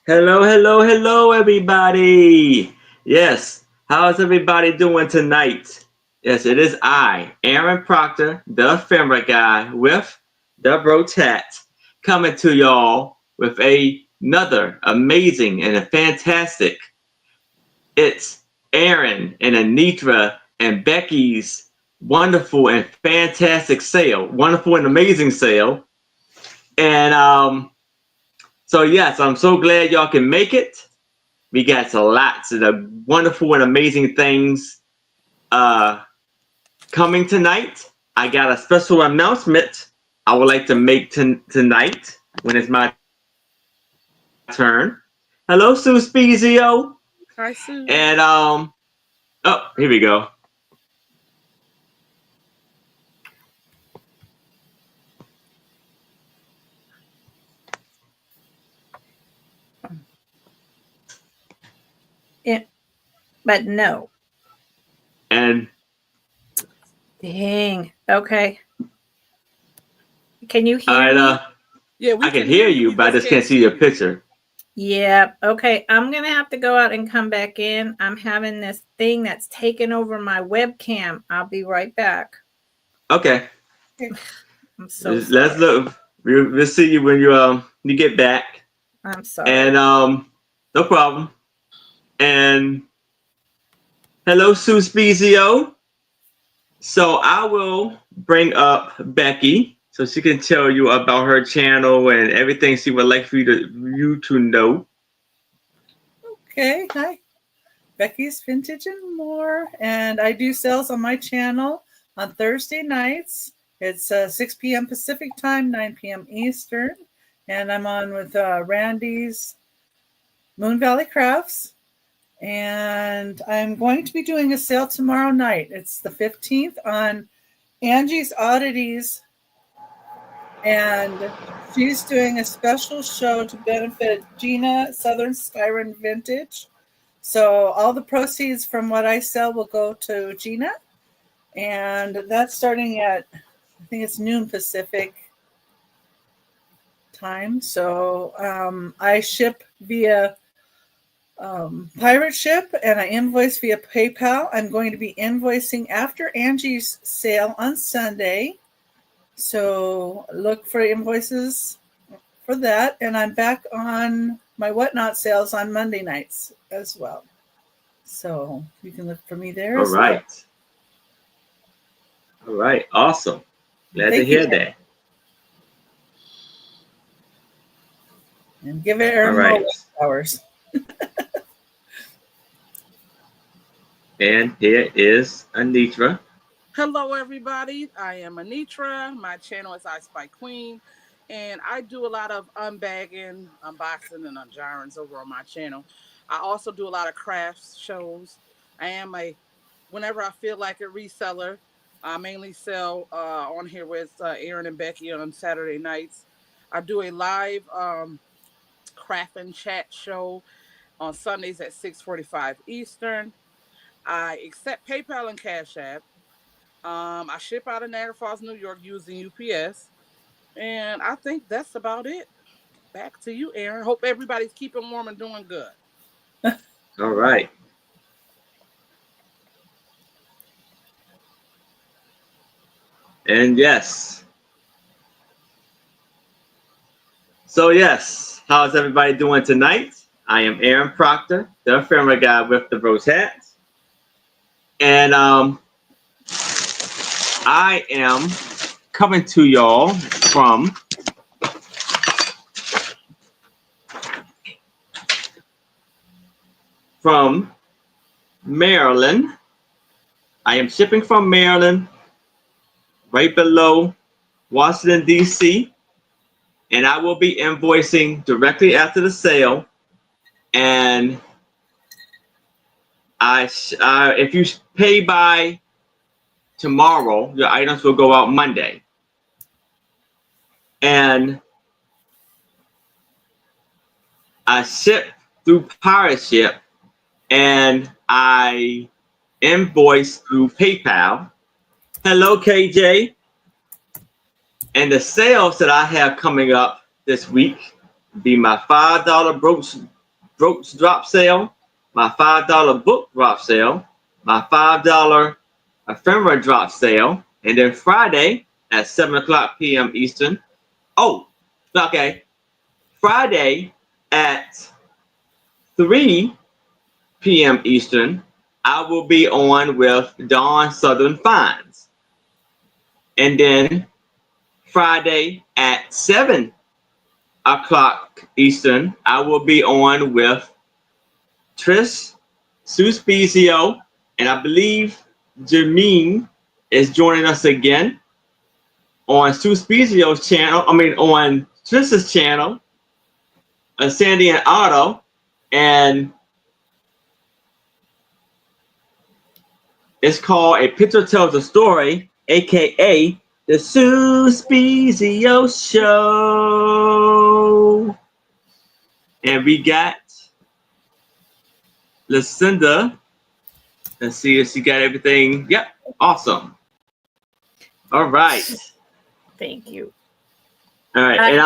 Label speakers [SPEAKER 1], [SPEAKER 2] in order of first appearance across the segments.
[SPEAKER 1] Hello, hello, hello, everybody. Yes, how's everybody doing tonight? Yes, it is I, Aaron Proctor, the ephemera guy with the bro tat, coming to y'all with another amazing and a fantastic. It's Aaron and Anitra and Becky's wonderful and fantastic sale, wonderful and amazing sale, and so yes, I'm so glad y'all can make it. We got lots of wonderful and amazing things uh, coming tonight. I got a special announcement I would like to make tonight when it's my turn. Hello, Sue Spezio.
[SPEAKER 2] Hi, Sue.
[SPEAKER 1] And oh, here we go.
[SPEAKER 3] It, but no.
[SPEAKER 1] And
[SPEAKER 3] Dang. Okay. Can you
[SPEAKER 1] all
[SPEAKER 3] hear
[SPEAKER 1] right,
[SPEAKER 3] me?
[SPEAKER 2] Yeah, we
[SPEAKER 1] I can
[SPEAKER 2] can
[SPEAKER 1] hear
[SPEAKER 2] hear you.
[SPEAKER 1] you,
[SPEAKER 2] We
[SPEAKER 1] but I
[SPEAKER 2] just
[SPEAKER 1] just
[SPEAKER 2] can't
[SPEAKER 1] can't see
[SPEAKER 2] see
[SPEAKER 1] your
[SPEAKER 2] you.
[SPEAKER 1] picture.
[SPEAKER 3] Yeah. Okay. I'm going to have to go out and come back in. I'm having this thing that's taken over my webcam. I'll be right back.
[SPEAKER 1] Okay,
[SPEAKER 3] I'm so
[SPEAKER 1] let's
[SPEAKER 3] sorry.
[SPEAKER 1] look. We'll see you when you get back.
[SPEAKER 3] I'm sorry.
[SPEAKER 1] And no problem. And hello, Sue Spezio. So I will bring up Becky so she can tell you about her channel and everything she would like for you to know.
[SPEAKER 4] Okay, hi. Becky's Vintage and More, and I do sales on my channel on Thursday nights. It's 6 p.m. Pacific time, 9 p.m. Eastern, and I'm on with Randy's Moon Valley Crafts. And I'm going to be doing a sale tomorrow night. It's the 15th on Angie's Oddities, and she's doing a special show to benefit Gina Southern Skyrim Vintage. So all the proceeds from what I sell will go to Gina, and that's starting at, I think it's noon Pacific time. So I ship via pirate ship, and I invoice via PayPal. I'm going to be invoicing after Angie's sale on Sunday. So look for invoices for that. And I'm back on my Whatnot sales on Monday nights as well. So you can look for me there
[SPEAKER 1] All
[SPEAKER 4] as well.
[SPEAKER 1] right. All right. Awesome. Glad to
[SPEAKER 4] Thank you.
[SPEAKER 1] hear that.
[SPEAKER 4] And give it
[SPEAKER 1] All
[SPEAKER 4] Aaron
[SPEAKER 1] right.
[SPEAKER 4] more flowers.
[SPEAKER 1] And here is Anitra.
[SPEAKER 2] Hello, everybody. I am Anitra. My channel is I Spy Queen, and I do a lot of unbagging, unboxing, and unjarings over on my channel. I also do a lot of crafts shows. I am whenever I feel like a reseller. I mainly sell on here with Aaron and Becky on Saturday nights. I do a live craft and chat show on Sundays at 6:45 Eastern. I accept PayPal and Cash App. I ship out of Niagara Falls, New York using UPS. And I think that's about it. Back to you, Aaron. Hope everybody's keeping warm and doing good.
[SPEAKER 1] All right. And yes. So yes, how's everybody doing tonight? I am Aaron Proctor, the ephemera guy with the rose hat. And I am coming to y'all from Maryland. I am shipping from Maryland, right below Washington, D.C., and I will be invoicing directly after the sale. And if you pay by tomorrow, your items will go out Monday. And I ship through pirate ship, and I invoice through PayPal. Hello, KJ. And the sales that I have coming up this week be my $5 brooch drop sale, my $5 book drop sale, my $5 ephemera drop sale, and then Friday at 7 o'clock p.m. Eastern. Oh, okay. Friday at 3 p.m. Eastern, I will be on with Dawn Southern Finds. And then Friday at 7 o'clock Eastern, I will be on with Trish Suspizio, and I believe Jermine is joining us again on Suspizio's channel. I mean, on Trish's channel, Sandy and Otto, and it's called A Picture Tells a Story, aka the Suspizio Show. And we got Lucinda. Let's see if she got everything. Yep, awesome. All right.
[SPEAKER 3] Thank you.
[SPEAKER 1] All right,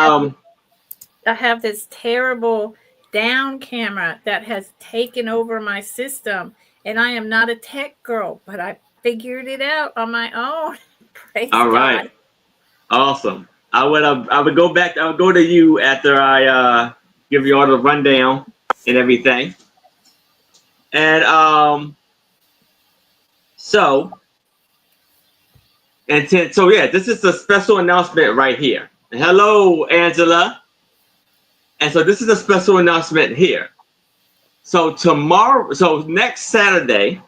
[SPEAKER 3] I have this terrible down camera that has taken over my system, and I am not a tech girl, but I figured it out on my own. Praise
[SPEAKER 1] all right,
[SPEAKER 3] God.
[SPEAKER 1] awesome. I would go back. I would go to you after I give you all the rundown and everything. And so this is a special announcement right here. Hello, Angela. And so this is a special announcement here. So next Saturday,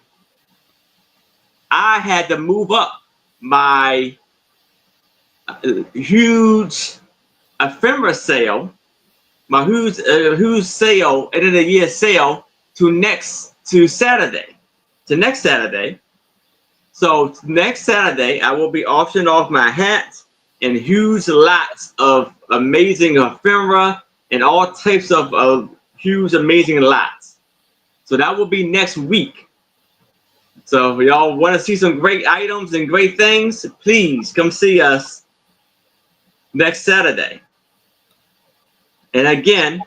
[SPEAKER 1] I had to move up my huge ephemera sale, my huge sale, end of the year sale to next Saturday. So next Saturday, I will be auctioning off my hats and huge lots of amazing ephemera and all types of huge, amazing lots. So that will be next week. So if y'all want to see some great items and great things, please come see us next Saturday. And again,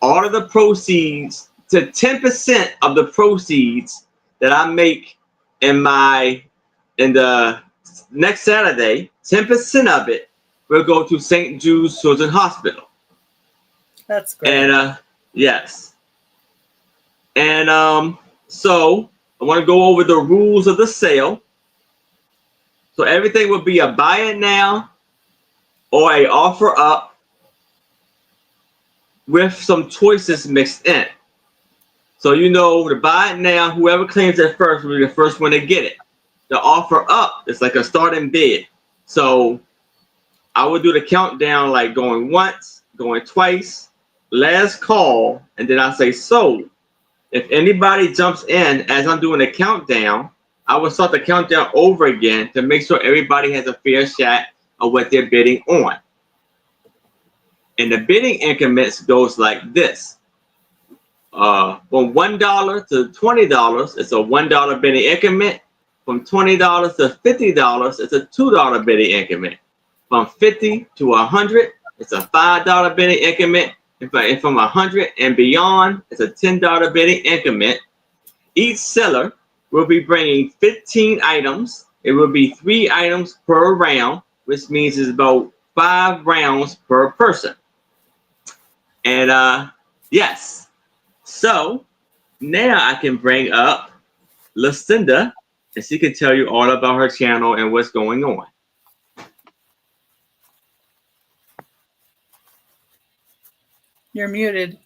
[SPEAKER 1] all of the proceeds, to 10% of the proceeds that I make in the next Saturday, 10% of it will go to St. Jude's Children's Hospital.
[SPEAKER 4] That's great.
[SPEAKER 1] And yes. And so I want to go over the rules of the sale. So everything will be a buy it now or a offer up with some choices mixed in. So the buy it now, whoever claims it first will be the first one to get it. The offer up is like a starting bid. So I will do the countdown, like going once, going twice, last call, and then I say sold. If anybody jumps in as I'm doing the countdown, I will start the countdown over again to make sure everybody has a fair shot of what they're bidding on. And the bidding increments goes like this. From $1 to $20, it's a $1 bidding increment. From $20 to $50, it's a $2 bidding increment. From $50 to $100, it's a $5 bidding increment. And from $100 and beyond, it's a $10 bidding increment. Each seller will be bringing 15 items. It will be 3 items per round, which means it's about 5 rounds per person. And yes, so now I can bring up Lucinda, and she can tell you all about her channel and what's going on.
[SPEAKER 4] You're muted.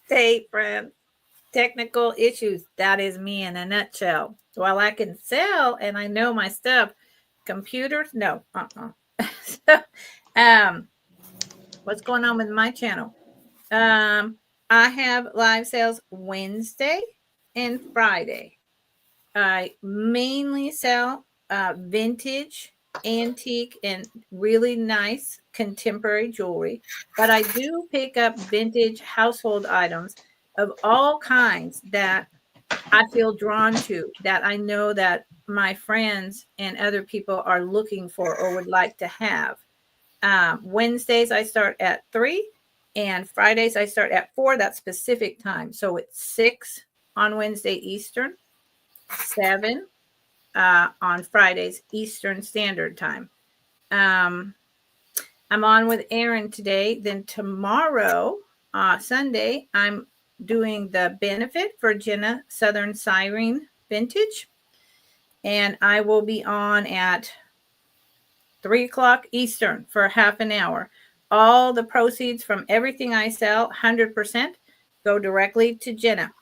[SPEAKER 3] Hey, friend. Technical issues. That is me in a nutshell. While I can sell and I know my stuff, computers, no. What's going on with my channel? I have live sales Wednesday and Friday. I mainly sell vintage, antique, and really nice contemporary jewelry, but I do pick up vintage household items of all kinds that I feel drawn to, that I know that my friends and other people are looking for or would like to have. Wednesdays I start at 3, and Fridays I start at 4. That's Pacific time. So it's 6 on Wednesday Eastern, 7 on Fridays Eastern Standard Time. I'm on with Aaron today. Then tomorrow, Sunday, I'm doing the benefit for Jenna Southern Siren Vintage. And I will be on at 3 o'clock Eastern for half an hour. All the proceeds from everything I sell, 100%, go directly to Jenna.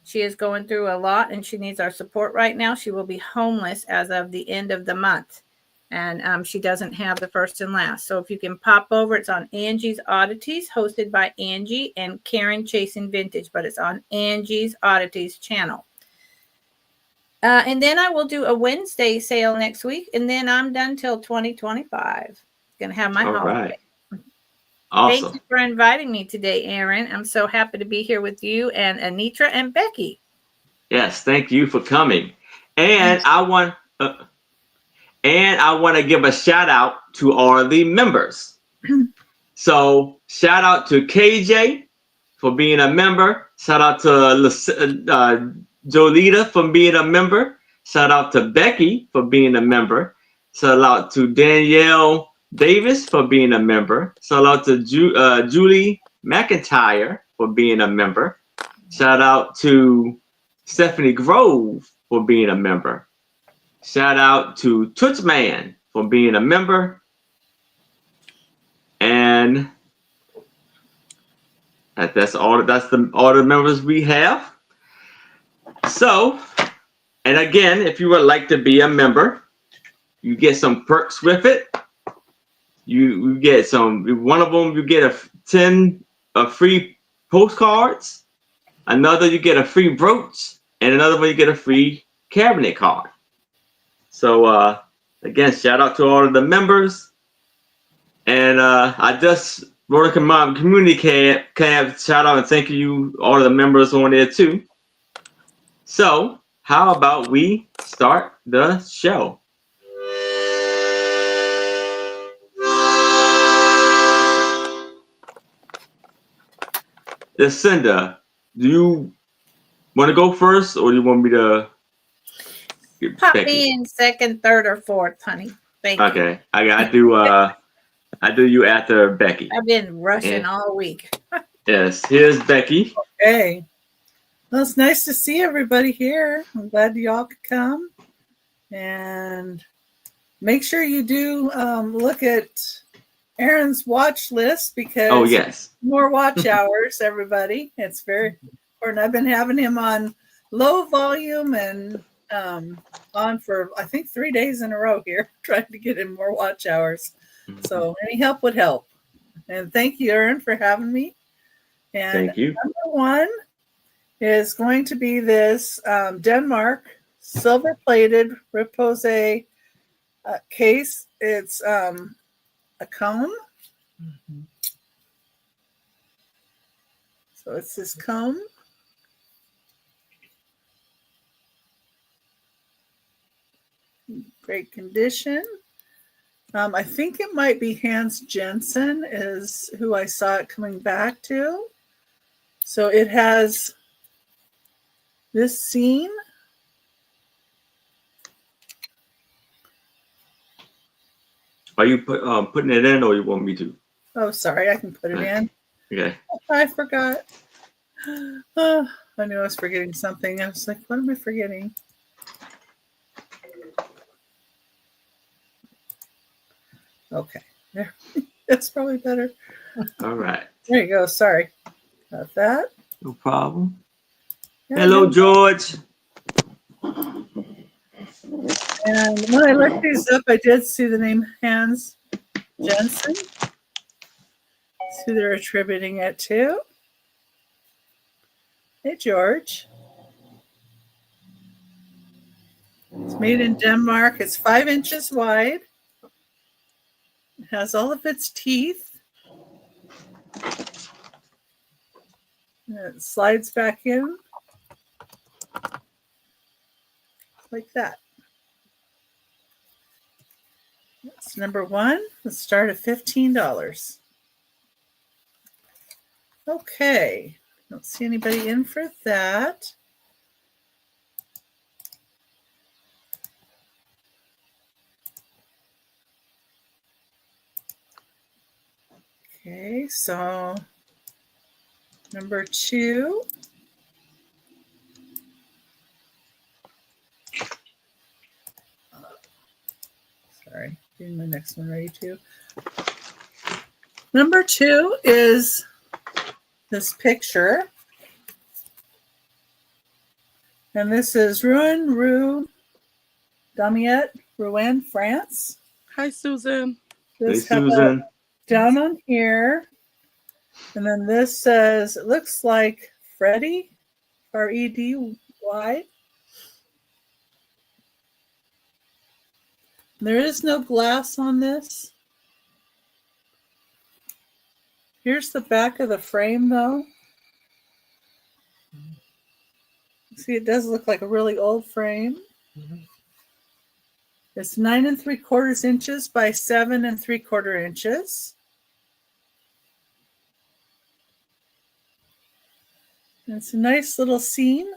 [SPEAKER 3] She is going through a lot and she needs our support right now. She will be homeless as of the end of the month. And she doesn't have the first and last. So if you can pop over, it's on Angie's Oddities, hosted by Angie and Karen Chasing Vintage, but it's on Angie's Oddities channel. And then I will do a Wednesday sale next week, and then I'm done till 2025. Gonna have my holiday.
[SPEAKER 1] Right. Awesome.
[SPEAKER 3] Thank you for inviting me today, Aaron. I'm so happy to be here with you and Anitra and Becky.
[SPEAKER 1] Yes, thank you for coming. And I want to give a shout out to all the members. So shout out to KJ for being a member. Shout out to Jolita for being a member. Shout out to Becky for being a member. Shout out to Danielle Davis for being a member. Shout out to Julie McIntyre for being a member. Shout out to Stephanie Grove for being a member. Shout out to Tootsman for being a member. And that's all the members we have. So, and again, if you would like to be a member, you get some perks with it. You get one of them, you get 10 free postcards. Another, you get a free brooch. And another one, you get a free cabinet card. So, again, shout out to all of the members. And I just wrote a community tab shout out and thank you all of the members on there too. So how about we start the show? Lucinda, do you want to go first, or do you want me to?
[SPEAKER 3] Pop me in second, third, or fourth, honey. Thank you.
[SPEAKER 1] Okay, I do you after Becky.
[SPEAKER 3] I've been rushing all week.
[SPEAKER 1] Yes, here's Becky.
[SPEAKER 4] Okay. Well, it's nice to see everybody here. I'm glad y'all could come. And make sure you do look at Aaron's watch list, because
[SPEAKER 1] yes,
[SPEAKER 4] more watch hours, everybody. It's very important. I've been having him on low volume and on for, I think, 3 days in a row here, trying to get him more watch hours. So any help would help. And thank you, Aaron, for having me. And
[SPEAKER 1] thank you.
[SPEAKER 4] Number one is going to be this Denmark silver-plated repose case. It's a comb. So it's this comb. Great condition. I think it might be Hans Jensen is who I saw it coming back to. So it has this scene.
[SPEAKER 1] Are you putting it in, or you want me to?
[SPEAKER 4] Oh, sorry, I can put it in.
[SPEAKER 1] Okay.
[SPEAKER 4] I forgot. Oh, I knew I was forgetting something. I was like, what am I forgetting? Okay, there. That's probably better.
[SPEAKER 1] All right.
[SPEAKER 4] There you go. Sorry about that.
[SPEAKER 1] No problem.
[SPEAKER 4] Yeah,
[SPEAKER 1] Hello, George.
[SPEAKER 4] And when I looked these up, I did see the name Hans Jensen. That's who they're attributing it to. Hey, George. It's made in Denmark. It's 5 inches wide. It has all of its teeth. And it slides back in like that. So number 1, let's start at $15. Okay, don't see anybody in for that. Okay, so number 2. Sorry, getting my next one ready too. Number 2 is this picture. And this is Rouen, Damiette, Rouen, France.
[SPEAKER 2] Hi, Susan.
[SPEAKER 1] Hey,
[SPEAKER 4] This have
[SPEAKER 1] Susan.
[SPEAKER 4] down on here. And then this says, it looks like Freddie, R-E-D-Y. There is no glass on this. Here's the back of the frame, though. See, it does look like a really old frame. It's 9 3/4 inches by 7 3/4 inches. And it's a nice little scene.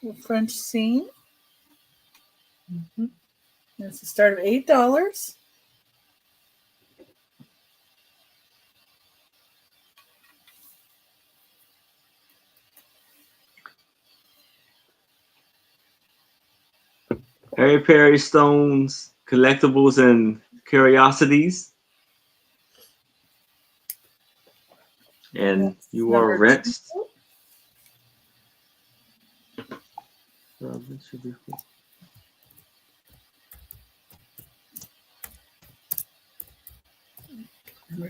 [SPEAKER 4] Little French scene. And it's a start of $8.
[SPEAKER 1] Harry Perry stones, collectibles, and curiosities. And
[SPEAKER 4] That's
[SPEAKER 1] you are
[SPEAKER 4] number
[SPEAKER 1] rinsed.
[SPEAKER 4] 2. Number 3.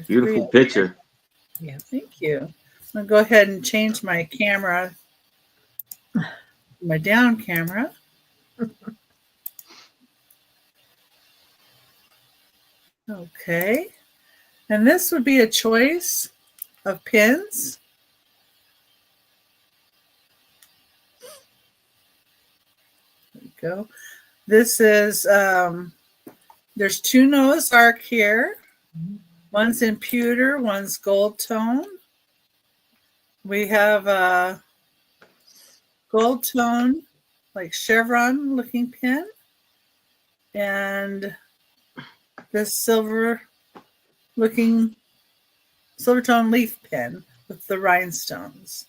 [SPEAKER 1] Beautiful picture.
[SPEAKER 4] Yeah, thank you. I'll go ahead and change my camera, my down camera. Okay. And this would be a choice of pins. There we go. This is, there's 2 Noah's Ark here. One's in pewter, one's gold tone. We have a gold tone, like chevron looking pin. And this silver tone leaf pin with the rhinestones.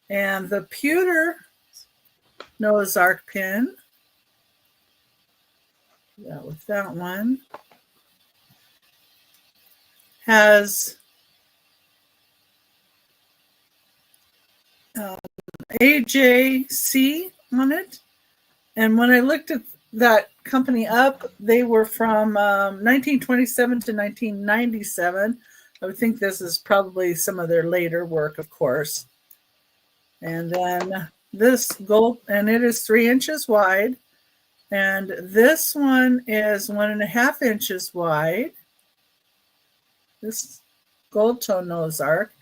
[SPEAKER 4] And the pewter Noah's Ark pin. Yeah, with that one. Has AJC on it. And when I looked at that company up, they were from 1927 to 1997. I would think this is probably some of their later work, of course. And then this gold, and it is 3 inches wide. And this one is 1.5 inches wide. This gold tone Noah's Ark.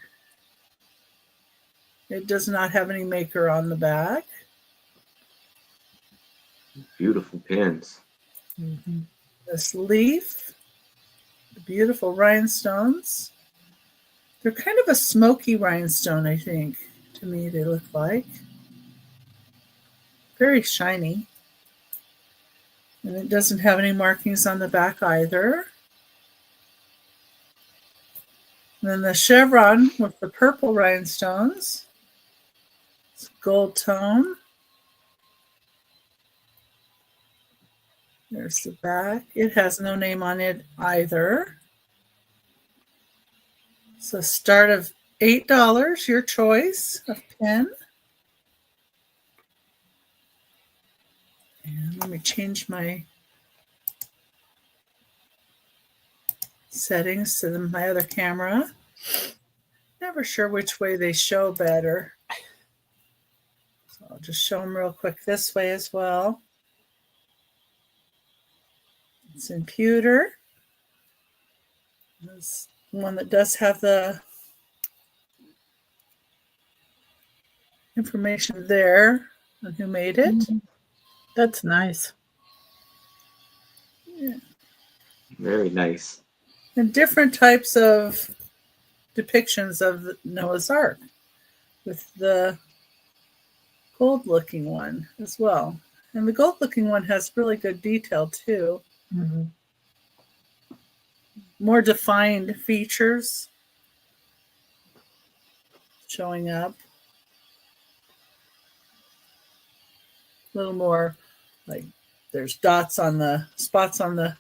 [SPEAKER 4] It does not have any maker on the back.
[SPEAKER 1] Beautiful pins.
[SPEAKER 4] This leaf, the beautiful rhinestones. They're kind of a smoky rhinestone, I think. To me, they look like. Very shiny. And it doesn't have any markings on the back either. And then the chevron with the purple rhinestones. It's gold tone. There's the back. It has no name on it either. So start of $8, your choice of pin. And let me change my settings to my other camera. Never sure which way they show better. So I'll just show them real quick this way as well. It's in pewter. This one that does have the information there on who made it.
[SPEAKER 3] That's nice.
[SPEAKER 1] Very nice.
[SPEAKER 4] And different types of depictions of Noah's Ark with the gold looking one as well. And the gold looking one has really good detail too.
[SPEAKER 3] Mm-hmm.
[SPEAKER 4] More defined features showing up. A little more like there's spots on the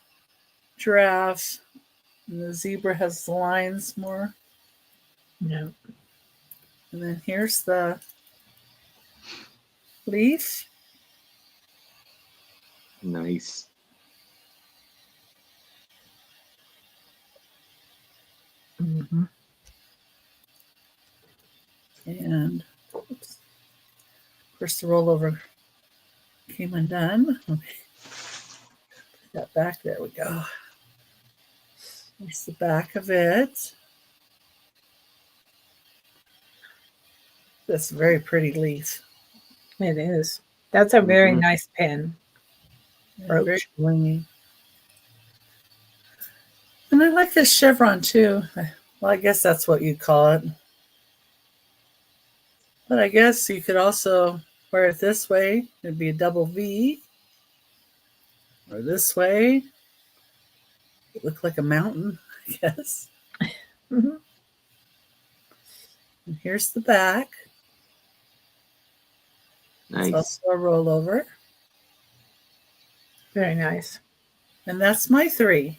[SPEAKER 4] giraffe, and the zebra has the lines more.
[SPEAKER 3] Yeah.
[SPEAKER 4] And then here's the leaf.
[SPEAKER 1] Nice.
[SPEAKER 3] Mm-hmm.
[SPEAKER 4] And oops, of course the rollover came undone. Okay. Put that back. There we go. There's the back of it. That's a very pretty leaf.
[SPEAKER 3] It is. That's a very
[SPEAKER 1] Mhm.
[SPEAKER 3] nice pen.
[SPEAKER 4] Very
[SPEAKER 3] Brooch.
[SPEAKER 4] blingy. And I like this chevron too. Well, I guess that's what you'd call it. But I guess you could also wear it this way. It'd be a double V. Or this way. It looked like a mountain, I guess.
[SPEAKER 3] Mm-hmm.
[SPEAKER 4] And here's the back. It's
[SPEAKER 1] Nice.
[SPEAKER 4] also a rollover.
[SPEAKER 3] Very nice.
[SPEAKER 4] And that's my 3.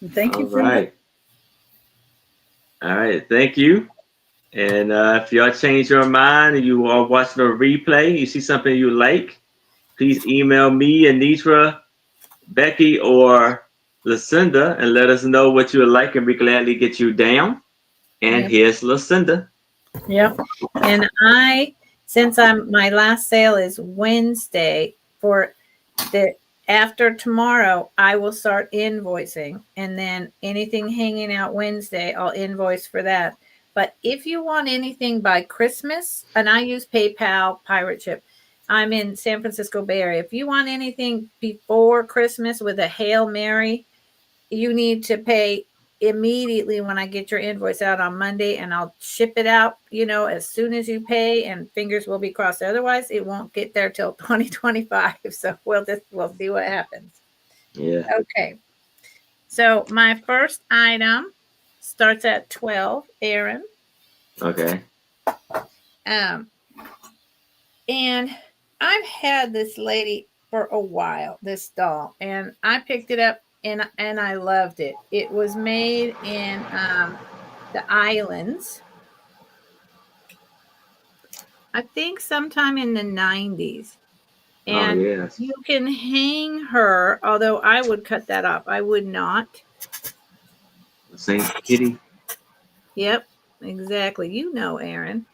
[SPEAKER 4] And thank you
[SPEAKER 1] All
[SPEAKER 4] for
[SPEAKER 1] right. All right. Thank you. And if y'all change your mind and you are watching a replay, you see something you like, please email me, Anitra, Becky, or Lucinda and let us know what you would like, and we gladly get you down. And
[SPEAKER 3] Yep.
[SPEAKER 1] here's Lucinda.
[SPEAKER 3] Yep. And since my last sale is Wednesday, for the after tomorrow, I will start invoicing, and then anything hanging out Wednesday, I'll invoice for that. But if you want anything by Christmas, and I use PayPal, Pirate Ship, I'm in San Francisco Bay Area. If you want anything before Christmas with a Hail Mary, you need to pay immediately when I get your invoice out on Monday, and I'll ship it out, as soon as you pay, and fingers will be crossed. Otherwise, it won't get there till 2025. So we'll see what happens.
[SPEAKER 1] Yeah.
[SPEAKER 3] Okay. So my first item starts at 12, Aaron.
[SPEAKER 1] Okay.
[SPEAKER 3] And I've had this lady for a while, this doll, and I picked it up and I loved it. It was made in the islands, I think sometime in the 90s.
[SPEAKER 1] Oh
[SPEAKER 3] And
[SPEAKER 1] yes.
[SPEAKER 3] you can hang her, although I would cut that off. I would not.
[SPEAKER 1] Saint Kitty.
[SPEAKER 3] Yep, exactly. Aaron.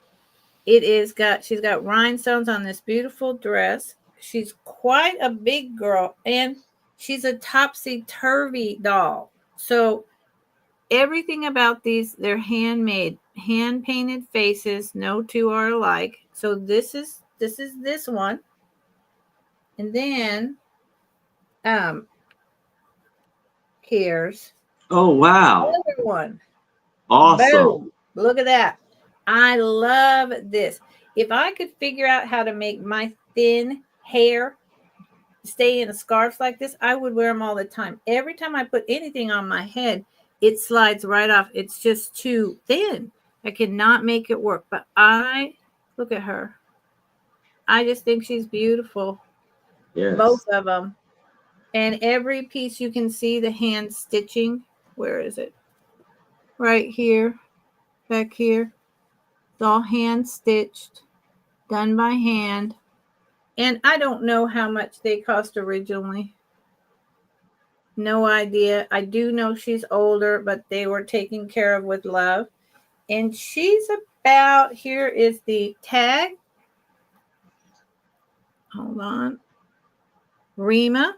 [SPEAKER 3] She's got rhinestones on this beautiful dress. She's quite a big girl, and she's a topsy-turvy doll. So everything about these, they're handmade, hand-painted faces. No two are alike. So this is this one. And then here's
[SPEAKER 1] Oh wow.
[SPEAKER 3] another one.
[SPEAKER 1] Awesome.
[SPEAKER 3] Boom. Look at that. I love this. If I could figure out how to make my thin hair stay in a scarf like this, I would wear them all the time. Every time I put anything on my head, it slides right off. It's just too thin. I cannot make it work. But look at her. I just think she's beautiful.
[SPEAKER 1] Yes.
[SPEAKER 3] Both of them. And every piece you can see the hand stitching. Where is it? Right here. Back here. It's all hand stitched. Done by hand. And I don't know how much they cost originally. No idea. I do know she's older, but they were taken care of with love. And she's about, here is the tag. Hold on. Rima,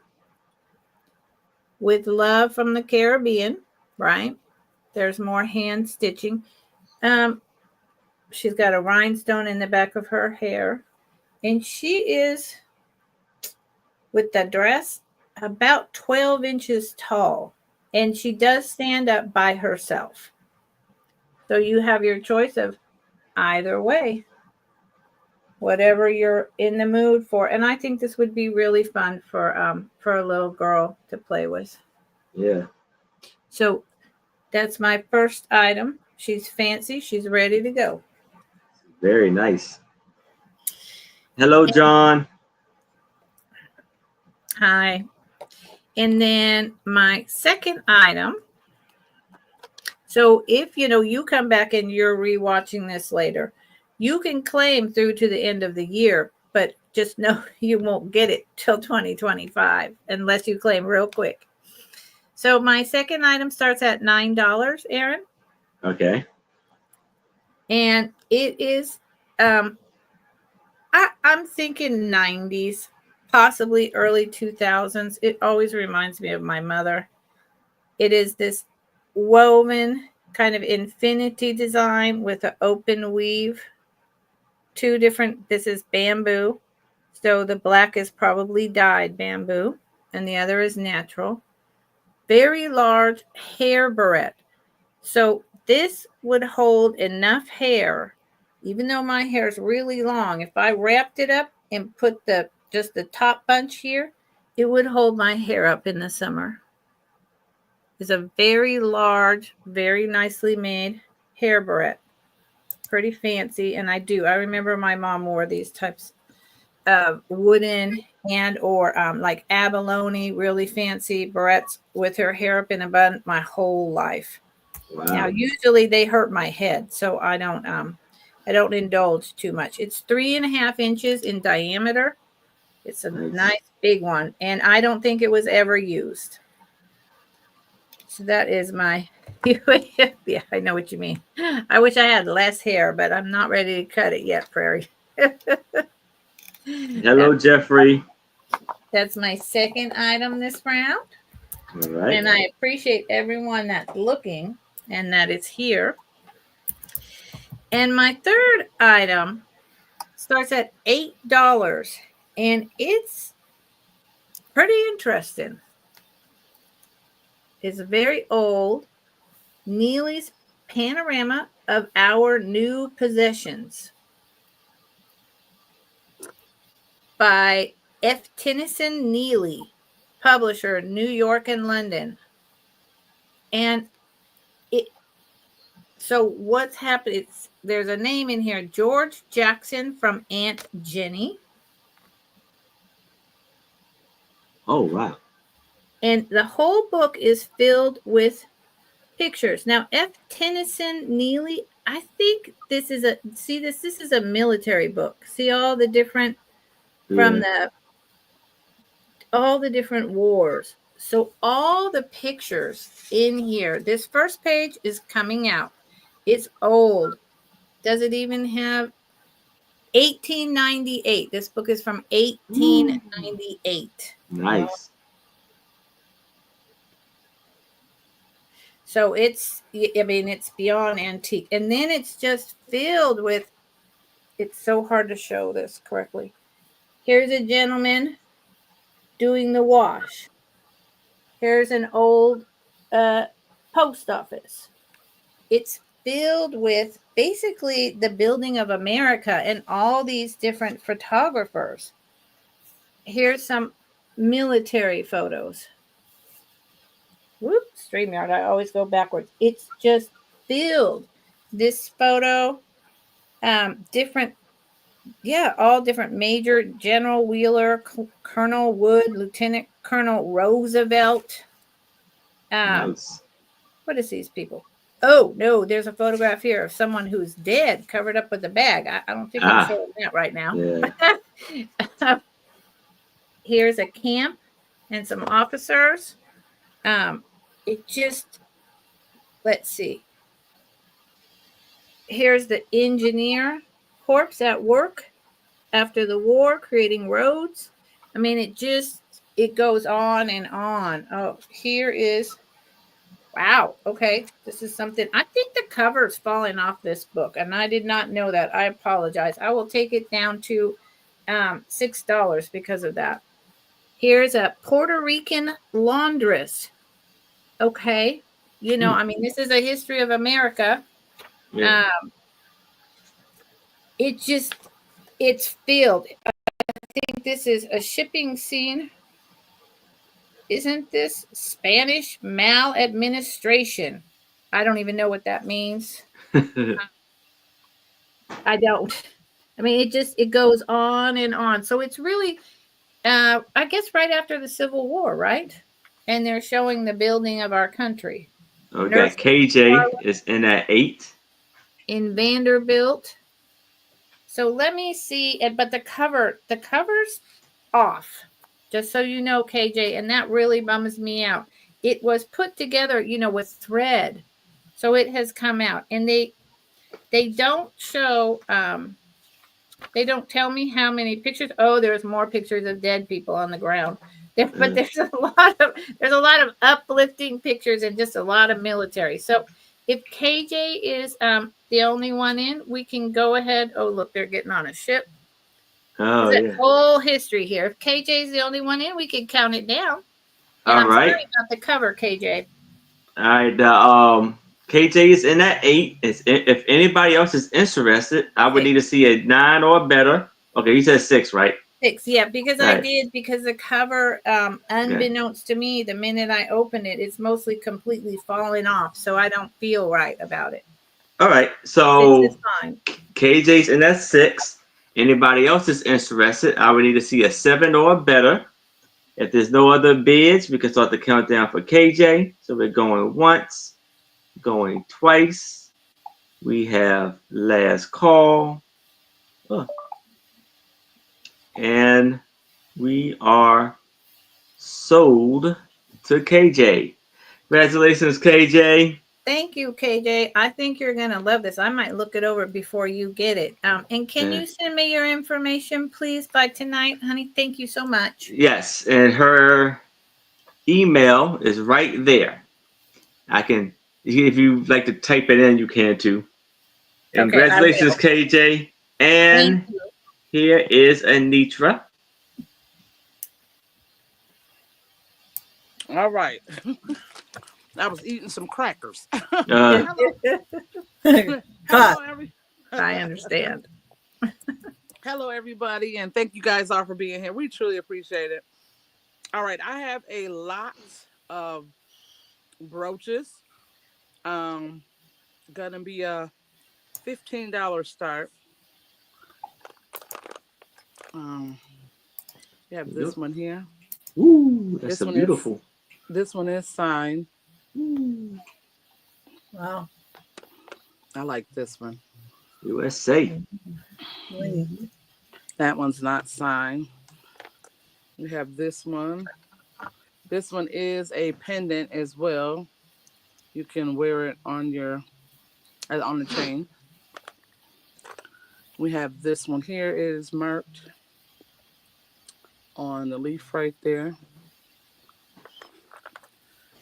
[SPEAKER 3] with love from the Caribbean, right? There's more hand stitching. She's got a rhinestone in the back of her hair. And she is with the dress, about 12 inches tall. And she does stand up by herself. So you have your choice of either way, whatever you're in the mood for. And I think this would be really fun for a little girl to play with.
[SPEAKER 1] Yeah.
[SPEAKER 3] So that's my first item. She's fancy. She's ready to go.
[SPEAKER 1] Very nice. Hello, John.
[SPEAKER 3] Hi. And then my second item. So if you come back and you're rewatching this later, you can claim through to the end of the year, but just know you won't get it till 2025 unless you claim real quick. So my second item starts at $9, Aaron.
[SPEAKER 1] Okay.
[SPEAKER 3] And it is I'm thinking 90s, possibly early 2000s. It always reminds me of my mother. It is this woven kind of infinity design with an open weave. This is bamboo. So the black is probably dyed bamboo and the other is natural. Very large hair barrette. So this would hold enough hair, even though my hair is really long. If I wrapped it up and put just the top bunch here, it would hold my hair up in the summer. It's a very large, very nicely made hair barrette. Pretty fancy. And I remember my mom wore these types of wooden or like abalone, really fancy barrettes with her hair up in a bun my whole life.
[SPEAKER 1] Wow.
[SPEAKER 3] Now, usually they hurt my head, so I don't indulge too much. It's 3.5 inches in diameter. It's a nice big one, and I don't think it was ever used. So that is my. Yeah, I know what you mean. I wish I had less hair, but I'm not ready to cut it yet, Prairie.
[SPEAKER 1] Hello, Jeffrey.
[SPEAKER 3] That's my second item this round.
[SPEAKER 1] All right.
[SPEAKER 3] And I appreciate everyone that's looking and that it's here. And my third item starts at $8, and it's pretty interesting. It's very old. Neely's Panorama of Our New Possessions by F. Tennyson Neely, publisher, New York and London. And so what's happened? There's a name in here, George Jackson from Aunt Jenny.
[SPEAKER 1] Oh, wow.
[SPEAKER 3] And the whole book is filled with pictures. Now, F. Tennyson Neely, I think this is a military book. See all the different all the different wars. So all the pictures in here, this first page is coming out. It's old. Does it even have 1898? This book is from 1898.
[SPEAKER 1] Nice.
[SPEAKER 3] So it's beyond antique. And then it's just filled with, it's so hard to show this correctly. Here's a gentleman doing the wash. Here's an old post office. It's filled with basically the building of America and all these different photographers. Here's some military photos. Whoop, StreamYard, I always go backwards. It's just filled. This photo, different, all different Major General Wheeler, Colonel Wood, Lieutenant Colonel Roosevelt.
[SPEAKER 1] Nice.
[SPEAKER 3] What is these people? Oh, no, there's a photograph here of someone who's dead, covered up with a bag. I don't think I'm showing that right now.
[SPEAKER 1] Yeah.
[SPEAKER 3] Here's a camp and some officers. Let's see. Here's the engineer corps at work after the war, creating roads. I mean, it goes on and on. Oh, here is, wow. Okay. This is something, I think the cover is falling off this book, and I did not know that. I apologize. I will take it down to $6 because of that. Here's a Puerto Rican laundress. Okay. You know, I mean, this is a history of America.
[SPEAKER 1] Yeah.
[SPEAKER 3] It's filled. I think this is a shipping scene. Isn't this Spanish maladministration? I don't even know what that means. I don't. I mean, it goes on and on. So it's really, I guess, right after the Civil War, right? And they're showing the building of our country.
[SPEAKER 1] Oh, we got KJ is in at 8.
[SPEAKER 3] In Vanderbilt. So let me see. But the cover's off. Just so you know, KJ, and that really bums me out. It was put together, you know, with thread, so it has come out, and they don't show. They don't tell me how many pictures. Oh, there's more pictures of dead people on the ground. But there's a lot of uplifting pictures and just a lot of military. So if KJ is the only one in, we can go ahead. Oh, look, they're getting on a ship.
[SPEAKER 1] Oh,
[SPEAKER 3] There's
[SPEAKER 1] yeah.
[SPEAKER 3] a whole history here. If KJ is the only one in, we can count it down. And
[SPEAKER 1] All
[SPEAKER 3] I'm
[SPEAKER 1] right.
[SPEAKER 3] sorry about the cover, KJ.
[SPEAKER 1] All right. The KJ is in at 8. If anybody else is interested, I would need to see a 9 or better. Okay, you said 6, right?
[SPEAKER 3] 6, yeah, because
[SPEAKER 1] Right.
[SPEAKER 3] I did, because the cover, unbeknownst to me, the minute I open it, it's mostly completely falling off, so I don't feel right about it.
[SPEAKER 1] All right.
[SPEAKER 3] 6
[SPEAKER 1] So
[SPEAKER 3] is fine.
[SPEAKER 1] KJ's in at 6. Anybody else is interested, I would need to see a 7 or better. If there's no other bids, we can start the countdown for KJ. So we're going once, going twice. We have last call. Oh. And we are sold to KJ. Congratulations, KJ.
[SPEAKER 3] Thank you, KJ. I think you're going to love this. I might look it over before you get it. And can you send me your information, please, by tonight, honey? Thank you so much.
[SPEAKER 1] Yes, and her email is right there. I can, if you like to type it in, you can too. And
[SPEAKER 3] Okay,
[SPEAKER 1] congratulations, KJ. And here is Anitra.
[SPEAKER 2] All right. I was eating some crackers.
[SPEAKER 1] Uh,
[SPEAKER 2] Hello,
[SPEAKER 3] I understand.
[SPEAKER 2] Hello, everybody, and thank you guys all for being here. We truly appreciate it. All right, I have a lot of brooches. Gonna be a $15 start. You have this one here.
[SPEAKER 1] Ooh, that's
[SPEAKER 2] This
[SPEAKER 1] so
[SPEAKER 2] one
[SPEAKER 1] beautiful.
[SPEAKER 2] This one is signed.
[SPEAKER 4] Ooh. Wow.
[SPEAKER 2] I like this one.
[SPEAKER 1] USA.
[SPEAKER 4] Mm-hmm.
[SPEAKER 2] That one's not signed. We have this one. This one is a pendant as well. You can wear it on the chain. We have this one here. It is marked on the leaf right there.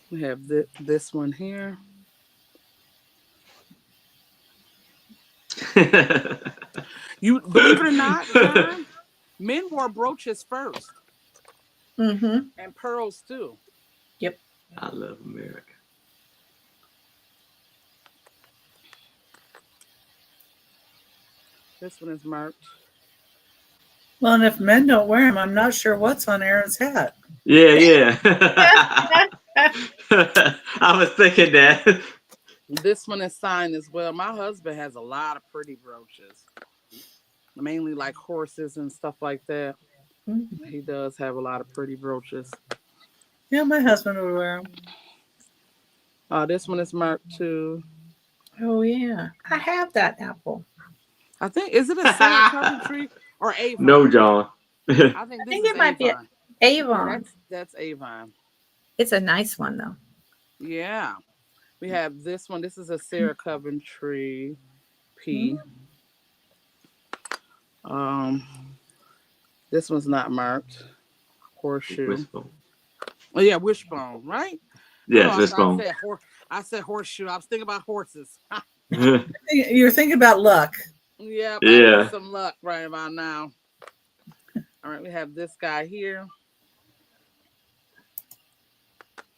[SPEAKER 2] We have this one here. You believe it or not, John, men wore brooches first.
[SPEAKER 3] Mm-hmm.
[SPEAKER 2] And pearls too.
[SPEAKER 3] Yep.
[SPEAKER 1] I love America.
[SPEAKER 2] This one is marked.
[SPEAKER 4] Well, and if men don't wear them, I'm not sure what's on Aaron's hat.
[SPEAKER 1] Yeah. I was thinking that.
[SPEAKER 2] This one is signed as well. My husband has a lot of pretty brooches. Mainly like horses and stuff like that.
[SPEAKER 3] Mm-hmm.
[SPEAKER 2] He does have a lot of pretty brooches.
[SPEAKER 4] Yeah, my husband would wear them.
[SPEAKER 2] This one is marked too.
[SPEAKER 3] Oh, yeah. I have that apple.
[SPEAKER 2] I think, is it a Sarah Coventry or Avon?
[SPEAKER 1] No, John.
[SPEAKER 2] I think
[SPEAKER 3] it might be Avon.
[SPEAKER 2] Yeah, that's Avon.
[SPEAKER 3] It's a nice one, though.
[SPEAKER 2] Yeah. We have this one. This is a Sarah Coventry P. This one's not marked. Horseshoe.
[SPEAKER 1] Wishbone.
[SPEAKER 2] Oh yeah, wishbone, right?
[SPEAKER 1] Yes, wishbone.
[SPEAKER 2] I said horseshoe. I was thinking about horses.
[SPEAKER 4] You're thinking about luck.
[SPEAKER 2] Yeah. I need some luck right about now. All right, we have this guy here.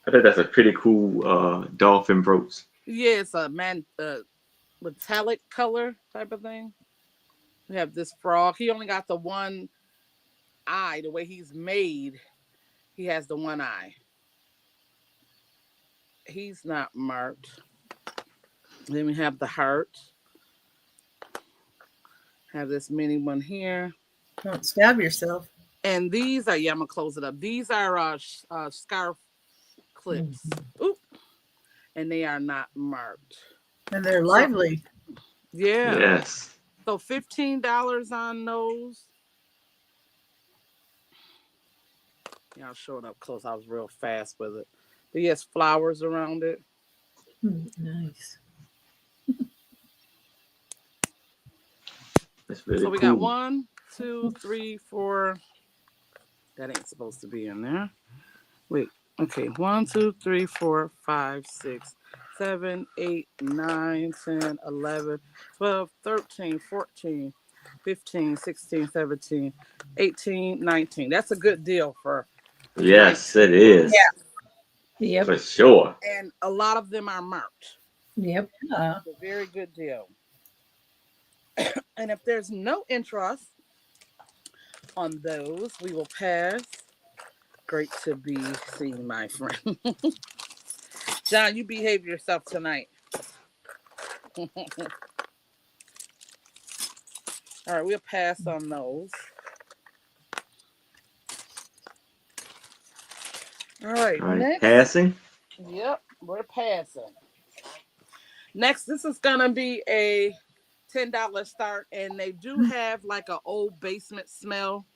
[SPEAKER 1] I think that's a pretty cool dolphin brooch.
[SPEAKER 2] Yeah, it's a metallic color type of thing. We have this frog. He only got the one eye. The way he's made, he has the one eye. He's not marked. Then we have the heart. Have this mini one here.
[SPEAKER 4] Don't stab yourself.
[SPEAKER 2] And these are, yeah, I'm going to close it up. These are scarf clips. Oop. And they are not marked.
[SPEAKER 4] And they're lively.
[SPEAKER 2] Yeah.
[SPEAKER 1] Yes.
[SPEAKER 2] So $15 on those. Yeah, I'll show it up close. I was real fast with it. But yes, flowers around it.
[SPEAKER 3] Nice.
[SPEAKER 1] That's really
[SPEAKER 2] So we
[SPEAKER 1] cool.
[SPEAKER 2] got 1, 2, 3, 4. That ain't supposed to be in there. Wait. Okay. 1, 2, 3, 4, 5, 6, 7, 8, 9, 10, 11, 12, 13, 14, 15, 16, 17, 18, 19. That's a good deal for
[SPEAKER 1] Yes, it
[SPEAKER 2] 19
[SPEAKER 1] is.
[SPEAKER 3] Yep.
[SPEAKER 1] For sure.
[SPEAKER 2] And a lot of them are marked.
[SPEAKER 3] Yep.
[SPEAKER 4] Yeah.
[SPEAKER 2] It's a very good deal. And if there's no interest on those, we will pass. Great to be seen, my friend. John, you behave yourself tonight. All right, we'll pass on those. All right,
[SPEAKER 1] All right,
[SPEAKER 2] next.
[SPEAKER 1] passing.
[SPEAKER 2] Yep, we're passing. Next, this is going to be a $10 start, and they do have like an old basement smell,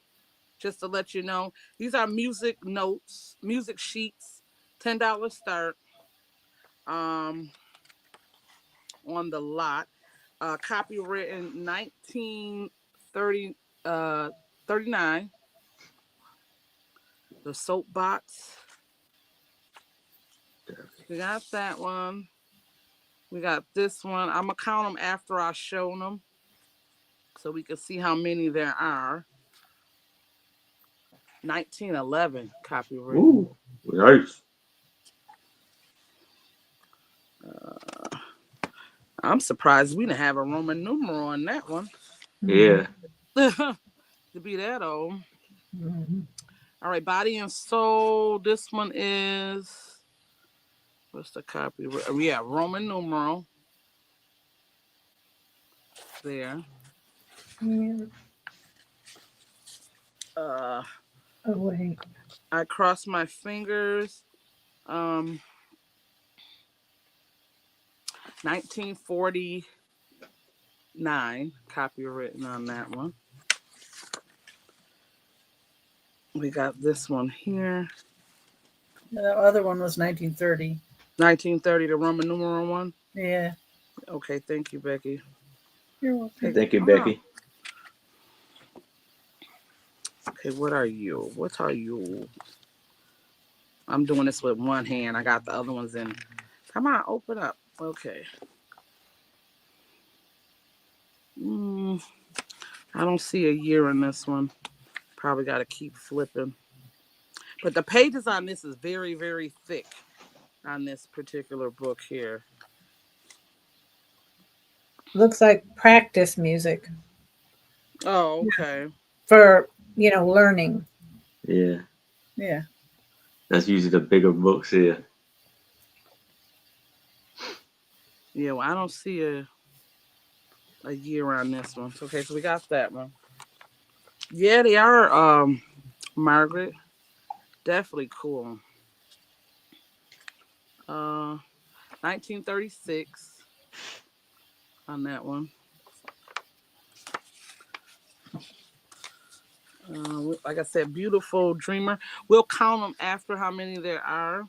[SPEAKER 2] just to let you know. These are music notes, music sheets, $10 start on the lot. Copywritten 1930, 39. The soapbox. We got that one. We got this one. I'm going to count them after I show them so we can see how many there are. 1911 copyright.
[SPEAKER 1] Ooh, nice.
[SPEAKER 2] I'm surprised we didn't have a Roman numeral on that one.
[SPEAKER 1] Yeah.
[SPEAKER 2] To be that old. All right, Body and Soul. This one is, what's the copyright? Yeah, Roman numeral. There.
[SPEAKER 3] Yeah.
[SPEAKER 2] Oh
[SPEAKER 3] wait.
[SPEAKER 2] I cross my fingers. 1949 copywritten on that one. We got this one here.
[SPEAKER 4] The other one was 1930.
[SPEAKER 2] 1930, the Roman numeral one.
[SPEAKER 4] Yeah.
[SPEAKER 2] Okay, thank you, Becky.
[SPEAKER 4] You're welcome.
[SPEAKER 1] Thank you, Becky.
[SPEAKER 2] Okay, what are you? What are you? I'm doing this with one hand. I got the other ones in. Come on, open up. Okay. I don't see a year in this one. Probably got to keep flipping. But the pages on this is very, very thick on this particular book here.
[SPEAKER 3] Looks like practice music
[SPEAKER 2] Oh, okay.
[SPEAKER 3] for, learning.
[SPEAKER 1] Yeah.
[SPEAKER 4] Yeah.
[SPEAKER 1] That's usually the bigger books here.
[SPEAKER 2] Yeah, well, I don't see a year on this one. Okay, so we got that one. Yeah, they are, Margaret. Definitely cool. 1936 on that one. Like I said, Beautiful Dreamer. We'll count them after how many there are.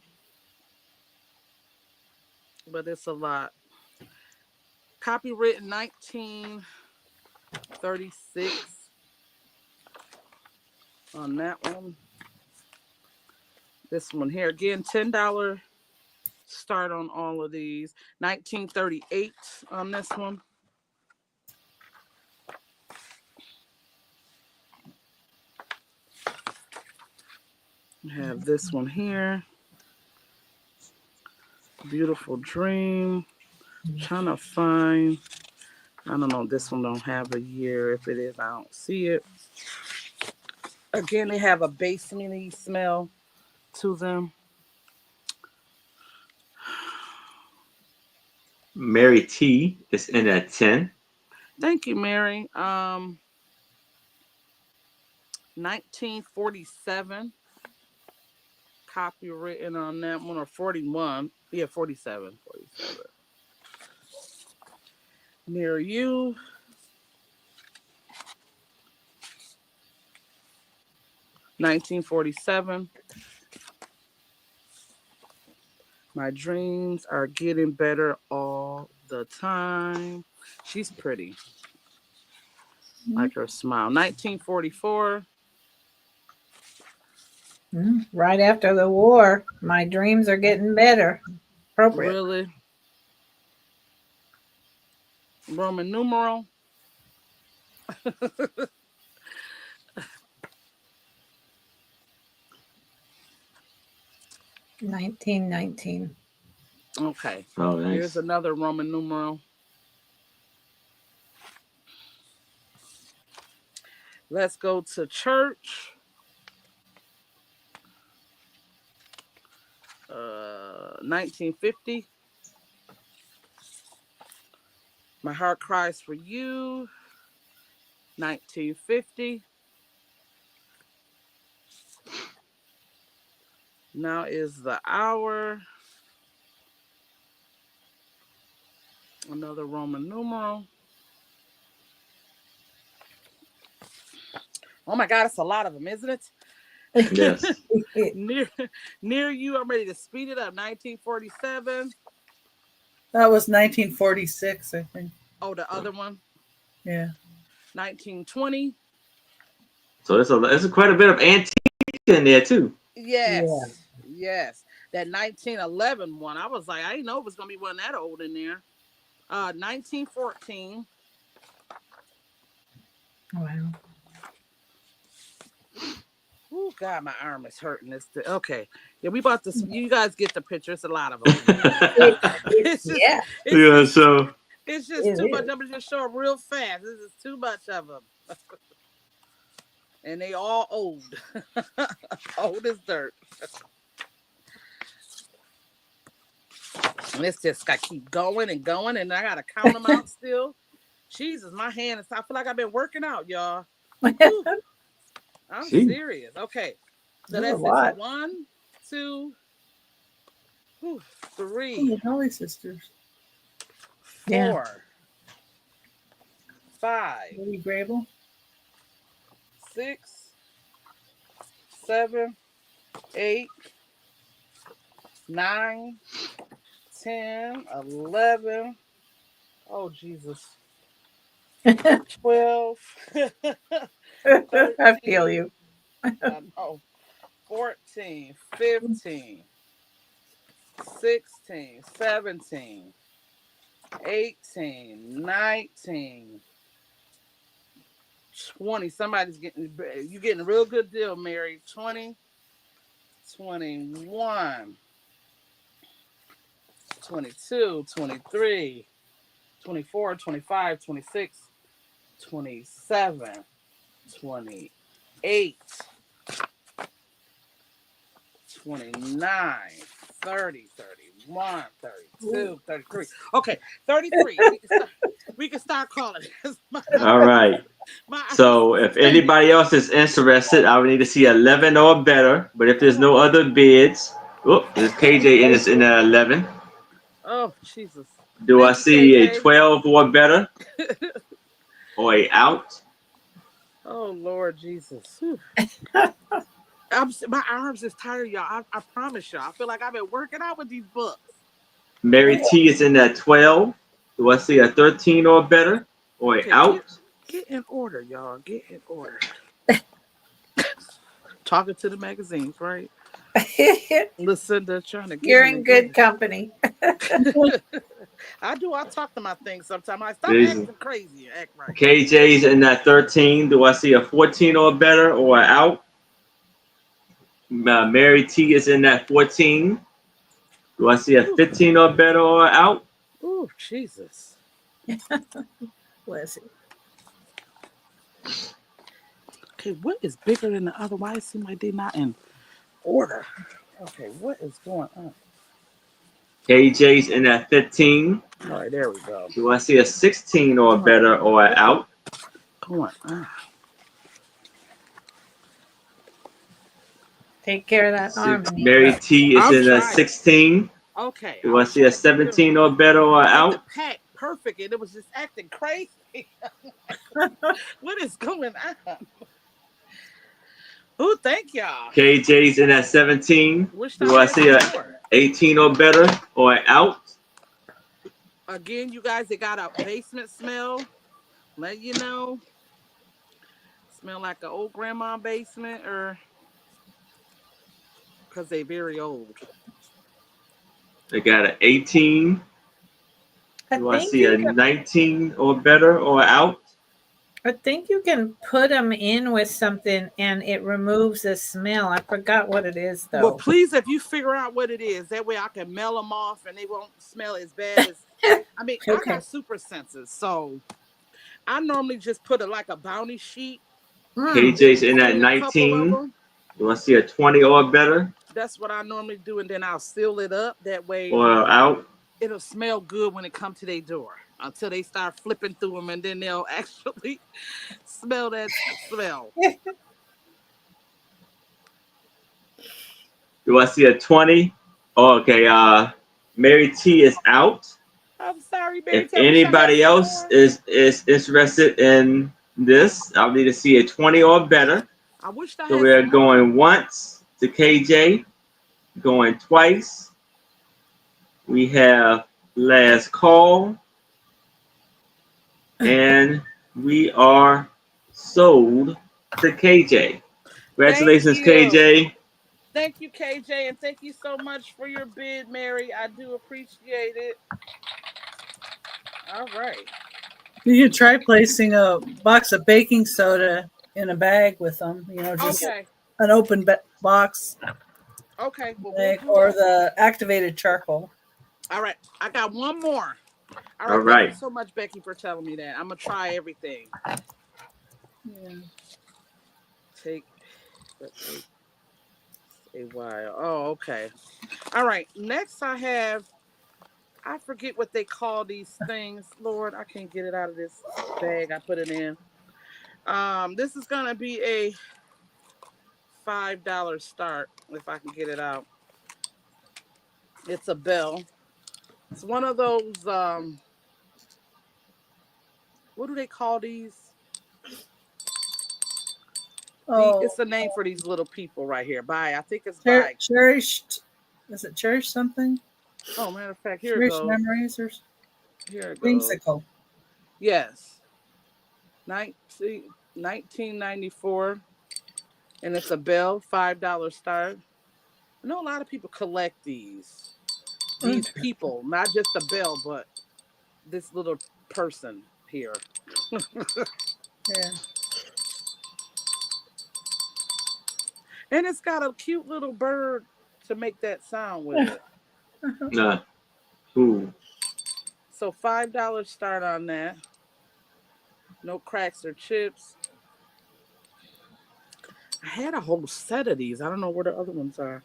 [SPEAKER 2] But it's a lot. Copyright 1936 on that one. This one here. Again, $10 start on all of these. 1938 on this one. We have this one here. Beautiful Dream. Trying to find. I don't know. This one don't have a year. If it is, I don't see it. Again, they have a basementy smell to them.
[SPEAKER 1] Mary T is in at 10.
[SPEAKER 2] Thank you, Mary. 1947. Copywritten on that one, or 41. Yeah, 47. 47. Near You. 1947. My dreams are getting better all the time. She's pretty. Like her smile. 1944.
[SPEAKER 3] Right after the war, my dreams are getting better. Appropriate.
[SPEAKER 2] Really? Roman numeral.
[SPEAKER 3] 1919.
[SPEAKER 2] Okay.
[SPEAKER 1] Oh, nice.
[SPEAKER 2] Here's another Roman numeral. Let's go to church. 1950. My Heart Cries for You. 1950. Now is the hour. Another Roman numeral. Oh my God, it's a lot of them, isn't it?
[SPEAKER 1] Yes.
[SPEAKER 2] Near You. I'm ready to speed it up. 1947.
[SPEAKER 4] That was 1946, I think.
[SPEAKER 2] Oh, the other one.
[SPEAKER 4] Yeah.
[SPEAKER 2] 1920.
[SPEAKER 1] So there's quite a bit of antique in there too.
[SPEAKER 2] Yes.
[SPEAKER 3] Yeah.
[SPEAKER 2] Yes. That 1911 one. I was like, I didn't know it was going to be one that old in there. 1914.
[SPEAKER 3] Wow.
[SPEAKER 2] Oh God, my arm is hurting. Okay. Yeah, we bought this. You guys get the picture. It's a lot of them. It's just,
[SPEAKER 3] Yeah.
[SPEAKER 1] Yeah, so
[SPEAKER 2] it's just
[SPEAKER 3] It
[SPEAKER 2] too much.
[SPEAKER 3] is.
[SPEAKER 2] I'm just show them real fast. This is too much of them. And they all old. Old as dirt. And it's just got to keep going and going. And I got to count them out still. Jesus, my hand is. I feel like I've been working out, y'all. Woo. I'm
[SPEAKER 1] Gee.
[SPEAKER 2] serious. Okay. So
[SPEAKER 3] That's a
[SPEAKER 2] that's
[SPEAKER 3] lot.
[SPEAKER 2] it. 1, 2,
[SPEAKER 4] Oh,
[SPEAKER 2] 3,
[SPEAKER 4] the Dolly sisters.
[SPEAKER 2] 4,
[SPEAKER 3] Yeah.
[SPEAKER 2] 5,
[SPEAKER 4] Lady Grable.
[SPEAKER 2] 6, 7, 8, 9, 10, 11. Oh, Jesus. 12.
[SPEAKER 3] I feel you.
[SPEAKER 2] 14, 15, 16, 17, 18, 19, 20. Somebody's you getting a real good deal, Mary. 20, 21, 22, 23, 24, 25, 26, 27, 28, 29, 30, 31, 32, 33. Okay, 33. We can start calling it.
[SPEAKER 1] all right. So if anybody else is interested, I would need to see 11 or better. But if there's no other bids, there's KJ is in at 11.
[SPEAKER 2] Oh, Jesus.
[SPEAKER 1] Do I
[SPEAKER 2] Thank you,
[SPEAKER 1] see a
[SPEAKER 2] KJ.
[SPEAKER 1] 12 or better? Or a out?
[SPEAKER 2] Oh, Lord Jesus. My arms is tired, y'all. I promise y'all. I feel like I've been working out with these books.
[SPEAKER 1] Mary T is in at 12. Do I see a 13 or better? Or a out?
[SPEAKER 2] Get in order, y'all. Get in order. Talking to the magazines, right? Lucinda trying to get
[SPEAKER 3] You're in good company.
[SPEAKER 2] I do. I talk to my things sometimes. I stop acting crazy and act right.
[SPEAKER 1] KJ's in that 13. Do I see a 14 or better or an out? Mary T is in that 14. Do I see a 15 or better or out?
[SPEAKER 2] Oh, Jesus.
[SPEAKER 3] Bless it.
[SPEAKER 2] Okay, what is bigger than the other? Why it seem like they're not in order? Okay, what is going on?
[SPEAKER 1] KJ's in at 15.
[SPEAKER 2] All right, there we go.
[SPEAKER 1] Do I see a 16 or better or out?
[SPEAKER 2] Going on.
[SPEAKER 3] Take care of that arm.
[SPEAKER 1] Mary
[SPEAKER 3] Anitra.
[SPEAKER 1] T is
[SPEAKER 2] I'm
[SPEAKER 1] in at
[SPEAKER 2] trying.
[SPEAKER 1] 16.
[SPEAKER 2] Okay.
[SPEAKER 1] Do I see a 17 or better or
[SPEAKER 2] I had the
[SPEAKER 1] out?
[SPEAKER 2] pack perfect and it was just acting crazy. What is going on? Oh, thank y'all.
[SPEAKER 1] KJ's in at 17.
[SPEAKER 2] Wish
[SPEAKER 1] Do I see a 18 or better or out?
[SPEAKER 2] Again, you guys, it got a basement smell. Let you know. Smell like an old grandma basement or because they very old.
[SPEAKER 1] They got an 18. Do I see a 19 or better or out?
[SPEAKER 3] I think you can put them in with something and it removes the smell. I forgot what it is though.
[SPEAKER 2] Well, please, if you figure out what it is, that way I can mail them off and they won't smell as bad as. I mean, I got super senses, so I normally just put like a bounty sheet.
[SPEAKER 1] KJ's in at 19. Do I see a 20 or better?
[SPEAKER 2] That's what I normally do, and then I'll seal it up. That way,
[SPEAKER 1] or out?
[SPEAKER 2] It'll smell good when it comes to their door until they start flipping through them, and then they'll actually smell that smell.
[SPEAKER 1] Do I see a 20? Oh, okay. Mary T is out.
[SPEAKER 2] I'm sorry, Mary.
[SPEAKER 1] If anybody else is interested in this, I'll need to see a 20 or better.
[SPEAKER 2] I wish I
[SPEAKER 1] so
[SPEAKER 2] had
[SPEAKER 1] we're
[SPEAKER 2] some
[SPEAKER 1] going
[SPEAKER 2] more.
[SPEAKER 1] once to KJ, going twice. We have last call, and we are sold to KJ. Congratulations, KJ.
[SPEAKER 2] Thank you, KJ, and thank you so much for your bid, Mary. I do appreciate it. All right.
[SPEAKER 4] You can try placing a box of baking soda in a bag with them. You know, just an open box.
[SPEAKER 2] Okay. Well,
[SPEAKER 4] or the activated charcoal.
[SPEAKER 2] All right. I got one more.
[SPEAKER 1] All right.
[SPEAKER 2] Thank you so much, Becky, for telling me that. I'm gonna try everything.
[SPEAKER 4] Yeah.
[SPEAKER 2] Take a while. Oh, okay. All right. Next, I forget what they call these things. Lord, I can't get it out of this bag I put it in. This is gonna be a $5 start if I can get it out. It's a bell. It's one of those. What do they call these? It's a name for these little people right here. I think it's
[SPEAKER 4] cherished. Is it cherished something?
[SPEAKER 2] Oh, matter of fact, here it goes.
[SPEAKER 4] Memories or
[SPEAKER 2] here it goes.
[SPEAKER 4] Whimsical.
[SPEAKER 2] Yes. 1994, and it's a bell, $5 start. I know a lot of people collect these people, not just a bell, but this little person here.
[SPEAKER 4] Yeah.
[SPEAKER 2] And it's got a cute little bird to make that sound with it.
[SPEAKER 1] Cool.
[SPEAKER 2] So $5 start on that. No cracks or chips. I had a whole set of these. I don't know where the other ones are.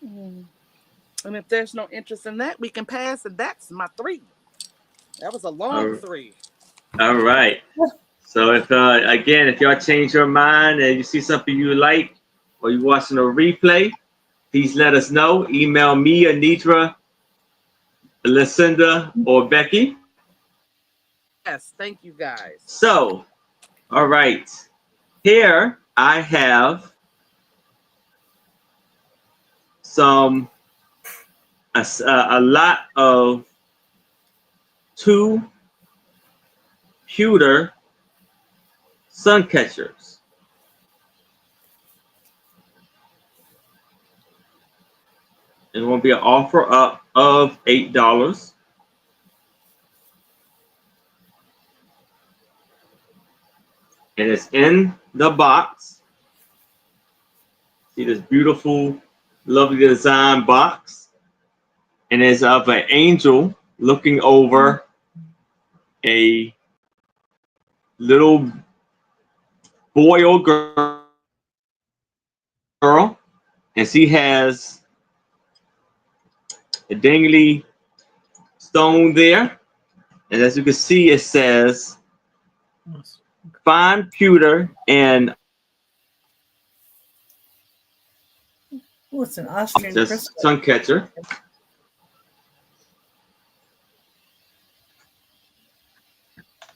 [SPEAKER 2] And if there's no interest in that, we can pass. And that's my 3. That was a long 3.
[SPEAKER 1] All right. So if y'all change your mind and you see something you like, or you're watching a replay, please let us know. Email me, Anitra, Lucinda, or Becky.
[SPEAKER 2] Yes, thank you guys.
[SPEAKER 1] So, all right. Here I have a lot of 2 pewter sun catchers. It will be an offer up of $8. and it's in the box. See this beautiful, lovely design box, and it's of an angel looking over a little boy or girl, and she has a dangly stone there. And as you can see, it says fine pewter and
[SPEAKER 4] Oh, it's an Austrian
[SPEAKER 1] just
[SPEAKER 4] crystal.
[SPEAKER 1] sun catcher.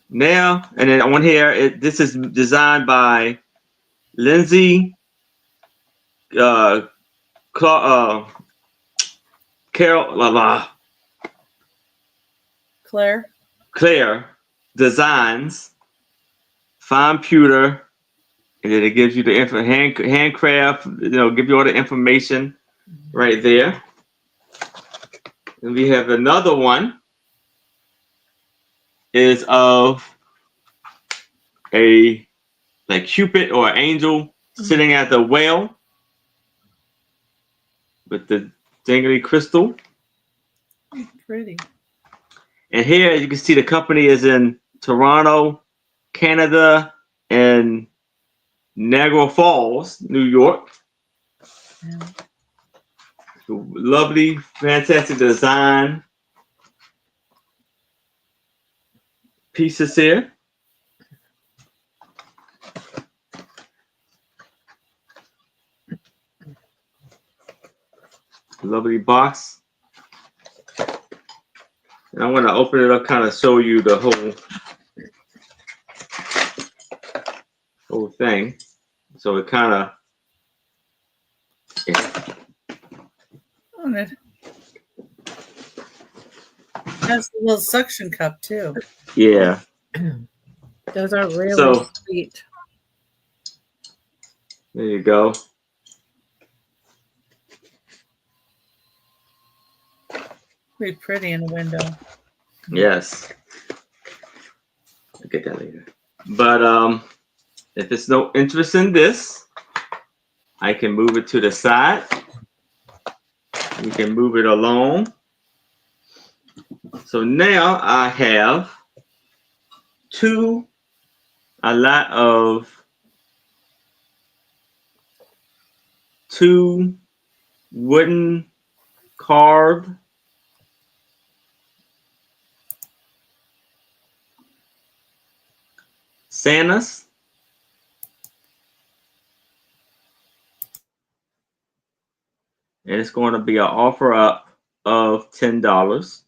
[SPEAKER 1] Now, and then on here, this is designed by Lindsay Carol Claire Designs, fine pewter, and then it gives you the handcraft, give you all the information right there. And we have another one is of a like Cupid or angel sitting at the well with the dangly crystal.
[SPEAKER 4] Pretty.
[SPEAKER 1] And here you can see the company is in Toronto, Canada, and Niagara Falls, New York.
[SPEAKER 4] Yeah.
[SPEAKER 1] Lovely, fantastic design pieces here. Lovely box. And I want to open it up, kind of show you the whole thing. So it kind of.
[SPEAKER 4] Oh, it has a little suction cup too.
[SPEAKER 1] Yeah.
[SPEAKER 3] Those are really
[SPEAKER 1] So-
[SPEAKER 3] sweet.
[SPEAKER 1] There you go.
[SPEAKER 4] Pretty pretty in the window.
[SPEAKER 1] Yes. I'll get that later. But if there's no interest in this, I can move it to the side. We can move it along. So now I have a lot of two wooden carved Santas. And it's going to be an offer up of $10.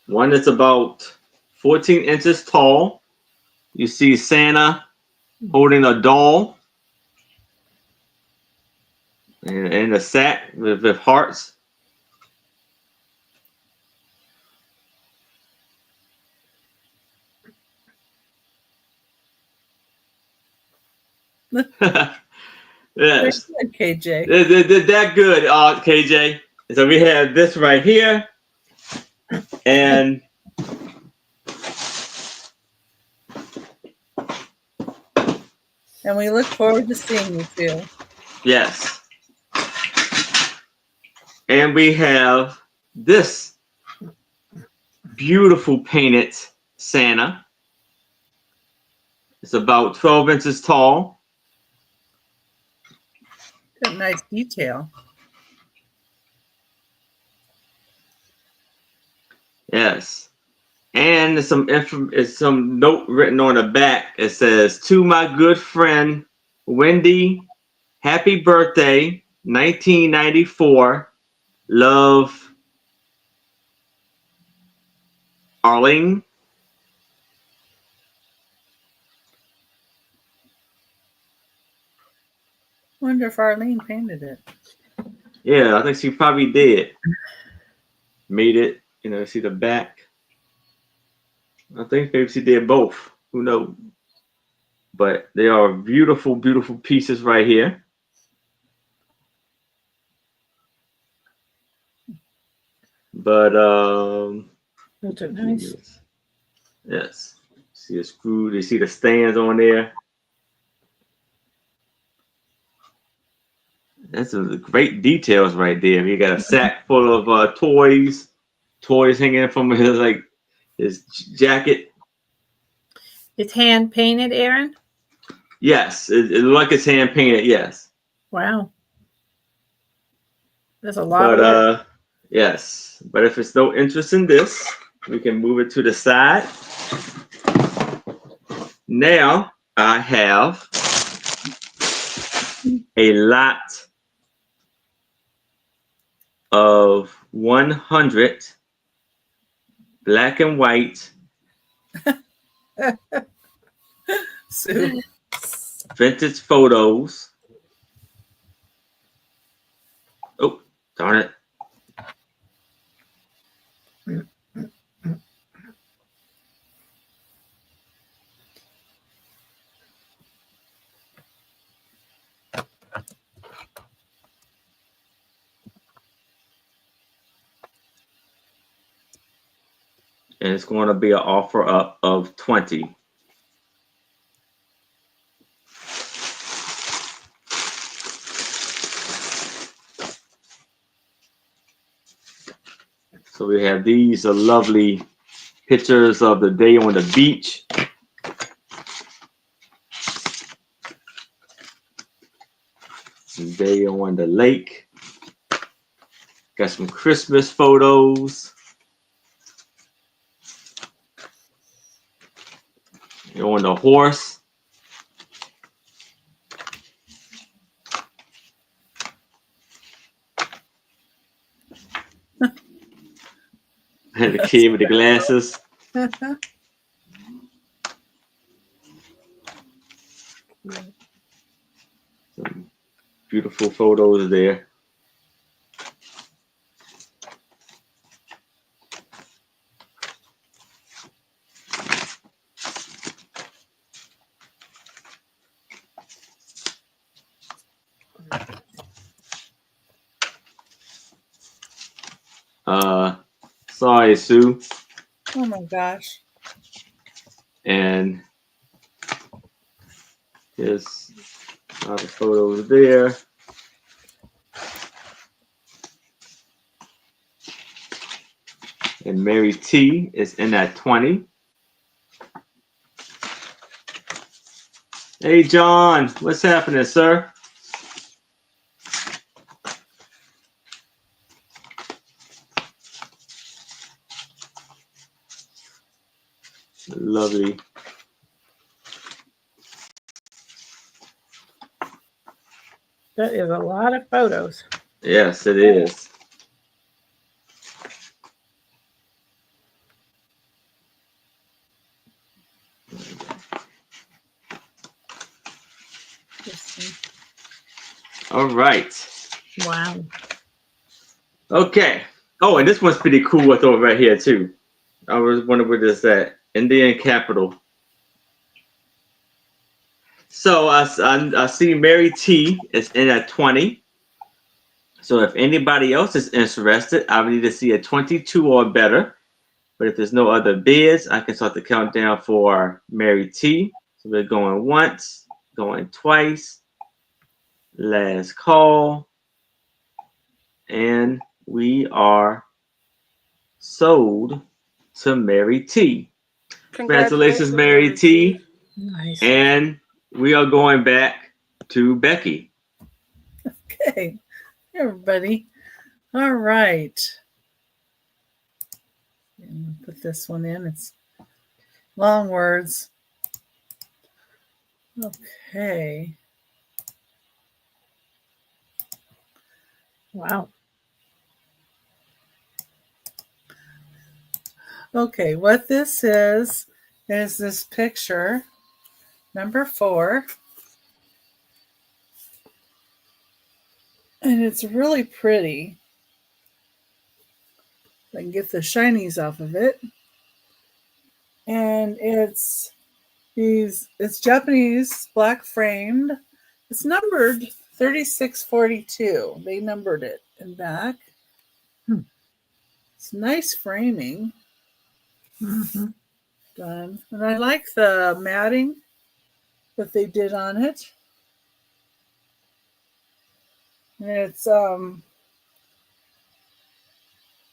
[SPEAKER 1] One that's about 14 inches tall. You see Santa holding a doll in a sack with hearts. Yes,
[SPEAKER 4] Very good, KJ.
[SPEAKER 1] they're that good, KJ. So we have this right here, and
[SPEAKER 4] And we look forward to seeing you too.
[SPEAKER 1] yes, and we have this beautiful painted Santa. It's about 12 inches tall.
[SPEAKER 4] Got nice detail.
[SPEAKER 1] Yes. And there's some note written on the back. It says, "To my good friend Wendy, happy birthday, 1994. Love, Arlene."
[SPEAKER 4] Wonder if Arlene painted it.
[SPEAKER 1] Yeah, I think she probably did. Made it, see the back. I think maybe she did both. Who knows? but they are beautiful, beautiful pieces right here. But
[SPEAKER 3] Those are nice.
[SPEAKER 1] yes. See the screw, you see the stands on there. That's some great details right there. You got a sack full of toys hanging from his jacket.
[SPEAKER 3] It's hand painted, Aaron.
[SPEAKER 1] Yes, it looks like it's hand painted. Yes,
[SPEAKER 3] Wow, that's a lot
[SPEAKER 1] but
[SPEAKER 3] of work.
[SPEAKER 1] yes. But if it's no interest in this, we can move it to the side. Now I have a lot of 100 black and white
[SPEAKER 4] Sue.
[SPEAKER 1] vintage photos. Oh, darn it. And it's going to be an offer up of 20. So we have these lovely pictures of the day on the beach. The day on the lake. Got some Christmas photos. You're on the horse. And the kid with the glasses. Some beautiful photos there. Sorry, Sue.
[SPEAKER 4] Oh my gosh.
[SPEAKER 1] And there's a lot of photos there. And Mary T is in at 20. Hey, John, what's happening, sir? Lovely.
[SPEAKER 3] That is a lot of photos.
[SPEAKER 1] Yes, it is. All right.
[SPEAKER 3] Wow.
[SPEAKER 1] Okay. Oh, and this one's pretty cool. I thought right here too. I was wondering where this at. Indian capital. So I see Mary T is in at 20. So if anybody else is interested, I would need to see a 22 or better. But if there's no other bids, I can start the countdown for Mary T. So we're going once, going twice, last call, and we are sold to Mary T. Congratulations, Mary T.
[SPEAKER 3] Nice.
[SPEAKER 1] And we are going back to Becky.
[SPEAKER 4] Okay. Hey, everybody. All right. Put this one in. It's long words. Okay.
[SPEAKER 3] Wow.
[SPEAKER 4] Okay, what this is this picture, number 4. And it's really pretty. I can get the shinies off of it. And it's It's Japanese, black framed. It's numbered 3642. They numbered it in back. It's nice framing.
[SPEAKER 3] Mm-hmm.
[SPEAKER 4] Done. And I like the matting that they did on it. And it's the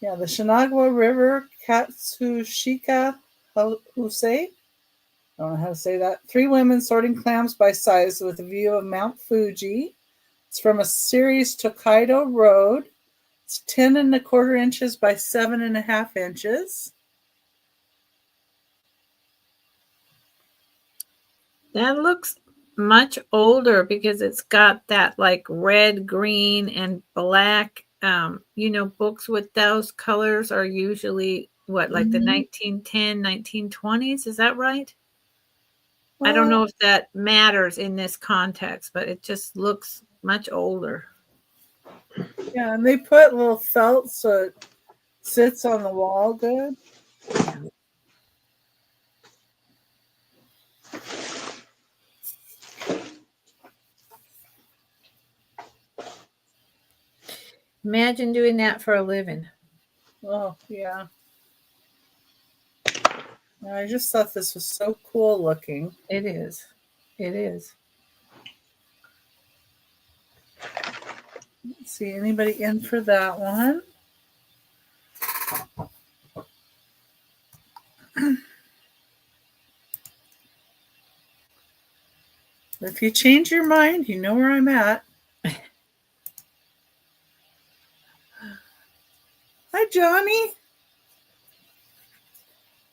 [SPEAKER 4] Shinagawa River Katsushika Husei. I don't know how to say that. 3 women sorting clams by size with a view of Mount Fuji. It's from a series Tokaido Road. It's 10 1/4 inches by 7 1/2 inches.
[SPEAKER 3] That looks much older because it's got that like red, green, and black. Books with those colors are usually what, like the 1910, 1920s? Is that right? I don't know if that matters in this context, but it just looks much older.
[SPEAKER 4] Yeah, and they put little felt so it sits on the wall good.
[SPEAKER 3] Imagine doing that for a living.
[SPEAKER 4] Oh, yeah. I just thought this was so cool looking.
[SPEAKER 3] It is. It is.
[SPEAKER 4] Let's see, anybody in for that one? If you change your mind, you know where I'm at. Hi, Johnny.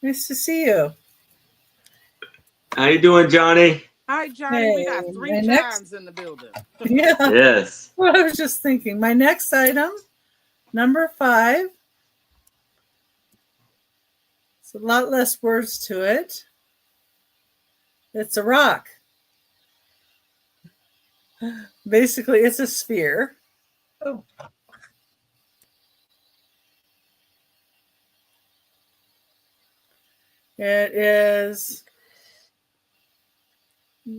[SPEAKER 4] Nice to see you.
[SPEAKER 1] How you doing, Johnny?
[SPEAKER 2] Hi, Johnny. We got
[SPEAKER 4] Hey,
[SPEAKER 2] 3
[SPEAKER 4] my
[SPEAKER 2] Johns in the building.
[SPEAKER 4] Yeah.
[SPEAKER 1] Yes.
[SPEAKER 4] Well, I was just thinking. My next item, number 5. It's a lot less words to it. It's a rock. Basically, it's a sphere.
[SPEAKER 3] Oh.
[SPEAKER 4] It is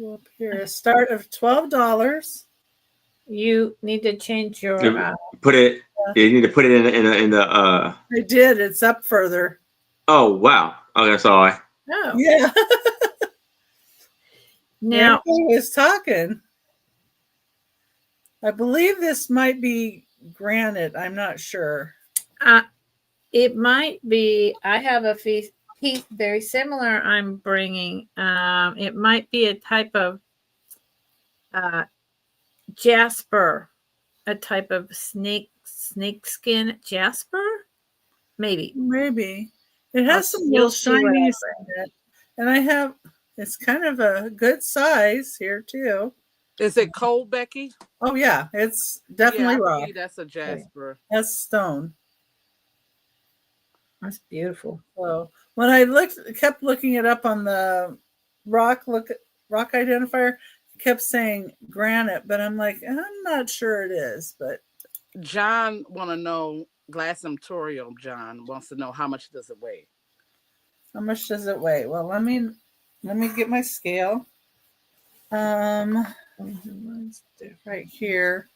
[SPEAKER 4] up here a start of $12.
[SPEAKER 3] You need to change your.
[SPEAKER 1] Put it. You need to put it in the.
[SPEAKER 4] I did. It's up further.
[SPEAKER 1] Oh wow. Okay, sorry.
[SPEAKER 3] Oh.
[SPEAKER 4] Yeah.
[SPEAKER 3] Now
[SPEAKER 4] Everybody was talking. I believe this might be granite. I'm not sure.
[SPEAKER 3] it might be. I have a piece very similar. I'm bringing. It might be a type of jasper, a type of snake skin jasper. Maybe.
[SPEAKER 4] It has some little shinies in it, and it's kind of a good size here too.
[SPEAKER 2] Is it cold, Becky?
[SPEAKER 4] Oh yeah, it's definitely
[SPEAKER 2] I
[SPEAKER 4] rock.
[SPEAKER 2] believe that's a jasper.
[SPEAKER 4] That's stone.
[SPEAKER 3] That's beautiful.
[SPEAKER 4] So when I kept looking it up on the rock identifier, it kept saying granite, but I'm like, I'm not sure it is. But
[SPEAKER 2] John want to know. Glassemptorium John wants to know how much does it weigh.
[SPEAKER 4] How much does it weigh? Well, let me get my scale. Right here.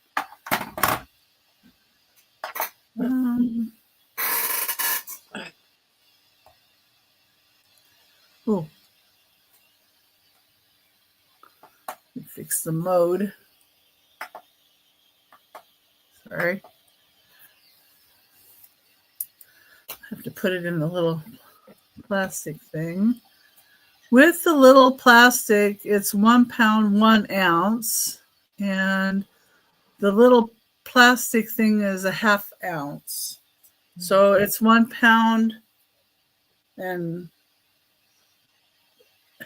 [SPEAKER 4] Oh, fix the mode. Sorry. I have to put it in the little plastic thing. With the little plastic, it's 1 pound, 1 ounce. And the little plastic thing is a 1/2 ounce. So it's 1 pound and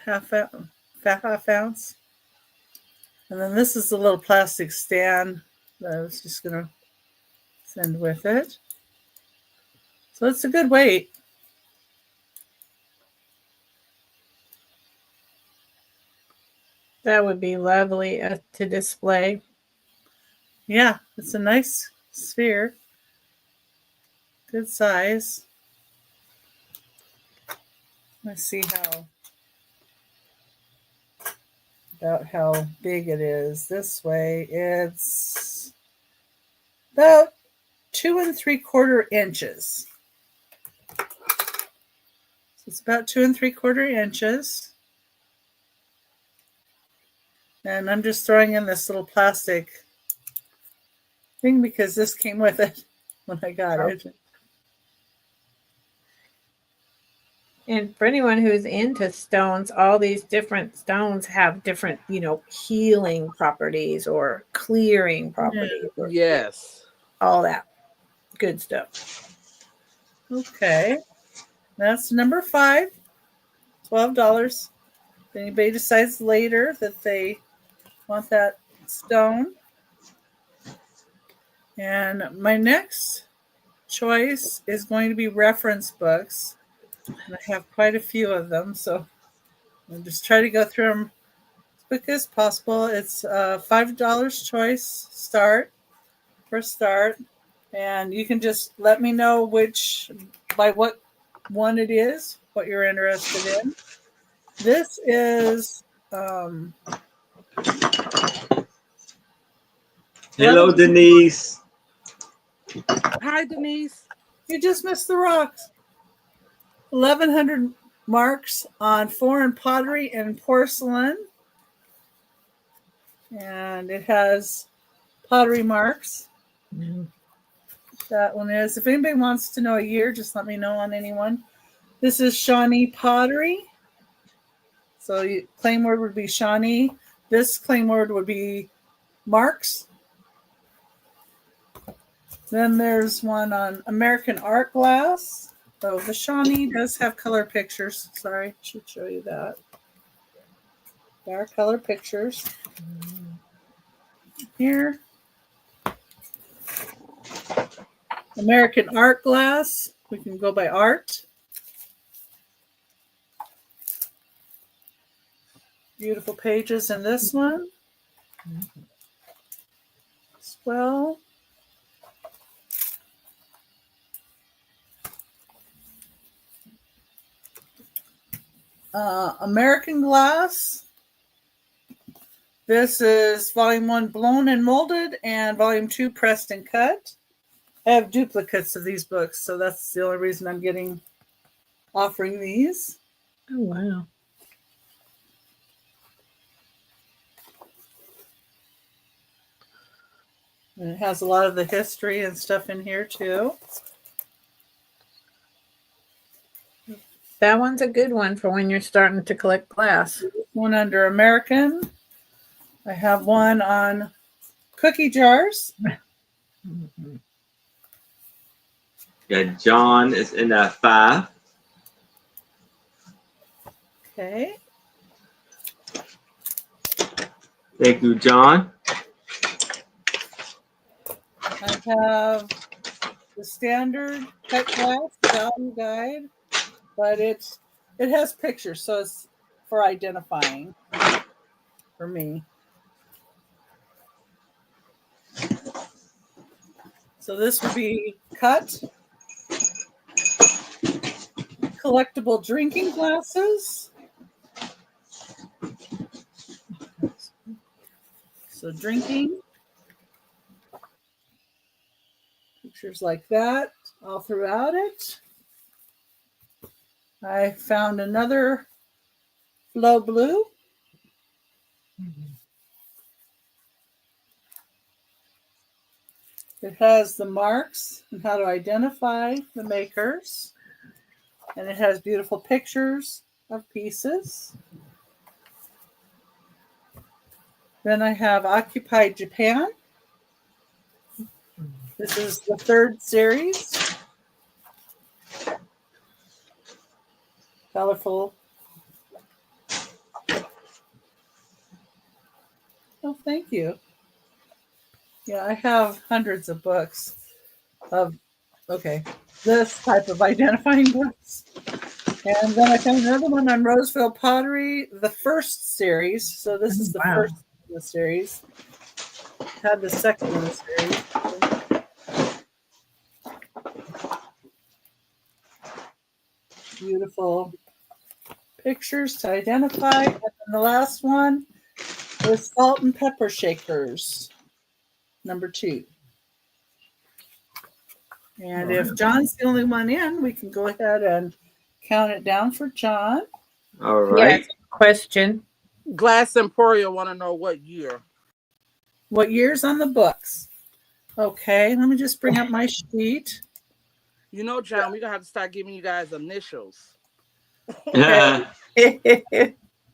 [SPEAKER 4] half ounce. And then this is the little plastic stand that I was just going to send with it. So it's a good weight.
[SPEAKER 3] That would be lovely to display.
[SPEAKER 4] Yeah, it's a nice sphere. Good size. Let's see how about how big it is. This way, it's about 2 3/4 inches. So it's about 2 3/4 inches. And I'm just throwing in this little plastic thing because this came with it when I got it.
[SPEAKER 3] And for anyone who's into stones, all these different stones have different, healing properties or clearing properties. Or
[SPEAKER 2] Yes.
[SPEAKER 3] all that good stuff.
[SPEAKER 4] Okay. That's number 5. $12. If anybody decides later that they want that stone. And my next choice is going to be reference books. And I have quite a few of them, so I'll just try to go through them as quick as possible. It's a $5 choice start. And you can just let me know by what one it is, what you're interested in. This is
[SPEAKER 1] Hello, Denise.
[SPEAKER 2] Hi, Denise.
[SPEAKER 4] You just missed the rocks. 1,100 marks on foreign pottery and porcelain. And it has pottery marks. That one is. If anybody wants to know a year, just let me know on anyone. This is Shawnee pottery. So claim word would be Shawnee. This claim word would be marks. Then there's one on American art glass. So the Shawnee does have color pictures. Sorry, I should show you that. There are color pictures. Here. American art glass. We can go by art. Beautiful pages in this one as well. American glass. This is volume 1 blown and molded and volume 2 pressed and cut. I have duplicates of these books, so that's the only reason I'm offering these.
[SPEAKER 3] Oh, wow.
[SPEAKER 4] And it has a lot of the history and stuff in here too.
[SPEAKER 3] That one's a good one for when you're starting to collect glass.
[SPEAKER 4] One under American. I have one on cookie jars.
[SPEAKER 1] Yeah, John is in that 5.
[SPEAKER 4] Okay.
[SPEAKER 1] Thank you, John.
[SPEAKER 4] I have the standard cut glass value guide, but it has pictures, so it's for identifying for me. So this would be cut, collectible drinking glasses. So drinking. Pictures like that all throughout it. I found another Flow Blue. It has the marks and how to identify the makers. And it has beautiful pictures of pieces. Then I have Occupied Japan. This is the 3rd series. Colorful. Oh, thank you. Yeah, I have hundreds of books of, this type of identifying books. And then I found another one on Roseville Pottery, the 1st series. So this is the first of the series. Had the second in the series. Beautiful pictures to identify. And then the last one The salt and pepper shakers, number 2. And if John's the only one in, we can go ahead and count it down for John.
[SPEAKER 1] All right.
[SPEAKER 3] Yes. Question.
[SPEAKER 2] Glass Emporia want to know what year.
[SPEAKER 4] What year's on the books? Okay, let me just bring up my sheet.
[SPEAKER 2] You know, John, we're going to have to start giving you guys initials.
[SPEAKER 4] Okay.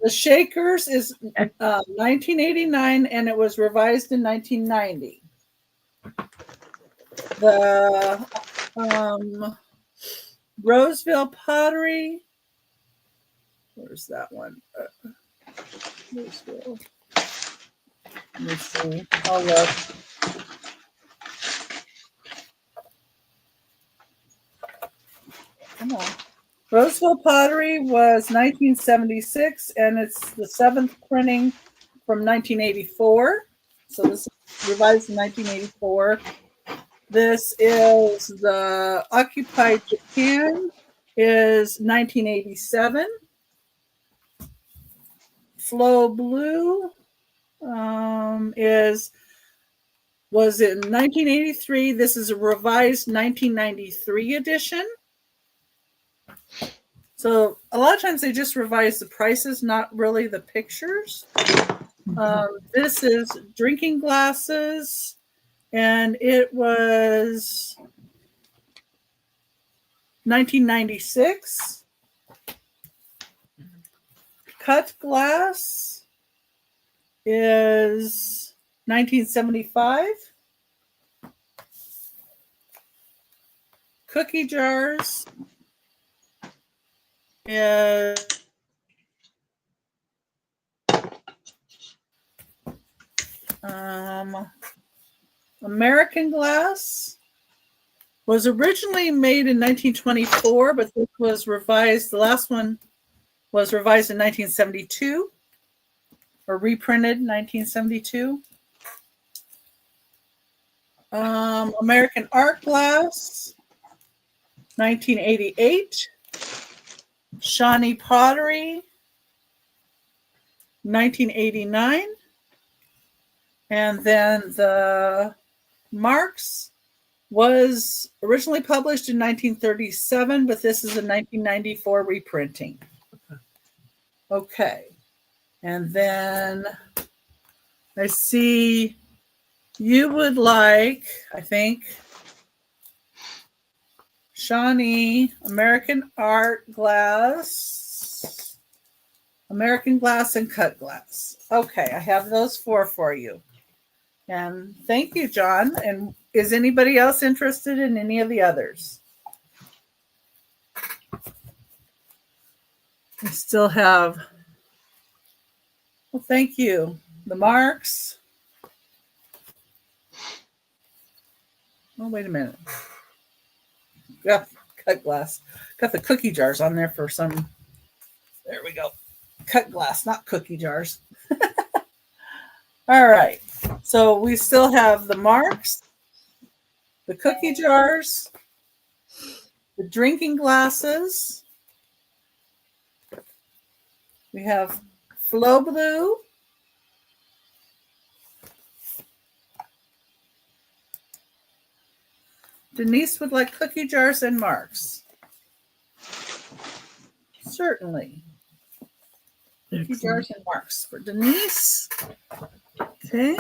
[SPEAKER 4] The Shakers is 1989, and it was revised in 1990. The Roseville Pottery. Where's that one? Roseville. Let me see. I'll look. Come on. Roseville Pottery was 1976, and it's the 7th printing from 1984. So this is revised in 1984. This is the Occupied Japan, is 1987. Flow Blue was in 1983. This is a revised 1993 edition. So a lot of times they just revise the prices, not really the pictures. This is drinking glasses, and it was 1996. Cut glass is 1975. Cookie jars is American glass was originally made in 1924, but this was revised. The last one was revised in 1972 or reprinted in 1972. American art glass, 1988. Shawnee pottery, 1989. And then the Marks was originally published in 1937, but this is a 1994 reprinting. Okay. And then I see you would like, I think, Shawnee, American art glass, American glass, and cut glass. Okay, I have those 4 for you. And thank you, John. And is anybody else interested in any of the others? We still have, well, thank you. The Marks. Oh, wait a minute. Got cut glass. Got the cookie jars on there for some. There we go. Cut glass, not cookie jars. All right. So we still have the Marks, the cookie jars, the drinking glasses. We have Flow Blue. Denise would like cookie jars and Marks. Certainly. Cookie jars and Marks for Denise. Okay.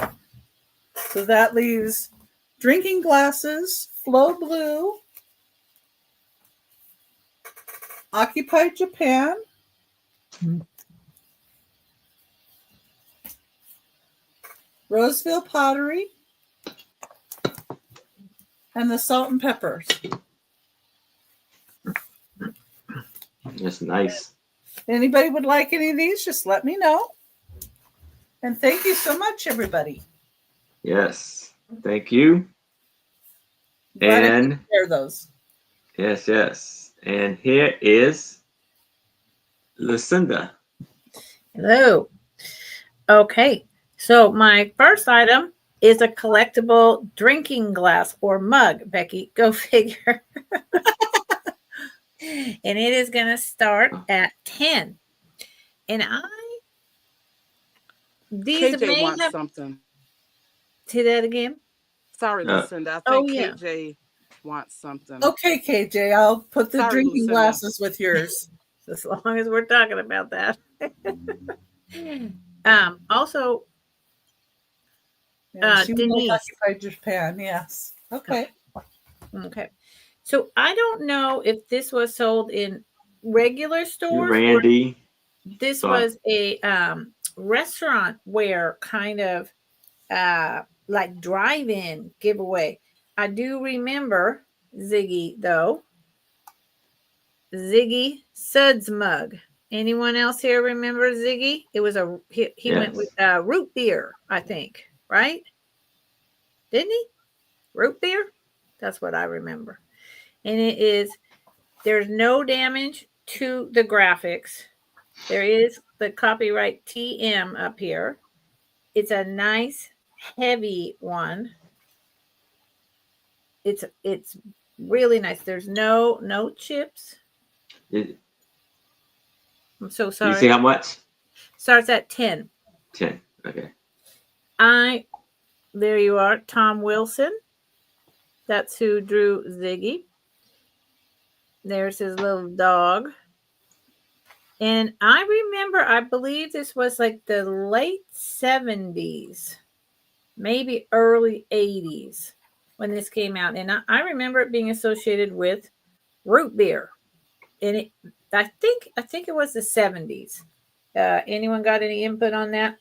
[SPEAKER 4] So that leaves drinking glasses, Flow Blue, Occupied Japan, Roseville Pottery, and the salt and peppers.
[SPEAKER 1] That's nice.
[SPEAKER 4] Anybody would like any of these, just let me know. And thank you so much, everybody.
[SPEAKER 1] Yes. Thank you.
[SPEAKER 4] Glad I
[SPEAKER 1] And
[SPEAKER 4] could share those.
[SPEAKER 1] yes, yes. And here is Lucinda.
[SPEAKER 3] Hello. Okay. So my first item is a collectible drinking glass or mug. Becky, go figure. And it is going to start at 10. And I These
[SPEAKER 2] KJ
[SPEAKER 3] may
[SPEAKER 2] wants
[SPEAKER 3] have.
[SPEAKER 2] something.
[SPEAKER 3] Say that again.
[SPEAKER 2] Sorry,
[SPEAKER 1] Uh,
[SPEAKER 2] Lucinda. I
[SPEAKER 3] Oh
[SPEAKER 2] think
[SPEAKER 3] yeah.
[SPEAKER 2] KJ wants something.
[SPEAKER 4] Okay, KJ, I'll put the
[SPEAKER 2] Sorry,
[SPEAKER 4] drinking
[SPEAKER 2] Lucinda.
[SPEAKER 4] glasses with yours.
[SPEAKER 3] As long as we're talking about that. Also,
[SPEAKER 4] Yeah, she might
[SPEAKER 3] Denise.
[SPEAKER 4] occupy Japan. Yes. Okay.
[SPEAKER 3] Okay. So I don't know if this was sold in regular stores or
[SPEAKER 1] Randy.
[SPEAKER 3] this
[SPEAKER 1] Sorry.
[SPEAKER 3] was a restaurant where kind of like drive-in giveaway. I do remember Ziggy though. Ziggy Suds mug. Anyone else here remember Ziggy? It was he went with
[SPEAKER 1] Yes.
[SPEAKER 3] root beer, I think, right? Didn't he? Root beer? That's what I remember. And it is there's no damage to the graphics. There is the copyright TM up here. It's a nice heavy one. It's really nice. There's no chips.
[SPEAKER 1] Did
[SPEAKER 3] I'm so
[SPEAKER 1] you see
[SPEAKER 3] sorry.
[SPEAKER 1] how much?
[SPEAKER 3] Starts at 10.
[SPEAKER 1] 10. Okay.
[SPEAKER 3] There you are, Tom Wilson. That's who drew Ziggy. There's his little dog. And I remember, I believe this was like the late 70s, maybe early 80s when this came out. And I remember it being associated with root beer. And I think it was the 70s. Anyone got any input on that?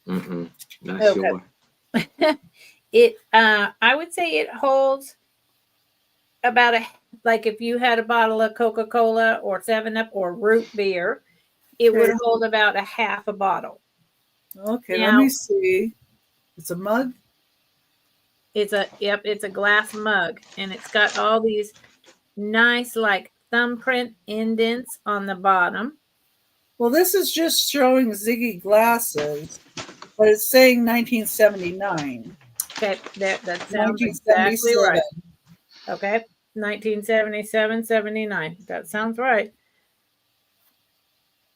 [SPEAKER 1] Mm-mm. Not
[SPEAKER 3] Okay.
[SPEAKER 1] sure.
[SPEAKER 3] I would say it holds about like if you had a bottle of Coca-Cola or 7-Up or root beer, it would
[SPEAKER 4] Okay.
[SPEAKER 3] hold about a half a bottle.
[SPEAKER 4] Okay, let
[SPEAKER 3] Now,
[SPEAKER 4] me see. It's a mug.
[SPEAKER 3] it's a glass mug and it's got all these nice like thumbprint indents on the bottom.
[SPEAKER 4] Well, this is just showing Ziggy glasses, but it's saying 1979.
[SPEAKER 3] Okay, that sounds exactly
[SPEAKER 4] 1977.
[SPEAKER 3] right. Okay, 1977, 79. That sounds right.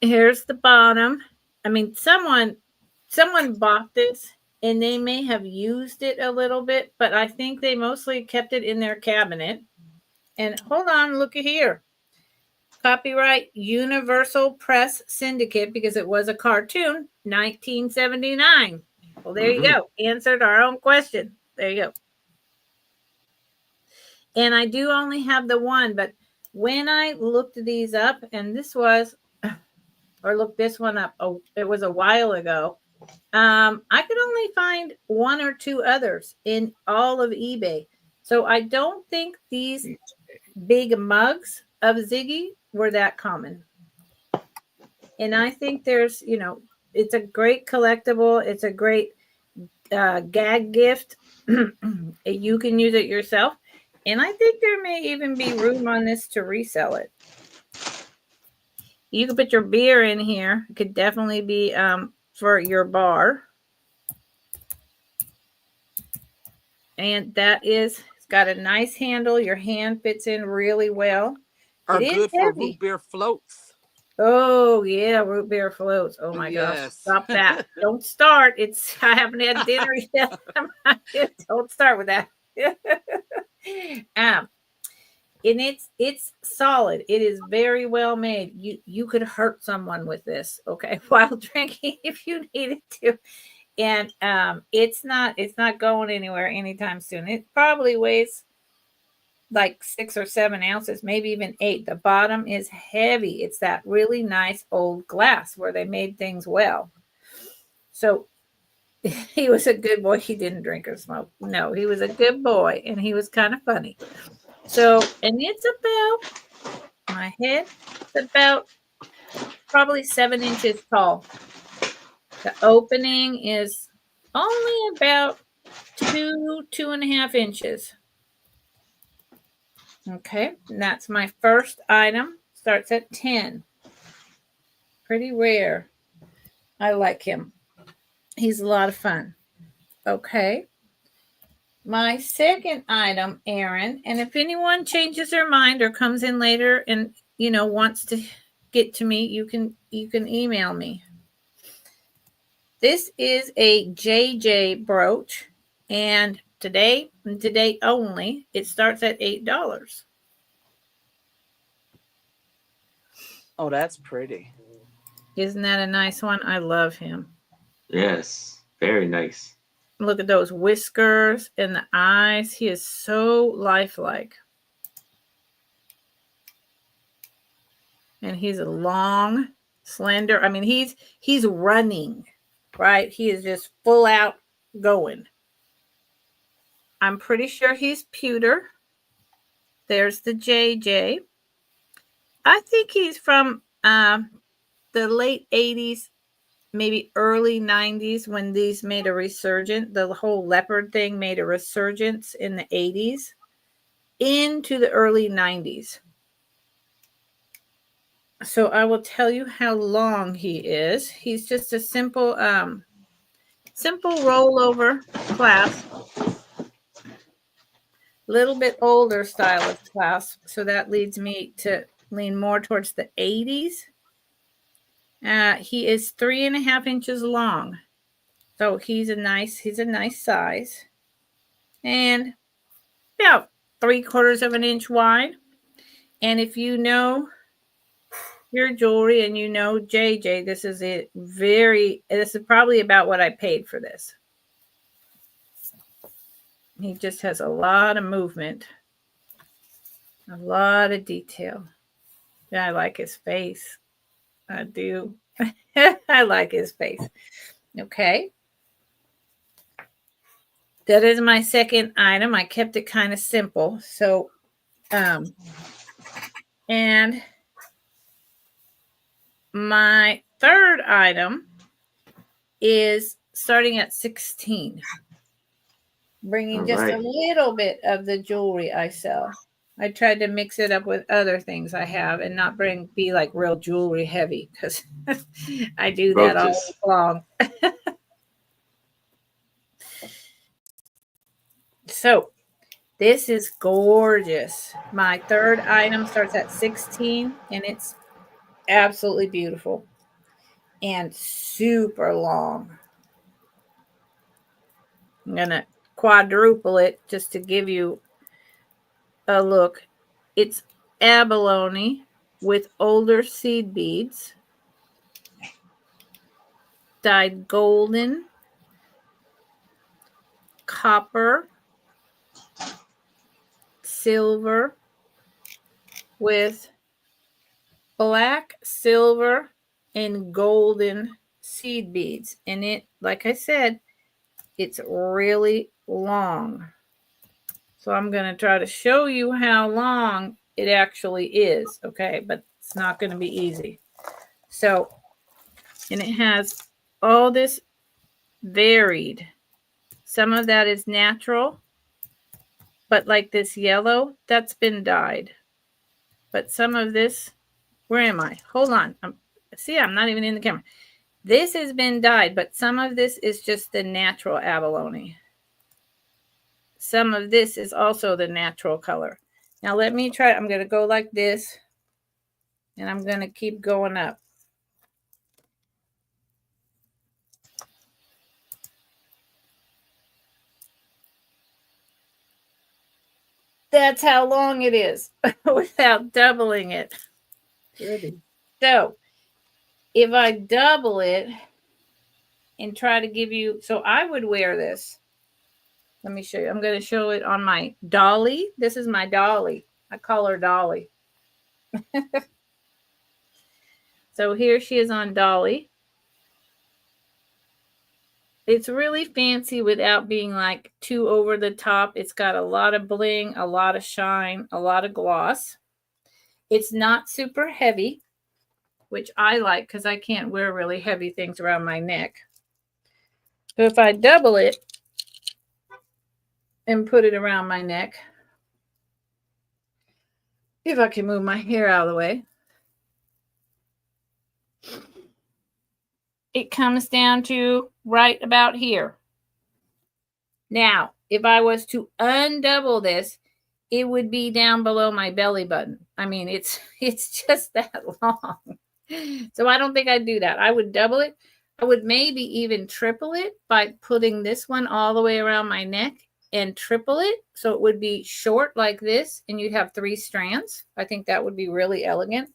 [SPEAKER 3] Here's the bottom. I mean, someone bought this and they may have used it a little bit, but I think they mostly kept it in their cabinet. And hold on, look at here. Copyright Universal Press Syndicate, because it was a cartoon, 1979. Well, there you go. Answered our own question. There you go. And I do only have the one, but when I looked these up, and this was, or looked this one up, it was a while ago. I could only find one or two others in all of eBay. So I don't think these big mugs of Ziggy were that common. And I think there's, it's a great collectible. It's a great gag gift. You can use it yourself. And I think there may even be room on this to resell it. You could put your beer in here. It could definitely be for your bar. And it's got a nice handle. Your hand fits in really well.
[SPEAKER 2] Are
[SPEAKER 3] It is
[SPEAKER 2] good for
[SPEAKER 3] heavy.
[SPEAKER 2] root beer floats.
[SPEAKER 3] Oh yeah, root beer floats. Oh my gosh, stop that! Don't start. I haven't had dinner yet. Don't start with that. And it's solid. It is very well made. You could hurt someone with this, okay, while drinking if you needed to. And it's not going anywhere anytime soon. It probably weighs like 6 or 7 ounces, maybe even 8. The bottom is heavy. It's that really nice old glass where they made things well. So he was a good boy. He didn't drink or smoke. No, he was a good boy and he was kind of funny. So, and it's about my head. It's about probably 7 inches tall. The opening is only about 2.5 inches. Okay, and that's my first item. Starts at 10. Pretty rare. I like him. He's a lot of fun. Okay. My second item, Aaron, and if anyone changes their mind or comes in later and wants to get to me, you can email me. This is a JJ brooch, and today only, it starts at $8.
[SPEAKER 2] Oh, that's pretty.
[SPEAKER 3] Isn't that a nice one? I love him.
[SPEAKER 1] Yes, very nice.
[SPEAKER 3] Look at those whiskers and the eyes. He is so lifelike. And he's a long, slender. I mean, he's running, right? He is just full out going. I'm pretty sure he's pewter. There's the JJ. I think he's from the late 80s, maybe early 90s when these made a resurgence. The whole leopard thing made a resurgence in the 80s into the early 90s. So I will tell you how long he is. He's just a simple rollover clasp. Little bit older style of clasp. So that leads me to lean more towards the 80s. He is 3.5 inches long. So he's a nice size. And about 3/4 of an inch wide. And if you know your jewelry and you know JJ, this is probably about what I paid for this. He just has a lot of movement, a lot of detail. Yeah, I like his face. I do. I like his face. Okay. That is my second item. I kept it kind of simple. So, and my third item is starting at 16, bringing just a little bit of the jewelry I sell. I tried to mix it up with other things I have and not be like real jewelry heavy, because I do that all week long. So this is gorgeous. My third item starts at 16 and it's absolutely beautiful and super long. I'm going to quadruple it just to give you a look. It's abalone with older seed beads, dyed golden, copper, silver, with black, silver, and golden seed beads. And it, like I said, it's really long. So I'm going to try to show you how long it actually is. Okay, but it's not going to be easy. So, and it has all this varied. Some of that is natural, but like this yellow, that's been dyed. But some of this, where am I? Hold on. I'm not even in the camera. This has been dyed, but some of this is just the natural abalone. Some of this is also the natural color. Now let me try. I'm going to go like this, and I'm going to keep going up. That's how long it is without doubling it.
[SPEAKER 4] Pretty.
[SPEAKER 3] So if I double it and try to give you, so I would wear this. Let me show you. I'm going to show it on my dolly. This is my dolly. I call her Dolly. So here she is on dolly. It's really fancy without being like too over the top. It's got a lot of bling, a lot of shine, a lot of gloss. It's not super heavy, which I like because I can't wear really heavy things around my neck. So if I double it and put it around my neck, if I can move my hair out of the way, it comes down to right about here. Now, if I was to undouble this, it would be down below my belly button. I mean, it's just that long. So I don't think I'd do that. I would double it. I would maybe even triple it by putting this one all the way around my neck and triple it. So it would be short like this and you'd have 3 strands. I think that would be really elegant.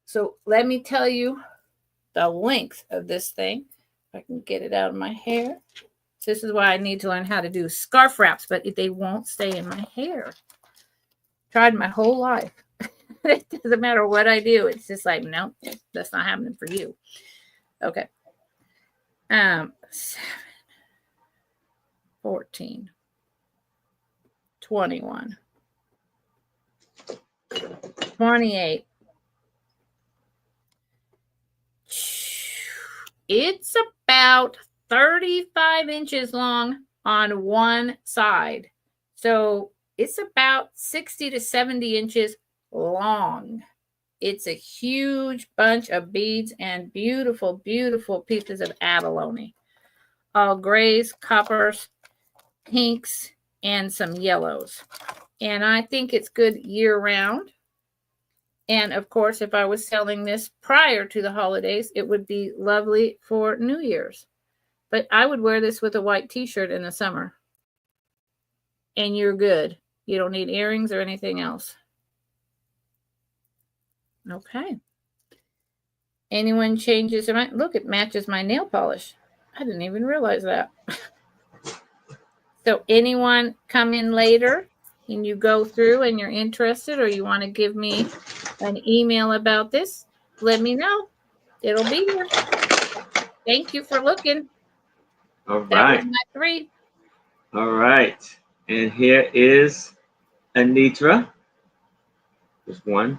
[SPEAKER 3] So let me tell you the length of this thing. If I can get it out of my hair. This is why I need to learn how to do scarf wraps, but they won't stay in my hair. Tried my whole life. It doesn't matter what I do. It's just like, nope, that's not happening for you. Okay. 7, 14, 21, 28. It's about 35 inches long on one side. So it's about 60 to 70 inches long. It's a huge bunch of beads and beautiful, beautiful pieces of abalone. All grays, coppers, pinks, and some yellows. And I think it's good year round. And of course, if I was selling this prior to the holidays, it would be lovely for New Year's. But I would wear this with a white t-shirt in the summer. And you're good. You don't need earrings or anything else. Okay. Anyone changes their mind? Look, it matches my nail polish. I didn't even realize that. So anyone come in later and you go through and you're interested or you want to give me an email about this, let me know. It'll be here. Thank you for looking.
[SPEAKER 1] All
[SPEAKER 3] That
[SPEAKER 1] right.
[SPEAKER 3] was my 3.
[SPEAKER 1] All right. And here is Anitra. Just one.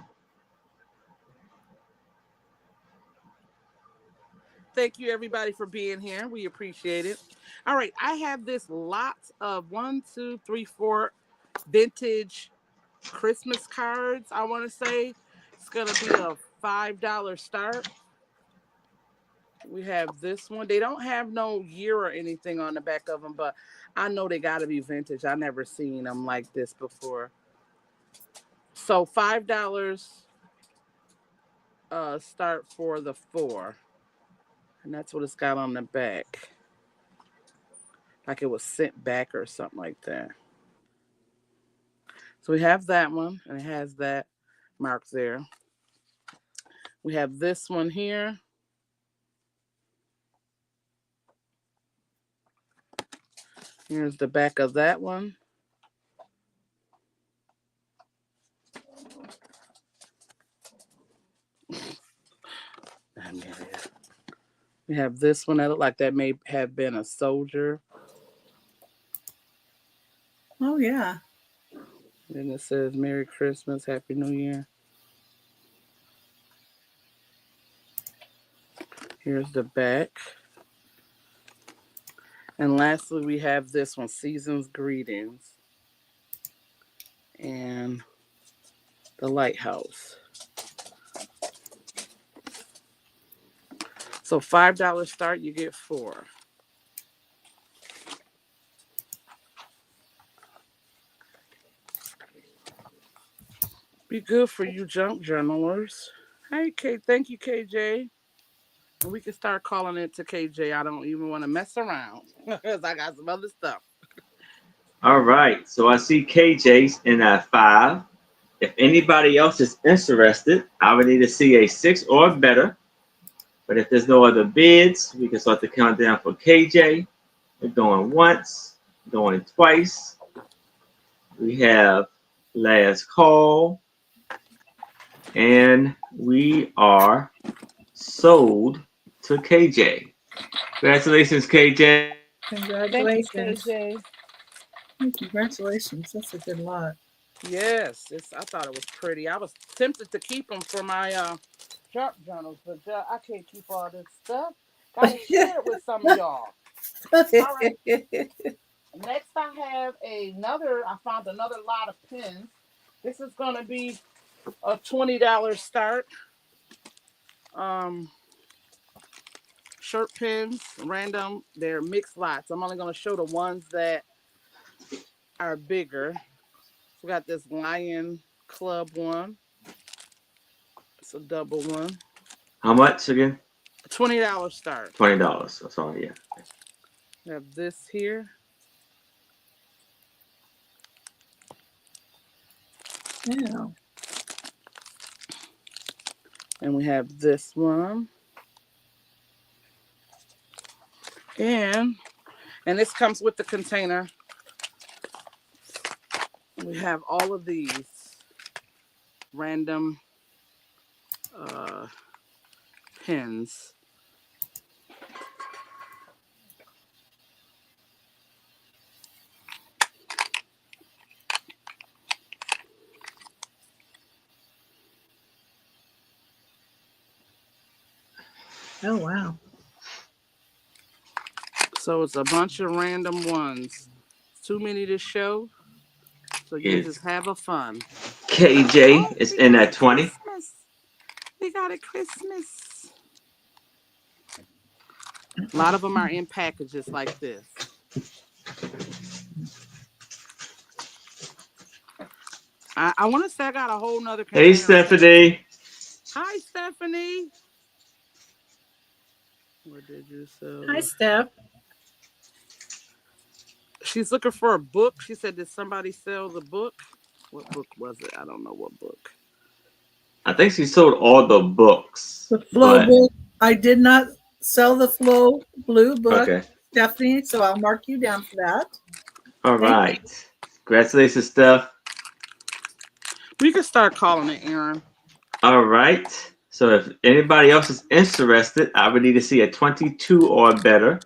[SPEAKER 2] Thank you, everybody, for being here. We appreciate it. All right, I have this lot of 1, 2, 3, 4 vintage Christmas cards. I want to say it's gonna be a $5 start. We have this one. They don't have no year or anything on the back of them, but I know they got to be vintage. I never seen them like this before. So $5 start for the 4. And that's what it's got on the back. Like it was sent back or something like that. So we have that one, and it has that mark there. We have this one here. Here's the back of that one. We have this one that look like that may have been a soldier.
[SPEAKER 4] Oh, yeah.
[SPEAKER 2] And it says Merry Christmas, Happy New Year. Here's the back. And lastly, we have this one, Season's Greetings. And the lighthouse. So $5 start, you get 4. Be good for you junk journalers. Hey, Kate, thank you, KJ. And we can start calling it to KJ. I don't even want to mess around because I got some other stuff.
[SPEAKER 1] All right. So I see KJ's in at 5. If anybody else is interested, I would need to see a 6 or better. But if there's no other bids, we can start the countdown for KJ. We're going once, going twice. We have last call. And we are sold to KJ. Congratulations, KJ.
[SPEAKER 3] Congratulations.
[SPEAKER 2] Thank you, KJ.
[SPEAKER 4] Congratulations. That's a good lot.
[SPEAKER 2] Yes, I thought it was pretty. I was tempted to keep them for my junk journals, but I can't keep all this stuff. Gotta share it with some of y'all. All right. Next, I have I found another lot of pins. This is going to be a $20 start. Shirt pins, random. They're mixed lots. I'm only going to show the ones that are bigger. We got this Lion Club one. It's a double one.
[SPEAKER 1] How much again?
[SPEAKER 2] $20 start.
[SPEAKER 1] $20. That's all. Yeah.
[SPEAKER 2] We have this here.
[SPEAKER 3] Yeah.
[SPEAKER 2] And we have this one. And this comes with the container. We have all of these random pins.
[SPEAKER 3] Oh, wow.
[SPEAKER 2] So it's a bunch of random ones. Too many to show. So you can just have a fun.
[SPEAKER 1] KJ is in at 20.
[SPEAKER 2] Christmas. We got a Christmas. A lot of them are in packages like this. I want to say I got a whole nother container.
[SPEAKER 1] Hey, Stephanie.
[SPEAKER 2] Hi, Stephanie. What did you sell?
[SPEAKER 3] Hi, Steph.
[SPEAKER 2] She's looking for a book. She said, did somebody sell the book? What book was it? I don't know what book.
[SPEAKER 1] I think she sold all the books.
[SPEAKER 4] The Flow book. I did not sell the Flow Blue book,
[SPEAKER 1] Okay.
[SPEAKER 4] Stephanie, so I'll mark you down for that.
[SPEAKER 1] All right. Congratulations, Steph.
[SPEAKER 2] We can start calling it, Aaron.
[SPEAKER 1] All right. So if anybody else is interested, I would need to see a 22 or better.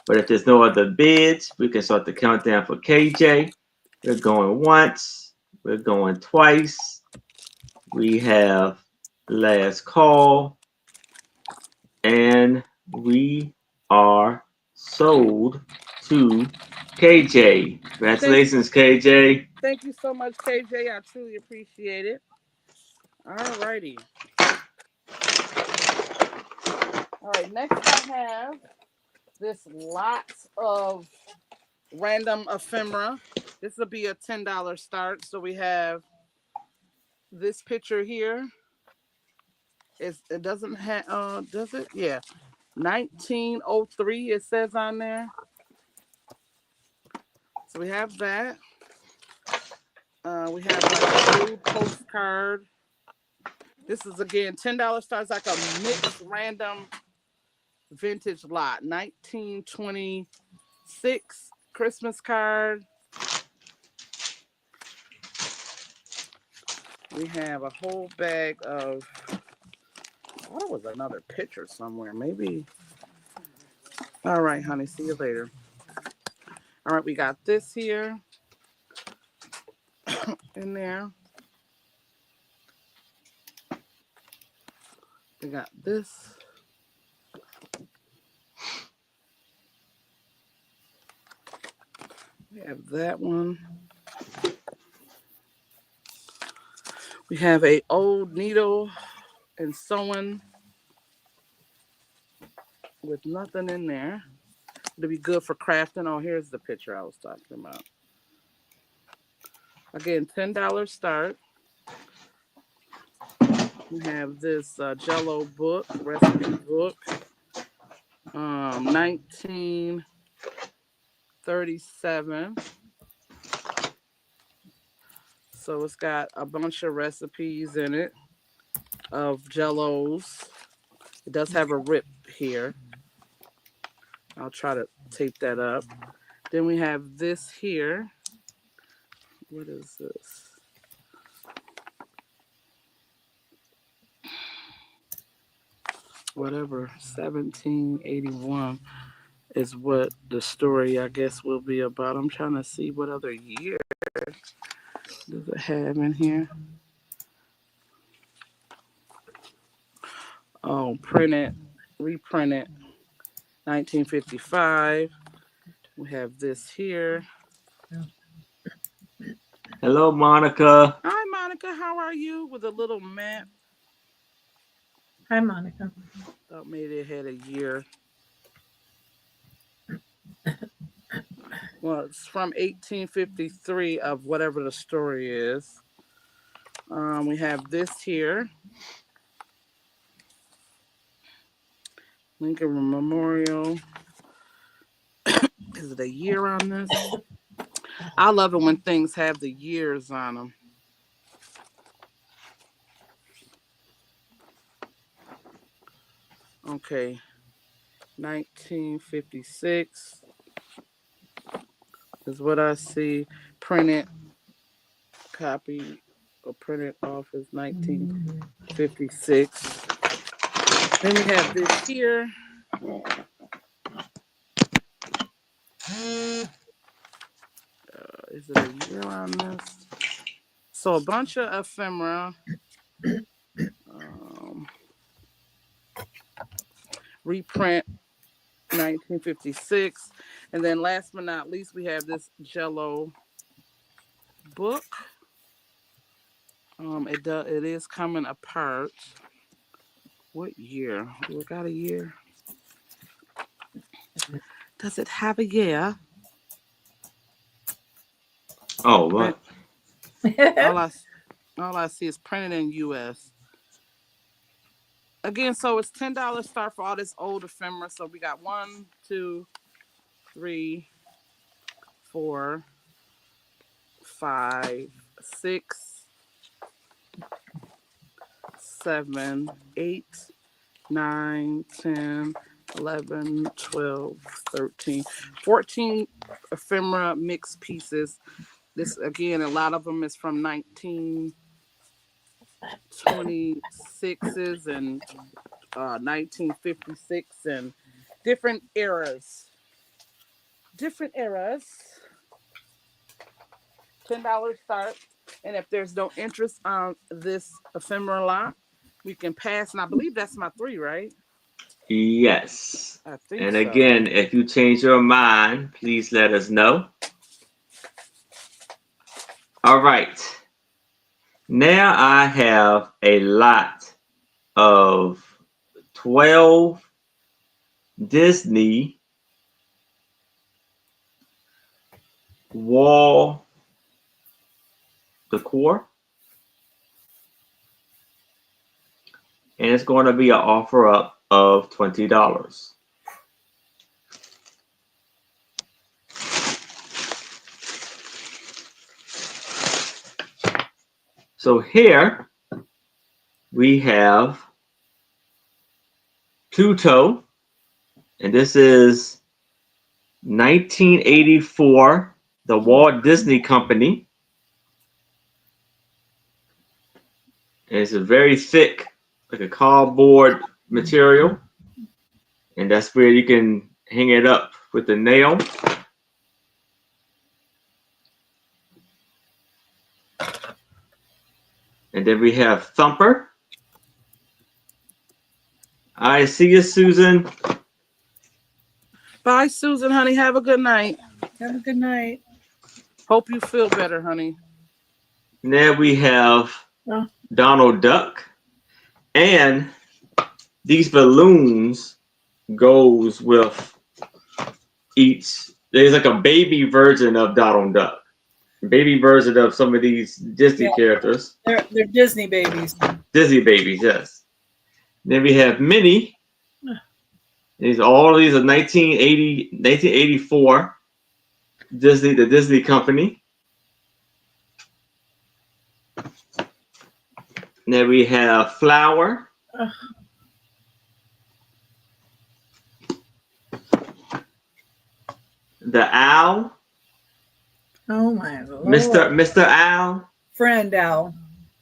[SPEAKER 1] But if there's no other bids, we can start the countdown for KJ. We're going once. We're going twice. We have last call. And we are sold to KJ. Congratulations, KJ.
[SPEAKER 2] Thank you so much, KJ. I truly appreciate it. All righty. All right, next I have this lot of random ephemera. This will be a $10 start. So we have this picture here. It doesn't have, does it? Yeah. 1903, it says on there. So we have that. We have like a blue postcard. This is again $10 starts, like a mixed random vintage lot. 1926 Christmas card. We have a whole bag of, I thought it was another picture somewhere. Maybe. All right, honey. See you later. All right, we got this here in there. We got this. We have that one. We have a old needle and sewing with nothing in there. It'll be good for crafting. Oh, here's the picture I was talking about. Again, $10 start. We have this Jello book, recipe book, 1937. So it's got a bunch of recipes in it of Jellos. It does have a rip here. I'll try to tape that up. Then we have this here. What is this? Whatever, 1781 is what the story, I guess, will be about. I'm trying to see what other year does it have in here. Oh, printed, reprinted, 1955. We have this here.
[SPEAKER 1] Hello, Monica.
[SPEAKER 2] Hi, Monica. How are you? With a little map.
[SPEAKER 3] Hi, Monica.
[SPEAKER 2] Thought maybe it had a year. Well, it's from 1853 of whatever the story is. We have this here. Lincoln Memorial. Is it a year on this? I love it when things have the years on them. Okay. 1956 is what I see. Printed copy or printed off is 1956. Then we have this here. Is it a year on this? So a bunch of ephemera. Reprint 1956. And then last but not least, we have this Jello book. It is coming apart. What year? We got a year. Does it have a year?
[SPEAKER 1] Oh, what?
[SPEAKER 2] All I see is printed in U.S. Again, so it's $10 start for all this old ephemera. So we got 1, 2, 3, 4, 5, 6, 7, 8, 9, 10, 11, 12, 13, 14 ephemera mixed pieces. This, again, a lot of them is from 1926s and 1956 and different eras. $10 start. And if there's no interest on this ephemera lot, we can pass. And I believe that's my 3, right?
[SPEAKER 1] Yes.
[SPEAKER 2] I think
[SPEAKER 1] And
[SPEAKER 2] so.
[SPEAKER 1] again, if you change your mind, please let us know. All right. Now I have a lot of 12 Disney wall decor. And it's going to be an offer up of $20. So here we have Pluto, and this is 1984, the Walt Disney Company. And it's a very thick, like a cardboard material. And that's where you can hang it up with the nail. And then we have Thumper. I see you, Susan.
[SPEAKER 2] Bye, Susan, honey. Have a good night.
[SPEAKER 4] Have a good night.
[SPEAKER 2] Hope you feel better, honey.
[SPEAKER 1] Now we have Donald Duck. And these balloons goes with each. There's like a baby version of Donald Duck. Baby version of some of these Disney characters.
[SPEAKER 4] They're Disney babies.
[SPEAKER 1] Disney babies, yes. Then we have Minnie. All of these are 1984 Disney, the Disney company. Then we have Flower. The Owl.
[SPEAKER 3] Oh my Lord.
[SPEAKER 1] Mr. Owl.
[SPEAKER 4] Friend Owl.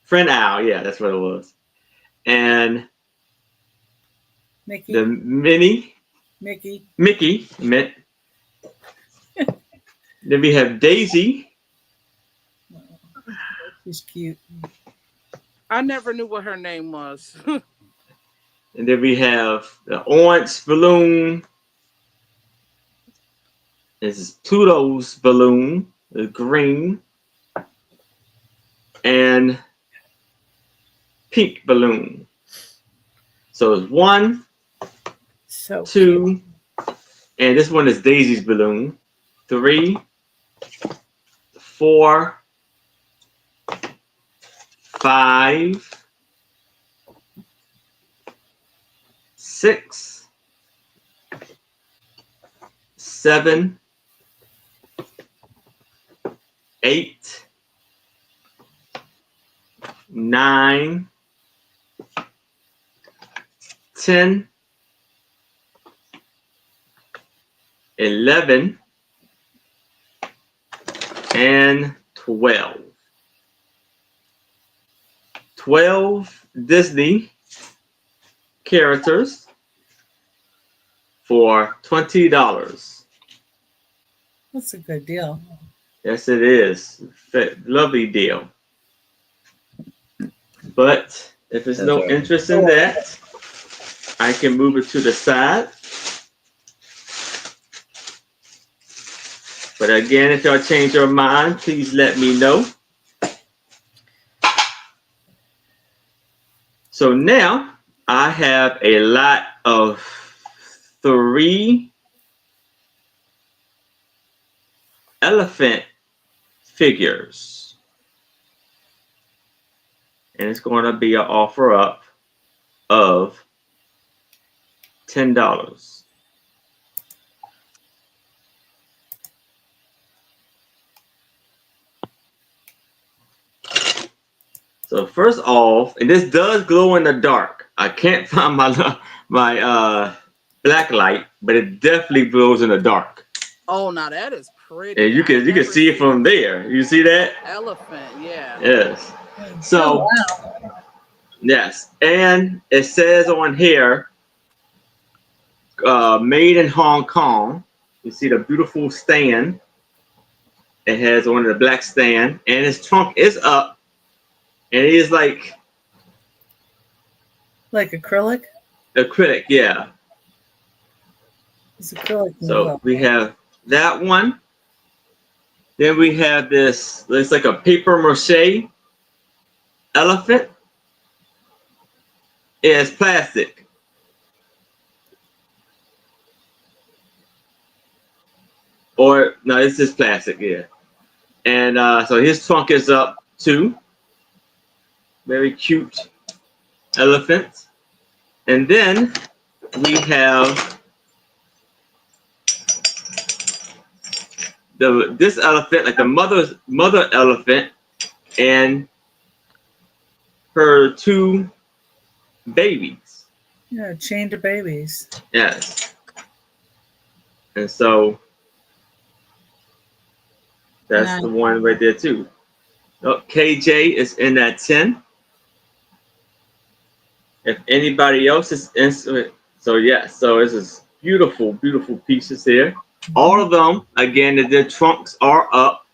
[SPEAKER 1] Friend Owl, yeah, that's what it was. And
[SPEAKER 4] Mickey.
[SPEAKER 1] the Minnie.
[SPEAKER 4] Mickey.
[SPEAKER 1] Mickey. Then we have Daisy.
[SPEAKER 4] She's cute.
[SPEAKER 2] I never knew what her name was.
[SPEAKER 1] And then we have the orange balloon. This is Pluto's balloon, the green. And pink balloon. So it's 1, 2, cute. And this one is Daisy's balloon. 3, 4, 5, 6, 7, 8, 9, 10, 11, and 12. 12 Disney characters for $20.
[SPEAKER 4] That's a good deal.
[SPEAKER 1] Yes, it is. Lovely deal. But if there's no interest in that, I can move it to the side. But again, if y'all change your mind, please let me know. So now I have a lot of 3 elephant figures. And it's going to be an offer up of $10. So first off, and this does glow in the dark. I can't find my black light, but it definitely glows in the dark.
[SPEAKER 2] Oh, now that is pretty.
[SPEAKER 1] And you can see it from there. You see that?
[SPEAKER 2] Elephant, yeah.
[SPEAKER 1] Yes. So
[SPEAKER 4] wow.
[SPEAKER 1] yes, and it says on here, made in Hong Kong. You see the beautiful stand. It has on the black stand, and his trunk is up. And it is like
[SPEAKER 4] acrylic?
[SPEAKER 1] acrylic, yeah.
[SPEAKER 4] It's acrylic.
[SPEAKER 1] So we have that one. Then we have this, it's like a paper mache elephant. It's plastic. Or, no, it's just plastic, yeah. And so his trunk is up too. Very cute elephant. And then we have this elephant, like the mother elephant, and her 2 babies.
[SPEAKER 4] Yeah, chained to babies.
[SPEAKER 1] Yes. And so that's the one right there too. Oh, KJ is in that 10. If anybody else is in, so yes, so this is beautiful, beautiful pieces here. All of them, again, their trunks are up.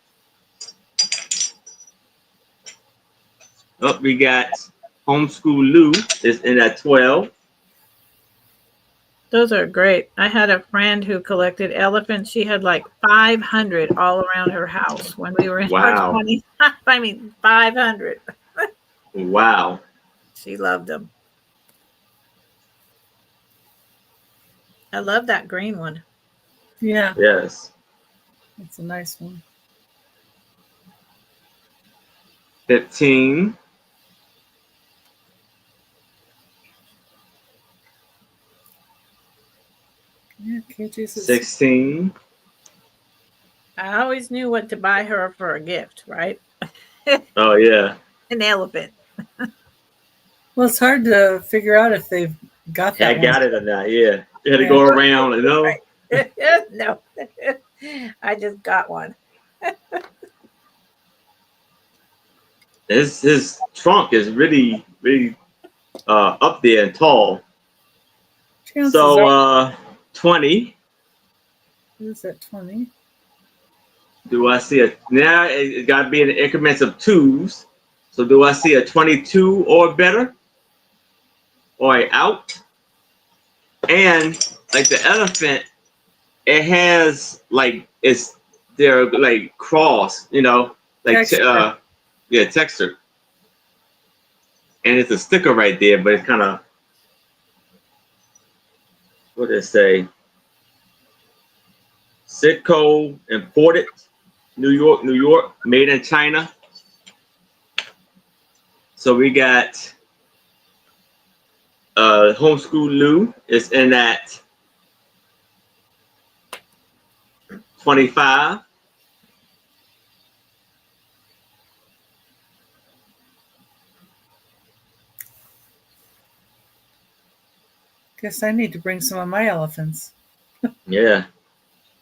[SPEAKER 1] Oh, we got Homeschool Lou is in at 12.
[SPEAKER 3] Those are great. I had a friend who collected elephants. She had like 500 all around her house when we were in our 20s. I mean, 500.
[SPEAKER 1] Wow.
[SPEAKER 3] She loved them. I love that green one.
[SPEAKER 4] Yeah.
[SPEAKER 1] Yes.
[SPEAKER 4] It's a nice one.
[SPEAKER 1] 15.
[SPEAKER 4] Yeah, KJ's
[SPEAKER 1] 16.
[SPEAKER 3] I always knew what to buy her for a gift, right?
[SPEAKER 1] Oh, yeah.
[SPEAKER 3] An elephant.
[SPEAKER 4] Well, it's hard to figure out if they've got that.
[SPEAKER 1] I got it or not, yeah. You had to go around, you know?
[SPEAKER 3] Right. No. I just got one.
[SPEAKER 1] His trunk is really, really up there and tall. So 20.
[SPEAKER 4] Who's that 20?
[SPEAKER 1] Do I see a now? It got to be in increments of 2s. So do I see a 22 or better, or a out? And like the elephant, it has like they're like cross, you know, like
[SPEAKER 4] texture.
[SPEAKER 1] Yeah, texture. And it's a sticker right there, but it's kind of, what did it say? Sitco imported, New York, New York, made in China. So we got Homeschool Lou is in that 25.
[SPEAKER 4] Guess I need to bring some of my elephants.
[SPEAKER 1] Yeah.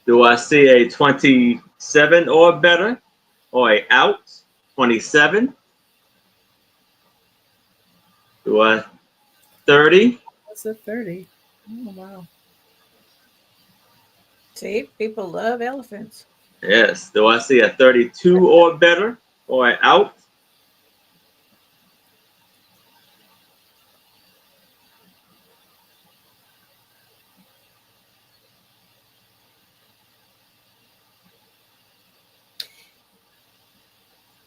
[SPEAKER 1] Do I see a 27 or better? Or a out? 27. Do I 30?
[SPEAKER 4] What's a 30? Oh, wow.
[SPEAKER 3] See, people love elephants.
[SPEAKER 1] Yes. Do I see a 32 or better? Or a out?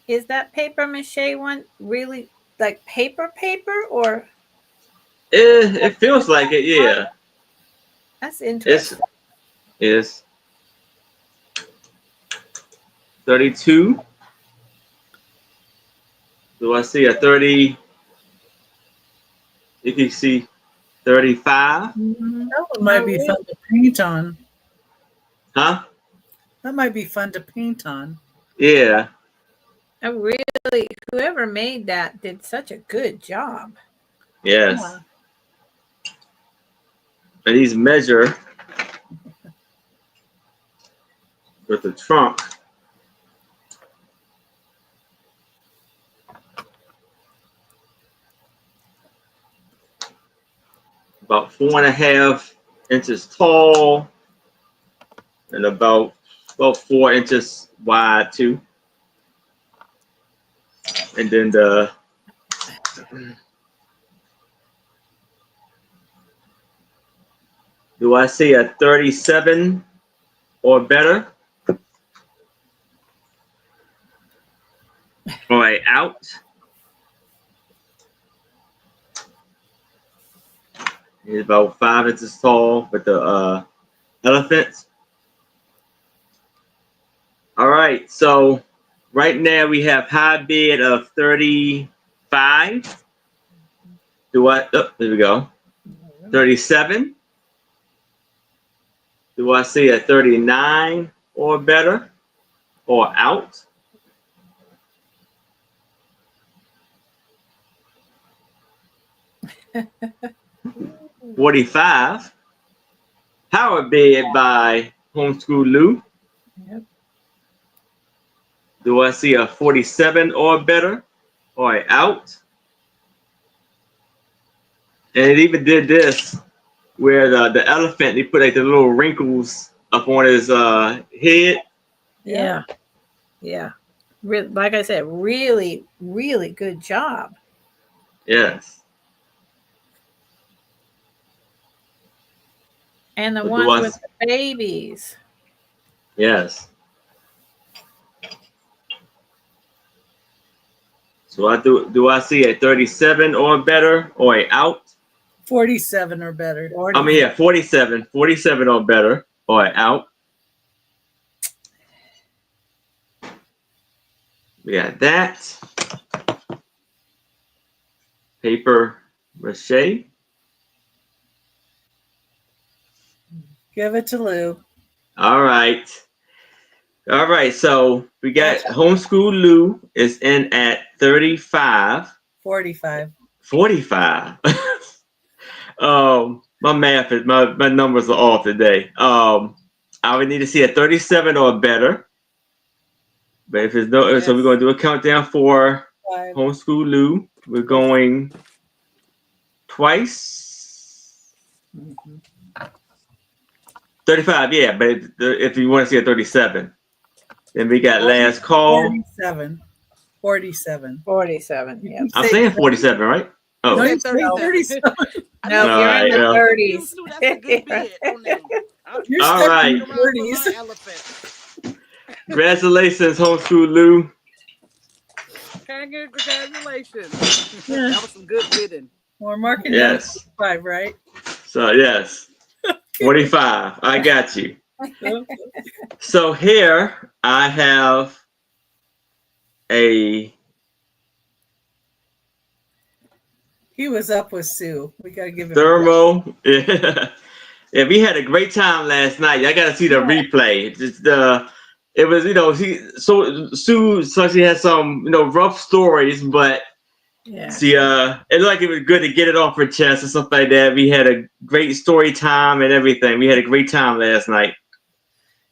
[SPEAKER 3] Is that paper mache one really like paper or
[SPEAKER 1] It feels like it, yeah.
[SPEAKER 3] that's
[SPEAKER 1] It's
[SPEAKER 3] interesting.
[SPEAKER 1] is 32. Do I see a 30? You can see 35.
[SPEAKER 3] Mhm.
[SPEAKER 4] That one might be fun to paint on.
[SPEAKER 1] Huh?
[SPEAKER 4] That might be fun to paint on.
[SPEAKER 1] Yeah.
[SPEAKER 3] I really, whoever made that did such a good job.
[SPEAKER 1] Yes.
[SPEAKER 4] Yeah.
[SPEAKER 1] And these measure with the trunk. About 4.5 inches tall and about 4 inches wide too. And then do I see a 37 or better? Or a out? He's about 5 inches tall with the elephants. All right, so right now we have high bid of 35. Do I? Oh, there we go. 37. Do I see a 39 or better? Or out? 45. Power bid by Homeschool Lou.
[SPEAKER 3] Yep.
[SPEAKER 1] Do I see a 47 or better? Or a out? And it even did this where the elephant, they put like the little wrinkles up on his head.
[SPEAKER 3] Yeah. Yeah. Like I said, really, really good job.
[SPEAKER 1] Yes.
[SPEAKER 3] And the
[SPEAKER 1] But
[SPEAKER 3] ones with the babies.
[SPEAKER 1] Yes. So do I see a 37 or better or a out?
[SPEAKER 4] 47 or better.
[SPEAKER 3] 40.
[SPEAKER 1] I mean, yeah, 47 or better or a out. We got that. Paper mache.
[SPEAKER 4] Give it to Lou.
[SPEAKER 1] All right. All right. So we got Homeschool Lou is in at 35.
[SPEAKER 4] 45.
[SPEAKER 1] 45. My math is my numbers are off today. I would need to see a 37 or better. But if it's no, so we're gonna do a countdown for
[SPEAKER 4] 5.
[SPEAKER 1] Homeschool Lou. We're going twice. 35, yeah. But if you want to see a 37, then we got last call.
[SPEAKER 4] 47. 47.
[SPEAKER 3] 47. Yeah.
[SPEAKER 1] I'm saying 47, right? Oh,
[SPEAKER 4] No,
[SPEAKER 2] You
[SPEAKER 4] you
[SPEAKER 2] said
[SPEAKER 4] say
[SPEAKER 2] 37.
[SPEAKER 4] 37.
[SPEAKER 3] No,
[SPEAKER 1] All
[SPEAKER 3] you're
[SPEAKER 1] right,
[SPEAKER 3] in the
[SPEAKER 1] well.
[SPEAKER 3] 30s.
[SPEAKER 2] That's a good bid on them.
[SPEAKER 4] You're
[SPEAKER 1] All
[SPEAKER 4] stuck
[SPEAKER 1] right.
[SPEAKER 4] in the 40s.
[SPEAKER 2] My elephant.
[SPEAKER 1] Congratulations, Homeschool Lou.
[SPEAKER 2] Congratulations.
[SPEAKER 4] Yeah.
[SPEAKER 2] That was some good bidding.
[SPEAKER 4] We're marking
[SPEAKER 1] Yes.
[SPEAKER 4] down 45, right?
[SPEAKER 1] So yes, 45. I got you. So here I have a
[SPEAKER 4] He was up with Sue. We got to give him
[SPEAKER 1] thermo. Yeah, Yeah, we had a great time last night. I got to see the replay. It was, Sue, so she had some, rough stories, but
[SPEAKER 3] Yeah.
[SPEAKER 1] it looked like it was good to get it off her chest and stuff like that. We had a great story time and everything. We had a great time last night.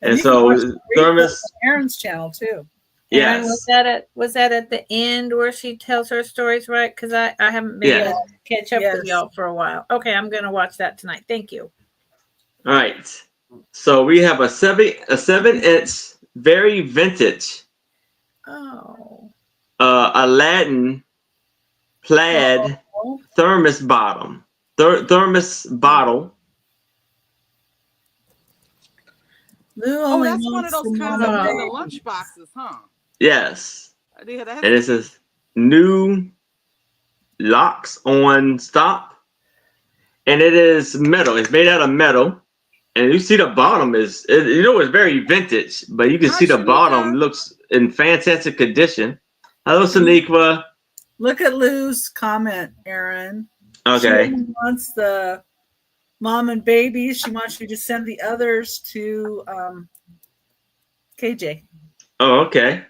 [SPEAKER 1] And
[SPEAKER 4] you can
[SPEAKER 1] so
[SPEAKER 4] watch the replay
[SPEAKER 1] Thermos,
[SPEAKER 4] on Aaron's channel too.
[SPEAKER 3] Aaron,
[SPEAKER 1] yes,
[SPEAKER 3] was that at the end where she tells her stories, right? Because I haven't been able to catch up with y'all for a while. Okay, I'm gonna watch that tonight. Thank you.
[SPEAKER 1] All right. So we have a 7-inch, very vintage,
[SPEAKER 3] Oh.
[SPEAKER 1] Aladdin plaid thermos bottom. Thermos bottle.
[SPEAKER 4] Lou
[SPEAKER 2] Oh,
[SPEAKER 4] only
[SPEAKER 2] that's one of
[SPEAKER 4] wants
[SPEAKER 2] those
[SPEAKER 4] the
[SPEAKER 2] kinds
[SPEAKER 4] mama
[SPEAKER 2] that be in the
[SPEAKER 4] baby.
[SPEAKER 2] lunch boxes, huh?
[SPEAKER 1] Yes.
[SPEAKER 2] Yeah, that's
[SPEAKER 1] And it says new locks on stop. And it is metal. It's made out of metal. And you see the bottom it's very vintage, but you can
[SPEAKER 2] Hi,
[SPEAKER 1] see the bottom
[SPEAKER 2] Shanika.
[SPEAKER 1] looks in fantastic condition. Hello, Saniqua.
[SPEAKER 4] Look at Lou's comment, Aaron. She
[SPEAKER 1] Okay.
[SPEAKER 4] only wants the mom and babies. She wants you to send the others to KJ.
[SPEAKER 1] Oh, okay.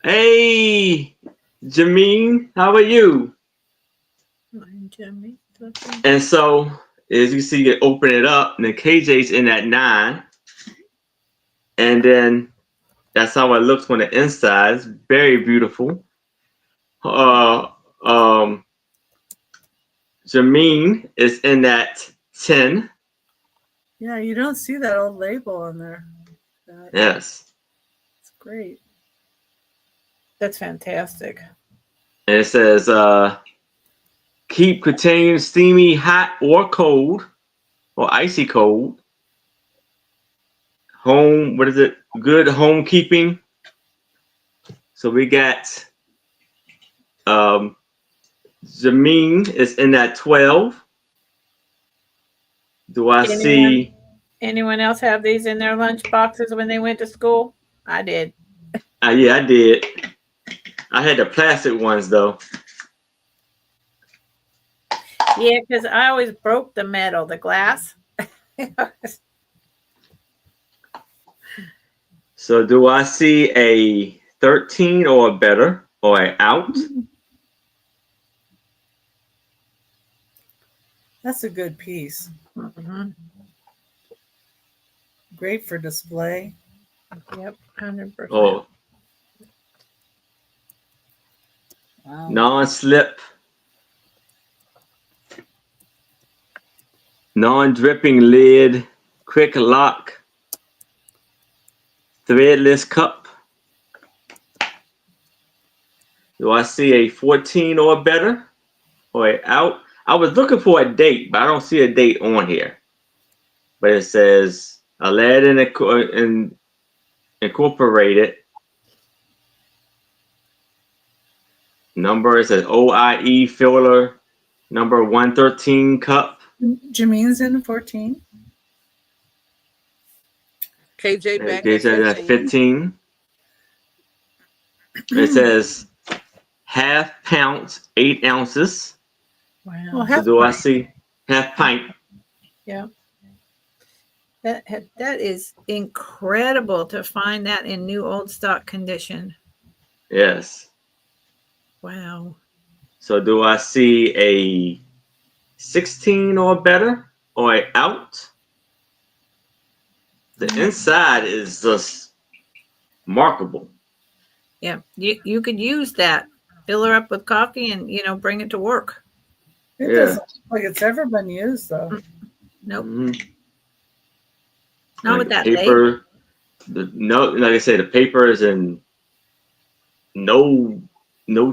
[SPEAKER 1] Hey, Jameen, how are you? And so, as you see, you open it up, and then KJ's in at 9. And then that's how it looks on the inside. It's very beautiful. Jameen is in at 10.
[SPEAKER 4] Yeah, you don't see that old label on there.
[SPEAKER 1] Yes.
[SPEAKER 4] It's great.
[SPEAKER 3] That's fantastic.
[SPEAKER 1] And it says, keep containing steamy, hot, or cold, or icy cold. Home, what is it? Good homekeeping. So we got Jameen is in that 12. Do I see?
[SPEAKER 3] Anyone else have these in their lunch boxes when they went to school? I did.
[SPEAKER 1] Yeah, I did. I had the plastic ones though.
[SPEAKER 3] Yeah, because I always broke the metal, the glass.
[SPEAKER 1] So do I see a 13 or better, or an out?
[SPEAKER 4] That's a good piece.
[SPEAKER 3] Mm-hmm.
[SPEAKER 4] Great for display.
[SPEAKER 3] Yep, 100%.
[SPEAKER 1] Oh,
[SPEAKER 4] Wow.
[SPEAKER 1] non-slip, non-dripping lid, quick lock, threadless cup. Do I see a 14 or better, or an out? I was looking for a date, but I don't see a date on here. But it says Aladdin Incorporated. Number is an OIE filler, number 113 cup.
[SPEAKER 4] Jameen's in 14.
[SPEAKER 2] KJ back
[SPEAKER 1] They
[SPEAKER 2] at
[SPEAKER 1] said at
[SPEAKER 2] 15.
[SPEAKER 1] 15. It says half pound, 8 ounces.
[SPEAKER 3] Wow.
[SPEAKER 1] So do I see half pint?
[SPEAKER 3] Yeah. That is incredible to find that in new old stock condition.
[SPEAKER 1] Yes.
[SPEAKER 3] Wow.
[SPEAKER 1] So do I see a 16 or better, or a out? The inside is just remarkable.
[SPEAKER 3] Yeah, you could use that. Fill her up with coffee and bring it to work.
[SPEAKER 4] It doesn't look like it's ever been used though.
[SPEAKER 3] Nope.
[SPEAKER 1] Mm-hmm.
[SPEAKER 3] Not
[SPEAKER 1] Like
[SPEAKER 3] with that
[SPEAKER 1] paper. Like I say, the paper is in no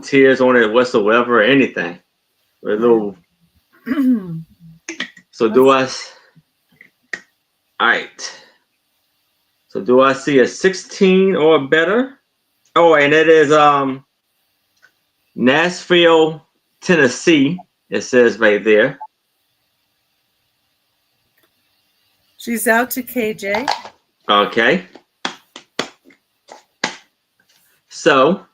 [SPEAKER 1] tears on it whatsoever or anything. A little. So do I? All right. So do I see a 16 or better? Oh, and it is Nashville, Tennessee. It says right there.
[SPEAKER 4] She's out to KJ.
[SPEAKER 1] Okay. So,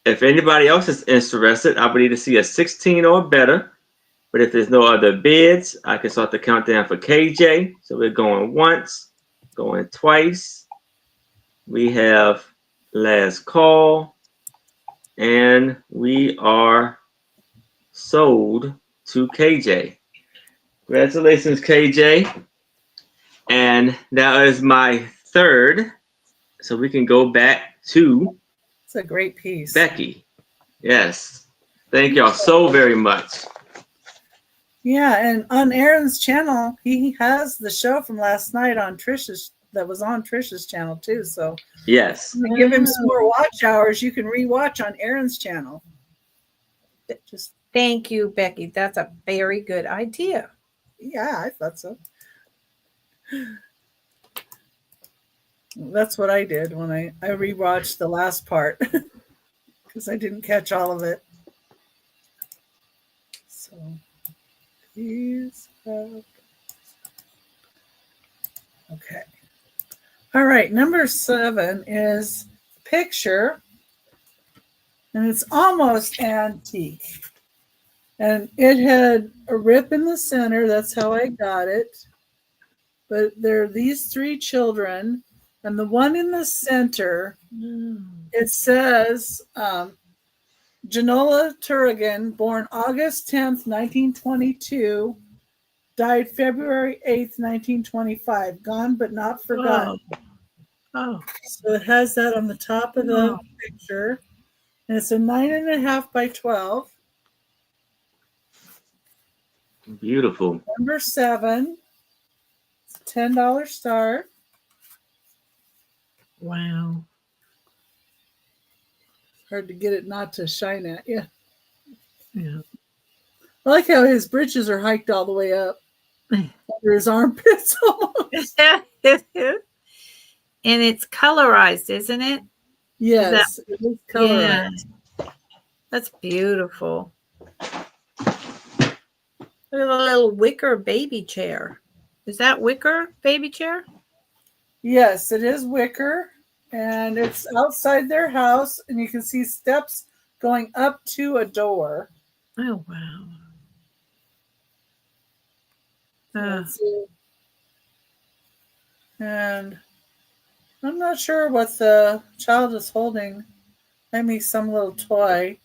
[SPEAKER 1] if anybody else is interested, I would need to see a 16 or better But if there's no other bids, I can start the countdown for KJ. So we're going once, going twice. We have last call, and we are sold to KJ. Congratulations, KJ. And that is my third. So we can go back to
[SPEAKER 4] It's a great piece.
[SPEAKER 1] Becky. Yes. Thank y'all so very much.
[SPEAKER 4] Yeah, and on Aaron's channel, he has the show from last night on Trisha's that was on Trisha's channel too. So
[SPEAKER 1] Yes.
[SPEAKER 4] to give him some more watch hours, you can rewatch on Aaron's channel. Just
[SPEAKER 3] Thank you, Becky. That's a very good idea.
[SPEAKER 4] yeah, I thought so. That's what I did when I rewatched the last part because I didn't catch all of it. So please have... Okay. All right, number 7 is picture, and it's almost antique. And it had a rip in the center. That's how I got it. But there are these 3 children, and the one in the center, it says Janola Turrigan, born August 10th, 1922, died February 8th, 1925, gone but not forgotten.
[SPEAKER 3] Oh.
[SPEAKER 4] So it has that on the top of the picture. And it's a 9.5 by 12.
[SPEAKER 1] Beautiful.
[SPEAKER 4] Number 7. It's a $10 start.
[SPEAKER 3] Wow.
[SPEAKER 4] Hard to get it not to shine at you.
[SPEAKER 3] Yeah.
[SPEAKER 4] I like how his britches are hiked all the way up under his armpits almost.
[SPEAKER 3] And it's colorized, isn't it?
[SPEAKER 4] Yes, it is colorized.
[SPEAKER 3] Yeah. That's beautiful. Look at the little wicker baby chair. Is that wicker baby chair?
[SPEAKER 4] Yes, it is wicker, and it's outside their house, and you can see steps going up to a door.
[SPEAKER 3] Oh, wow.
[SPEAKER 4] And I'm not sure what the child is holding. Maybe some little toy.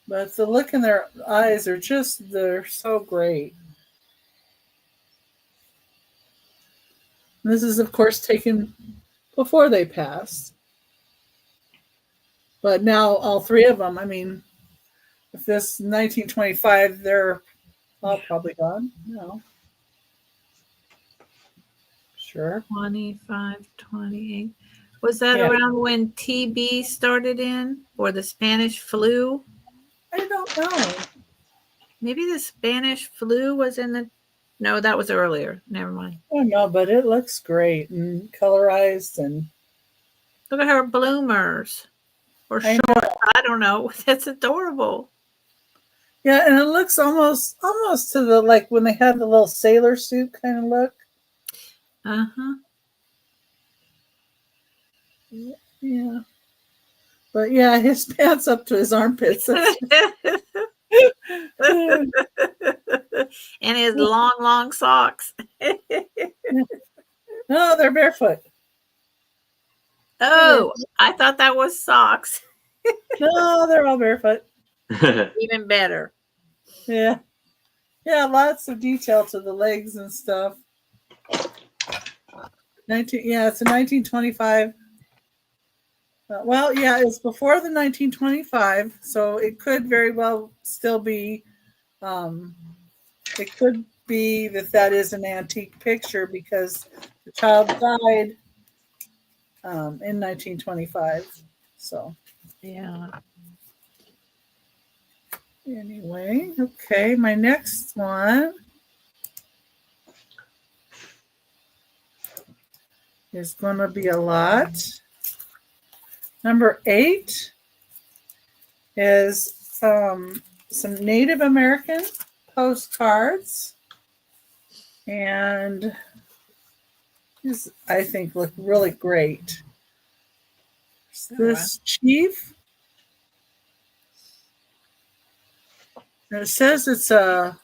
[SPEAKER 4] But the look in their eyes are just, they're so great. And this is, of course, taken before they passed. But now all 3 of them, I mean, if this 1925, they're all probably gone. No. Sure.
[SPEAKER 3] 25, 28. Was that around when TB started in or the Spanish flu?
[SPEAKER 4] I don't know.
[SPEAKER 3] Maybe the Spanish flu was in the... No, that was earlier. Never mind.
[SPEAKER 4] I don't know, but it looks great and colorized. And
[SPEAKER 3] look at her bloomers. Or shorts. I don't know. That's adorable.
[SPEAKER 4] Yeah, and it looks almost to the, like when they had the little sailor suit kind of look.
[SPEAKER 3] Uh-huh.
[SPEAKER 4] Yeah. But yeah, his pants up to his armpits.
[SPEAKER 3] And his long socks.
[SPEAKER 4] No, they're barefoot.
[SPEAKER 3] Oh, I thought that was socks.
[SPEAKER 4] No, they're all barefoot.
[SPEAKER 3] Even better.
[SPEAKER 4] Yeah. Yeah, lots of detail to the legs and stuff. It's a 1925. Well, yeah, it's before the 1925, so it could very well still be. It could be that is an antique picture because the child died in 1925. So
[SPEAKER 3] yeah.
[SPEAKER 4] Anyway, okay, my next one is going to be a lot. Number 8 is some Native American postcards. And these, I think, look really great. This chief. And it says it's a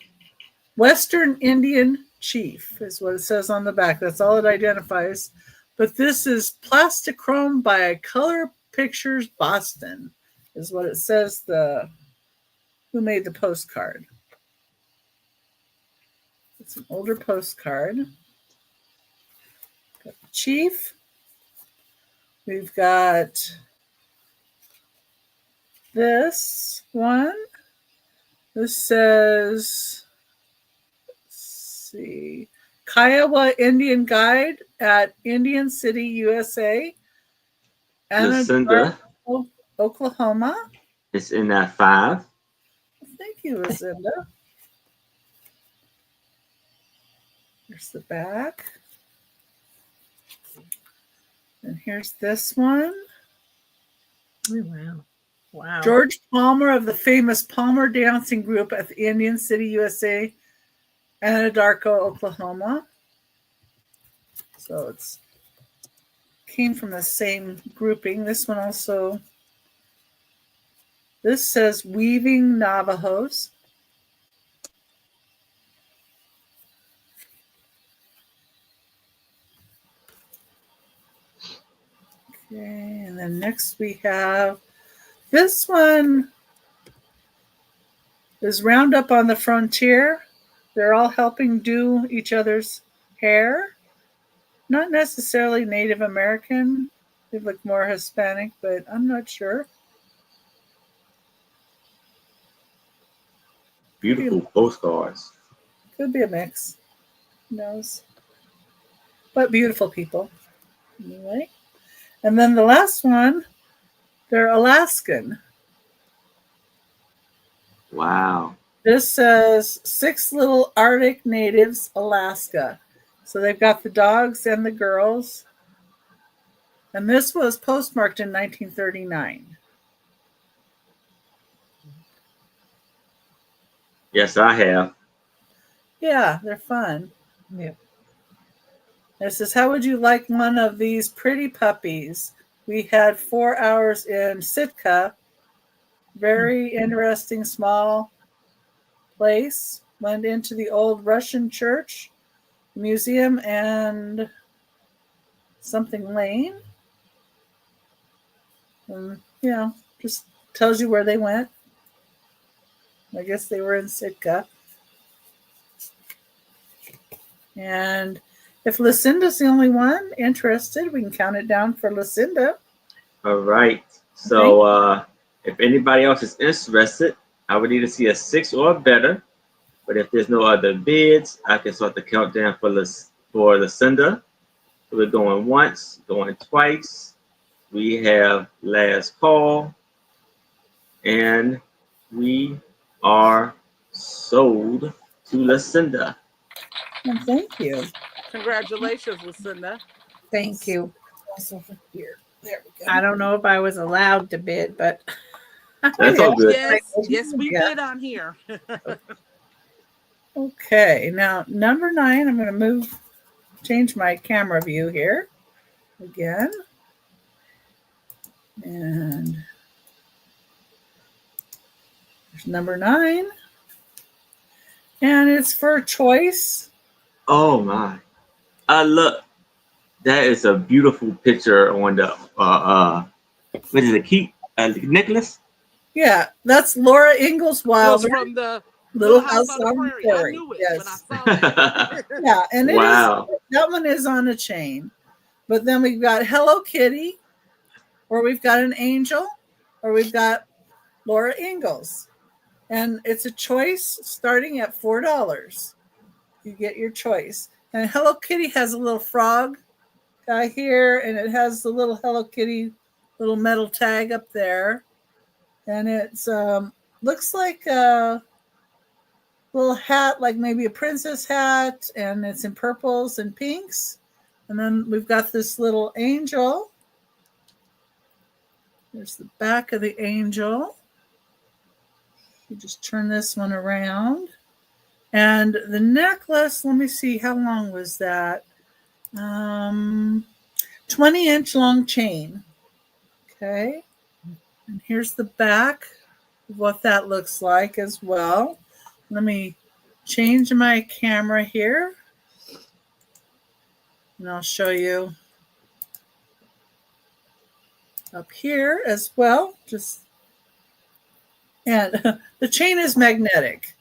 [SPEAKER 4] Western Indian chief, is what it says on the back. That's all it identifies. But this is Plastichrome by Color Pictures Boston, is what it says. Who made the postcard? It's an older postcard. Got the chief. We've got this one. This says, let's see, Kiowa Indian Guide at Indian City, USA.
[SPEAKER 1] Lucinda.
[SPEAKER 4] Anadarko, Oklahoma.
[SPEAKER 1] It's in that 5.
[SPEAKER 4] Thank you, Lucinda. Here's the back. And here's this one.
[SPEAKER 3] Oh, wow. Wow.
[SPEAKER 4] George Palmer of the famous Palmer Dancing Group at the Indian City, USA, Anadarko, Oklahoma. So it's came from the same grouping. This one also. This says Weaving Navajos. Okay, and then next we have this one is Roundup on the Frontier. They're all helping do each other's hair. Not necessarily Native American. They look more Hispanic, but I'm not sure.
[SPEAKER 1] Beautiful postcards.
[SPEAKER 4] Could be a mix. Who knows? But beautiful people. Anyway. And then the last one, they're Alaskan.
[SPEAKER 1] Wow.
[SPEAKER 4] This says 6 Little Arctic Natives, Alaska. So they've got the dogs and the girls. And this was postmarked in 1939.
[SPEAKER 1] Yes, I have.
[SPEAKER 4] Yeah, they're fun.
[SPEAKER 3] Yeah.
[SPEAKER 4] It says, how would you like one of these pretty puppies? We had 4 hours in Sitka. Very interesting small place. Went into the old Russian church, museum, and something lane. And, just tells you where they went. I guess they were in Sitka. And if Lucinda's the only one interested, we can count it down for Lucinda.
[SPEAKER 1] All right. So if anybody else is interested, I would need to see a 6 or better. But if there's no other bids, I can start the countdown for Lucinda. So we're going once, going twice. We have last call. And we are sold to Lucinda.
[SPEAKER 4] And thank you.
[SPEAKER 2] Congratulations, Lucinda.
[SPEAKER 3] Thank you.
[SPEAKER 4] Also for here. There we go.
[SPEAKER 3] I don't know if I was allowed to bid, but
[SPEAKER 1] That's all good.
[SPEAKER 2] Yes, we did on here.
[SPEAKER 4] Okay, now number 9, I'm going to change my camera view here again. And there's number 9. And it's for choice.
[SPEAKER 1] Oh my. Look. That is a beautiful picture on the what is it, necklace?
[SPEAKER 4] Yeah, that's Laura Ingalls Wilder.
[SPEAKER 2] From the
[SPEAKER 4] Little House on the Prairie.
[SPEAKER 2] I knew it when I
[SPEAKER 4] Yes.
[SPEAKER 2] saw that.
[SPEAKER 4] Yeah, and
[SPEAKER 1] Wow.
[SPEAKER 4] that one is on a chain. But then we've got Hello Kitty, or we've got an angel, or we've got Laura Ingalls. And it's a choice starting at $4. You get your choice. And Hello Kitty has a little frog guy here, and it has the little Hello Kitty little metal tag up there. And it's looks like a little hat, like maybe a princess hat, and it's in purples and pinks. And then we've got this little angel. There's the back of the angel. You just turn this one around. And the necklace, let me see, how long was that? 20-inch long chain. Okay. And here's the back. what that looks like as well. Let me change my camera here. And I'll show you up here as well. And the chain is magnetic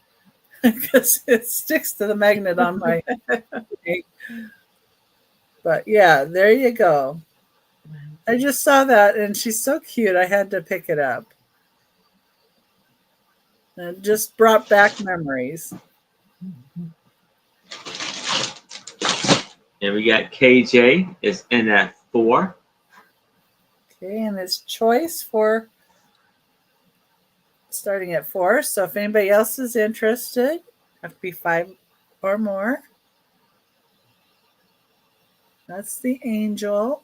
[SPEAKER 4] because it sticks to the magnet on my but yeah, there you go. I just saw that and she's so cute. I had to pick it up. And it just brought back memories.
[SPEAKER 1] And we got KJ is in at 4.
[SPEAKER 4] Okay, and it's choice for starting at 4. So if anybody else is interested, have to be 5 or more. That's the angel.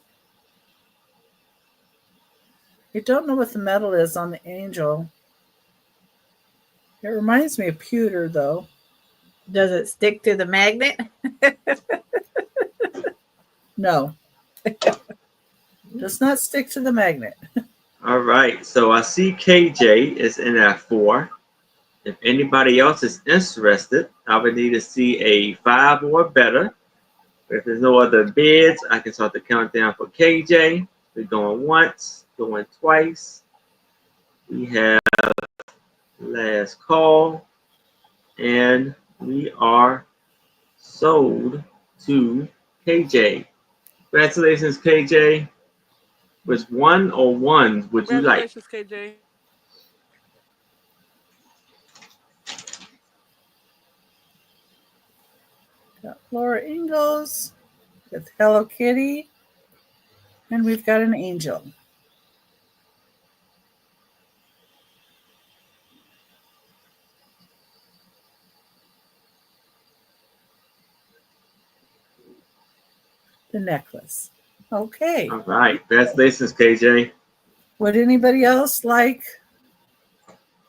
[SPEAKER 4] I don't know what the metal is on the angel. It reminds me of pewter, though.
[SPEAKER 3] Does it stick to the magnet?
[SPEAKER 4] No. Does not stick to the magnet.
[SPEAKER 1] All right, so I see KJ is in at 4. If anybody else is interested, I would need to see a 5 or better. If there's no other bids, I can start the countdown for KJ. We're going once, going twice. We have last call, and we are sold to KJ. Congratulations, KJ. Which one or ones would you like?
[SPEAKER 2] Congratulations, KJ.
[SPEAKER 4] Got Laura Ingalls with Hello Kitty. And we've got an angel. The necklace. Okay.
[SPEAKER 1] All right. Congratulations, KJ.
[SPEAKER 4] Would anybody else like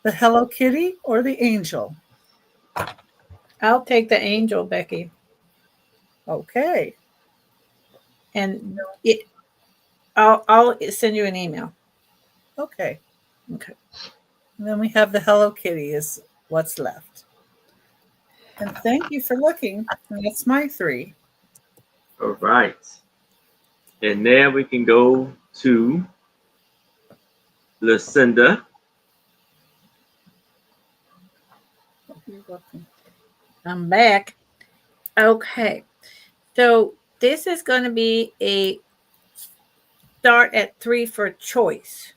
[SPEAKER 4] the Hello Kitty or the angel?
[SPEAKER 3] I'll take the angel, Becky.
[SPEAKER 4] Okay.
[SPEAKER 3] And I'll send you an email.
[SPEAKER 4] Okay.
[SPEAKER 3] Okay.
[SPEAKER 4] And then we have the Hello Kitty is what's left. And thank you for looking. And that's my 3.
[SPEAKER 1] All right. And now we can go to Lucinda.
[SPEAKER 4] You're welcome.
[SPEAKER 3] I'm back. Okay. So this is going to be a start at 3 for choice.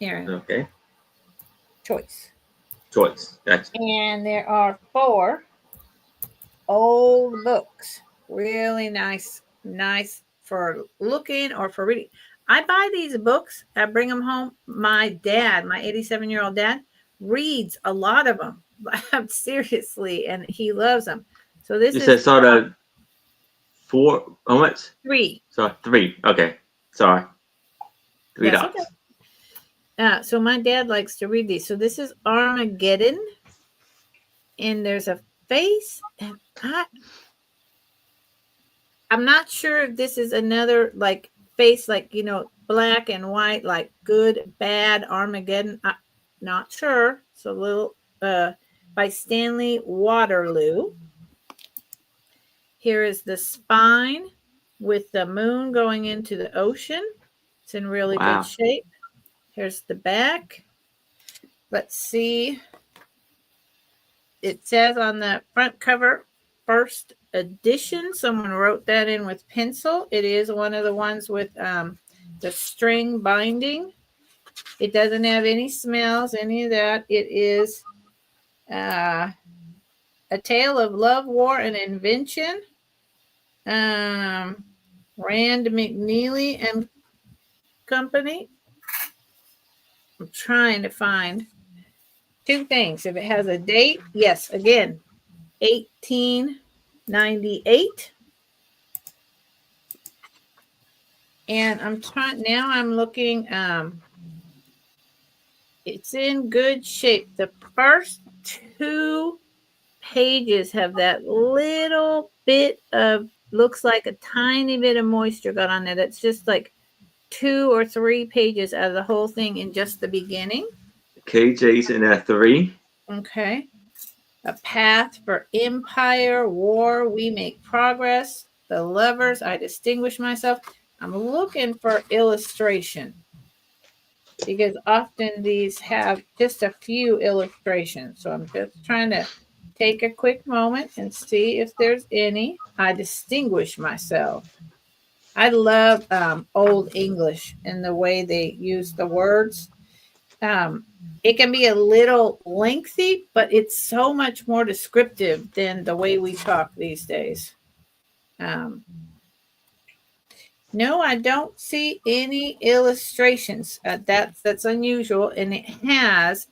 [SPEAKER 3] Aaron.
[SPEAKER 1] Okay.
[SPEAKER 3] Choice.
[SPEAKER 1] Gotcha.
[SPEAKER 3] And there are 4 old books. Really nice for looking or for reading. I buy these books. I bring them home. My dad, my 87-year-old dad, reads a lot of them. Seriously, and he loves them. So this
[SPEAKER 1] You
[SPEAKER 3] is
[SPEAKER 1] said sort of 4. How much?
[SPEAKER 3] 3.
[SPEAKER 1] So 3. Okay. Sorry. $3.
[SPEAKER 3] Okay. So my dad likes to read these. So this is Armageddon, and there's a face, and I'm not sure if this is another like face, like black and white, like good, bad Armageddon. I'm not sure. So little by Stanley Waterloo. Here is the spine with the moon going into the ocean. It's in really good shape. Here's the back. Let's see. It says on the front cover, first edition. Someone wrote that in with pencil. It is one of the ones with the string binding. It doesn't have any smells, any of that. It is a tale of love, war, and invention. Rand McNeely and Company. I'm trying to find 2 things. If it has a date, yes, again, 1898. And I'm looking, it's in good shape. The first 2 pages have that little bit of, looks like a tiny bit of moisture got on there. That's just like 2 or 3 pages out of the whole thing in just the beginning.
[SPEAKER 1] KJ's in at 3.
[SPEAKER 3] Okay. A path for empire, war, we make progress. The lovers, I distinguish myself. I'm looking for illustration because often these have just a few illustrations. So I'm just trying to take a quick moment and see if there's any. I distinguish myself. I love Old English and the way they use the words. It can be a little lengthy, but it's so much more descriptive than the way we talk these days. No, I don't see any illustrations. That's unusual, and it has.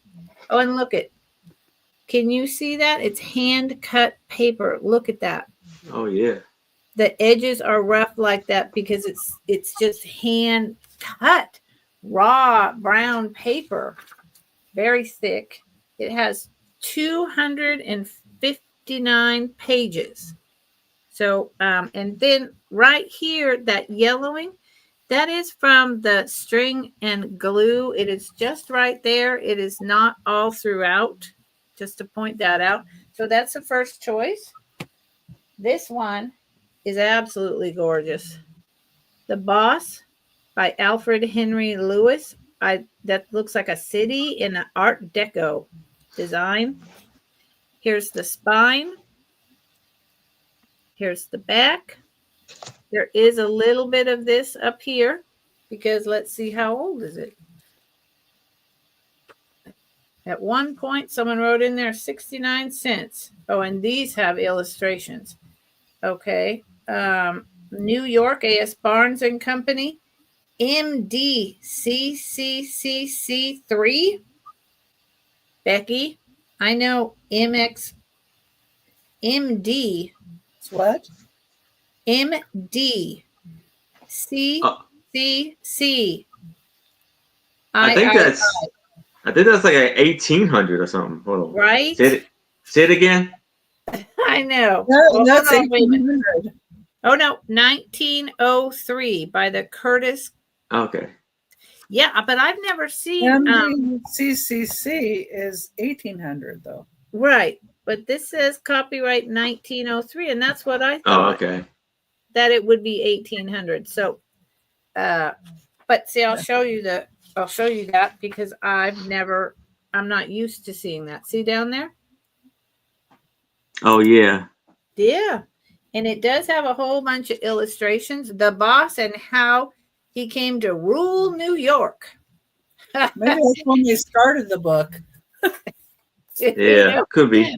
[SPEAKER 3] Oh, and look at. Can you see that? It's hand cut paper. Look at that.
[SPEAKER 1] Oh yeah.
[SPEAKER 3] The edges are rough like that because it's just hand cut, raw brown paper. Very thick. It has 259 pages. So, and then right here, that yellowing, that is from the string and glue. It is just right there. It is not all throughout, just to point that out. So that's the first choice. This one is absolutely gorgeous. The Boss by Alfred Henry Lewis. That looks like a city in an Art Deco design. Here's the spine. Here's the back. There is a little bit of this up here because let's see, how old is it? At one point, someone wrote in there 69 cents. Oh, and these have illustrations. Okay. New York, A.S. Barnes and Company. MDCCCC3. Becky, I know MX MD.
[SPEAKER 4] It's what?
[SPEAKER 3] MD CCC.
[SPEAKER 1] I think that's like an 1800 or something. Hold on.
[SPEAKER 3] Right.
[SPEAKER 1] Say it again.
[SPEAKER 3] I know.
[SPEAKER 4] No, that's 1800.
[SPEAKER 3] Oh no, 1903 by the Curtis.
[SPEAKER 1] Okay.
[SPEAKER 3] Yeah, but I've never seen.
[SPEAKER 4] CCC is 1800 though.
[SPEAKER 3] Right, but this says copyright 1903, and that's what I thought.
[SPEAKER 1] Oh, okay.
[SPEAKER 3] That it would be 1800. So, but see, I'll show you that because I'm not used to seeing that. See down there?
[SPEAKER 1] Oh yeah.
[SPEAKER 3] Yeah. And it does have a whole bunch of illustrations. The Boss and how he came to rule New York.
[SPEAKER 4] Maybe that's when they started the book.
[SPEAKER 1] Yeah, could be.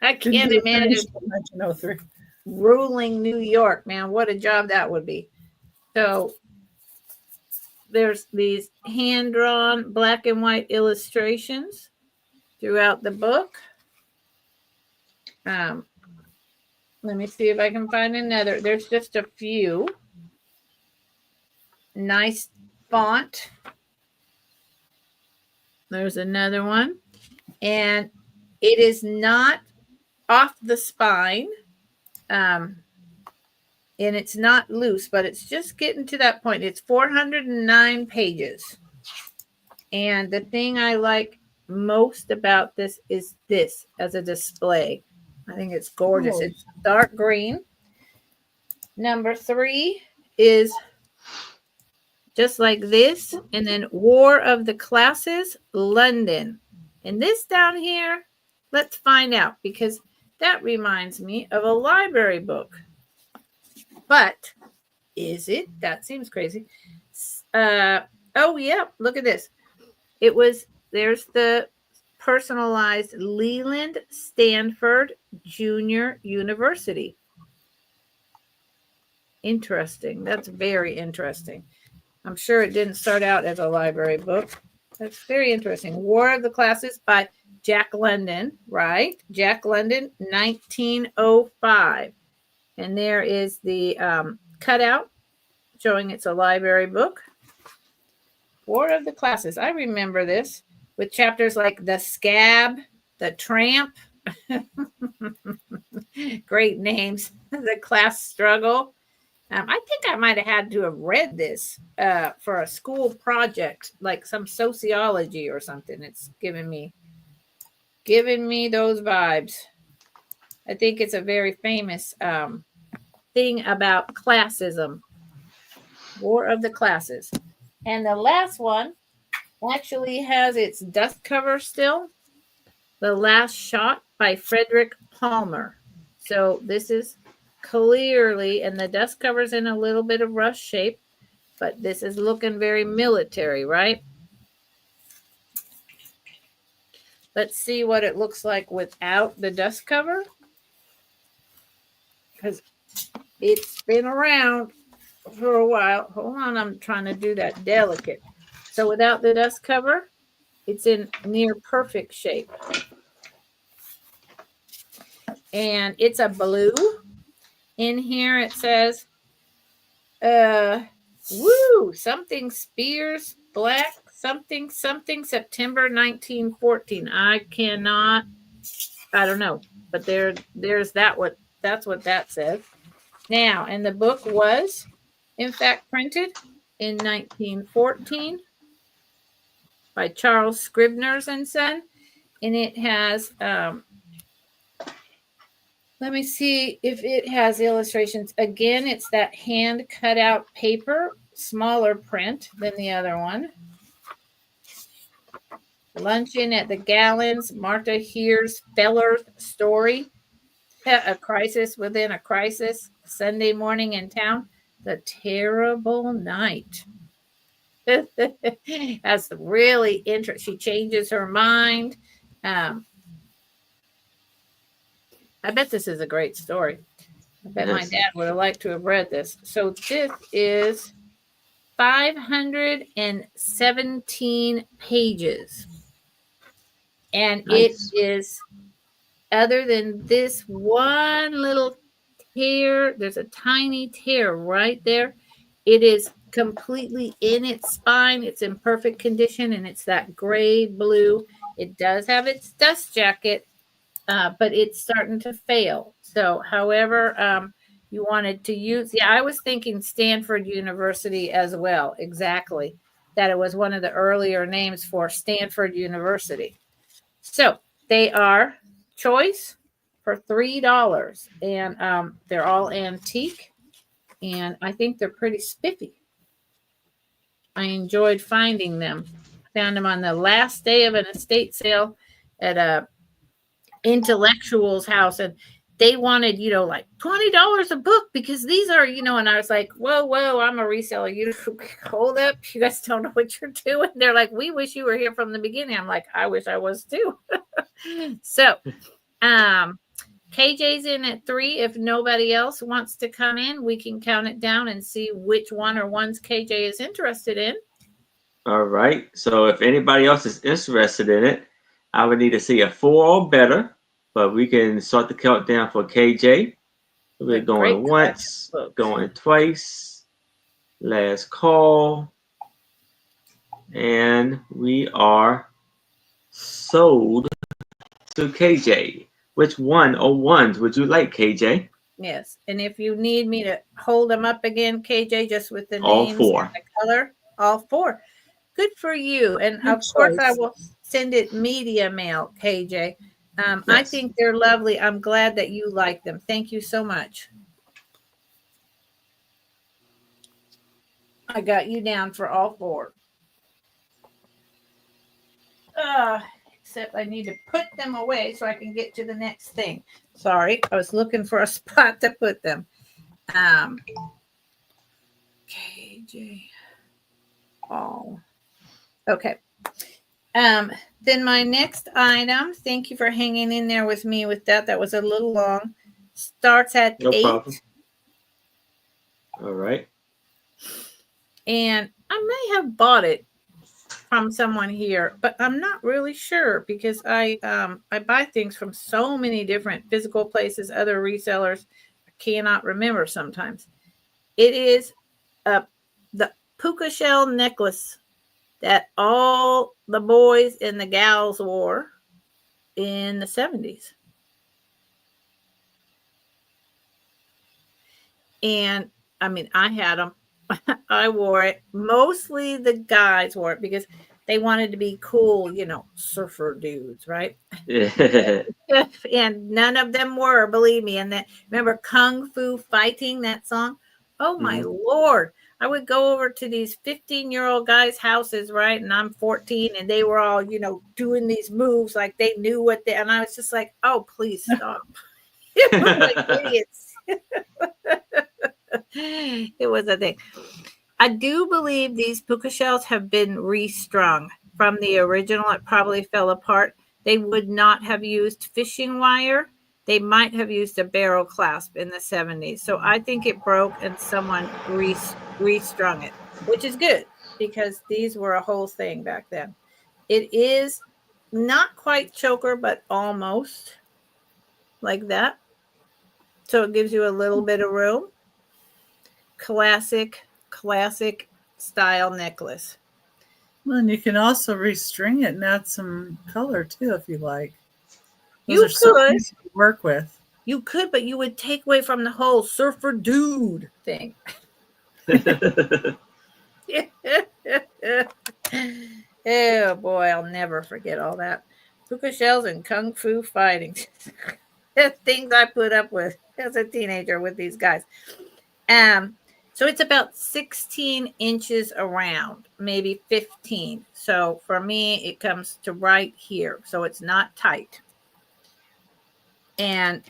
[SPEAKER 3] I can't imagine
[SPEAKER 4] 1903.
[SPEAKER 3] ruling New York, man. What a job that would be. So there's these hand-drawn black and white illustrations throughout the book. Let me see if I can find another. There's just a few. Nice font. There's another one. And it is not off the spine. And it's not loose, but it's just getting to that point. It's 409 pages. And the thing I like most about this is this as a display. I think it's gorgeous. Oh. It's dark green. Number 3 is just like this. And then War of the Classes, London. And this down here, let's find out because that reminds me of a library book. But is it? That seems crazy. Oh, yeah. Look at this. There's the personalized Leland Stanford Junior University. Interesting. That's very interesting. I'm sure it didn't start out as a library book. That's very interesting. War of the Classes by Jack London, right? Jack London, 1905. And there is the cutout showing it's a library book. War of the Classes. I remember this with chapters like The Scab, The Tramp. Great names. The Class Struggle. I think I might have had to have read this for a school project, like some sociology or something. It's giving me those vibes. I think it's a very famous thing about classism, War of the Classes. And the last one actually has its dust cover still. The Last Shot by Frederick Palmer. So this is clearly, and the dust cover's in a little bit of rough shape, but this is looking very military, right? Let's see what it looks like without the dust cover, because it's been around for a while. Hold on, I'm trying to do that delicate. So without the dust cover, it's in near perfect shape. And it's a blue. In here it says, something Spears Black, something, September 1914. I don't know, but there's that's what that says. Now, and the book was, in fact, printed in 1914 by Charles Scribner's and Son, and it has let me see if it has illustrations. Again, it's that hand cut out paper, smaller print than the other one. Luncheon at the Gallons, Martha hears Feller's story. A crisis within a crisis. Sunday morning in town. The terrible night. That's really interesting. She changes her mind. I bet this is a great story. I bet my dad would have liked to have read this. So this is 517 pages. And nice. It is, other than this one little tear, there's a tiny tear right there. It is completely in its spine. It's in perfect condition, and it's that gray blue. It does have its dust jacket, but it's starting to fail. So, however, you wanted to use, I was thinking Stanford University as well. Exactly. That it was one of the earlier names for Stanford University. So they are choice for $3, and they're all antique, and I think they're pretty spiffy. I enjoyed finding them. Found them on the last day of an estate sale at a intellectual's house, and they wanted, like $20 a book because these are, and I was like, whoa, I'm a reseller. You hold up. You guys don't know what you're doing. They're like, we wish you were here from the beginning. I'm like, I wish I was too. So, KJ's in at 3. If nobody else wants to come in, we can count it down and see which one or ones KJ is interested in.
[SPEAKER 1] All right. So if anybody else is interested in it, I would need to see a 4 or better. But we can start the countdown for KJ. We're going once, going twice. Last call. And we are sold to KJ. Which one or ones would you like, KJ?
[SPEAKER 3] Yes. And if you need me to hold them up again, KJ, just with the
[SPEAKER 1] all
[SPEAKER 3] names
[SPEAKER 1] 4.
[SPEAKER 3] and the color, all 4. Good for you. And good of course, I will send it media mail, KJ. Yes. I think they're lovely. I'm glad that you like them. Thank you so much. I got you down for all 4. Except I need to put them away so I can get to the next thing. Sorry, I was looking for a spot to put them. KJ. Oh. Okay. Then my next item, thank you for hanging in there with me with that. That was a little long. Starts at 8.
[SPEAKER 1] Problem. All right.
[SPEAKER 3] And I may have bought it from someone here, but I'm not really sure because I buy things from so many different physical places, other resellers. I cannot remember sometimes. It is the puka shell necklace that all the boys and the gals wore in the 70s. And I mean, I had them. I wore it. Mostly the guys wore it because they wanted to be cool, surfer dudes, right?
[SPEAKER 1] Yeah.
[SPEAKER 3] And none of them were, believe me. And that, remember Kung Fu Fighting, that song? Oh my
[SPEAKER 1] Mhm.
[SPEAKER 3] Lord. I would go over to these 15-year-old guys' houses, right? And I'm 14, and they were all, doing these moves like they knew what they, and I was just like, oh, please stop. It was like idiots. It was a thing. I do believe these puka shells have been restrung from the original. It probably fell apart. They would not have used fishing wire. They might have used a barrel clasp in the 70s. So I think it broke and someone restrung it, which is good because these were a whole thing back then. It is not quite choker, but almost like that. So it gives you a little bit of room. Classic style necklace.
[SPEAKER 4] Well, and you can also restring it and add some color too if you like. Those
[SPEAKER 3] You
[SPEAKER 4] are so
[SPEAKER 3] could.
[SPEAKER 4] easy to work with.
[SPEAKER 3] You could, but you would take away from the whole surfer dude thing. Oh boy, I'll never forget all that. Puka shells and kung fu fighting. Things I put up with as a teenager with these guys. So it's about 16 inches around, maybe 15. So for me, it comes to right here. So it's not tight. And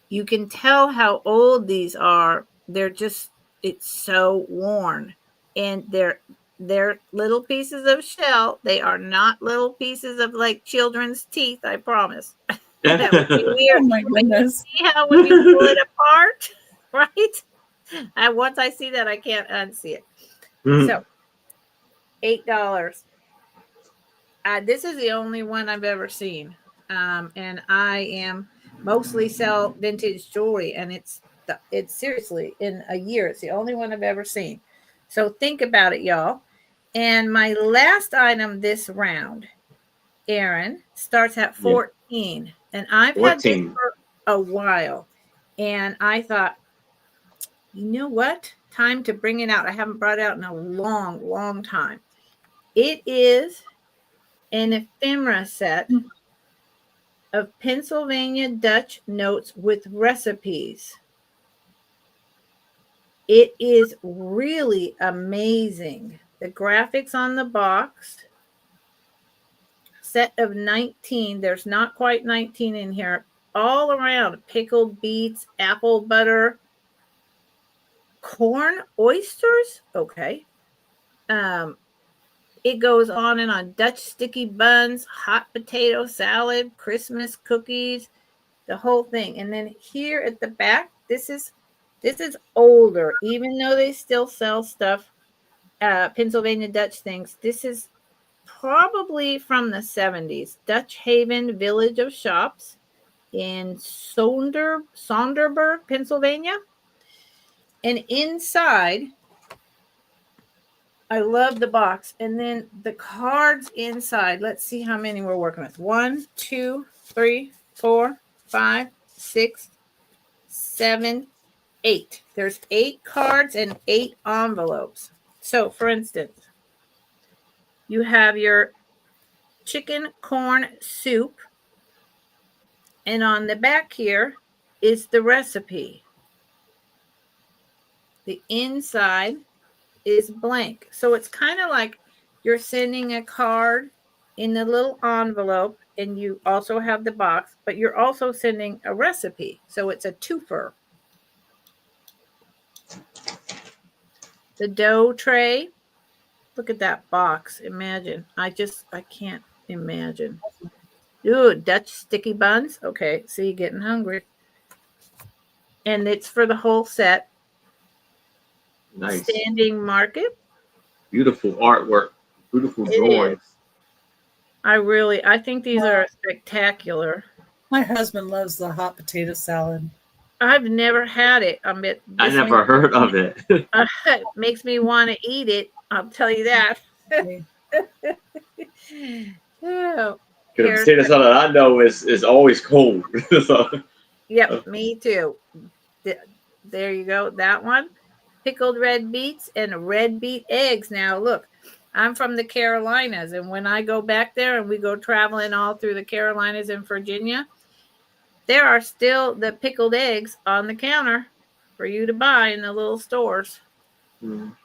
[SPEAKER 3] you can tell how old these are. They're just, it's so worn. And they're little pieces of shell. They are not little pieces of like children's teeth, I promise. That would be
[SPEAKER 4] Oh
[SPEAKER 3] weird.
[SPEAKER 4] my goodness.
[SPEAKER 3] See how when you pull it apart, right? And once I see that, I can't unsee it. So $8. This is the only one I've ever seen. And I am mostly sell vintage jewelry, and it's seriously in a year. It's the only one I've ever seen. So think about it, y'all. And my last item this round, Aaron, starts at 14. And I've had this
[SPEAKER 1] 14.
[SPEAKER 3] for a while. And I thought, you know what? Time to bring it out. I haven't brought it out in a long, long time. It is an ephemera set of Pennsylvania Dutch notes with recipes. It is really amazing. The graphics on the box, set of 19. There's not quite 19 in here. All around pickled beets, apple butter, corn, oysters. Okay. It goes on and on. Dutch sticky buns, hot potato salad, Christmas cookies, the whole thing. And then here at the back, this is older, even though they still sell stuff, Pennsylvania Dutch things. This is probably from the 70s. Dutch Haven Village of Shops in Sonderburg, Pennsylvania. And inside, I love the box. And then the cards inside. Let's see how many we're working with. 1, 2, 3, 4, 5, 6, 7, 8. There's 8 cards and 8 envelopes. So, for instance, you have your chicken corn soup. And on the back here is the recipe. The inside is blank. So it's kind of like you're sending a card in the little envelope, and you also have the box, but you're also sending a recipe. So it's a twofer. The dough tray. Look at that box. Imagine. I can't imagine. Ooh, Dutch sticky buns. Okay, see, getting hungry. And it's for the whole set.
[SPEAKER 1] Nice.
[SPEAKER 3] Standing market.
[SPEAKER 1] Beautiful artwork. Beautiful drawings.
[SPEAKER 3] I think these are spectacular.
[SPEAKER 4] My husband loves the hot potato salad.
[SPEAKER 3] I've never had it.
[SPEAKER 1] I never heard of it.
[SPEAKER 3] It makes me want to eat it. I'll tell you that. Yeah.
[SPEAKER 1] The potato salad I know is always cold. So,
[SPEAKER 3] Yep, me too. There you go. That one. Pickled red beets and red beet eggs. Now, look, I'm from the Carolinas, and when I go back there and we go traveling all through the Carolinas and Virginia, there are still the pickled eggs on the counter for you to buy in the little stores.
[SPEAKER 1] Mm.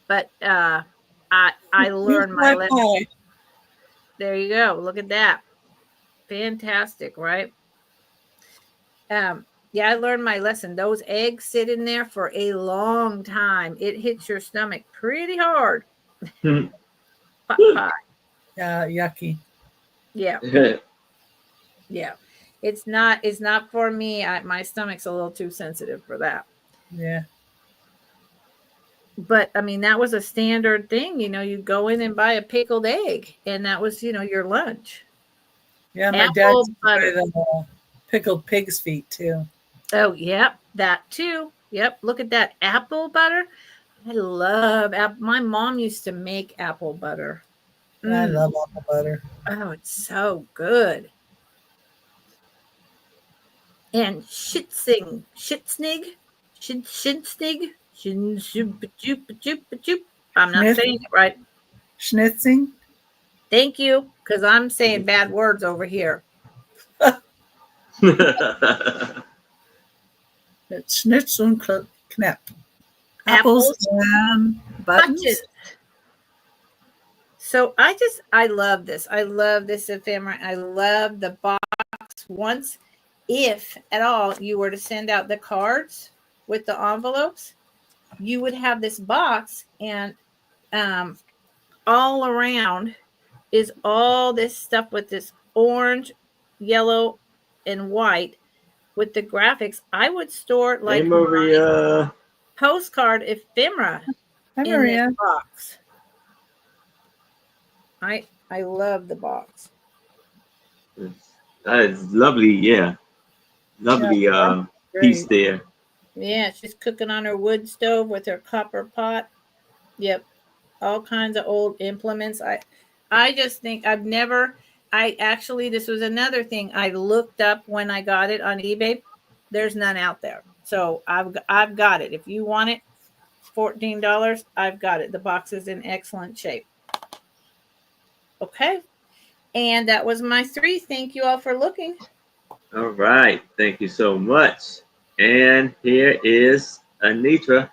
[SPEAKER 3] But I learned my lesson.
[SPEAKER 4] Pie.
[SPEAKER 3] There you go. Look at that. Fantastic, right? Yeah, I learned my lesson. Those eggs sit in there for a long time. It hits your stomach pretty hard.
[SPEAKER 1] Mm.
[SPEAKER 3] Pot pie.
[SPEAKER 4] Yeah, yucky.
[SPEAKER 3] Yeah, yeah. It's not for me. My stomach's a little too sensitive for that.
[SPEAKER 4] Yeah.
[SPEAKER 3] But I mean, that was a standard thing. You go in and buy a pickled egg, and that was, your lunch.
[SPEAKER 4] Yeah, my dad
[SPEAKER 3] Apple
[SPEAKER 4] used to buy
[SPEAKER 3] butter.
[SPEAKER 4] the pickled pig's feet too.
[SPEAKER 3] Oh, yep, that too. Yep, look at that apple butter. I love apple. My mom used to make apple butter.
[SPEAKER 4] I love apple butter.
[SPEAKER 3] Oh, it's so good. And shitsnig, shinsnig, I'm not
[SPEAKER 4] Schnitt,
[SPEAKER 3] saying it right.
[SPEAKER 4] schnitzing.
[SPEAKER 3] Thank you, because I'm saying bad words over here.
[SPEAKER 4] It's Schnitz und Knepp. Apples and buttons.
[SPEAKER 3] So I love this. I love this ephemera. I love the box. Once, if at all, you were to send out the cards with the envelopes, you would have this box, and all around is all this stuff with this orange, yellow, and white with the graphics. I would store like
[SPEAKER 1] Hey, Maria.
[SPEAKER 3] postcard ephemera
[SPEAKER 4] Hi,
[SPEAKER 3] in
[SPEAKER 4] Maria.
[SPEAKER 3] this box. I love the box.
[SPEAKER 1] That is lovely. Yeah, lovely piece there.
[SPEAKER 3] Yeah, she's cooking on her wood stove with her copper pot. Yep, all kinds of old implements. I just think this was another thing I looked up when I got it on eBay. There's none out there. So I've got it. If you want it, $14, I've got it. The box is in excellent shape. Okay. And that was my 3. Thank you all for looking.
[SPEAKER 1] All right. Thank you so much. And here is Anitra.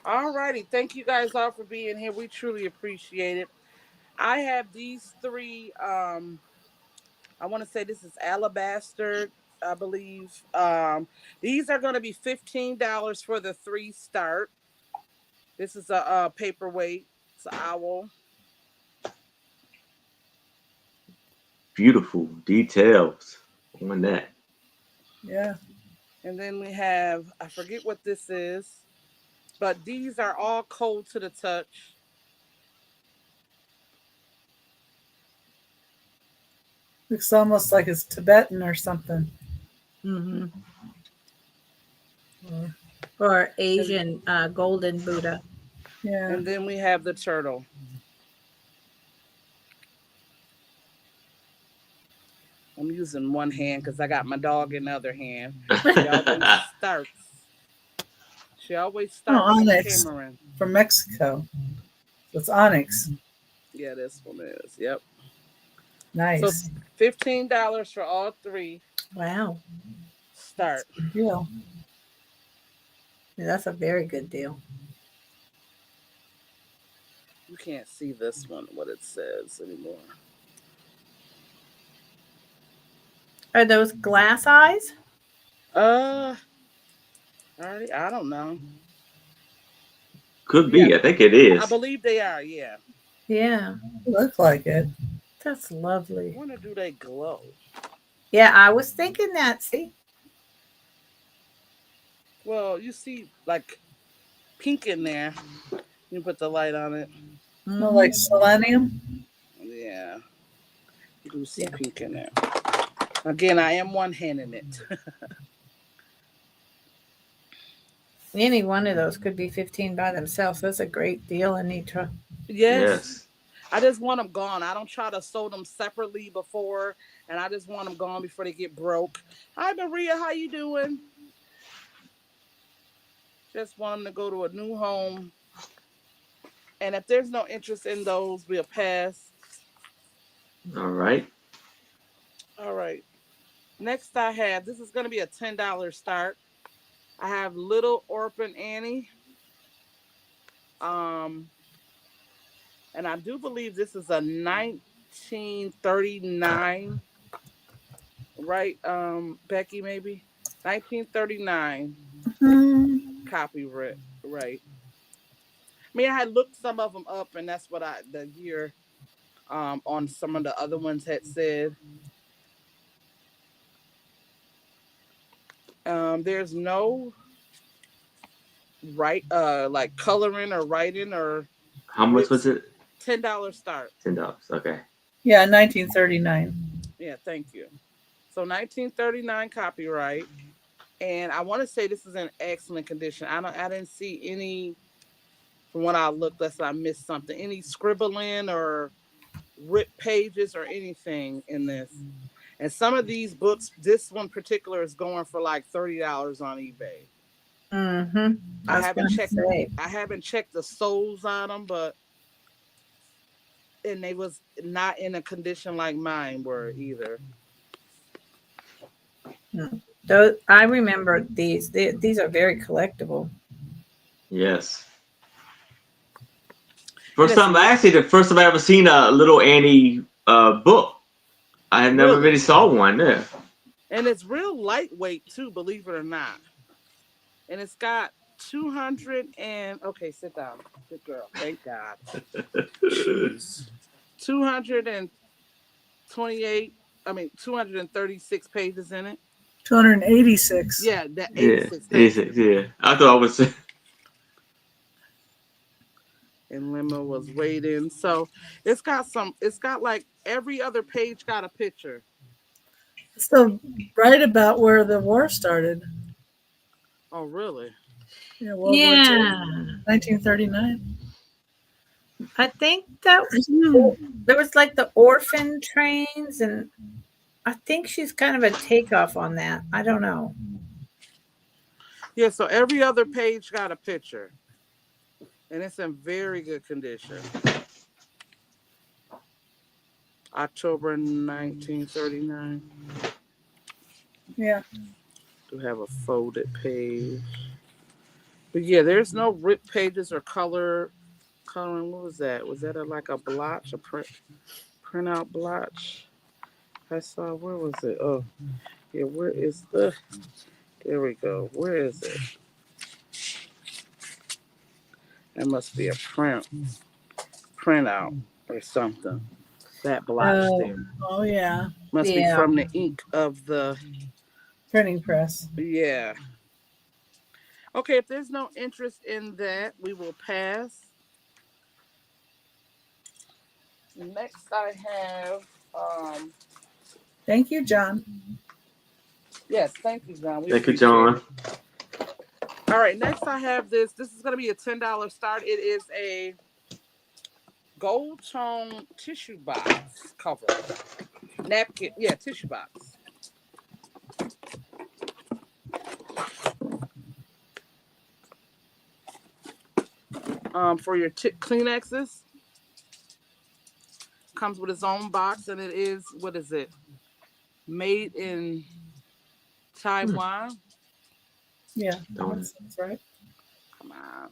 [SPEAKER 2] All righty. Thank you guys all for being here. We truly appreciate it. I have these 3. I want to say this is alabaster, I believe. These are going to be $15 for the 3 start. This is a paperweight. It's an owl.
[SPEAKER 1] Beautiful details on that.
[SPEAKER 4] Yeah.
[SPEAKER 2] And then we have, I forget what this is, but these are all cold to the touch.
[SPEAKER 4] Looks almost like it's Tibetan or something.
[SPEAKER 3] Mm-hmm. Or Asian golden Buddha.
[SPEAKER 4] Yeah.
[SPEAKER 2] And then we have the turtle. I'm using one hand because I got my dog in the other hand. She always starts
[SPEAKER 4] onyx
[SPEAKER 2] hammering.
[SPEAKER 4] from Mexico. So it's onyx.
[SPEAKER 2] Yeah, this one is. Yep.
[SPEAKER 4] Nice.
[SPEAKER 2] So $15 for all 3.
[SPEAKER 3] Wow.
[SPEAKER 2] Start.
[SPEAKER 4] Yeah.
[SPEAKER 3] That's a very good deal.
[SPEAKER 2] You can't see this one, what it says anymore.
[SPEAKER 3] Are those glass eyes?
[SPEAKER 2] I don't know.
[SPEAKER 1] Could be. Yeah. I think it is.
[SPEAKER 2] I believe they are. Yeah.
[SPEAKER 3] Yeah.
[SPEAKER 4] Look like it.
[SPEAKER 3] That's lovely.
[SPEAKER 2] I wonder, do they glow?
[SPEAKER 3] Yeah, I was thinking that. See?
[SPEAKER 2] Well, you see like pink in there. You put the light on it.
[SPEAKER 4] Smell like selenium.
[SPEAKER 2] Yeah. You do see pink in there. Again, I am one-handing it.
[SPEAKER 3] Any one of those could be 15 by themselves. That's a great deal, Anitra.
[SPEAKER 2] Yes. I just want them gone. I don't try to sew them separately before, and I just want them gone before they get broke. Hi, Maria. How you doing? Just want them to go to a new home. And if there's no interest in those, we'll pass.
[SPEAKER 1] All right.
[SPEAKER 2] All right. Next, I have this is going to be a $10 start. I have Little Orphan Annie. Um, and I do believe this is a 1939, right? Becky, maybe 1939 copyright. Right. I mean, I had looked some of them up, and that's what the year on some of the other ones had said. There's no like coloring or writing or
[SPEAKER 1] How much was it?
[SPEAKER 2] $10 start.
[SPEAKER 1] $10. Okay.
[SPEAKER 4] Yeah, 1939.
[SPEAKER 2] Yeah, thank you. So 1939 copyright, and I want to say this is in excellent condition. I didn't see any from when I looked. Unless I missed something, any scribbling or ripped pages or anything in this. And some of these books, this one particular is going for like $30 on eBay.
[SPEAKER 3] Mm-hmm.
[SPEAKER 2] I haven't checked the soles on them, and they was not in a condition like mine were either.
[SPEAKER 3] Those, I remember these. These are very collectible.
[SPEAKER 1] Yes. The first time I ever seen a Little Annie book. I have never really saw one there.
[SPEAKER 2] And it's real lightweight too, believe it or not. And it's got 200 and okay, sit down. Good girl. Thank God. Jeez. 236 pages in it.
[SPEAKER 4] 286.
[SPEAKER 2] Yeah, that 86.
[SPEAKER 1] 86, yeah. I thought I was
[SPEAKER 2] and Lima was waiting. So it's got like every other page got a picture.
[SPEAKER 4] So right about where the war started.
[SPEAKER 2] Oh, really?
[SPEAKER 4] Yeah, World War II, 1939.
[SPEAKER 3] I think that there was like the orphan trains, and I think she's kind of a takeoff on that. I don't know.
[SPEAKER 2] Yeah, so every other page got a picture. And it's in very good condition. October 1939.
[SPEAKER 4] Yeah.
[SPEAKER 2] To have a folded page. But yeah, there's no ripped pages or coloring. What was that? Was that like a blotch, a printout blotch? I saw, where was it? Oh, yeah, where is there we go. Where is it? That must be a printout or something. That blotch there.
[SPEAKER 4] Oh, yeah.
[SPEAKER 2] Must be from the ink of the
[SPEAKER 4] printing press.
[SPEAKER 2] Yeah. Okay, if there's no interest in that, we will pass. Next I have
[SPEAKER 4] Thank you, John.
[SPEAKER 2] Yes, thank you, John.
[SPEAKER 1] Thank you, John.
[SPEAKER 2] All right, next I have this. This is going to be a $10 start. It is a gold tone tissue box cover. Napkin, tissue box. For your Kleenexes. Comes with its own box, and it is, what is it? Made in Taiwan.
[SPEAKER 4] Yeah, that's right.
[SPEAKER 2] Come on.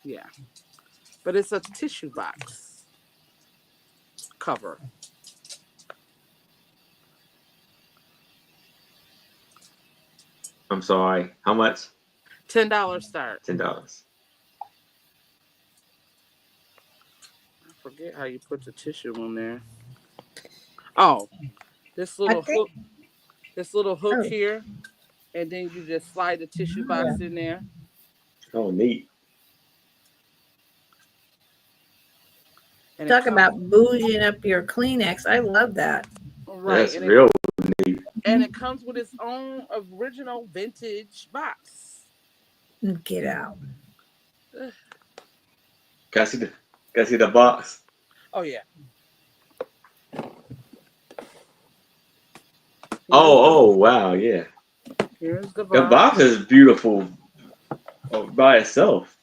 [SPEAKER 2] Yeah. But it's a tissue box cover.
[SPEAKER 1] I'm sorry. How much?
[SPEAKER 2] $10 start.
[SPEAKER 1] $10.
[SPEAKER 2] I forget how you put the tissue on there. Oh, this little hook. This little hook here, and then you just slide the tissue box in there.
[SPEAKER 1] Oh, neat.
[SPEAKER 3] And talk about bouging up your Kleenex. I love that.
[SPEAKER 2] Right.
[SPEAKER 1] That's real neat.
[SPEAKER 2] And it comes with its own original vintage box.
[SPEAKER 3] Get out.
[SPEAKER 1] Can I see the box?
[SPEAKER 2] Oh, yeah.
[SPEAKER 1] Oh, wow, yeah.
[SPEAKER 2] Here's the box.
[SPEAKER 1] The box is beautiful. by itself.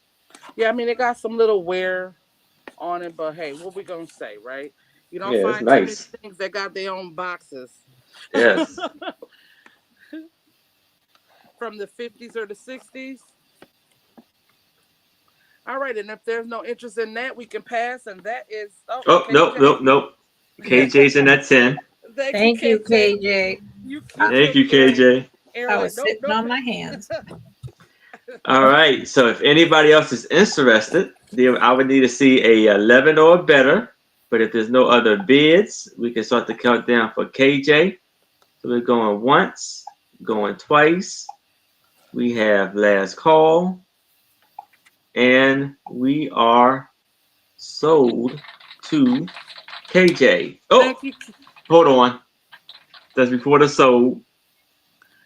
[SPEAKER 2] Yeah, I mean it got some little wear on it, but hey, what we gonna say, right? You don't
[SPEAKER 1] Yeah, it's
[SPEAKER 2] find too many
[SPEAKER 1] nice.
[SPEAKER 2] things that got their own boxes
[SPEAKER 1] Yes.
[SPEAKER 2] from the 50s or the 60s. All right, and if there's no interest in that, we can pass. And that is
[SPEAKER 1] Oh, nope,
[SPEAKER 2] KJ.
[SPEAKER 1] nope, nope. KJ's in that 10.
[SPEAKER 2] Thank you,
[SPEAKER 3] Thank you,
[SPEAKER 2] KJ.
[SPEAKER 3] KJ.
[SPEAKER 2] You
[SPEAKER 3] I,
[SPEAKER 1] Thank
[SPEAKER 2] took
[SPEAKER 1] you,
[SPEAKER 2] care.
[SPEAKER 1] KJ.
[SPEAKER 2] Aaron,
[SPEAKER 3] I
[SPEAKER 2] like,
[SPEAKER 3] was
[SPEAKER 2] nope,
[SPEAKER 3] sitting
[SPEAKER 2] nope.
[SPEAKER 3] on my hands.
[SPEAKER 1] All right. So if anybody else is interested, then I would need to see a 11 or better. But if there's no other bids, we can start the countdown for KJ. So we're going once, going twice. We have last call, and we are sold to KJ. Oh,
[SPEAKER 2] Thank you.
[SPEAKER 1] hold on. That's before the sold.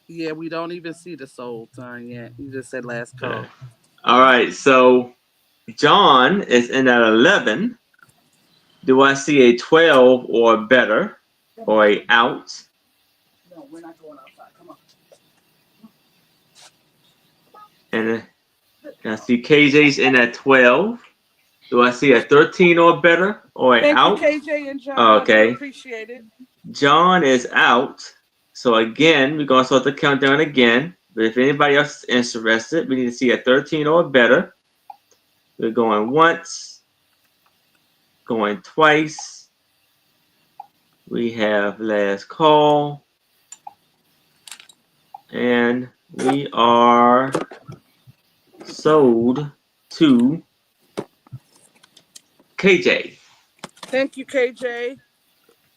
[SPEAKER 2] Yeah, we don't even see the sold sign yet. You just said last
[SPEAKER 1] Uh,
[SPEAKER 2] call.
[SPEAKER 1] all right. So John is in at 11. Do I see a 12 or better or a out?
[SPEAKER 2] No, we're not going outside. Come on.
[SPEAKER 1] And I see KJ's in at 12. Do I see a 13 or better or a
[SPEAKER 2] Thank you,
[SPEAKER 1] out?
[SPEAKER 2] KJ and John. I do
[SPEAKER 1] Okay.
[SPEAKER 2] appreciate it.
[SPEAKER 1] John is out. So again, we're going to start the countdown again. But if anybody else is interested, we need to see a 13 or better. We're going once, going twice. We have last call. And we are sold to KJ.
[SPEAKER 2] Thank you, KJ.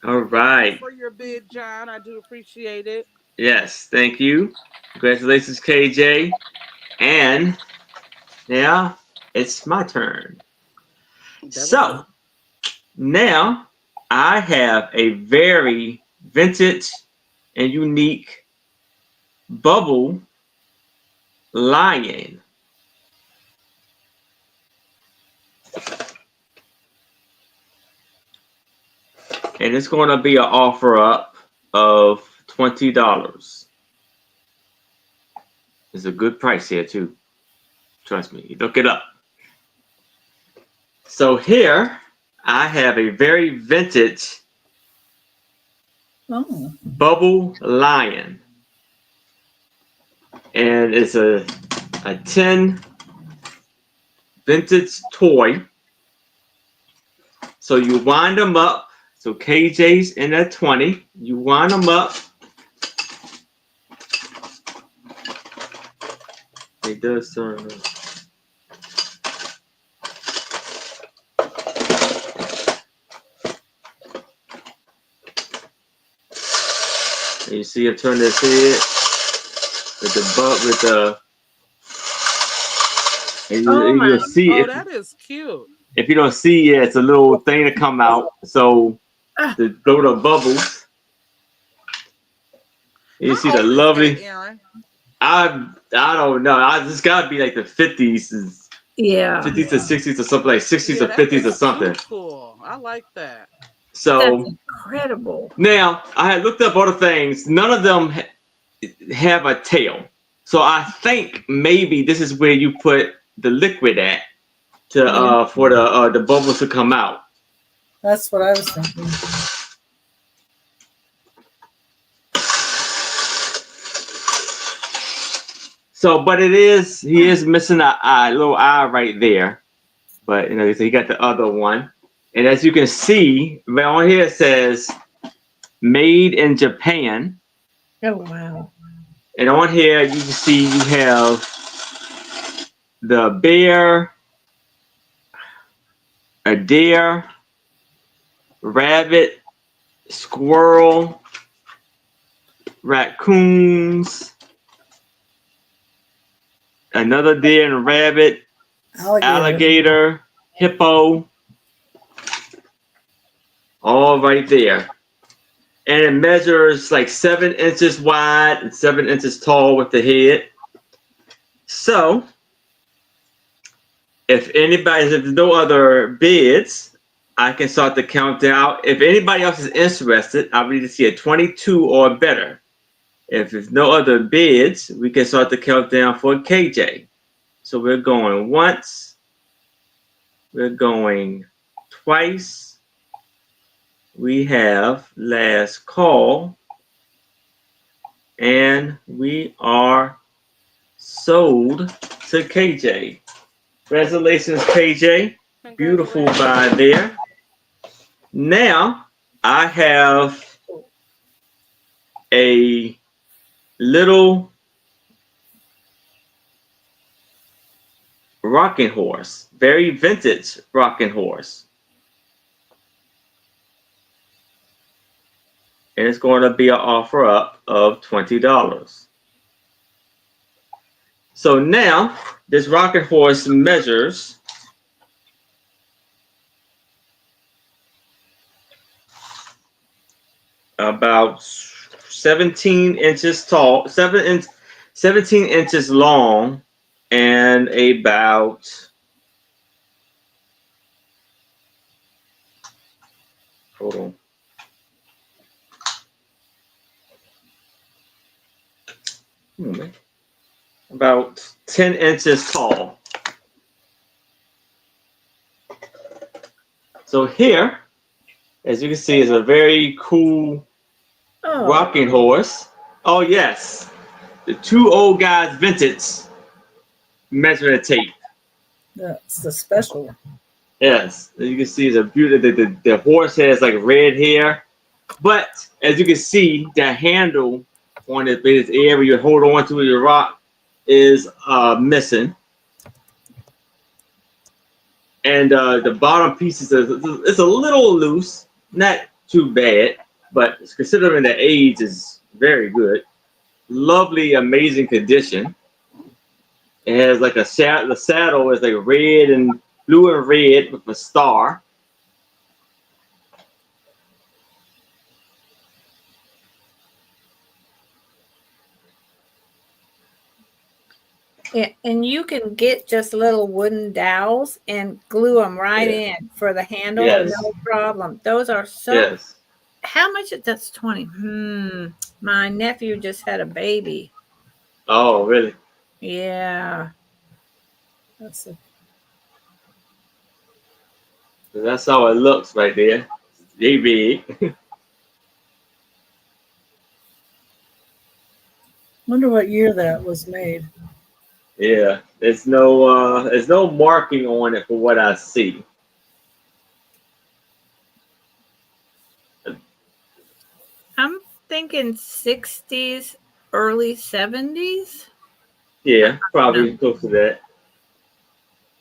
[SPEAKER 1] All
[SPEAKER 2] Thank you
[SPEAKER 1] right.
[SPEAKER 2] for your bid, John. I do appreciate it.
[SPEAKER 1] Yes, thank you. Congratulations, KJ. And now it's my turn.
[SPEAKER 2] That was
[SPEAKER 1] So now I have a very vintage and unique bubble lion. And it's going to be an offer up of $20. It's a good price here too. Trust me, look it up. So here I have a very vintage
[SPEAKER 4] Oh,
[SPEAKER 1] bubble lion. And it's a 10 vintage toy. So you wind them up. So KJ's in at 20. You wind them up. It does turn. And you see him turn his head with the butt with the. And
[SPEAKER 3] Oh my.
[SPEAKER 1] you'll see
[SPEAKER 2] Oh, that is cute.
[SPEAKER 1] if you don't see, yeah, it's a little thing to come out. So to blow the bubbles. You see
[SPEAKER 2] How
[SPEAKER 1] the
[SPEAKER 2] old is that,
[SPEAKER 1] lovely.
[SPEAKER 2] Aaron?
[SPEAKER 1] I don't know. This gotta be like the 50s,
[SPEAKER 3] Yeah.
[SPEAKER 1] 50s to 60s or something, like 60s
[SPEAKER 2] Yeah,
[SPEAKER 1] or
[SPEAKER 2] that
[SPEAKER 1] 50s or
[SPEAKER 2] is
[SPEAKER 1] something.
[SPEAKER 2] too cool. I like that.
[SPEAKER 3] That's
[SPEAKER 1] So
[SPEAKER 3] incredible.
[SPEAKER 1] now I had looked up other things. None of them have a tail. So I think maybe this is where you put the liquid at to
[SPEAKER 3] Yeah.
[SPEAKER 1] for the bubbles to come out.
[SPEAKER 4] that's what I was thinking.
[SPEAKER 1] So, but he is missing a little eye right there. But so you got the other one, and as you can see, right on here it says "Made in Japan,"
[SPEAKER 3] Oh wow.
[SPEAKER 1] and on here you can see you have the bear, a deer, rabbit, squirrel, raccoons, another deer and rabbit, alligator, hippo, all right there. And it measures like 7 inches wide and 7 inches tall with the head. So, if there's no other bids, I can start the countdown. If anybody else is interested, I need to see a 22 or better. If there's no other bids, we can start the countdown for KJ. So we're going once. We're going twice. We have last call. And we are sold to KJ. Congratulations, KJ. Beautiful buy there. Now I have a little rocking horse, very vintage rocking horse. And it's going to be an offer up of $20. So now this rocking horse measures about 17 inches tall, 17 inches long, and about, hold on, about 10 inches tall. So here, as you can see, is a very cool rocking horse. Oh yes, the two old guys vintage measuring tape.
[SPEAKER 4] That's the special one.
[SPEAKER 1] Yes, as you can see, it's a beautiful. The horse has like red hair, but as you can see, the handle on this area you hold on to your rock is missing, and the bottom pieces it's a little loose, not too bad, but considering the age is very good. Lovely, amazing condition. It has like the saddle is like red and blue and red with a star.
[SPEAKER 3] Yeah, and you can get just little wooden dowels and glue them right
[SPEAKER 1] Yeah.
[SPEAKER 3] in for the handle.
[SPEAKER 1] Yes.
[SPEAKER 3] No problem. Those are so.
[SPEAKER 1] Yes.
[SPEAKER 3] How much? That's 20. My nephew just had a baby.
[SPEAKER 1] Oh, really?
[SPEAKER 3] Yeah.
[SPEAKER 1] That's how it looks right there. They big.
[SPEAKER 4] Wonder what year that was made.
[SPEAKER 1] Yeah. There's no marking on it for what I see.
[SPEAKER 3] I'm thinking 60s, early 70s.
[SPEAKER 1] Yeah, probably close to that.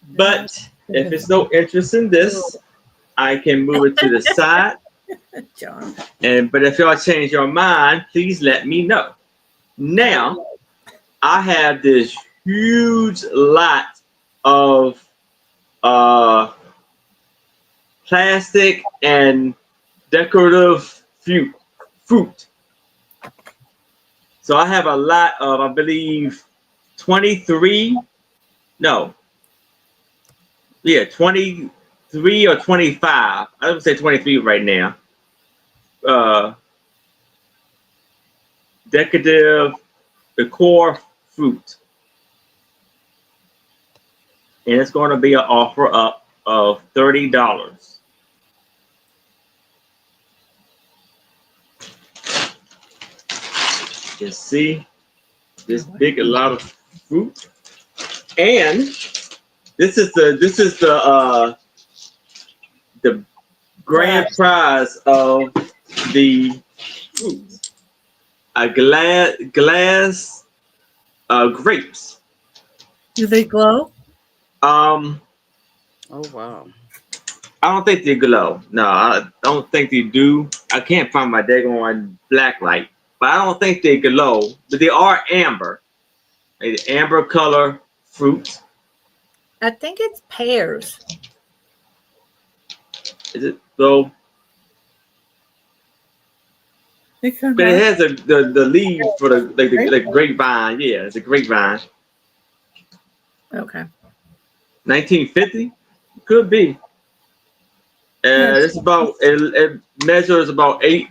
[SPEAKER 1] But if it's no interest in this, I can move it to the side.
[SPEAKER 3] John.
[SPEAKER 1] But if y'all change your mind, please let me know. Now, I have this huge lot of plastic and decorative fruit. So I have a lot of, I believe, 23 or 25. I would say 23 right now. Decorative decor fruit. And it's going to be an offer up of $30. You can see this big a lot of fruit. And this is the grand prize of the fruit. A glass grapes.
[SPEAKER 4] Do they glow?
[SPEAKER 2] Oh wow.
[SPEAKER 1] I don't think they glow. No, I don't think they do. I can't find my daggone black light, but I don't think they glow. But they are amber, like amber color fruit.
[SPEAKER 3] I think it's pears.
[SPEAKER 1] Is it so?
[SPEAKER 4] They come
[SPEAKER 1] But
[SPEAKER 4] out.
[SPEAKER 1] it has the leaves for the grapevine. Yeah, it's a grapevine.
[SPEAKER 3] Okay.
[SPEAKER 1] 1950 could be. It's about it measures about 8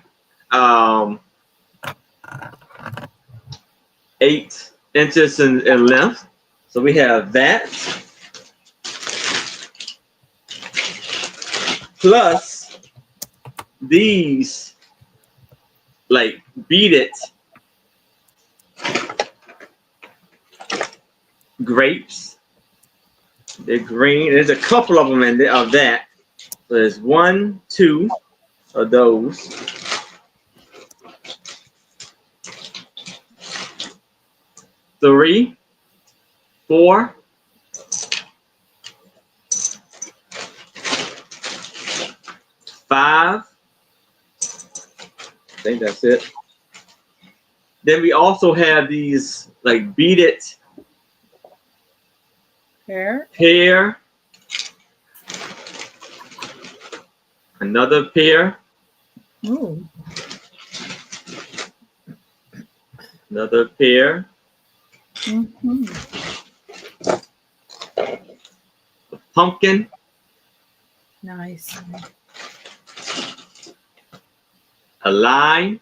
[SPEAKER 1] inches in length. So we have that. Plus these like beat it grapes. They're green. There's a couple of them in there of that. So there's 1, 2 of those. 3, 4, 5. I think that's it. Then we also have these like beat it pear. Another pear.
[SPEAKER 4] Ooh.
[SPEAKER 1] Another pear.
[SPEAKER 4] Mm-hmm.
[SPEAKER 1] Pumpkin.
[SPEAKER 3] Nice.
[SPEAKER 1] A lime.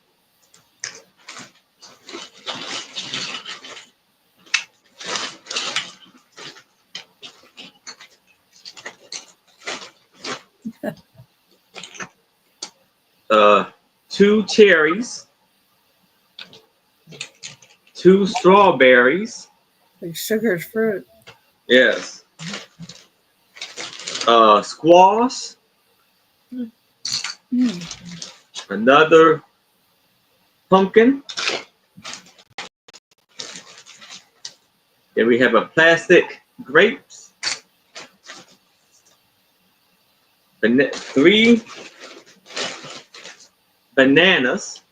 [SPEAKER 1] uh, 2 cherries, 2 strawberries.
[SPEAKER 4] Like sugared fruit.
[SPEAKER 1] Yes. Squash. Another pumpkin. Then we have a plastic grapes. 3 bananas.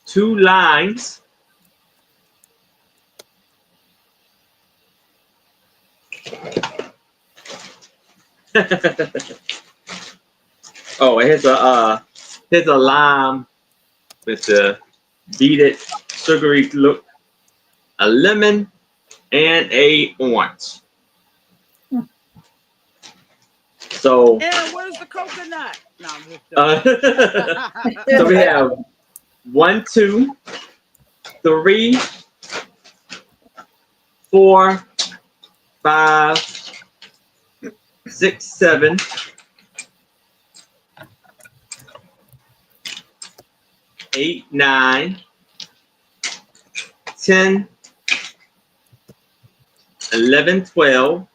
[SPEAKER 1] 2 limes. Oh, here's a lime with the beaded sugary look. A lemon and a orange. So,
[SPEAKER 2] And where's the coconut? No, I'm just
[SPEAKER 1] so we have 1, 2, 3, 4, 5, 6, 7, 8, 9, 10, 11, 12,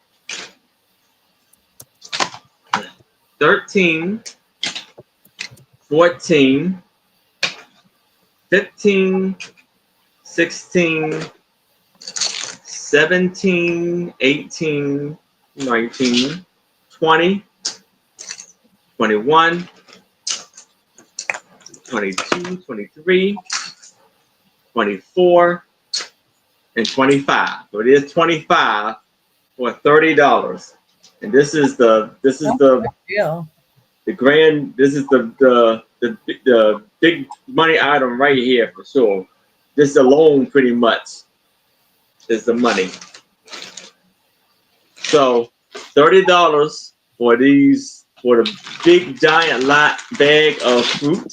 [SPEAKER 1] 13, 14, 15, 16, 17, 18, 19, 20, 21, 22, 23, 24, and 25. So it is 25 for $30. And this is the
[SPEAKER 4] Yeah.
[SPEAKER 1] the grand, this is the big money item right here for sure. This alone pretty much is the money. So $30 for these, for the big giant lot bag of fruit.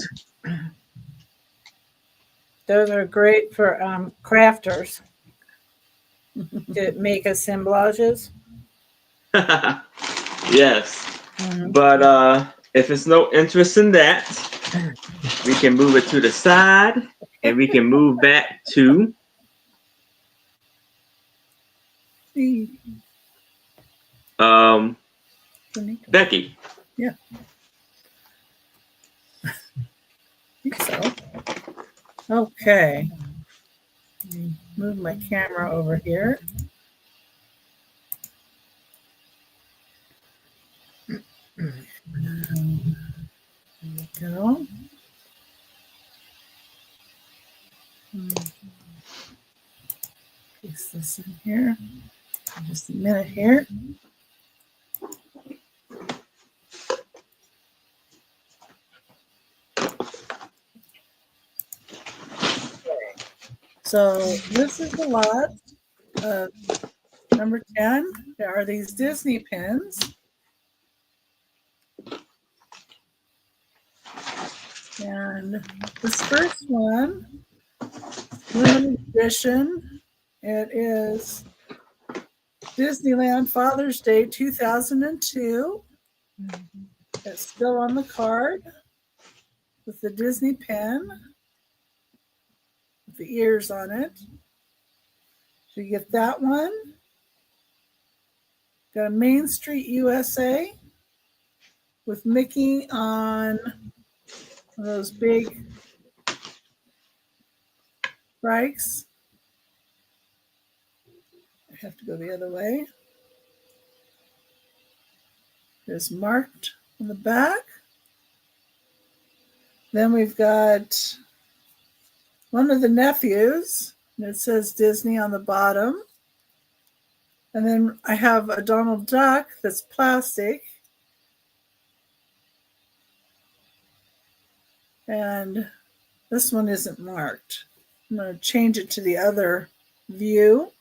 [SPEAKER 3] Those are great for crafters to make assemblages.
[SPEAKER 1] Yes.
[SPEAKER 3] Mhm.
[SPEAKER 1] But if it's no interest in that, we can move it to the side and we can move back to Becky.
[SPEAKER 4] Yeah. I think so. Okay. Move my camera over here. There we go. Paste this in here. Just a minute here. So this is a lot of number 10. There are these Disney pins. And this first one, limited edition. It is Disneyland Father's Day 2002. It's still on the card with the Disney pen with the ears on it. So you get that one. Got a Main Street USA with Mickey on one of those big bikes. I have to go the other way. There's marked on the back. Then we've got one of the nephews, and it says Disney on the bottom. And then I have a Donald Duck that's plastic. And this one isn't marked. I'm going to change it to the other view.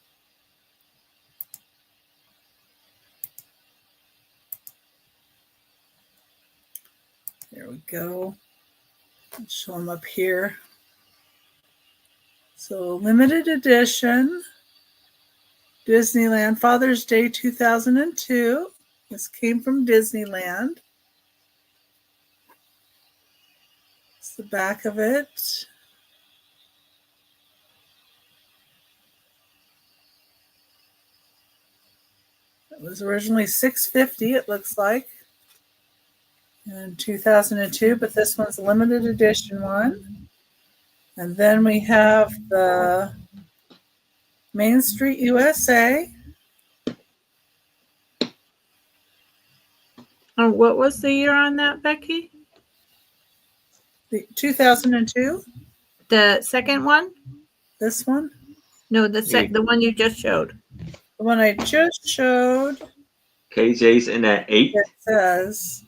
[SPEAKER 4] There we go. Let's show them up here. So limited edition, Disneyland Father's Day 2002. This came from Disneyland. It's the back of it. It was originally $6.50, it looks like, in 2002, but this one's a limited edition one. And then we have the Main Street USA.
[SPEAKER 3] Oh, what was the year on that, Becky?
[SPEAKER 4] The 2002.
[SPEAKER 3] The second one?
[SPEAKER 4] This one.
[SPEAKER 3] No, the one you just showed.
[SPEAKER 4] The one I just showed.
[SPEAKER 1] KJ's in at 8.
[SPEAKER 4] It says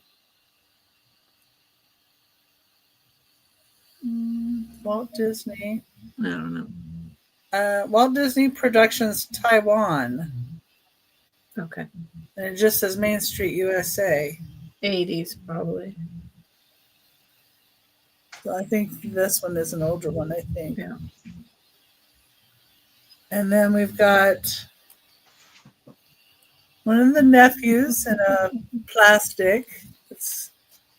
[SPEAKER 4] Walt Disney.
[SPEAKER 3] I don't know.
[SPEAKER 4] Walt Disney Productions Taiwan.
[SPEAKER 3] Okay.
[SPEAKER 4] And it just says Main Street USA.
[SPEAKER 3] 80s, probably.
[SPEAKER 4] So I think this one is an older one, I think.
[SPEAKER 3] Yeah.
[SPEAKER 4] And then we've got one of the nephews in a plastic. It's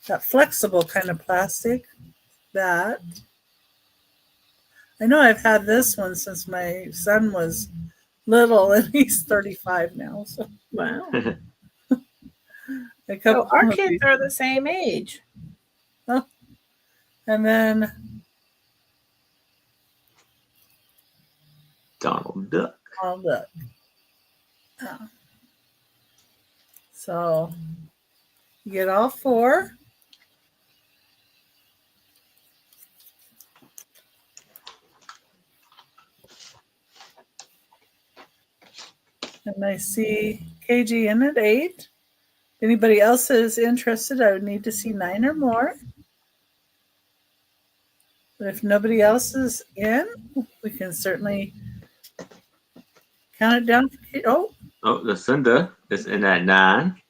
[SPEAKER 4] that flexible kind of plastic. That. I know I've had this one since my son was little, and he's 35 now. So
[SPEAKER 3] Wow.
[SPEAKER 4] a couple
[SPEAKER 3] So our
[SPEAKER 4] of
[SPEAKER 3] kids
[SPEAKER 4] these.
[SPEAKER 3] are the same age.
[SPEAKER 4] And then
[SPEAKER 1] Donald Duck.
[SPEAKER 4] Donald Duck. Oh. So you get all four. And I see KG in at 8. If anybody else is interested, I would need to see 9 or more. But if nobody else is in, we can certainly count it down. Oh,
[SPEAKER 1] Lucinda is in at 9.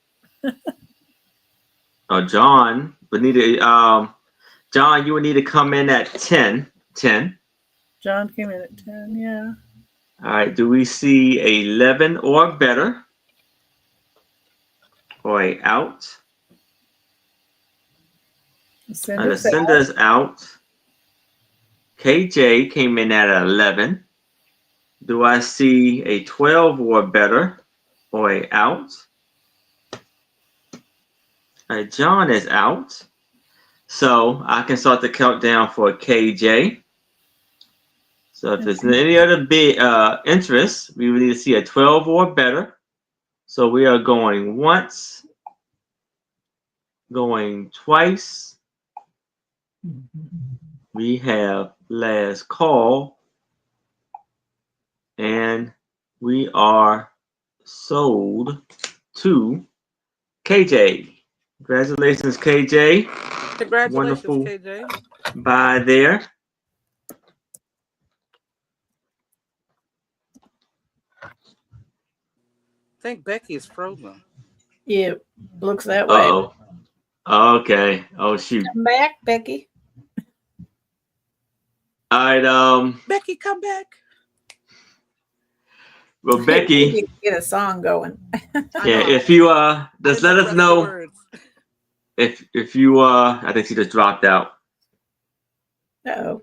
[SPEAKER 1] John would need to. John, you would need to come in at 10. 10.
[SPEAKER 4] John came in at 10. Yeah.
[SPEAKER 1] All right. Do we see 11 or better? Or a out? Lucinda's out. KJ came in at 11. Do I see a 12 or better or a out? All right, John is out. So I can start the countdown for KJ. So if there's any other big interest, we would need to see a 12 or better. So we are going once, going twice. We have last call, and we are sold to KJ. Congratulations, KJ.
[SPEAKER 2] Congratulations,
[SPEAKER 1] Wonderful
[SPEAKER 2] KJ.
[SPEAKER 1] buy there.
[SPEAKER 2] I think Becky is frozen.
[SPEAKER 3] Yeah, looks that way.
[SPEAKER 1] Uh-oh. Okay. Oh, shoot.
[SPEAKER 3] Come back, Becky.
[SPEAKER 1] All right.
[SPEAKER 2] Becky, come back.
[SPEAKER 1] Well,
[SPEAKER 3] We
[SPEAKER 1] Becky,
[SPEAKER 3] need to get a song going.
[SPEAKER 2] I
[SPEAKER 1] yeah,
[SPEAKER 2] know.
[SPEAKER 1] if you
[SPEAKER 2] I
[SPEAKER 1] just
[SPEAKER 2] didn't
[SPEAKER 1] let
[SPEAKER 2] know the
[SPEAKER 1] us
[SPEAKER 2] rest of the
[SPEAKER 1] know
[SPEAKER 2] words.
[SPEAKER 1] if you I think she just dropped out.
[SPEAKER 3] Uh-oh.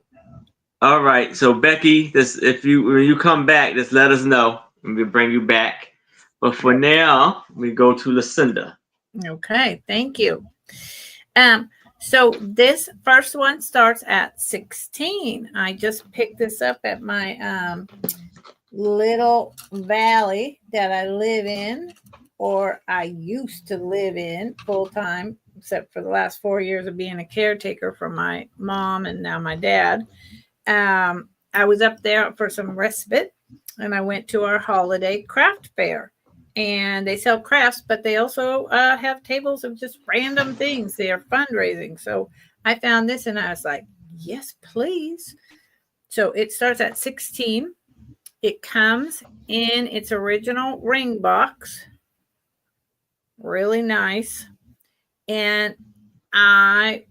[SPEAKER 1] All right, so Becky, this if you when you come back, just let us know and we'll bring you back. But for now, we go to Lucinda.
[SPEAKER 3] Okay, thank you. So this first one starts at 16. I just picked this up at my little valley that I live in, or I used to live in full time, except for the last 4 years of being a caretaker for my mom and now my dad. I was up there for some respite, and I went to our holiday craft fair. And they sell crafts, but they also have tables of just random things. They are fundraising. So I found this and I was like, yes, please. So it starts at 16. It comes in its original ring box. Really nice. And I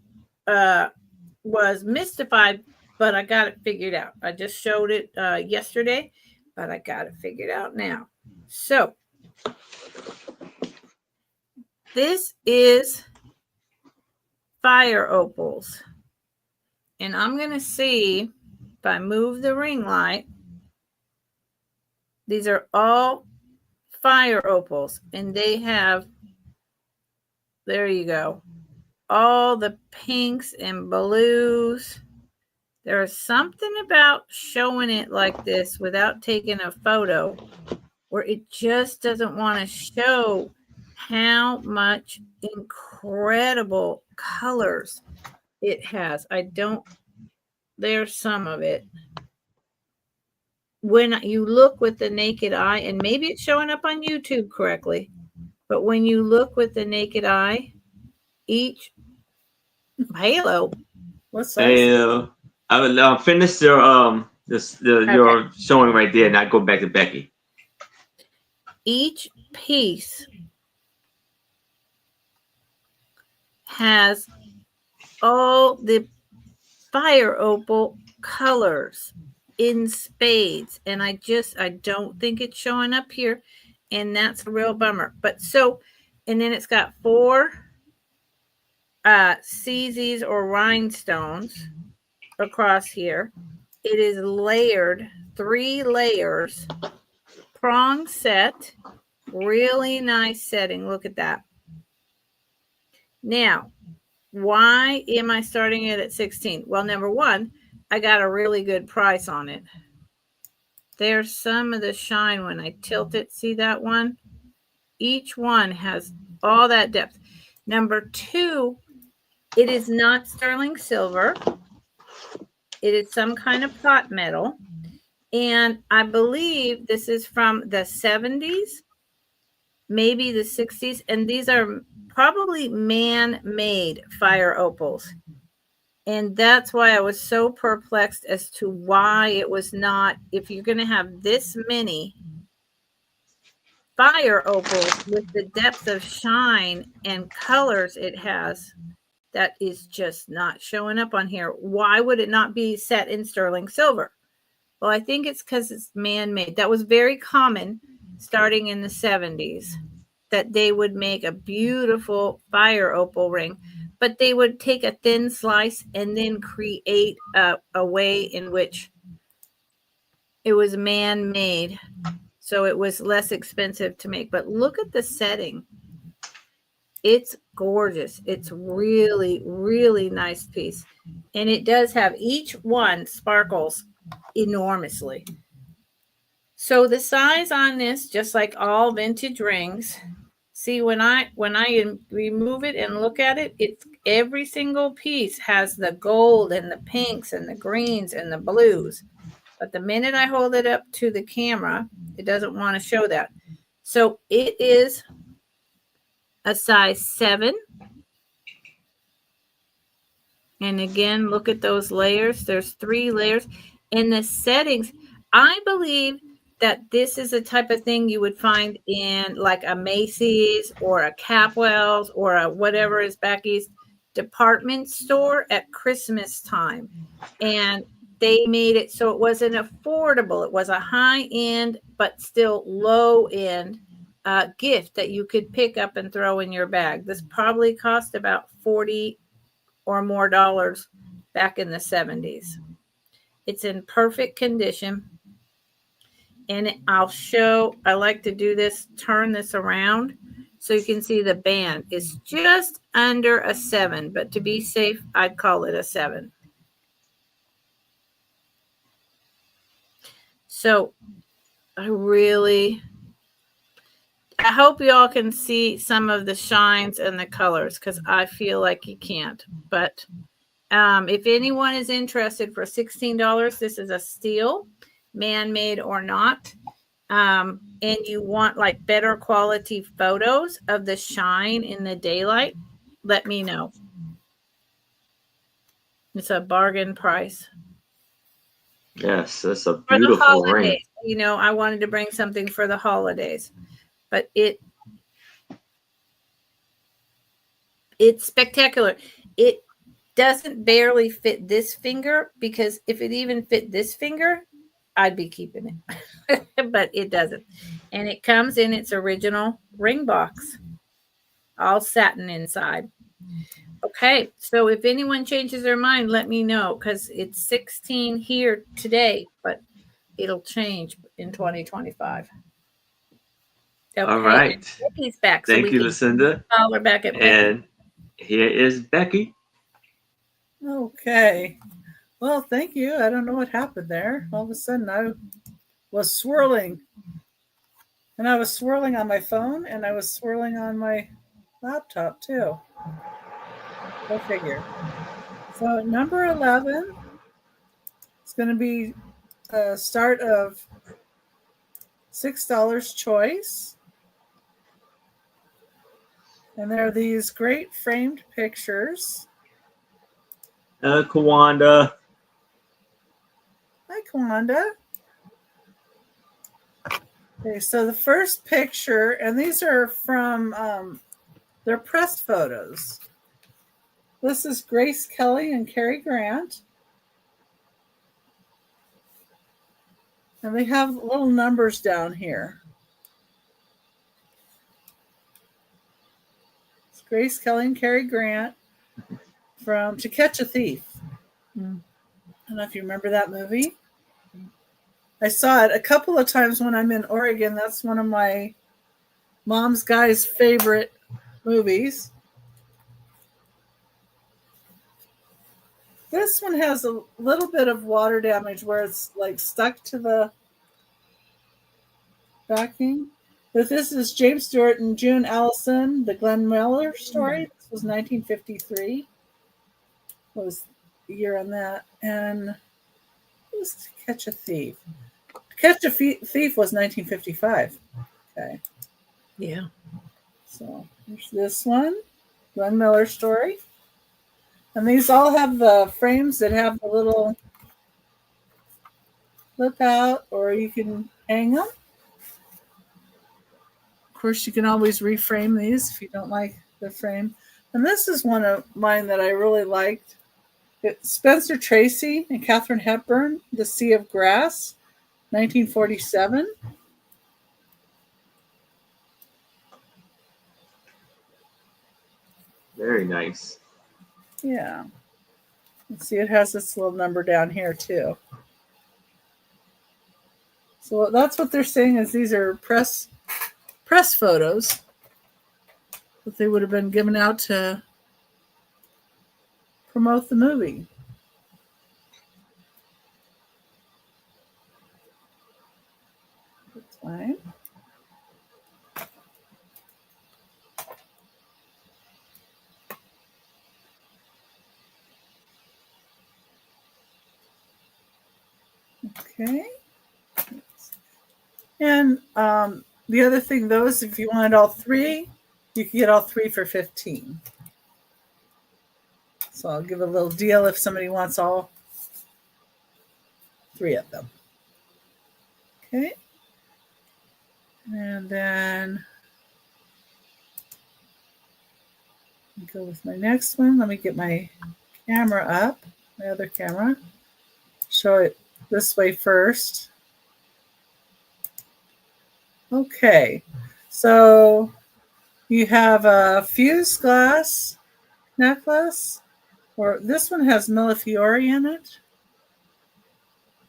[SPEAKER 3] was mystified, but I got it figured out. I just showed it yesterday, but I got it figured out now. So this is fire opals. And I'm going to see if I move the ring light. These are all fire opals, and they have, there you go, all the pinks and blues. There is something about showing it like this without taking a photo where it just doesn't want to show how much incredible colors it has. There's some of it. When you look with the naked eye, and maybe it's showing up on YouTube correctly, but when you look with the naked eye, each halo.
[SPEAKER 4] What size?
[SPEAKER 1] Hey, I will finish your your showing right there, and I go back to Becky.
[SPEAKER 3] Each piece has all the fire opal colors in spades, and I don't think it's showing up here, and that's a real bummer. But so, and then it's got 4 CZs or rhinestones across here. It is layered, 3 layers, prong set, really nice setting. Look at that. Now, why am I starting it at 16? Well, number one, I got a really good price on it. There's some of the shine when I tilt it. See that one? Each one has all that depth. Number 2, it is not sterling silver. It is some kind of pot metal. And I believe this is from the 70s, maybe the 60s. And these are probably man-made fire opals. And that's why I was so perplexed as to why it was not, if you're going to have this many fire opals with the depth of shine and colors it has, that is just not showing up on here. Why would it not be set in sterling silver? Well, I think it's because it's man-made. That was very common starting in the 70s, that they would make a beautiful fire opal ring, but they would take a thin slice and then create a way in which it was man-made. So it was less expensive to make. But look at the setting. It's gorgeous. It's really, really nice piece. And it does have, each one sparkles enormously. So the size on this, just like all vintage rings, see, when I remove it and look at it, it's every single piece has the gold and the pinks and the greens and the blues. But the minute I hold it up to the camera, it doesn't want to show that. So it is a size 7. And again, look at those layers. There's 3 layers. And the settings, I believe that this is a type of thing you would find in like a Macy's or a Capwell's or a whatever is back east department store at Christmas time. And they made it so it wasn't affordable. It was a high-end, but still low-end gift that you could pick up and throw in your bag. This probably cost about $40 or more back in the 70s. It's in perfect condition. And I like to do this, turn this around so you can see the band is just under a 7, but to be safe, I'd call it a 7. So I hope y'all can see some of the shines and the colors, because I feel like you can't. But if anyone is interested, for $16, this is a steal, man-made or not. And you want like better quality photos of the shine in the daylight, let me know. It's a bargain price.
[SPEAKER 1] Yes, that's a
[SPEAKER 3] For the
[SPEAKER 1] beautiful ring.
[SPEAKER 3] holidays, you know, I wanted to bring something for the holidays, but it's spectacular. It doesn't barely fit this finger, because if it even fit this finger, I'd be keeping it. But it doesn't. And it comes in its original ring box, all satin inside. Okay, so if anyone changes their mind, let me know, because it's 16 here today, but it'll change in 2025. Okay.
[SPEAKER 1] All right.
[SPEAKER 3] Becky's back.
[SPEAKER 1] Thank you, Lucinda.
[SPEAKER 3] Holler back at Becky.
[SPEAKER 1] And here is Becky.
[SPEAKER 4] Okay. Well, thank you. I don't know what happened there. All of a sudden, I was swirling. And I was swirling on my phone, and I was swirling on my laptop, too. Go figure. So number 11 is going to be a start of $6 choice. And there are these great framed pictures.
[SPEAKER 1] Kawanda.
[SPEAKER 4] Hi, Kawanda. Okay, so the first picture, and these are from, they're press photos. This is Grace Kelly and Cary Grant. And they have little numbers down here. It's Grace Kelly and Cary Grant from To Catch a Thief. I don't know if you remember that movie. I saw it a couple of times when I'm in Oregon. That's one of my mom's guys' favorite movies. This one has a little bit of water damage where it's like stuck to the backing. But this is James Stewart and June Allison, the Glenn Miller story. This was 1953. What was the year on that? And it was To Catch a Thief. To Catch a Thief was 1955. Okay.
[SPEAKER 3] Yeah.
[SPEAKER 4] So there's this one, Glenn Miller story. And these all have the frames that have the little flip out, or you can hang them. Of course, you can always reframe these if you don't like the frame. And this is one of mine that I really liked. It's Spencer Tracy and Katharine Hepburn, The Sea of Grass, 1947.
[SPEAKER 1] Very nice.
[SPEAKER 4] Yeah. Let's see, it has this little number down here too. So that's what they're saying, is these are press photos that they would have been given out to promote the movie. That's fine. Okay. And the other thing, though, is if you wanted all three, you can get all three for $15. So I'll give a little deal if somebody wants all three of them. Okay. And then I'll go with my next one. Let me get my camera up, my other camera. show it this way first. Okay, so you have a fused glass necklace, or this one has Millefiori in it.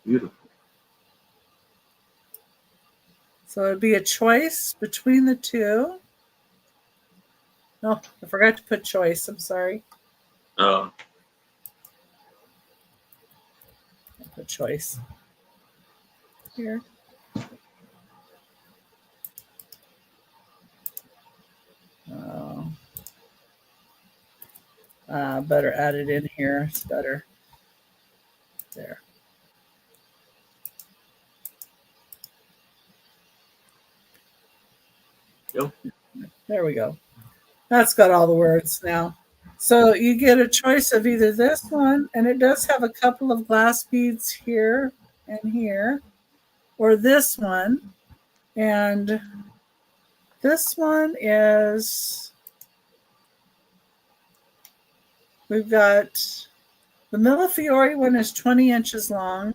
[SPEAKER 1] Beautiful.
[SPEAKER 4] So it'd be a choice between the two. Oh, I forgot to put choice. I'm sorry.
[SPEAKER 1] Oh,
[SPEAKER 4] I'll put choice here. Oh. Better add it in here. It's better. There.
[SPEAKER 1] yep.
[SPEAKER 4] There we go. That's got all the words now. So you get a choice of either this one, and it does have a couple of glass beads here and here, or this one. And this one is, we've got the Millefiori one is 20 inches long,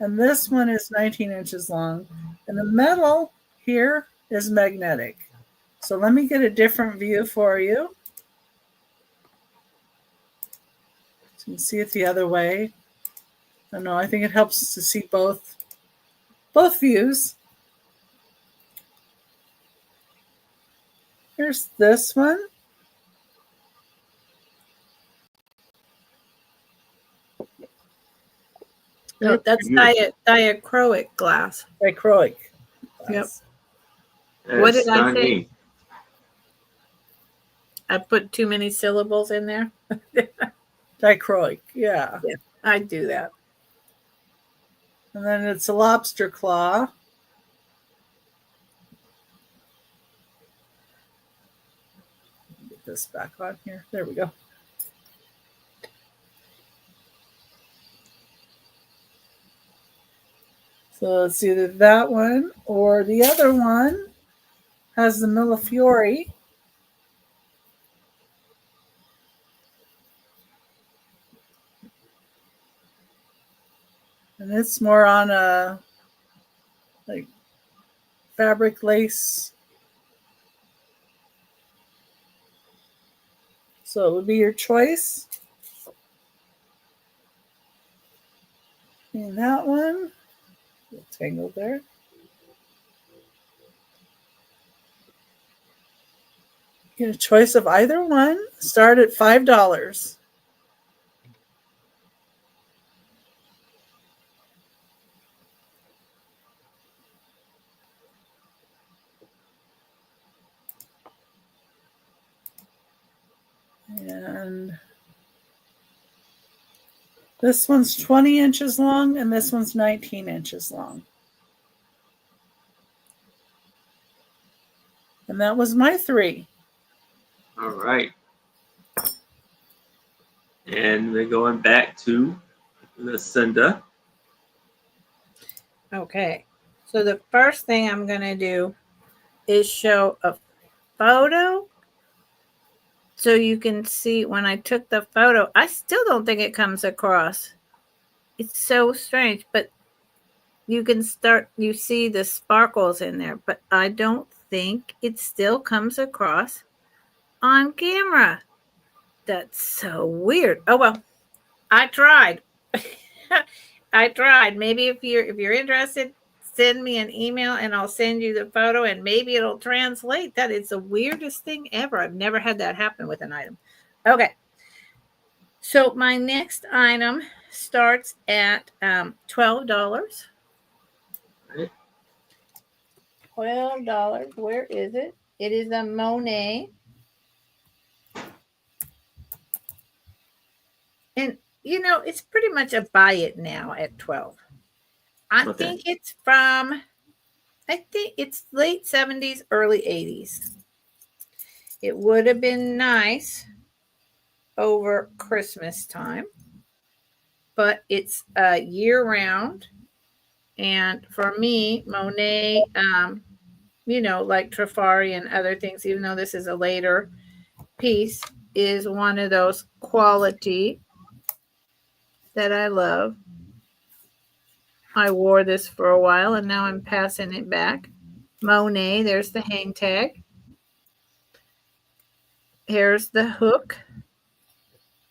[SPEAKER 4] and this one is 19 inches long. And the metal here is magnetic. So let me get a different view for you. So you can see it the other way. I don't know, I think it helps to see both views. Here's this one.
[SPEAKER 3] No, that's diachroic glass.
[SPEAKER 4] Dichroic.
[SPEAKER 3] Yep.
[SPEAKER 1] That's
[SPEAKER 3] What did I say?
[SPEAKER 1] stunning.
[SPEAKER 3] I put too many syllables in there.
[SPEAKER 4] Dichroic, yeah.
[SPEAKER 3] I do that.
[SPEAKER 4] And then it's a lobster claw. Get this back on here. There we go. So it's either that one or the other one has the Millefiori. And it's more on a like fabric lace. So it would be your choice. And that one, a little tangled there. Get a choice of either one. Start at $5. And this one's 20 inches long and this one's 19 inches long. And that was my 3.
[SPEAKER 1] All right. And we're going back to Lucinda.
[SPEAKER 3] Okay. So the first thing I'm going to do is show a photo so you can see when I took the photo. I still don't think it comes across. It's so strange, but you see the sparkles in there, but I don't think it still comes across on camera. That's so weird. Oh well, I tried. I tried. Maybe if you're interested, send me an email and I'll send you the photo and maybe it'll translate. That is the weirdest thing ever. I've never had that happen with an item. Okay. So my next item starts at $12.
[SPEAKER 1] Right.
[SPEAKER 3] $12. Where is it? It is a Monet. And you know, it's pretty much a buy it now at 12. I think it's late 70s, early 80s. It would have been nice over Christmas time, but it's year round. And for me, Monet, you know, like Trifari and other things, even though this is a later piece, is one of those quality that I love. I wore this for a while and now I'm passing it back. Monet, there's the hang tag. Here's the hook.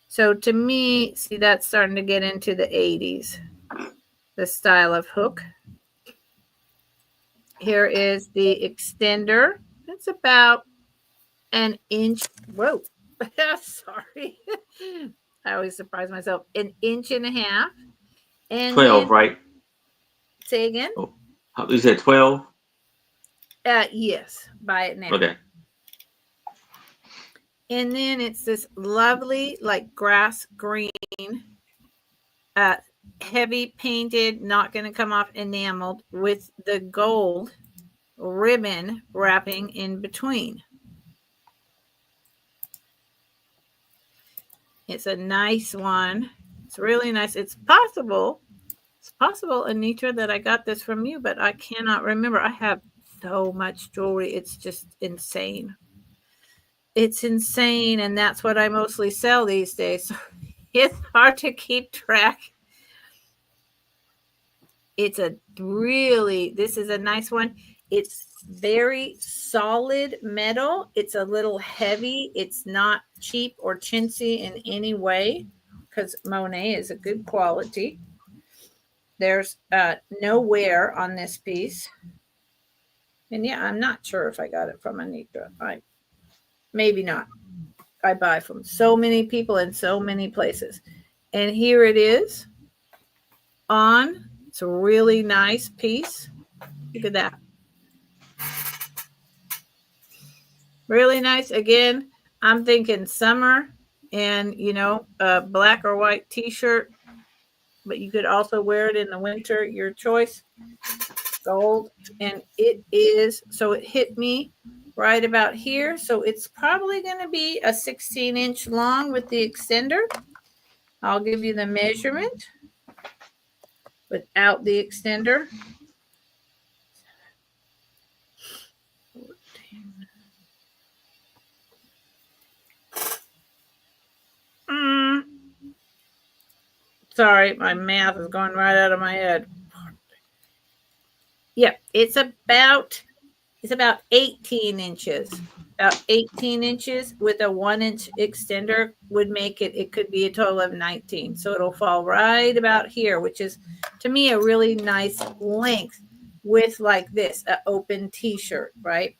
[SPEAKER 3] So to me, see, that's starting to get into the 80s, the style of hook. Here is the extender. It's about an inch. Whoa, sorry. I always surprise myself. An inch and a half. And
[SPEAKER 1] 12,
[SPEAKER 3] then,
[SPEAKER 1] right?
[SPEAKER 3] say again?
[SPEAKER 1] Oh, you said 12?
[SPEAKER 3] Yes, buy it now.
[SPEAKER 1] Okay.
[SPEAKER 3] And then it's this lovely, like grass green, heavy painted, not going to come off enameled with the gold ribbon wrapping in between. It's a nice one. It's really nice. It's possible, Anitra, that I got this from you, but I cannot remember. I have so much jewelry. It's just insane. It's insane, and that's what I mostly sell these days. So it's hard to keep track. This is a nice one. It's very solid metal. It's a little heavy. It's not cheap or chintzy in any way because Monet is a good quality. There's no wear on this piece. And yeah, I'm not sure if I got it from Anitra. Maybe not. I buy from so many people in so many places. And here it is on. It's a really nice piece. Look at that. Really nice. Again, I'm thinking summer and, a black or white t-shirt, but you could also wear it in the winter, your choice. Gold. And it hit me right about here. So it's probably going to be a 16-inch long with the extender. I'll give you the measurement without the extender. 14. Sorry, my math is going right out of my head. Yep, it's about 18 inches. About 18 inches with a 1-inch extender would make it could be a total of 19. So it'll fall right about here, which is to me a really nice length with like this, an open t-shirt, right?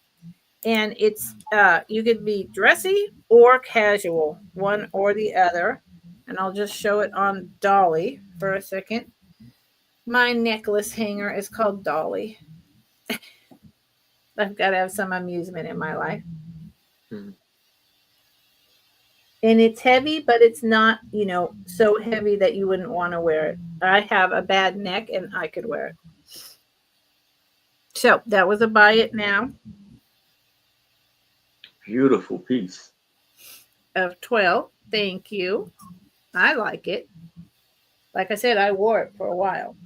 [SPEAKER 3] And it's you could be dressy or casual, one or the other. And I'll just show it on Dolly for a second. My necklace hanger is called Dolly. I've got to have some amusement in my life. Mm-hmm. And it's heavy, but it's not, so heavy that you wouldn't want to wear it. I have a bad neck and I could wear it. So that was a buy it now.
[SPEAKER 1] Beautiful piece.
[SPEAKER 3] Of 12. Thank you. I like it. Like I said, I wore it for a while.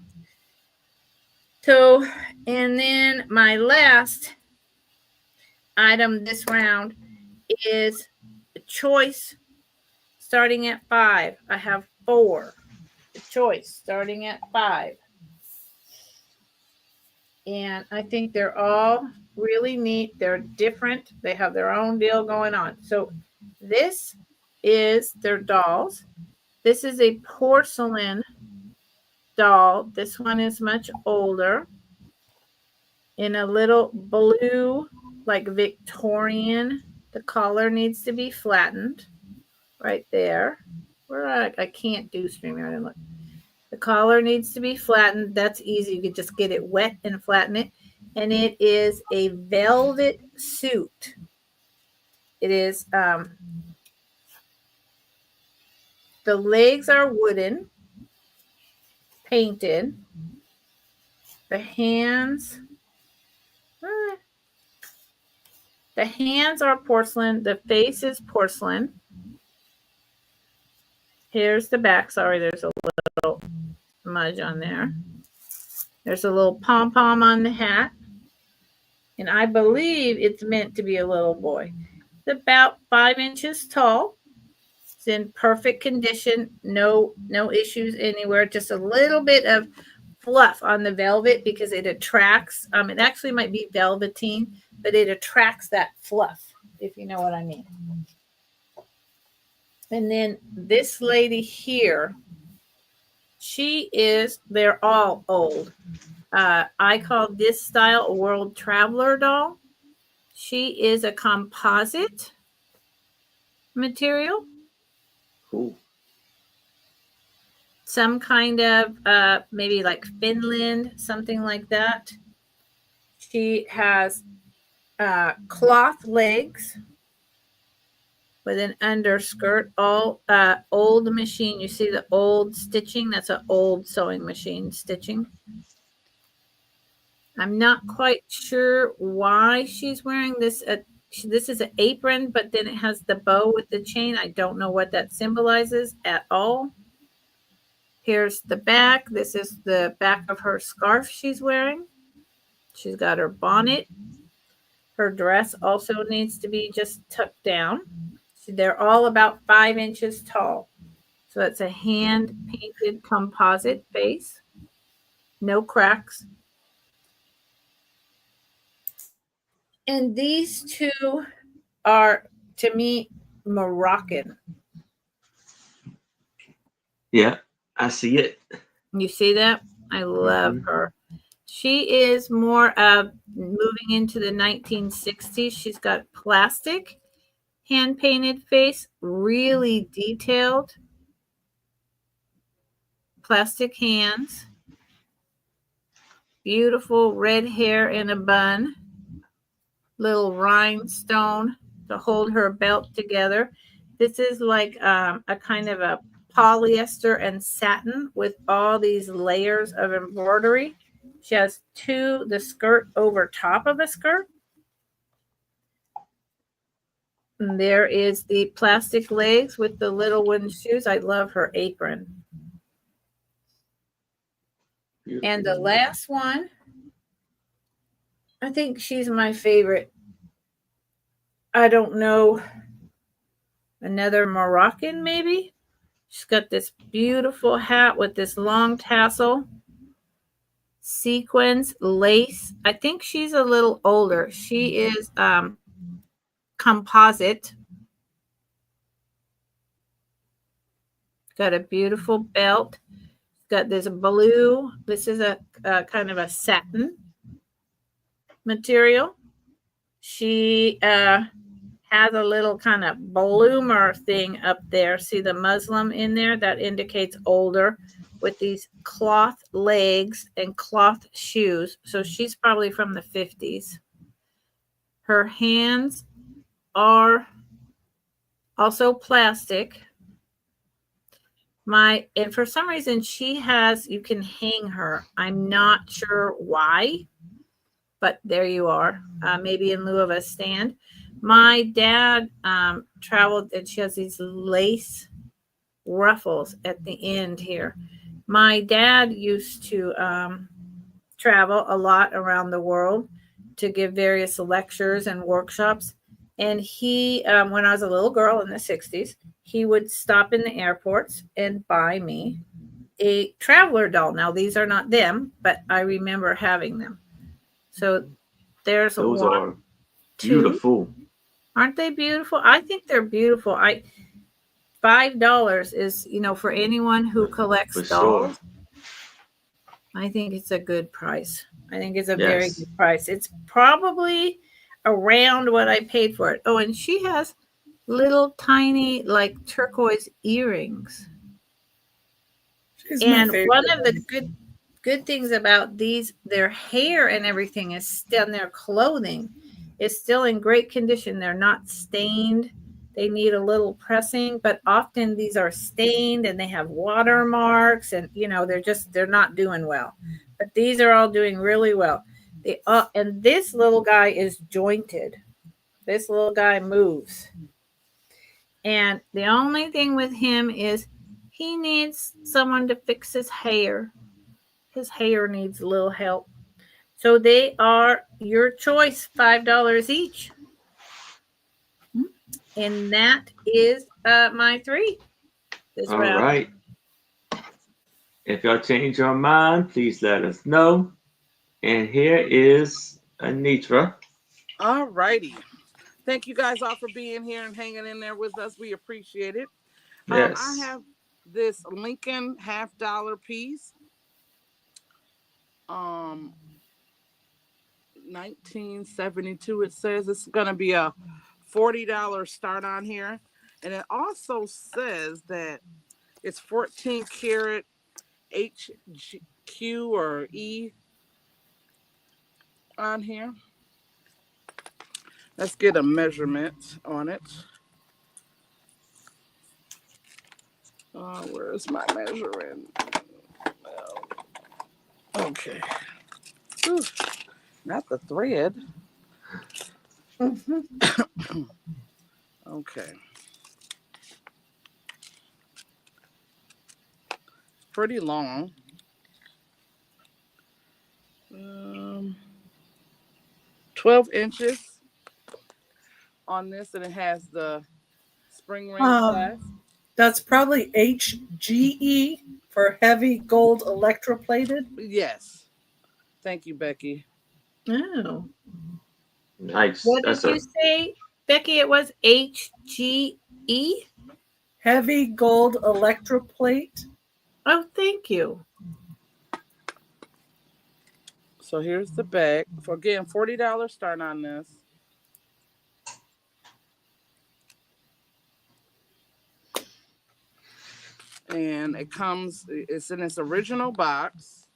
[SPEAKER 3] So, and then my last item this round is a choice starting at 5. I have 4. The choice starting at 5. And I think they're all really neat. They're different. They have their own deal going on. So this is their dolls. This is a porcelain doll. This one is much older. In a little blue, like Victorian. The collar needs to be flattened right there. I can't do StreamYard. Look. The collar needs to be flattened. That's easy. You can just get it wet and flatten it. And it is a velvet suit. It is, the legs are wooden, painted. The hands are porcelain. The face is porcelain. Here's the back. Sorry, there's a little smudge on there. There's a little pom-pom on the hat. And I believe it's meant to be a little boy. It's about 5 inches tall. It's in perfect condition. No issues anywhere. Just a little bit of fluff on the velvet because it attracts. It actually might be velveteen, but it attracts that fluff, if you know what I mean. And then this lady here, they're all old. I call this style a world traveler doll. She is a composite material.
[SPEAKER 1] Cool.
[SPEAKER 3] Some kind of maybe like Finland, something like that. She has cloth legs with an underskirt, all old machine. You see the old stitching? That's an old sewing machine stitching. I'm not quite sure why she's wearing this. This is an apron, but then it has the bow with the chain. I don't know what that symbolizes at all. Here's the back. This is the back of her scarf she's wearing. She's got her bonnet. Her dress also needs to be just tucked down. They're all about 5 inches tall. So it's a hand-painted composite face. No cracks. And these two are, to me, Moroccan.
[SPEAKER 1] Yeah, I see it.
[SPEAKER 3] You see that? I love her. She is more of moving into the 1960s. She's got plastic, hand-painted face, really detailed. Plastic hands. Beautiful red hair in a bun. Little rhinestone to hold her belt together. This is like a kind of a polyester and satin with all these layers of embroidery. She has the skirt over top of a skirt. And there is the plastic legs with the little wooden shoes. I love her apron. Beautiful. And the last one, I think she's my favorite. I don't know. Another Moroccan, maybe? She's got this beautiful hat with this long tassel, sequins, lace. I think she's a little older. She is composite. Got a beautiful belt. Got this blue. This is a kind of a satin material. She has a little kind of bloomer thing up there. See the muslin in there? That indicates older, with these cloth legs and cloth shoes. So she's probably from the 50s. Her hands are also plastic. And for some reason you can hang her. I'm not sure why, but there you are. Maybe in lieu of a stand. My dad traveled, and she has these lace ruffles at the end here. My dad used to travel a lot around the world to give various lectures and workshops. And he, when I was a little girl in the 60s, he would stop in the airports and buy me a traveler doll. Now, these are not them, but I remember having them. So there's
[SPEAKER 1] those
[SPEAKER 3] one,
[SPEAKER 1] are beautiful.
[SPEAKER 3] Two. Aren't they beautiful? I think they're beautiful. $5 is, for anyone who collects dolls. Sure. I think it's a good price. I think it's a very good price. It's probably around what I paid for it. Oh, and she has little tiny like turquoise earrings. And one of the good things about these, their hair and everything is still, and their clothing is still in great condition. They're not stained. They need a little pressing, but often these are stained and they have watermarks, and they're not doing well. But these are all doing really well. And this little guy is jointed. This little guy moves. And the only thing with him is he needs someone to fix his hair. His hair needs a little help. So they are your choice, $5 each. And that is my 3 this round.
[SPEAKER 1] All right. If y'all change your mind, please let us know. And here is Anitra.
[SPEAKER 2] All righty. Thank you guys all for being here and hanging in there with us. We appreciate it. I
[SPEAKER 1] Yes.
[SPEAKER 2] have this Lincoln $50 piece. 1972. It says it's gonna be a $40 start on here, and it also says that it's 14 karat HQ or E on here. Let's get a measurement on it. Where's my measuring? Okay. Whew. Not the thread. Okay. Pretty long. 12 inches on this, and it has the spring ring clasp.
[SPEAKER 4] That's probably HGE for heavy gold electroplated.
[SPEAKER 2] Yes. Thank you, Becky.
[SPEAKER 3] Oh.
[SPEAKER 1] Nice.
[SPEAKER 3] What
[SPEAKER 1] That's
[SPEAKER 3] did you say, Becky? It was HGE?
[SPEAKER 4] Heavy gold electroplate.
[SPEAKER 3] Oh, thank you.
[SPEAKER 2] So here's the bag. For again, $40 start on this. And it's in its original box.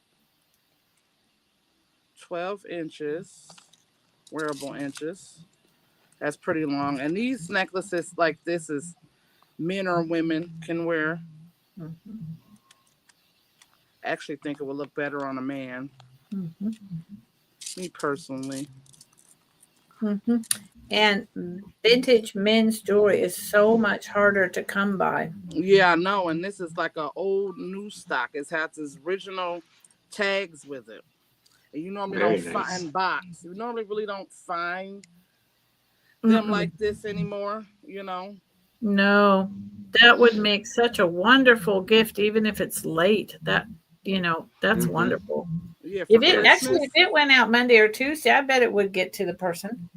[SPEAKER 2] 12 inches, wearable inches. That's pretty long. And these necklaces like this is men or women can wear.
[SPEAKER 3] Mm-hmm.
[SPEAKER 2] Actually think it would look better on a man.
[SPEAKER 3] Mm-hmm.
[SPEAKER 2] Me personally.
[SPEAKER 3] Mm-hmm. And vintage men's jewelry is so much harder to come by.
[SPEAKER 2] Yeah, I know. And this is like an old new stock. It has its original tags with it. And you normally
[SPEAKER 1] very
[SPEAKER 2] don't
[SPEAKER 1] nice.
[SPEAKER 2] find box. You normally really don't find them like this anymore,
[SPEAKER 3] No, that would make such a wonderful gift, even if it's late. That's
[SPEAKER 1] Mhm.
[SPEAKER 3] wonderful.
[SPEAKER 2] Yeah, for
[SPEAKER 3] If it
[SPEAKER 2] Christmas.
[SPEAKER 3] if it went out Monday or Tuesday, I bet it would get to the person.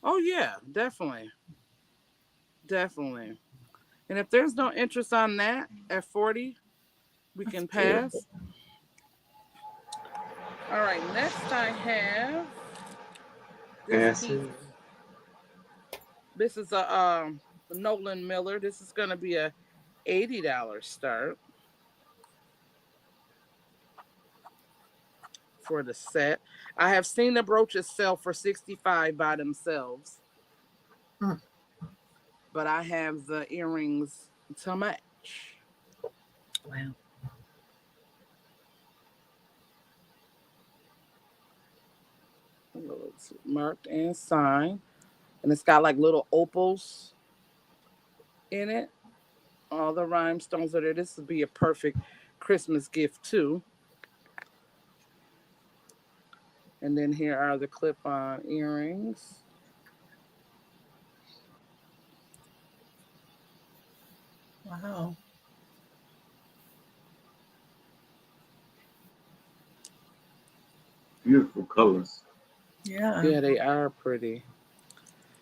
[SPEAKER 2] Oh yeah, definitely. Definitely. And if there's no interest on that at 40, we can
[SPEAKER 3] Beautiful.
[SPEAKER 2] pass. All right, next I have this
[SPEAKER 1] Yes.
[SPEAKER 2] piece. This is a Nolan Miller. This is going to be a $80 start for the set. I have seen the brooches sell for 65 by themselves.
[SPEAKER 3] Hmm.
[SPEAKER 2] But I have the earrings to match.
[SPEAKER 3] Wow.
[SPEAKER 2] It's marked and signed. And it's got like little opals in it. All the rhinestones are there. This would be a perfect Christmas gift too. And then here are the clip-on earrings.
[SPEAKER 4] Wow.
[SPEAKER 1] Beautiful colors.
[SPEAKER 4] Yeah.
[SPEAKER 2] Yeah, they are pretty.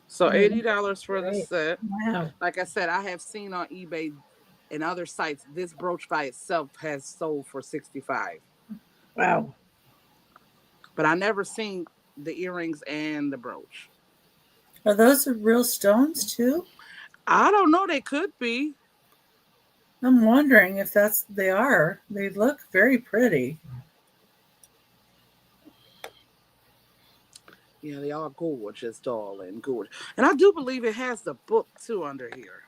[SPEAKER 2] So $80 for the set.
[SPEAKER 3] Wow.
[SPEAKER 2] Like I said, I have seen on eBay and other sites this brooch by itself has sold for 65.
[SPEAKER 3] Wow.
[SPEAKER 2] But I never seen the earrings and the brooch.
[SPEAKER 4] Are those real stones too?
[SPEAKER 2] I don't know. They could be.
[SPEAKER 4] I'm wondering if they are. They look very pretty.
[SPEAKER 2] Yeah, they are gorgeous, darling. Gorgeous. And I do believe it has the book too under here.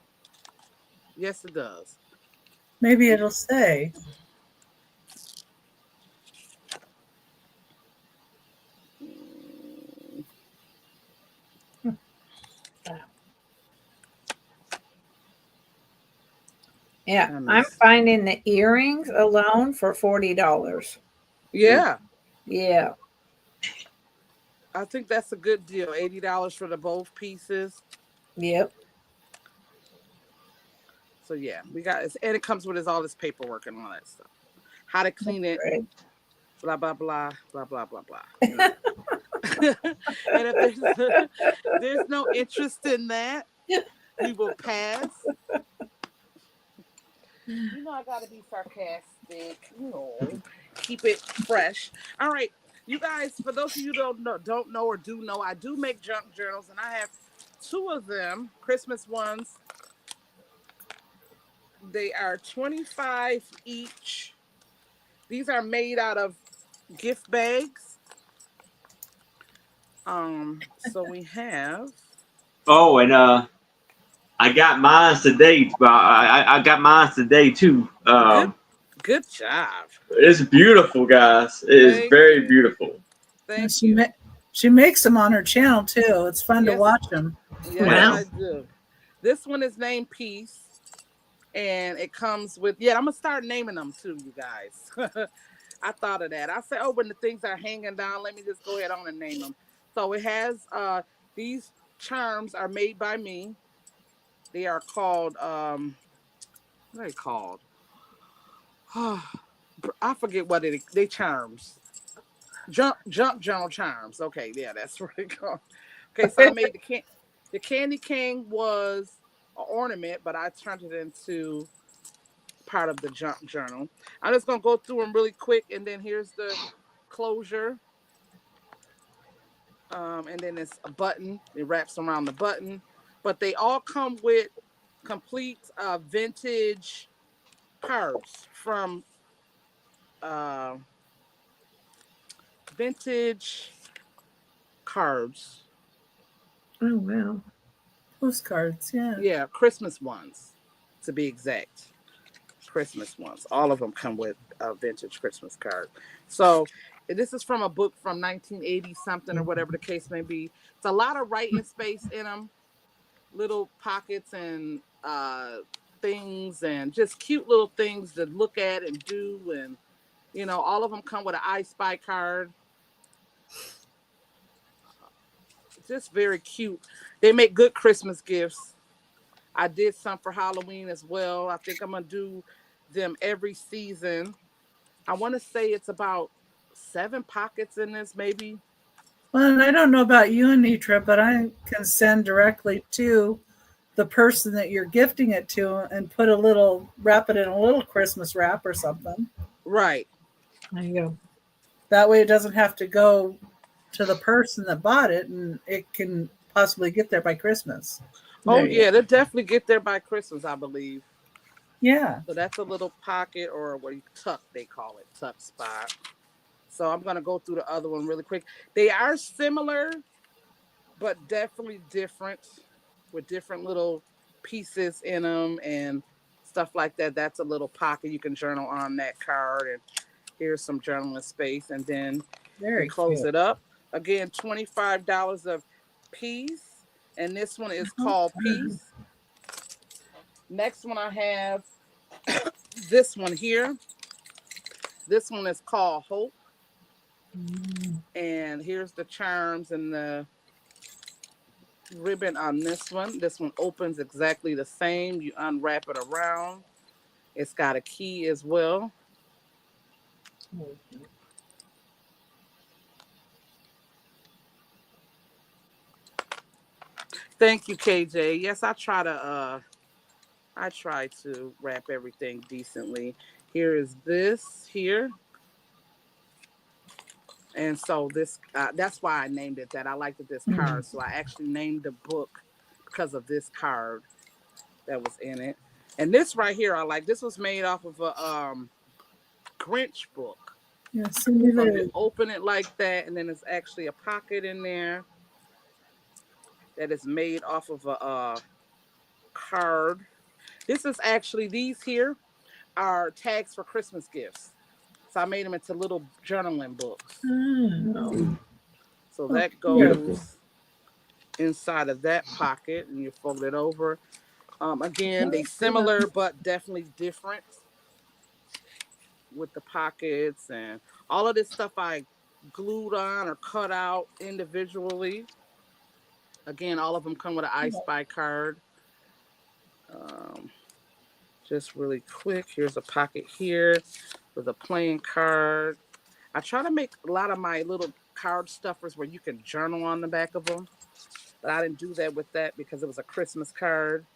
[SPEAKER 2] Yes, it does.
[SPEAKER 4] Maybe it'll say.
[SPEAKER 3] Yeah, I'm finding the earrings alone for $40.
[SPEAKER 2] Yeah.
[SPEAKER 3] Yeah.
[SPEAKER 2] I think that's a good deal. $80 for the both pieces.
[SPEAKER 3] Yep.
[SPEAKER 2] So yeah, we got it, and it comes with all this paperwork and all that stuff. how to clean it,
[SPEAKER 4] Right.
[SPEAKER 2] blah blah blah blah blah blah blah. You know. And if there's no interest in that, we will pass. You know, I gotta be sarcastic. You know, keep it fresh. All right, you guys. For those of you who don't know or do know, I do make junk journals, and I have two of them, Christmas ones. They are 25 each. These are made out of gift bags. So we have.
[SPEAKER 1] Oh, and I got mine today. I got mine today too.
[SPEAKER 2] Good, good job.
[SPEAKER 1] It's beautiful, guys. It is
[SPEAKER 2] Thank
[SPEAKER 1] very
[SPEAKER 2] you.
[SPEAKER 1] beautiful.
[SPEAKER 4] And
[SPEAKER 2] Thank you.
[SPEAKER 4] she makes them on her channel too. It's fun to
[SPEAKER 2] Yes,
[SPEAKER 4] watch them.
[SPEAKER 2] yes,
[SPEAKER 1] Yes.
[SPEAKER 3] Wow.
[SPEAKER 2] I do. This one is named Peace, and it comes with. Yeah, I'm gonna start naming them too, you guys. I thought of that. I said, oh, when the things are hanging down, let me just go ahead on and name them. So it has these charms are made by me. They are called what are they called? I forget what they charms. Jump journal charms. Okay, yeah, that's what it called. Okay, so I made the candy cane was an ornament, but I turned it into part of the junk journal. I'm just gonna go through them really quick, and then here's the closure. And then it's a button. It wraps around the button, but they all come with complete vintage cards from uh, vintage cards.
[SPEAKER 3] Oh, wow.
[SPEAKER 4] Postcards, yeah.
[SPEAKER 2] Yeah, Christmas ones, to be exact. Christmas ones. All of them come with a vintage Christmas card. So this is from a book from 1980 something or whatever the case may be. It's a lot of writing space in them, little pockets and things, and just cute little things to look at and do. And all of them come with an I Spy card. Just very cute. They make good Christmas gifts. I did some for Halloween as well. I think I'm gonna do them every season. I want to say it's about 7 pockets in this, maybe.
[SPEAKER 4] Well, and I don't know about you, Anitra, but I can send directly to the person that you're gifting it to and wrap it in a little Christmas wrap or something.
[SPEAKER 2] Right.
[SPEAKER 3] There you go.
[SPEAKER 4] That way it doesn't have to go to the person that bought it and it can possibly get there by Christmas.
[SPEAKER 2] Oh
[SPEAKER 3] There you
[SPEAKER 2] yeah, they'll definitely get there by Christmas, I believe.
[SPEAKER 4] Yeah.
[SPEAKER 2] So that's a little pocket, or what you tuck, they call it, tuck spot. So I'm gonna go through the other one really quick. They are similar, but definitely different, with different little pieces in them and stuff like that. That's a little pocket you can journal on that card, and here's some journaling space, and then we
[SPEAKER 4] Very
[SPEAKER 2] close
[SPEAKER 4] cute.
[SPEAKER 2] it up. Again, $25 of Peace, and this one is called Peace. Next one I have this one here. This one is called Hope. And here's the charms and the ribbon on this one. This one opens exactly the same. You unwrap it around. It's got a key as well. Thank you, KJ. Yes, I try to wrap everything decently. Here is this here. And so that's why I named it that. I liked this card. So I actually named the book because of this card that was in it. And this right here, I like. This was made off of a Grinch book.
[SPEAKER 4] Yeah,
[SPEAKER 2] So you open it like that, and then there's actually a pocket in there that is made off of a card. This is actually, these here are tags for Christmas gifts. So I made them into little journaling books.
[SPEAKER 3] Oh.
[SPEAKER 2] So that goes inside of that pocket, and you fold it over. Again, they similar but definitely different with the pockets and all of this stuff. I glued on or cut out individually. Again, all of them come with an I Spy card. Um, just really quick. Here's a pocket here. with a playing card. I try to make a lot of my little card stuffers where you can journal on the back of them, but I didn't do that with that because it was a Christmas card.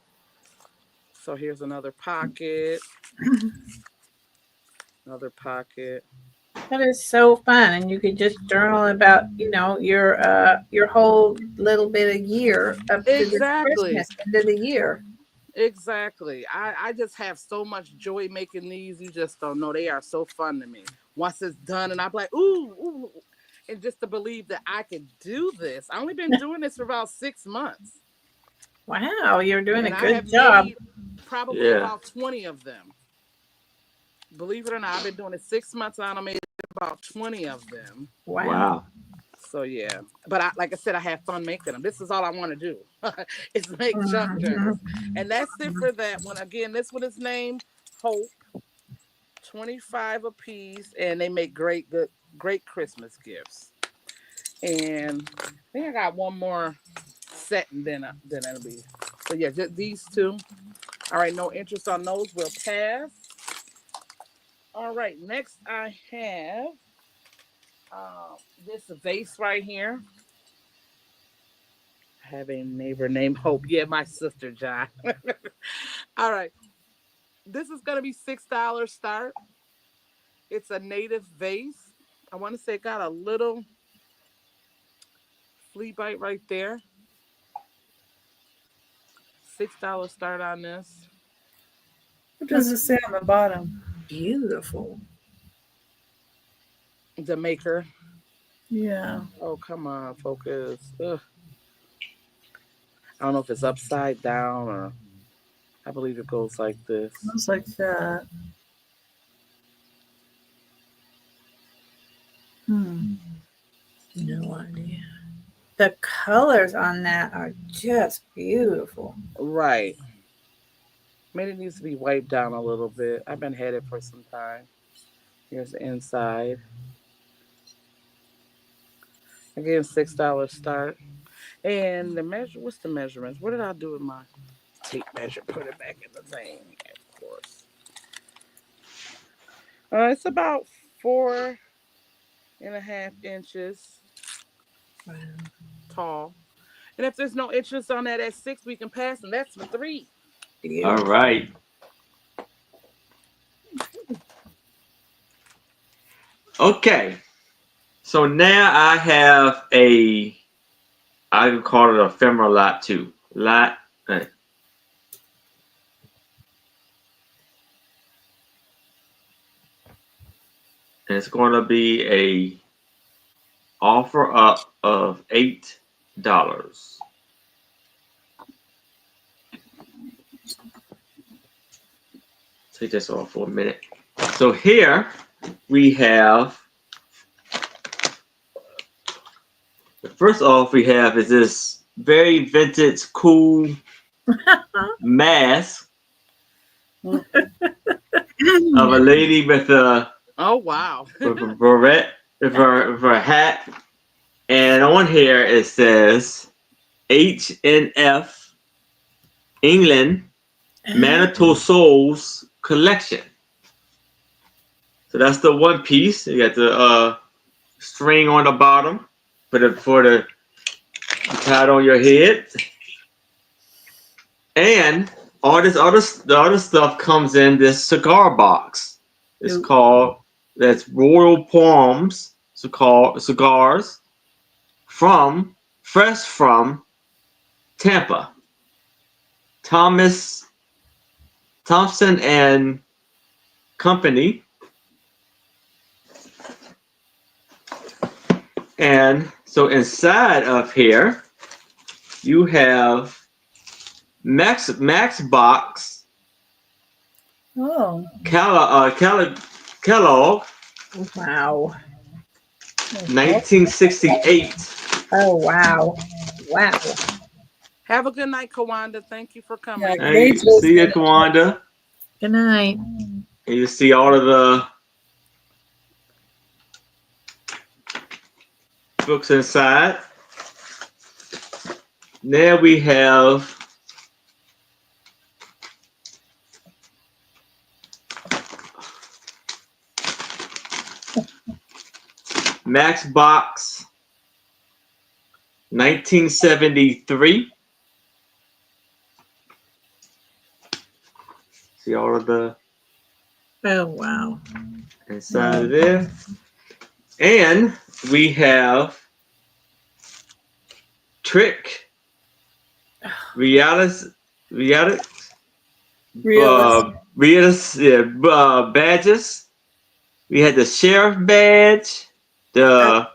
[SPEAKER 2] So here's another pocket, another pocket.
[SPEAKER 3] That is so fun, and you could just journal about, your whole little bit of year up to the
[SPEAKER 2] Exactly.
[SPEAKER 3] Christmas end of the year.
[SPEAKER 2] Exactly. I just have so much joy making these. You just don't know. They are so fun to me. Once it's done, and I'm like, ooh, ooh. And just to believe that I could do this. I only been doing this for about 6 months.
[SPEAKER 3] Wow, you're doing a
[SPEAKER 2] And I
[SPEAKER 3] good
[SPEAKER 2] have
[SPEAKER 3] job.
[SPEAKER 2] made probably
[SPEAKER 1] Yeah.
[SPEAKER 2] about 20 of them. Believe it or not, I've been doing it 6 months and I made about 20 of them.
[SPEAKER 3] Wow.
[SPEAKER 1] Wow.
[SPEAKER 2] So yeah. But like I said, I have fun making them. This is all I want to do. is make junk
[SPEAKER 3] Mhm.
[SPEAKER 2] journals. And that's it for that one. Again, this one is named Hope. 25 a piece, and they make great Christmas gifts. And I think I got one more set, and then it'll be. So yeah, just these two. All right, no interest on those. We'll pass. All right, next I have this vase right here. I have a neighbor named Hope. Yeah, my sister John. All right, this is gonna be $6 start. It's a native vase. I want to say it got a little flea bite right there. $6 start on this.
[SPEAKER 4] What does it say on the bottom?
[SPEAKER 3] Beautiful.
[SPEAKER 2] The maker.
[SPEAKER 4] Yeah.
[SPEAKER 2] Oh, come on, focus. Ugh. I don't know if it's upside down or I believe it goes like this.
[SPEAKER 4] Looks like that. Hmm.
[SPEAKER 3] No idea. The colors on that are just beautiful.
[SPEAKER 2] Right. Maybe it needs to be wiped down a little bit. I've been had it for some time. Here's the inside. Again, $6 start. And the measure, what's the measurements? What did I do with my tape measure? Put it back in the thing, of course. It's about 4.5 inches
[SPEAKER 3] Wow.
[SPEAKER 2] tall. And if there's no interest on that at 6, we can pass, and that's for 3.
[SPEAKER 1] All
[SPEAKER 3] Beautiful.
[SPEAKER 1] right. Okay. So now I have I can call it a ephemeral lot too. Lot. And it's going to be a offer up of $8. Take this off for a minute. So here we have the first off we have is this very vintage, cool mask of a lady with a
[SPEAKER 2] Oh, wow.
[SPEAKER 1] beret, with her hat, and on here it says HNF England Manitou Souls Collection. So that's the one piece. You got the string on the bottom for the tie it on your head, and all this the other stuff comes in this cigar box. It's
[SPEAKER 3] Ooh.
[SPEAKER 1] called that's Royal Palms cigars fresh from Tampa. Thompson and Company. And so inside of here, you have Max Box
[SPEAKER 4] Oh.
[SPEAKER 1] Kellogg,
[SPEAKER 3] Wow.
[SPEAKER 1] 1968.
[SPEAKER 3] Oh, wow. Wow.
[SPEAKER 2] Have a good night, Kawanda. Thank you for coming.
[SPEAKER 4] Yeah,
[SPEAKER 1] Hey, see you, Kawanda.
[SPEAKER 3] Good night.
[SPEAKER 1] And you see all of the books inside. There we have Max Box 1973. See all of the
[SPEAKER 3] Oh, wow.
[SPEAKER 1] inside of there. And we have Trick Realis badges. We had the Sheriff badge, the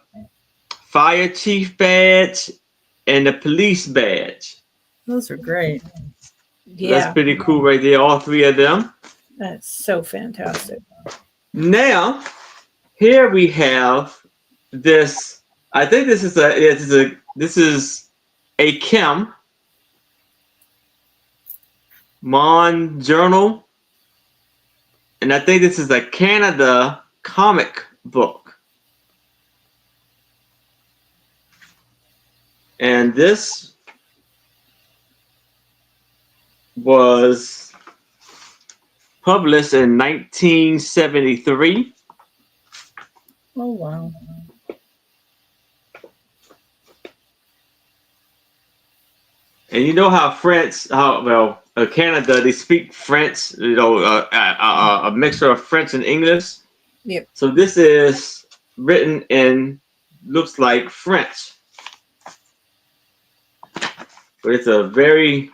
[SPEAKER 1] Fire Chief badge, and the Police badge.
[SPEAKER 4] Those are great.
[SPEAKER 3] Yeah.
[SPEAKER 1] That's pretty cool right there, all three of them.
[SPEAKER 3] That's so fantastic.
[SPEAKER 1] Now, here we have this. I think this is a Kim Mon Journal, and I think this is a Canada comic book. And this was published in 1973.
[SPEAKER 4] Oh, wow.
[SPEAKER 1] And you know how Canada, they speak French, a mixture of French and English.
[SPEAKER 3] Yep.
[SPEAKER 1] So this is written in, looks like French. But it's a very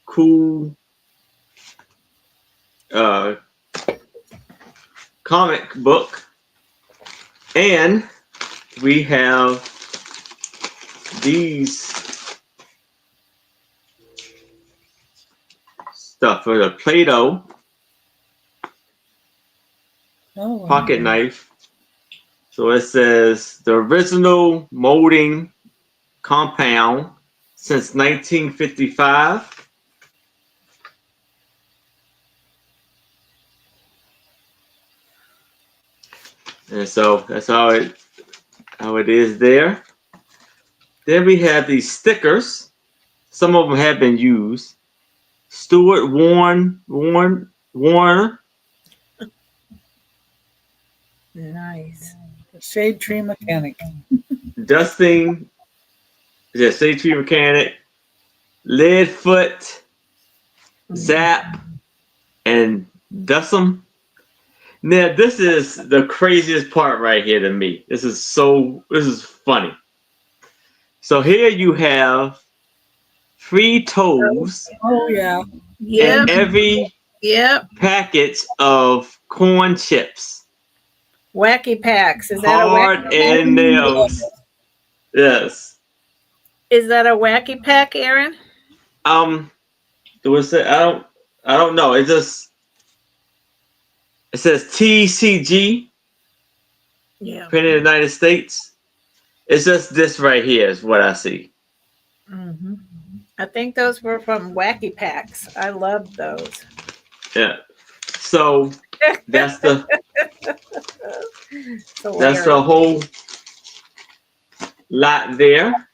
[SPEAKER 1] cool comic book. And we have these stuff for the Play-Doh pocket knife. So it says the original molding compound since 1955. And so that's how it is there. Then we have these stickers. Some of them have been used. Stuart Warner.
[SPEAKER 3] Nice.
[SPEAKER 4] Shade Tree Mechanic.
[SPEAKER 1] Dusting. Shade Tree Mechanic. Leadfoot. Zap. And Dussum. Now, this is the craziest part right here to me. This is funny. So here you have 3 toes.
[SPEAKER 4] Oh, yeah.
[SPEAKER 3] Yep.
[SPEAKER 1] And every package of corn chips.
[SPEAKER 3] Wacky packs. Is that
[SPEAKER 1] Hard
[SPEAKER 3] a wacky
[SPEAKER 1] and nails. Yes.
[SPEAKER 3] Is that a wacky pack, Aaron?
[SPEAKER 1] Do it say? I don't know. It says TCG.
[SPEAKER 3] Yeah.
[SPEAKER 1] Printed in the United States. It's just this right here is what I see.
[SPEAKER 3] Mm-hmm. I think those were from Wacky Packs. I love those.
[SPEAKER 1] Yeah. So that's the whole lot there.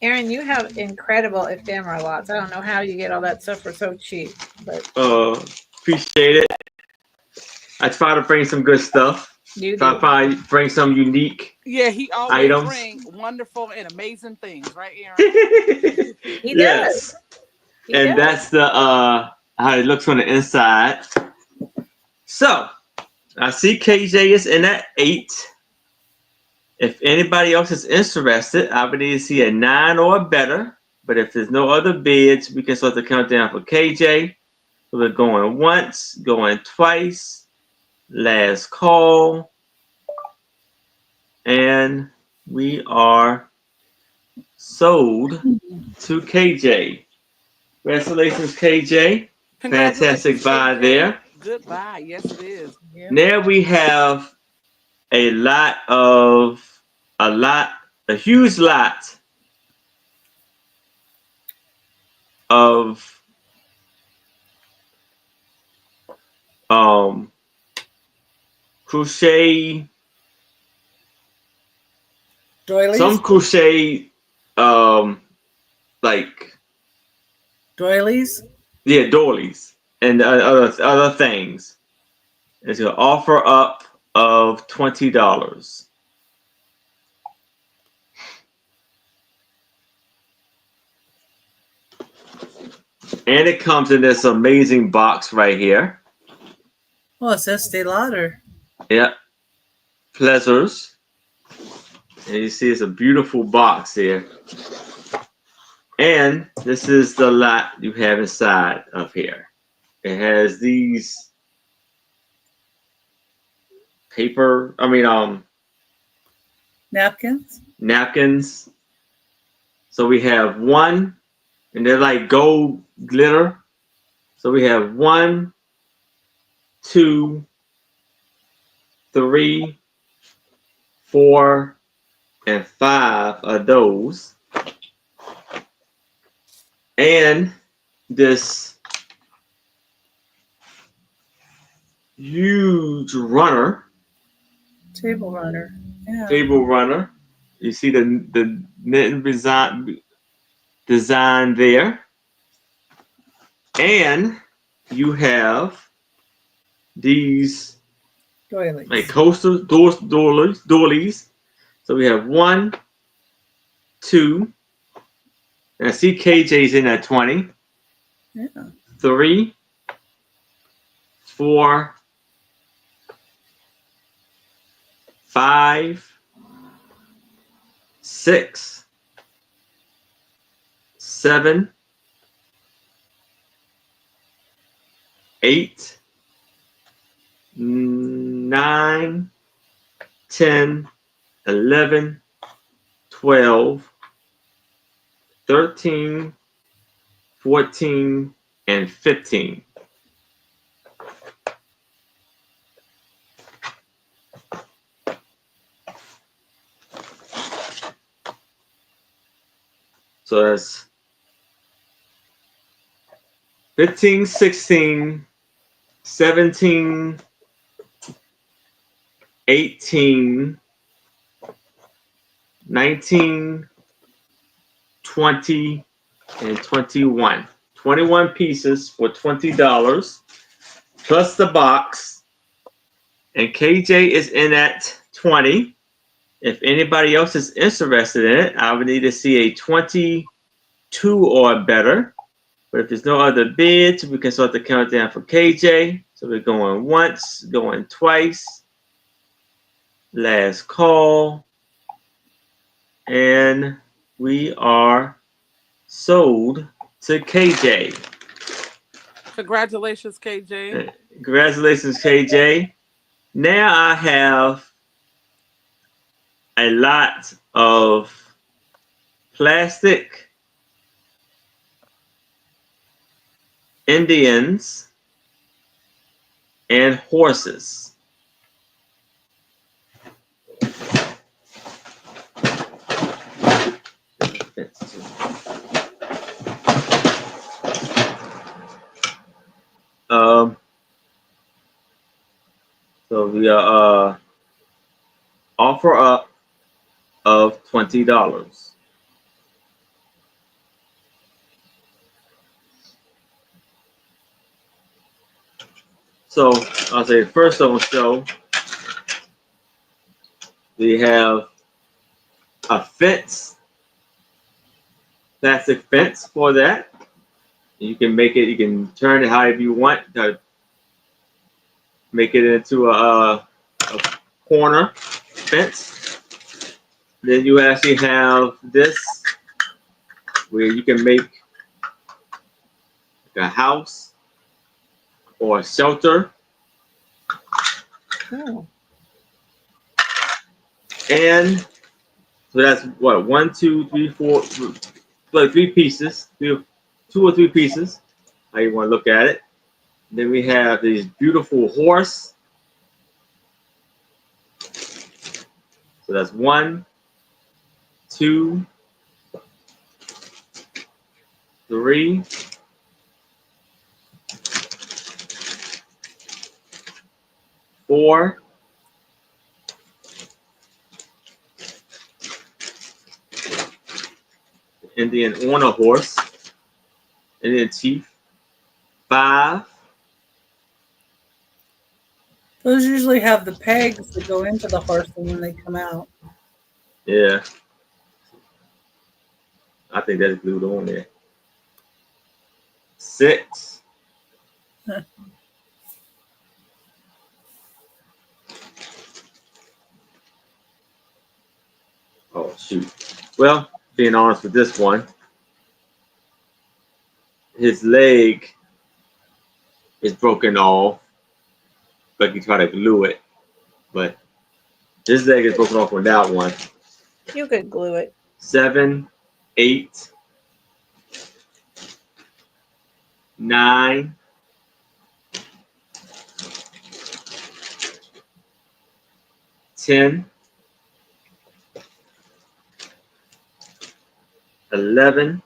[SPEAKER 3] Aaron, you have incredible ephemera lots. I don't know how you get all that stuff for so cheap, but
[SPEAKER 1] appreciate it. I try to bring some good stuff.
[SPEAKER 3] You
[SPEAKER 1] do. Try to bring some unique.
[SPEAKER 2] Yeah, he always
[SPEAKER 1] items.
[SPEAKER 2] bring wonderful and amazing things, right, Aaron?
[SPEAKER 3] He does.
[SPEAKER 1] And that's the how it looks on the inside. So I see KJ is in at 8. If anybody else is interested, I would need to see a 9 or better. But if there's no other bids, we can start the countdown for KJ. So we're going once, going twice, last call, and we are sold to KJ. Congratulations, KJ. Fantastic buy there.
[SPEAKER 2] Good buy. Yes, it is.
[SPEAKER 3] Yeah.
[SPEAKER 1] Now we have a huge lot of crochet,
[SPEAKER 4] Doilies?
[SPEAKER 1] some crochet like
[SPEAKER 4] doilies?
[SPEAKER 1] Yeah, doilies. and other things. It's an offer up of $20. And it comes in this amazing box right here.
[SPEAKER 4] Oh, it says Estee Lauder.
[SPEAKER 1] Yep. Pleasures. And you see it's a beautiful box here. And this is the lot you have inside of here. It has these
[SPEAKER 4] Napkins.
[SPEAKER 1] napkins. So we have one, and they're like gold glitter. So we have 1, 2, 3, 4, and 5 of those. And this huge runner,
[SPEAKER 4] Table runner. Yeah.
[SPEAKER 1] table runner. You see the knitting design there. And you have these
[SPEAKER 4] Doilies.
[SPEAKER 1] like coaster doilies. So we have 1, 2, and I see KJ's in at 20.
[SPEAKER 4] Yeah.
[SPEAKER 1] 3, 4, 5, 6, 7, 8, 9, 10, 11, 12, 13, 14, and 15. So that's 15, 16, 17, 18, 19, 20, and 21. 21 pieces for $20 plus the box. And KJ is in at 20. If anybody else is interested in it, I would need to see a 22 or better. But if there's no other bids, we can start the countdown for KJ. So we're going once, going twice. Last call. And we are sold to KJ.
[SPEAKER 2] Congratulations, KJ.
[SPEAKER 1] Congratulations, KJ. Now I have a lot of plastic Indians and horses. So we are offer up of $20. So I'll say first on the show, we have a fence, plastic fence for that. You can make it, you can turn it however you want to make it into a corner fence. Then you actually have this where you can make a house or a shelter.
[SPEAKER 3] Oh.
[SPEAKER 1] And so that's what, 1, 2, 3, 4, like 3 pieces, 2 or 3 pieces, how you want to look at it. Then we have this beautiful horse. So that's 1, 2, 3, 4, 'Indian on a horse, Indian chief. 5,
[SPEAKER 4] Those usually have the pegs that go into the horse when they come out.
[SPEAKER 1] Yeah. I think that's glued on there. 6. Oh, shoot. Well, being honest with this one, his leg is broken off. Becky tried to glue it, but his leg is broken off on that one.
[SPEAKER 3] You could glue it.
[SPEAKER 1] 7, 8, 9, 10, 11,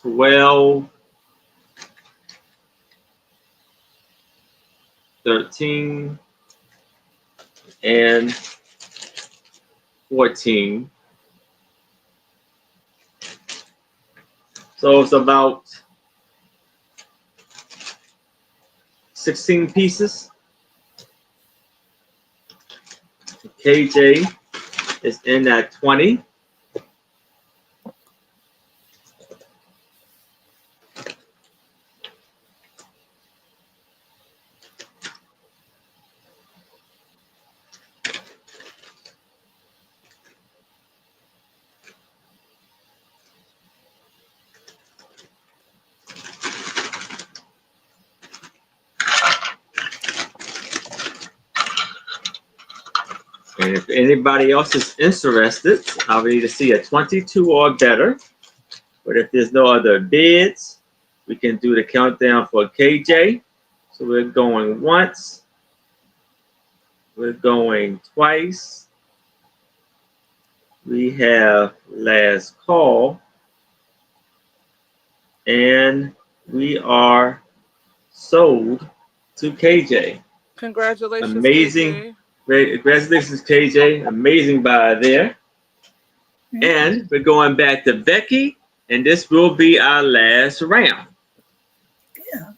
[SPEAKER 1] 12, 13, and 14. So it's about 16 pieces. KJ is in at 20. And if anybody else is interested, I will need to see a 22 or better. But if there's no other bids, we can do the countdown for KJ. So we're going once. We're going twice. We have last call. And we are sold to KJ.
[SPEAKER 2] Congratulations,
[SPEAKER 1] Amazing.
[SPEAKER 2] KJ.
[SPEAKER 1] Congratulations, KJ. Amazing buy there. And we're going back to Becky, and this will be our last round.
[SPEAKER 4] Yeah.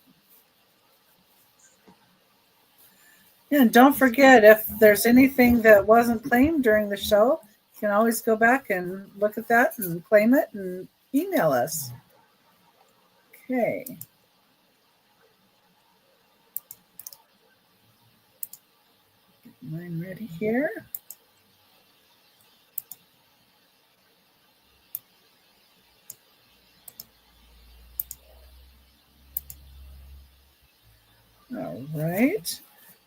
[SPEAKER 4] Yeah, and don't forget, if there's anything that wasn't claimed during the show, you can always go back and look at that and claim it and email us. Okay. Get mine ready here. All right.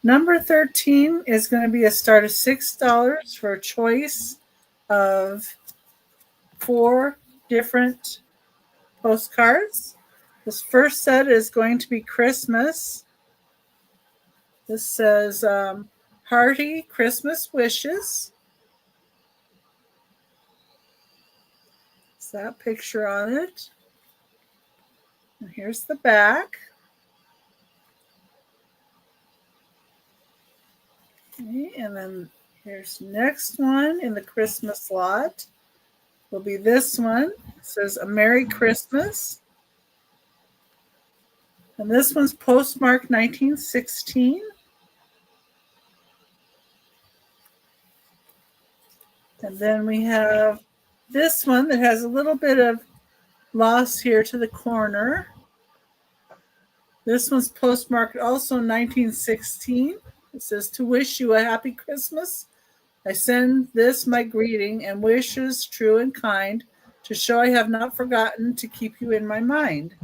[SPEAKER 4] Number 13 is going to be a start of $6 for a choice of 4 different postcards. This first set is going to be Christmas. This says Hearty Christmas Wishes. It's that picture on it. And here's the back. Okay, and then here's next one in the Christmas lot. Will be this one. It says a Merry Christmas. And this one's postmarked 1916. And then we have this one that has a little bit of loss here to the corner. This one's postmarked also 1916. It says, to wish you a happy Christmas. I send this my greeting and wishes true and kind to show I have not forgotten to keep you in my mind.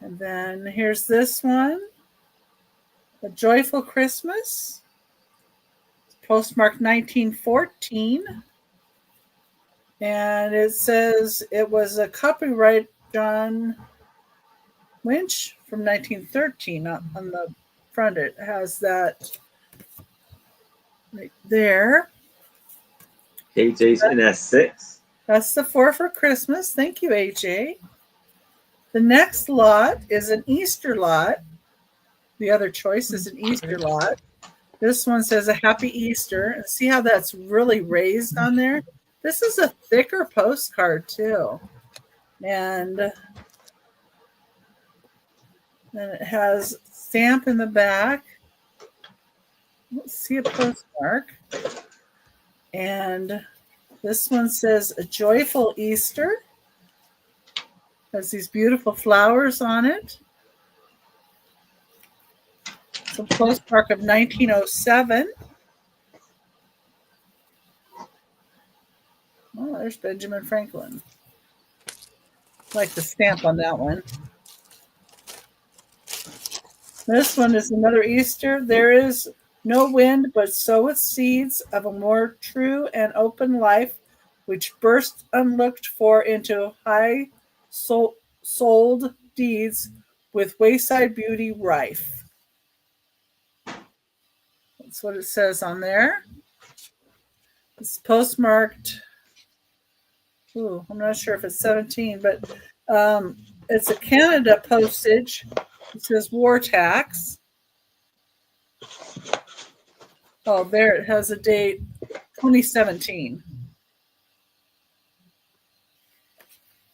[SPEAKER 4] And then here's this one. A Joyful Christmas. It's postmarked 1914. And it says it was a copyright John Winch from 1913 on the front. It has that right there.
[SPEAKER 1] KJ's in at 6.
[SPEAKER 4] That's the 4 for Christmas. Thank you, AJ. The next lot is an Easter lot. The other choice is an Easter lot. This one says a Happy Easter. See how that's really raised on there? This is a thicker postcard too. And then it has stamp in the back. Let's see a postmark. And this one says a joyful Easter. Has these beautiful flowers on it. It's a postmark of 1907. Oh, there's Benjamin Franklin. I like the stamp on that one. This one is another Easter. There is no wind, but soweth seeds of a more true and open life, which burst unlooked for into high souled deeds with wayside beauty rife. That's what it says on there. It's postmarked. Ooh, I'm not sure if it's 17, but it's a Canada postage. It says war tax. Oh, there it has a date, 2017.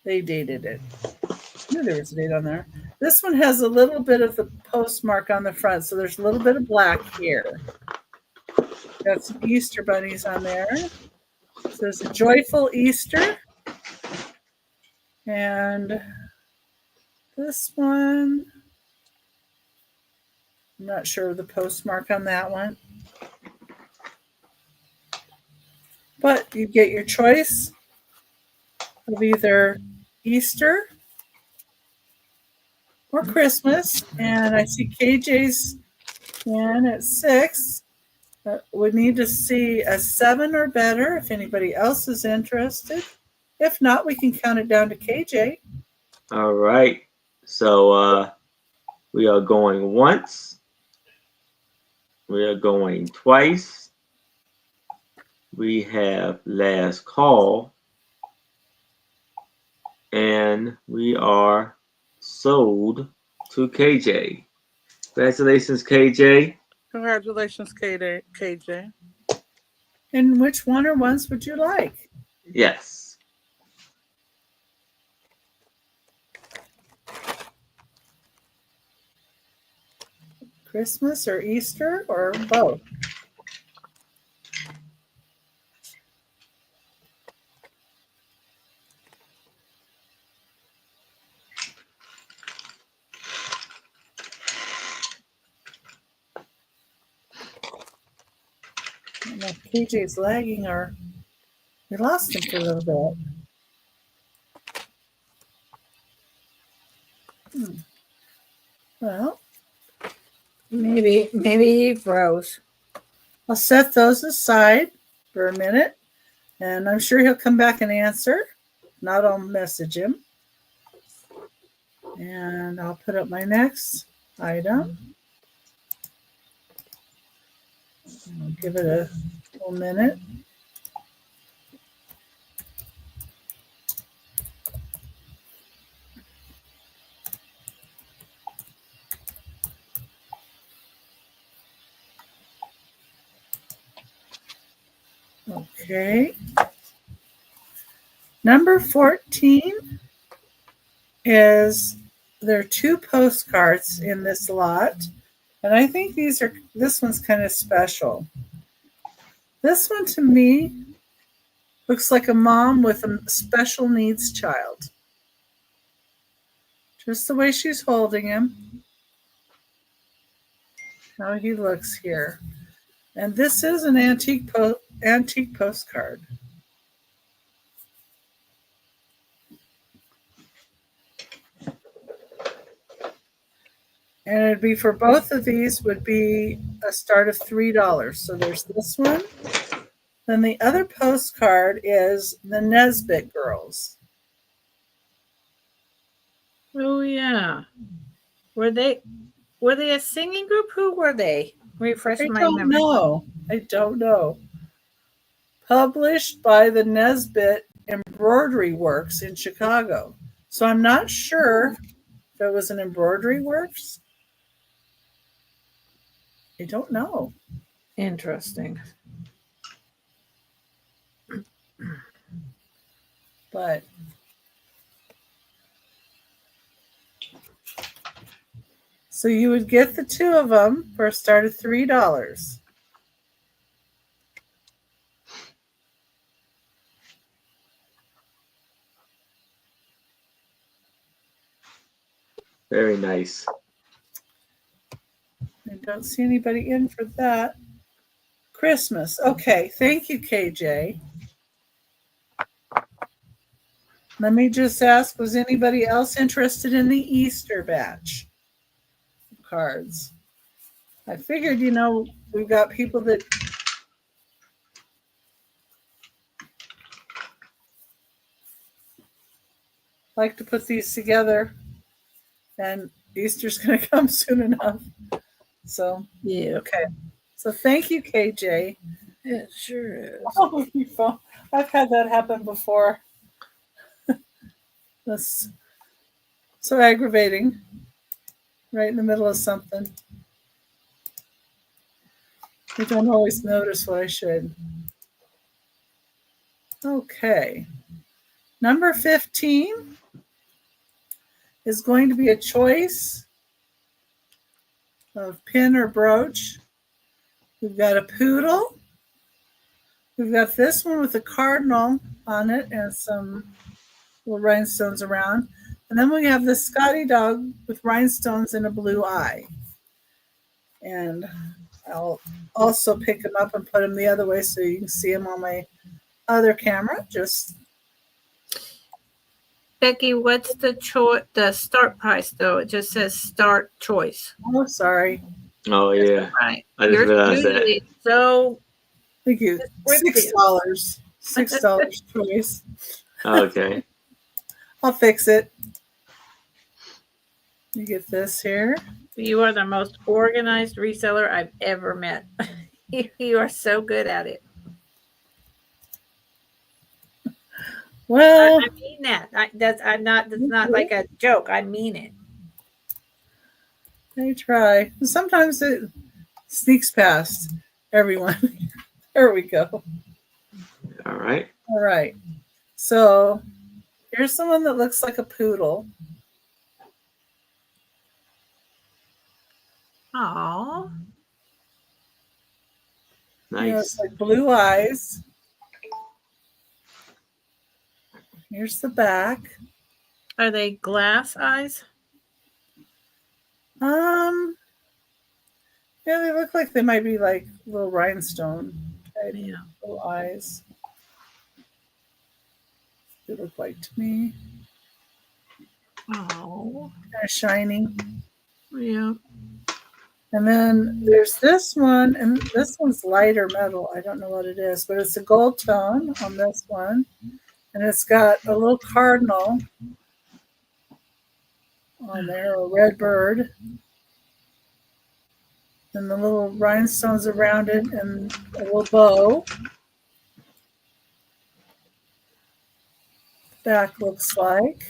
[SPEAKER 4] They dated it. I knew there was a date on there. This one has a little bit of the postmark on the front, so there's a little bit of black here. Got some Easter bunnies on there. It says a joyful Easter. And this one, I'm not sure of the postmark on that one. But you get your choice of either Easter or Christmas. And I see KJ's in at 6. We need to see a 7 or better if anybody else is interested. If not, we can count it down to KJ.
[SPEAKER 1] All right. So we are going once. We are going twice. We have last call. And we are sold to KJ. Congratulations, KJ.
[SPEAKER 2] Congratulations, KJ.
[SPEAKER 4] And which one or ones would you like?
[SPEAKER 1] Yes.
[SPEAKER 4] Christmas or Easter or both? I don't know if KJ's lagging or we lost him for a little bit. Well,
[SPEAKER 3] Maybe he froze.
[SPEAKER 4] I'll set those aside for a minute, and I'm sure he'll come back and answer. If not, I'll message him. And I'll put up my next item. I'll give it a full minute. Okay. Number 14 is there are 2 postcards in this lot, and I think this one's kind of special. This one to me looks like a mom with a special needs child. Just the way she's holding him. How he looks here. And this is an antique postcard. And it'd be for both of these would be a start of $3. So there's this one. Then the other postcard is the Nesbitt Girls.
[SPEAKER 3] Oh yeah. Were they a singing group? Who were they? Refresh my memory.
[SPEAKER 4] I don't know. Published by the Nesbitt Embroidery Works in Chicago. So I'm not sure if it was an embroidery works. I don't know.
[SPEAKER 3] Interesting.
[SPEAKER 4] But so you would get the two of them for a start of $3.
[SPEAKER 1] Very nice.
[SPEAKER 4] I don't see anybody in for that. Christmas. Okay. Thank you, KJ. Let me just ask, was anybody else interested in the Easter batch of cards? I figured, we've got people that like to put these together, and Easter's going to come soon enough. So,
[SPEAKER 3] Yeah.
[SPEAKER 4] okay. So thank you, KJ.
[SPEAKER 3] It sure is.
[SPEAKER 4] Oh, your phone. I've had that happen before. That's so aggravating. Right in the middle of something. I don't always notice what I should. Okay. Number 15 is going to be a choice of pin or brooch. We've got a poodle. We've got this one with a cardinal on it and some little rhinestones around. And then we have the Scotty dog with rhinestones and a blue eye. And I'll also pick them up and put them the other way so you can see them on my other camera. Just
[SPEAKER 3] Becky, what's the start price though? It just says start choice.
[SPEAKER 4] oh, sorry.
[SPEAKER 1] Oh yeah.
[SPEAKER 3] Right.
[SPEAKER 1] I just realized that.
[SPEAKER 3] Usually so
[SPEAKER 4] Thank you. $6. $6 choice.
[SPEAKER 1] Okay.
[SPEAKER 4] I'll fix it. You get this here.
[SPEAKER 3] you are the most organized reseller I've ever met. You are so good at it.
[SPEAKER 4] Well,
[SPEAKER 3] I mean that. That's not like a joke. I mean it.
[SPEAKER 4] I try. Sometimes it sneaks past everyone. There we go.
[SPEAKER 1] All right.
[SPEAKER 4] All right. So here's someone that looks like a poodle.
[SPEAKER 3] Aww.
[SPEAKER 1] Nice.
[SPEAKER 4] It's like blue eyes. Here's the back.
[SPEAKER 3] Are they glass eyes?
[SPEAKER 4] Yeah, they look like they might be like little rhinestone type
[SPEAKER 3] Yeah.
[SPEAKER 4] little eyes. They look like to me.
[SPEAKER 3] Oh.
[SPEAKER 4] Kind of shiny.
[SPEAKER 3] Yeah.
[SPEAKER 4] And then there's this one, and this one's lighter metal. I don't know what it is, but it's a gold tone on this one. And it's got a little cardinal on there, a red bird. And the little rhinestones around it and a little bow. Back looks like.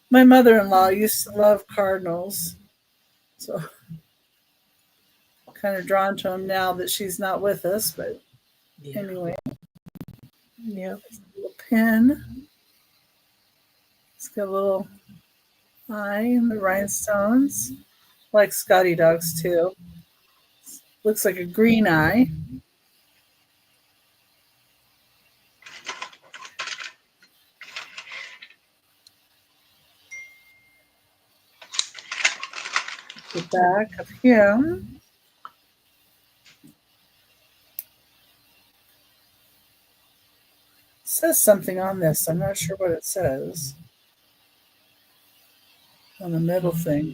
[SPEAKER 4] My mother-in-law used to love cardinals. So kind of drawn to them now that she's not with us, but anyway.
[SPEAKER 3] Yeah.
[SPEAKER 4] Little pin. It's got a little eye and the rhinestones. Like Scotty dogs too. Looks like a green eye. The back of him. It says something on this. I'm not sure what it says. On the middle thing.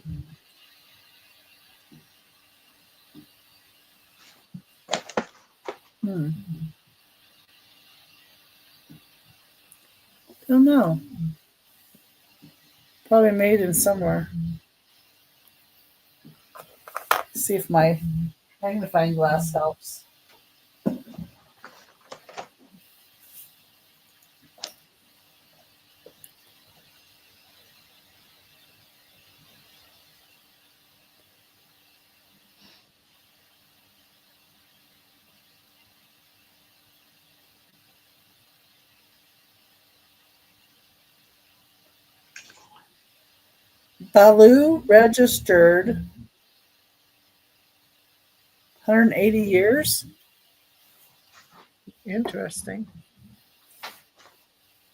[SPEAKER 4] Don't know. Probably made in somewhere. See if my magnifying glass helps. Balu registered 180 years.
[SPEAKER 3] Interesting.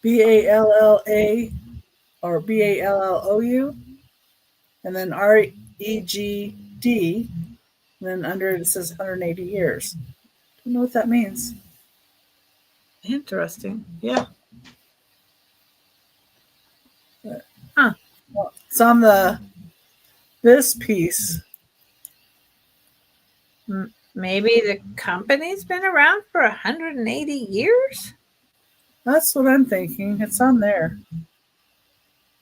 [SPEAKER 4] BALLA or BALLOU, and then REGD. And then under it says 180 years. Don't know what that means.
[SPEAKER 3] Interesting. Yeah.
[SPEAKER 4] Well, it's on this piece.
[SPEAKER 3] Maybe the company's been around for 180 years?
[SPEAKER 4] That's what I'm thinking. It's on there.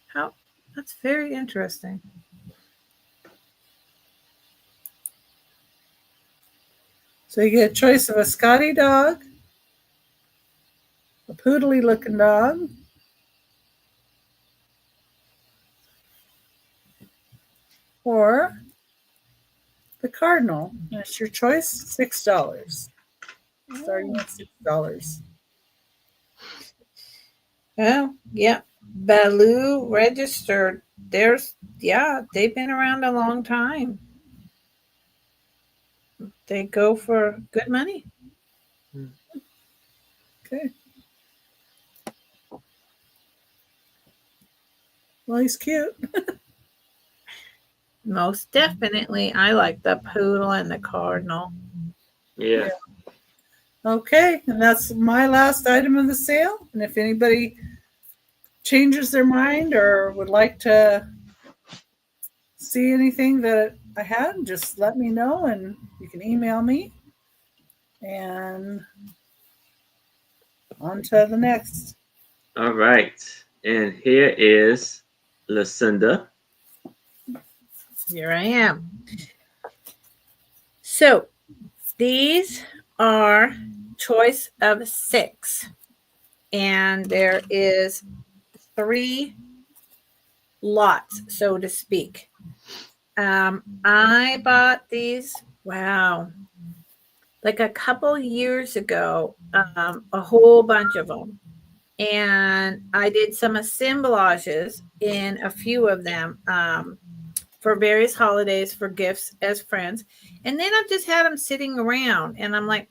[SPEAKER 3] How? That's very interesting.
[SPEAKER 4] So you get a choice of a Scotty dog, a poodly looking dog, or the cardinal. That's your choice. $6. Starting at $6.
[SPEAKER 3] Well, yeah. Balu registered. They've been around a long time. They go for good money.
[SPEAKER 4] Okay. Well, he's cute.
[SPEAKER 3] Most definitely. I like the poodle and the cardinal.
[SPEAKER 1] Yeah.
[SPEAKER 4] Okay, and that's my last item of the sale. And if anybody changes their mind or would like to see anything that I had, just let me know and you can email me. And on to the next.
[SPEAKER 1] All right. And here is Lucinda.
[SPEAKER 3] Here I am. So these are choice of 6. And there is 3 lots, so to speak. I bought these, wow, like a couple years ago, a whole bunch of them. And I did some assemblages in a few of them for various holidays, for gifts as friends. And then I've just had them sitting around. And I'm like,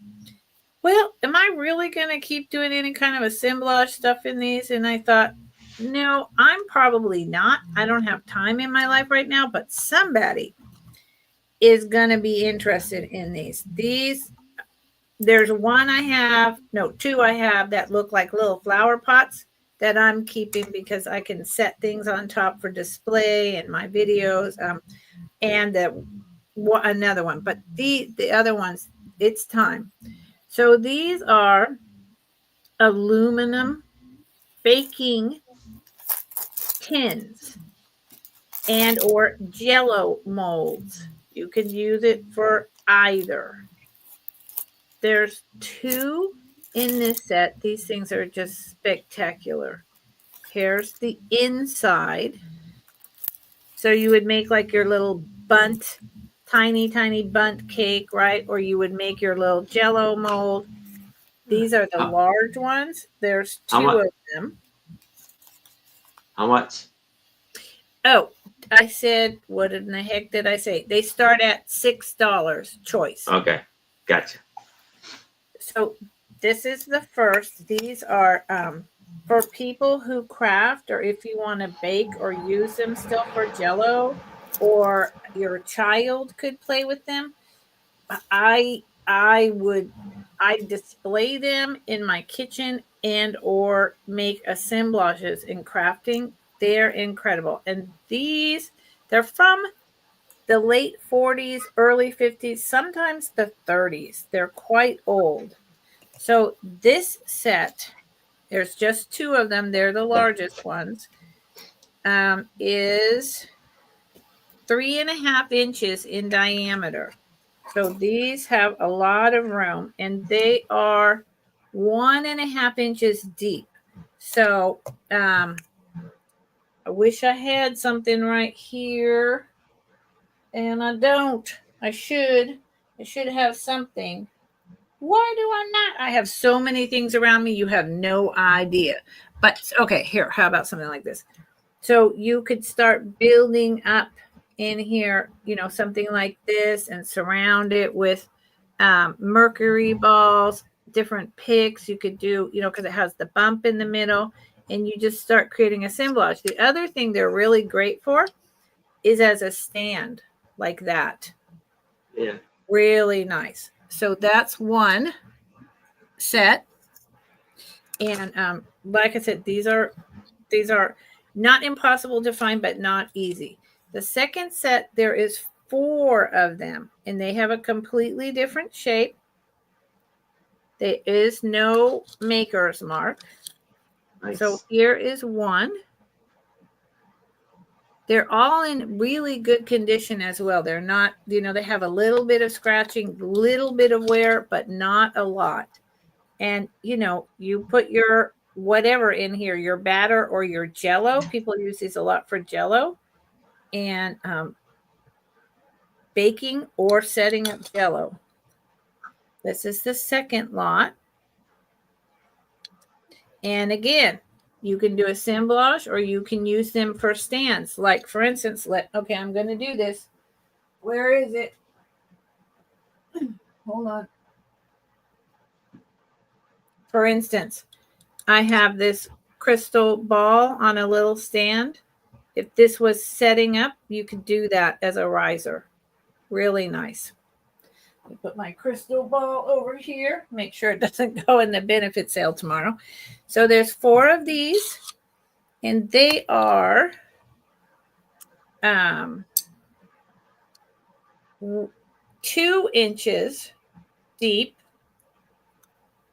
[SPEAKER 3] well, am I really going to keep doing any kind of assemblage stuff in these? And I thought, no, I'm probably not. I don't have time in my life right now, but somebody is going to be interested in these. There's one I have, no, 2 I have that look like little flower pots that I'm keeping because I can set things on top for display in my videos. And another one, but the other ones, it's time. So these are aluminum baking tins and or jello molds. You can use it for either. There's 2 in this set. These things are just spectacular. Here's the inside. So you would make like your little bunt, tiny bunt cake, right? Or you would make your little jello mold. These are the large ones. There's 2 of them.
[SPEAKER 1] How much?
[SPEAKER 3] Oh, I said, what in the heck did I say? They start at $6 choice.
[SPEAKER 1] Okay, gotcha.
[SPEAKER 3] So this is the first. These are for people who craft, or if you want to bake or use them still for jello, or your child could play with them. I display them in my kitchen and or make assemblages in crafting. They're incredible. And they're from the late 40s, early 50s, sometimes the 30s. They're quite old. So this set, there's just 2 of them. They're the largest ones. Is 3.5 inches in diameter. So these have a lot of room, and they are 1.5 inches deep. So I wish I had something right here, and I don't. I should have something. Why do I not? I have so many things around me. You have no idea. But okay, here, how about something like this? So you could start building up in here, something like this and surround it with mercury balls, different picks. You could do, because it has the bump in the middle, and you just start creating a assemblage. The other thing they're really great for is as a stand like that.
[SPEAKER 1] Yeah.
[SPEAKER 3] Really nice. So that's one set. And like I said, these are not impossible to find, but not easy. The second set, there is 4 of them, and they have a completely different shape. There is no maker's mark.
[SPEAKER 1] Nice.
[SPEAKER 3] So here is one. They're all in really good condition as well. They're not, they have a little bit of scratching, little bit of wear, but not a lot. And, you put your whatever in here, your batter or your Jello. People use these a lot for Jello. And baking or setting up Jello. This is the second lot. And again, you can do assemblage or you can use them for stands. Like, for instance, I'm going to do this. Where is it? Hold on. For instance, I have this crystal ball on a little stand. If this was setting up, you could do that as a riser. Really nice. I put my crystal ball over here. Make sure it doesn't go in the benefit sale tomorrow. So there's 4 of these, and they are 2 inches deep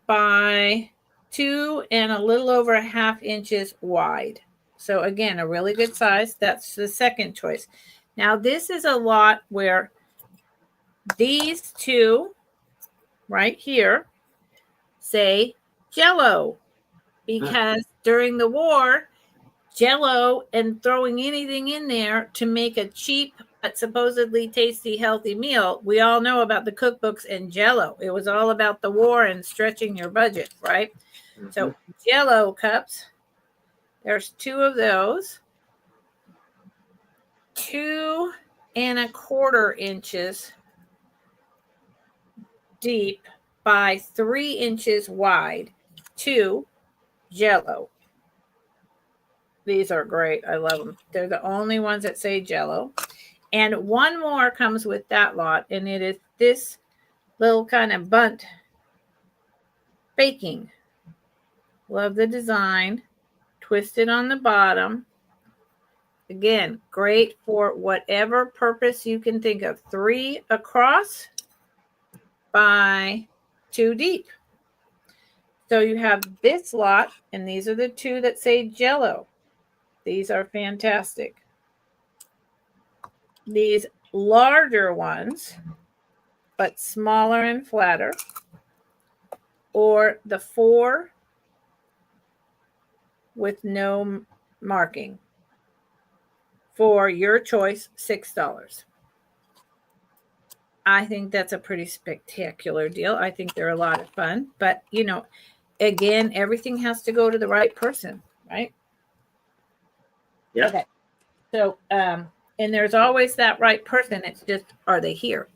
[SPEAKER 3] by 2 and a little over 1/2 inches wide. So again, a really good size. That's the second choice. Now this is a lot where these 2 right here say Jello, because during the war, Jello and throwing anything in there to make a cheap but supposedly tasty, healthy meal. We all know about the cookbooks and Jello. It was all about the war and stretching your budget, right? Mm-hmm. So Jello cups, there's 2 of those, 2 1/4 inches deep by 3 inches wide, 2 Jello. These are great. I love them. They're the only ones that say Jello. And one more comes with that lot, and it is this little kind of bunt baking. Love the design. Twisted on the bottom. Again, great for whatever purpose you can think of. 3 across by 2 deep. So you have this lot, and these are the 2 that say Jello. These are fantastic. These larger ones, but smaller and flatter, or the 4 with no marking. For your choice, $6. I think that's a pretty spectacular deal. I think they're a lot of fun, but again, everything has to go to the right person, right?
[SPEAKER 1] Yeah.
[SPEAKER 3] Okay. So, and there's always that right person. It's just, are they here?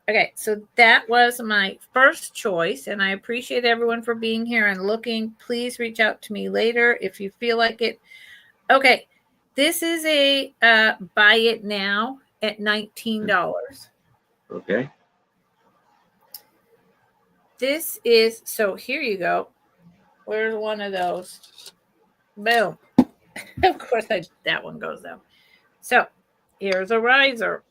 [SPEAKER 3] Okay, so that was my first choice, and I appreciate everyone for being here and looking. Please reach out to me later if you feel like it. Okay, this is a buy it now at $19.
[SPEAKER 1] Okay.
[SPEAKER 3] This is, so here you go. Where's one of those? Boom. Of course, that one goes down. So here's a riser.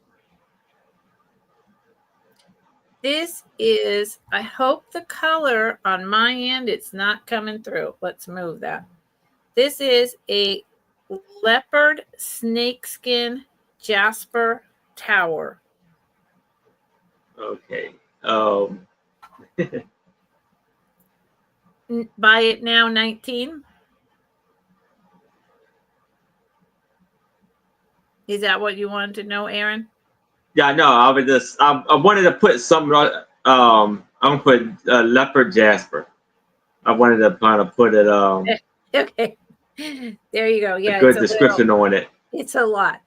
[SPEAKER 3] This is, I hope the color on my end, it's not coming through. Let's move that. This is a leopard snakeskin jasper tower.
[SPEAKER 1] Okay.
[SPEAKER 3] Buy it now, 19. Is that what you wanted to know, Aaron?
[SPEAKER 1] Yeah, no, I wanted to put some, I'm gonna put leopard jasper. I wanted to kind of put it,
[SPEAKER 3] Okay. There you go. Yeah,
[SPEAKER 1] a good
[SPEAKER 3] it's a
[SPEAKER 1] description on it.
[SPEAKER 3] It's a lot.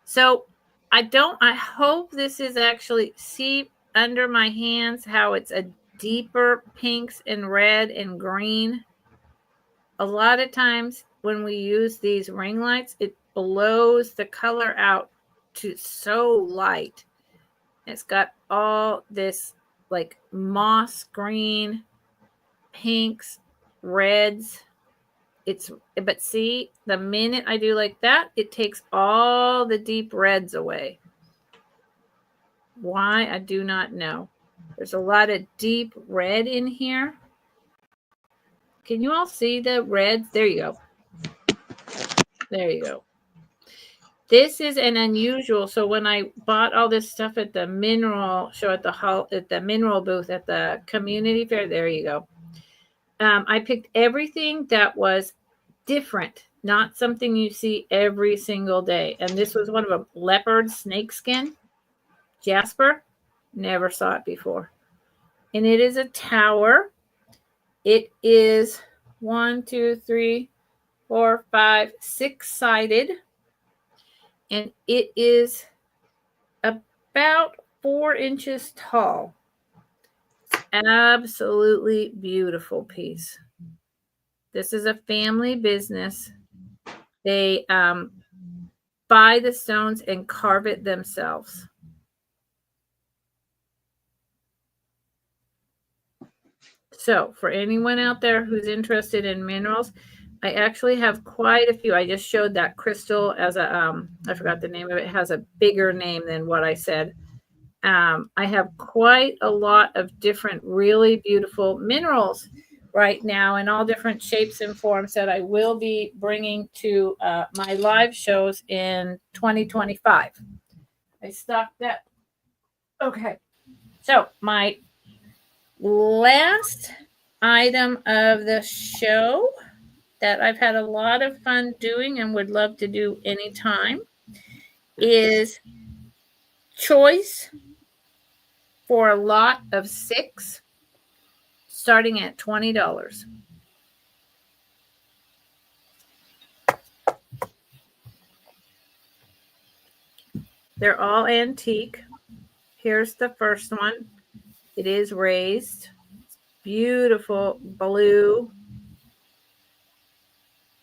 [SPEAKER 3] So I hope this is actually, see under my hands how it's a deeper pinks and red and green. A lot of times when we use these ring lights, it blows the color out to so light. It's got all this like moss green, pinks, reds. But see, the minute I do like that, it takes all the deep reds away. Why? I do not know. There's a lot of deep red in here. Can you all see the reds? There you go. There you go. This is an unusual. So when I bought all this stuff at the mineral show at the mineral booth at the community fair, there you go. I picked everything that was different, not something you see every single day. And this was one of them, leopard snakeskin, jasper. Never saw it before. And it is a tower. It is 1, 2, 3, 4, 5, 6-sided. And it is about 4 inches tall. Absolutely beautiful piece. This is a family business. They buy the stones and carve it themselves. So for anyone out there who's interested in minerals, I actually have quite a few. I just showed that crystal as a, I forgot the name of it. It has a bigger name than what I said. I have quite a lot of different really beautiful minerals right now in all different shapes and forms that I will be bringing to my live shows in 2025. I stocked that. Okay. So my last item of the show that I've had a lot of fun doing and would love to do anytime is choice for a lot of 6, starting at $20. They're all antique. Here's the first one. It is raised. Beautiful blue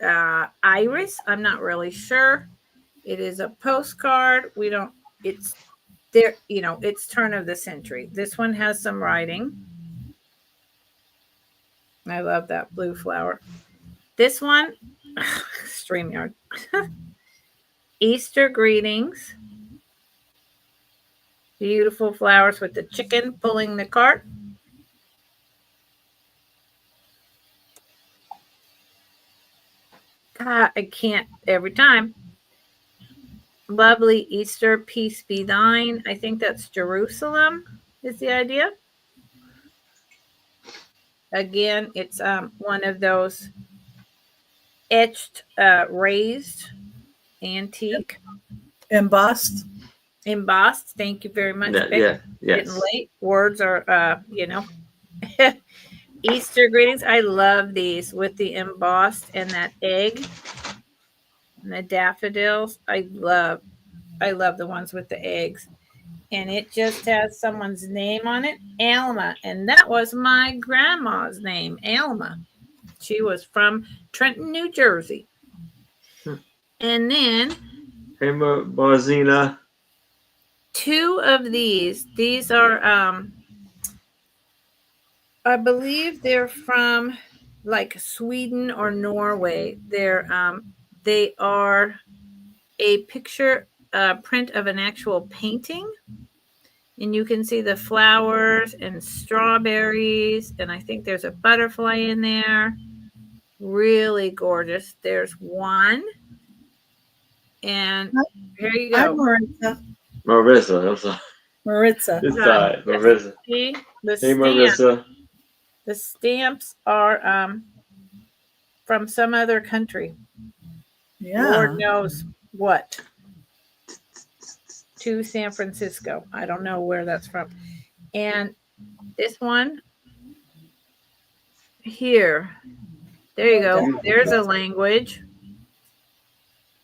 [SPEAKER 3] iris. I'm not really sure. It is a postcard. It's there, it's turn of the century. This one has some writing. I love that blue flower. This one, StreamYard. Easter greetings. Beautiful flowers with the chicken pulling the cart. God, I can't every time. Lovely Easter, peace be thine. I think that's Jerusalem is the idea. Again, it's one of those etched, raised, antique.
[SPEAKER 4] Embossed.
[SPEAKER 3] Thank you very much, Becky.
[SPEAKER 1] Yes.
[SPEAKER 3] Getting late. Words are, Easter greetings. I love these with the embossed and that egg and the daffodils. I love the ones with the eggs. And it just has someone's name on it, Alma. And that was my grandma's name, Alma. She was from Trenton, New Jersey. And then
[SPEAKER 1] Hey, Barzina.
[SPEAKER 3] 2 of these are I believe they're from like Sweden or Norway. They are a picture print of an actual painting. And you can see the flowers and strawberries. And I think there's a butterfly in there. Really gorgeous. There's one. And here you
[SPEAKER 4] Hi,
[SPEAKER 3] go.
[SPEAKER 1] Marissa. I'm sorry.
[SPEAKER 4] Maritza.
[SPEAKER 1] This side. Marissa.
[SPEAKER 3] See,
[SPEAKER 1] Hey, Marissa.
[SPEAKER 3] The stamps are from some other country.
[SPEAKER 4] Yeah.
[SPEAKER 3] Lord knows what. To San Francisco. I don't know where that's from. And this one here, There you go.
[SPEAKER 4] Okay.
[SPEAKER 3] There's a language.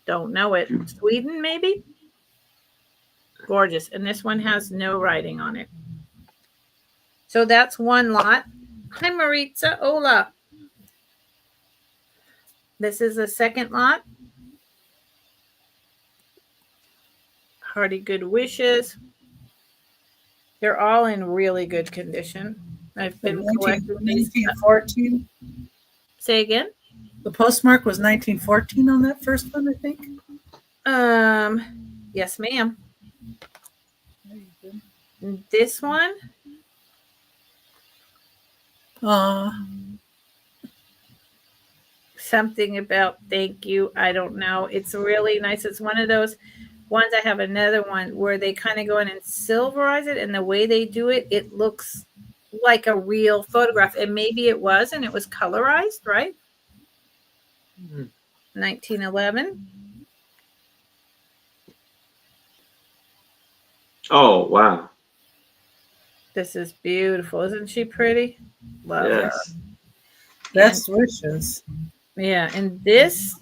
[SPEAKER 3] Don't know it. Sweden, maybe? Gorgeous. And this one has no writing on it. So that's one lot. Hi, Maritza. Hola. This is the second lot. Hearty good wishes. They're all in really good condition. I've been collecting these.
[SPEAKER 4] 1914.
[SPEAKER 3] Say again?
[SPEAKER 4] The postmark was 1914 on that first one, I think.
[SPEAKER 3] Yes, ma'am. This one? Something about thank you. I don't know. It's really nice. It's one of those ones. I have another one where they kind of go in and silverize it, and the way they do it, it looks like a real photograph. And maybe it was, and it was colorized, right? 1911.
[SPEAKER 1] Oh, wow.
[SPEAKER 3] This is beautiful. Isn't she pretty? Love her.
[SPEAKER 1] Yes.
[SPEAKER 4] Best wishes.
[SPEAKER 3] Yeah, and this,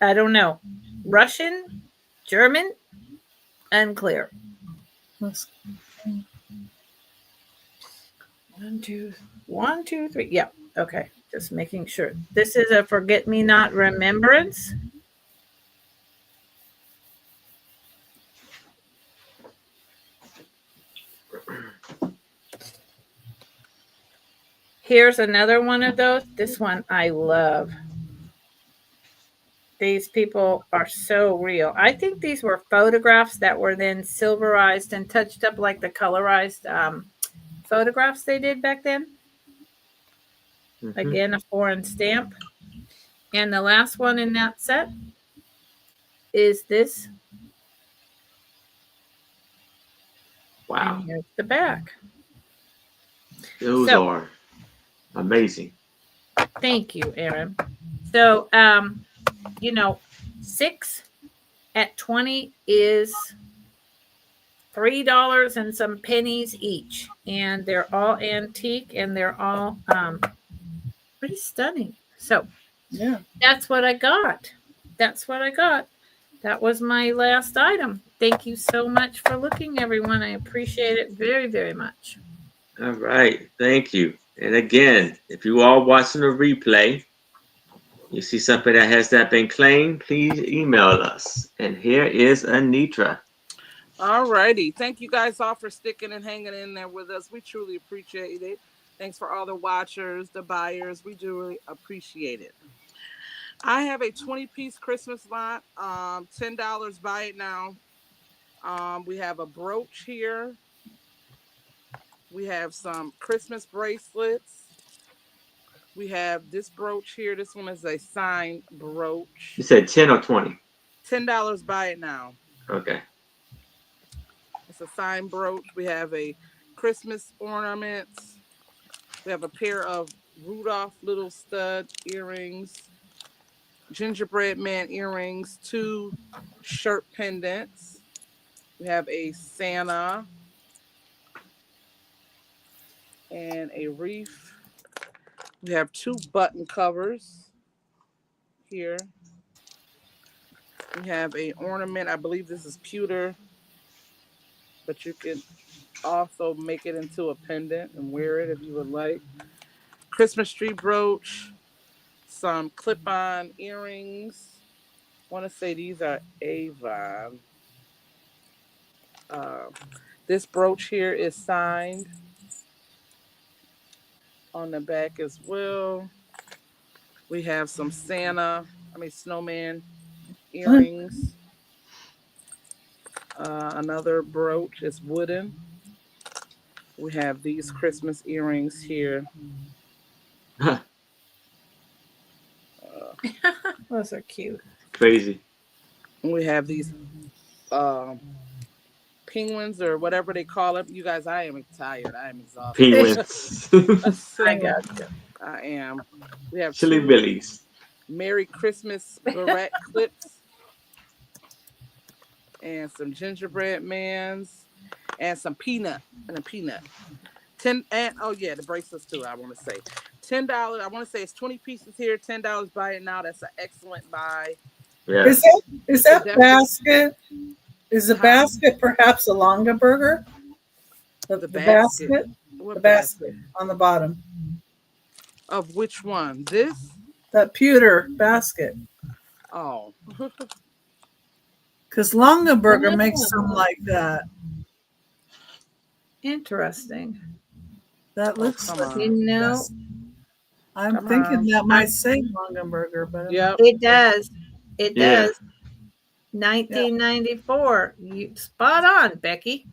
[SPEAKER 3] I don't know. Russian, German, unclear.
[SPEAKER 4] That's-
[SPEAKER 3] 1, 2, 3. Yeah. Okay. Just making sure. This is a forget me not remembrance. Here's another one of those. This one I love. These people are so real. I think these were photographs that were then silverized and touched up like the colorized photographs they did back then.
[SPEAKER 1] Mm-hmm.
[SPEAKER 3] Again, a foreign stamp. And the last one in that set is this.
[SPEAKER 1] Wow.
[SPEAKER 3] And here's the back.
[SPEAKER 1] Those are amazing.
[SPEAKER 3] Thank you, Aaron. So, 6 at 20 is $3 and some pennies each. And they're all antique and they're all pretty stunning. So,
[SPEAKER 4] Yeah.
[SPEAKER 3] that's what I got. That was my last item. Thank you so much for looking, everyone. I appreciate it very, very much.
[SPEAKER 1] All right. Thank you. And again, if you are watching a replay, you see something that has not been claimed, please email us. And here is Anitra.
[SPEAKER 2] All righty. Thank you guys all for sticking and hanging in there with us. We truly appreciate it. Thanks for all the watchers, the buyers. We do really appreciate it. I have a 20-piece Christmas lot. $10. Buy it now. We have a brooch here. We have some Christmas bracelets. We have this brooch here. This one is a signed brooch.
[SPEAKER 1] You said 10 or 20?
[SPEAKER 2] $10. Buy it now.
[SPEAKER 1] Okay.
[SPEAKER 2] It's a signed brooch. We have a Christmas ornaments. We have a pair of Rudolph little stud earrings, gingerbread man earrings, 2 shirt pendants. We have a Santa and a wreath. We have 2 button covers here. We have a ornament. I believe this is pewter, but you can also make it into a pendant and wear it if you would like. Christmas tree brooch, some clip-on earrings. I want to say these are Avon. This brooch here is signed on the back as well. We have some snowman earrings. Another brooch is wooden. We have these Christmas earrings here.
[SPEAKER 3] Those are cute.
[SPEAKER 1] Crazy.
[SPEAKER 2] We have these penguins or whatever they call them. You guys, I am tired. I am exhausted.
[SPEAKER 1] Penguins.
[SPEAKER 3] I got you.
[SPEAKER 2] I am. We have
[SPEAKER 1] Chili
[SPEAKER 2] 2
[SPEAKER 1] Billies.
[SPEAKER 2] Merry Christmas barrette clips and some gingerbread mans and some peanut and a peanut. 10 and the bracelets too. I want to say $10. I want to say it's 20 pieces here. $10. Buy it now. That's an excellent buy.
[SPEAKER 1] Yeah.
[SPEAKER 4] Is that basket? Is the
[SPEAKER 2] Huh?
[SPEAKER 4] basket perhaps a Longa burger?
[SPEAKER 2] The
[SPEAKER 4] The
[SPEAKER 2] basket.
[SPEAKER 4] basket?
[SPEAKER 2] What
[SPEAKER 4] The basket
[SPEAKER 2] basket?
[SPEAKER 4] on the bottom.
[SPEAKER 2] Of which one? This?
[SPEAKER 4] That pewter basket.
[SPEAKER 2] Oh.
[SPEAKER 4] Because Longa burger makes some like that.
[SPEAKER 3] Interesting.
[SPEAKER 4] That looks
[SPEAKER 2] come
[SPEAKER 4] like
[SPEAKER 2] on.
[SPEAKER 3] You know,
[SPEAKER 4] I'm
[SPEAKER 2] Come
[SPEAKER 4] thinking
[SPEAKER 2] on.
[SPEAKER 4] that might say Longa burger, but
[SPEAKER 2] Yep.
[SPEAKER 3] it does. It
[SPEAKER 1] Yeah.
[SPEAKER 3] does. 1994. You spot on, Becky.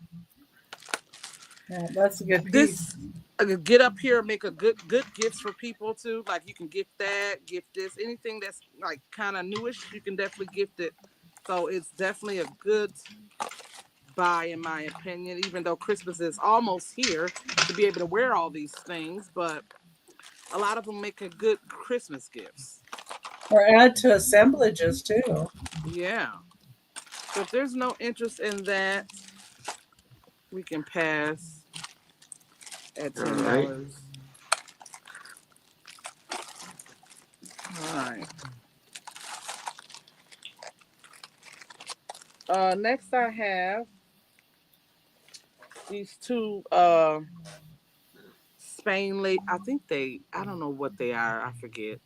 [SPEAKER 4] yeah, that's a good piece.
[SPEAKER 2] This I could get up here and make a good gifts for people too. Like you can gift that, gift this, anything that's like kind of newish, you can definitely gift it. So it's definitely a good buy in my opinion. Even though Christmas is almost here, to be able to wear all these things, but a lot of them make a good Christmas gifts.
[SPEAKER 4] Or add to assemblages too.
[SPEAKER 2] Yeah. So if there's no interest in that, we can pass at $10. All right. Next I have these two Spain late. I don't know what they are. I forget,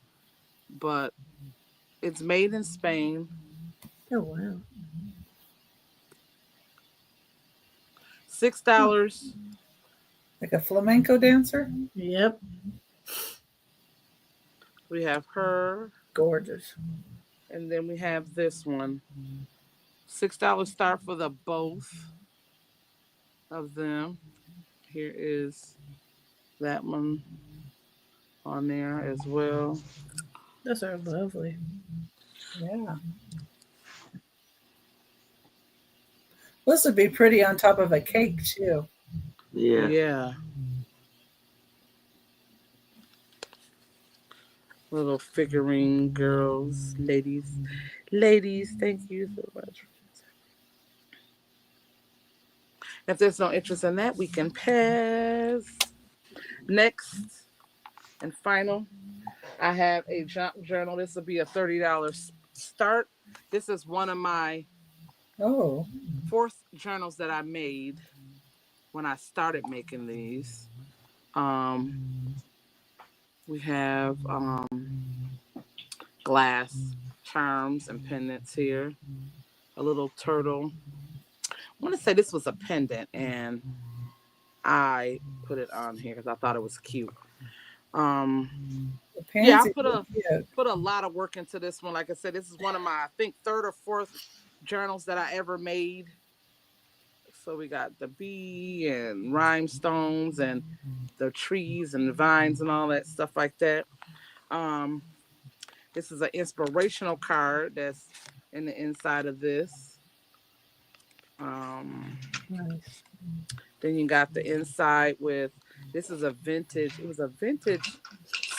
[SPEAKER 2] but it's made in Spain.
[SPEAKER 3] Oh, wow.
[SPEAKER 2] $6.
[SPEAKER 4] Like a flamenco dancer.
[SPEAKER 3] Yep.
[SPEAKER 2] We have her,
[SPEAKER 3] Gorgeous.
[SPEAKER 2] and then we have this one. $6 start for the both of them. Here is that one on there as well.
[SPEAKER 3] Those are lovely.
[SPEAKER 4] Yeah. This would be pretty on top of a cake too.
[SPEAKER 1] Yeah.
[SPEAKER 2] Yeah. Little figurine girls, ladies. Ladies, thank you so much. If there's no interest in that, we can pass. Next and final, I have a junk journal. This will be a $30 start. This is one of my
[SPEAKER 4] Oh.
[SPEAKER 2] fourth journals that I made when I started making these. We have glass charms and pendants here. A little turtle. I want to say this was a pendant, and I put it on here because I thought it was cute. Yeah, I put a lot of work into this one. Like I said, this is one of my I think third or fourth journals that I ever made. So we got the bee and rhinestones and the trees and the vines and all that stuff like that. Um, this is an inspirational card that's in the inside of this.
[SPEAKER 3] Nice.
[SPEAKER 2] Then you got the inside with this is a vintage. It was a vintage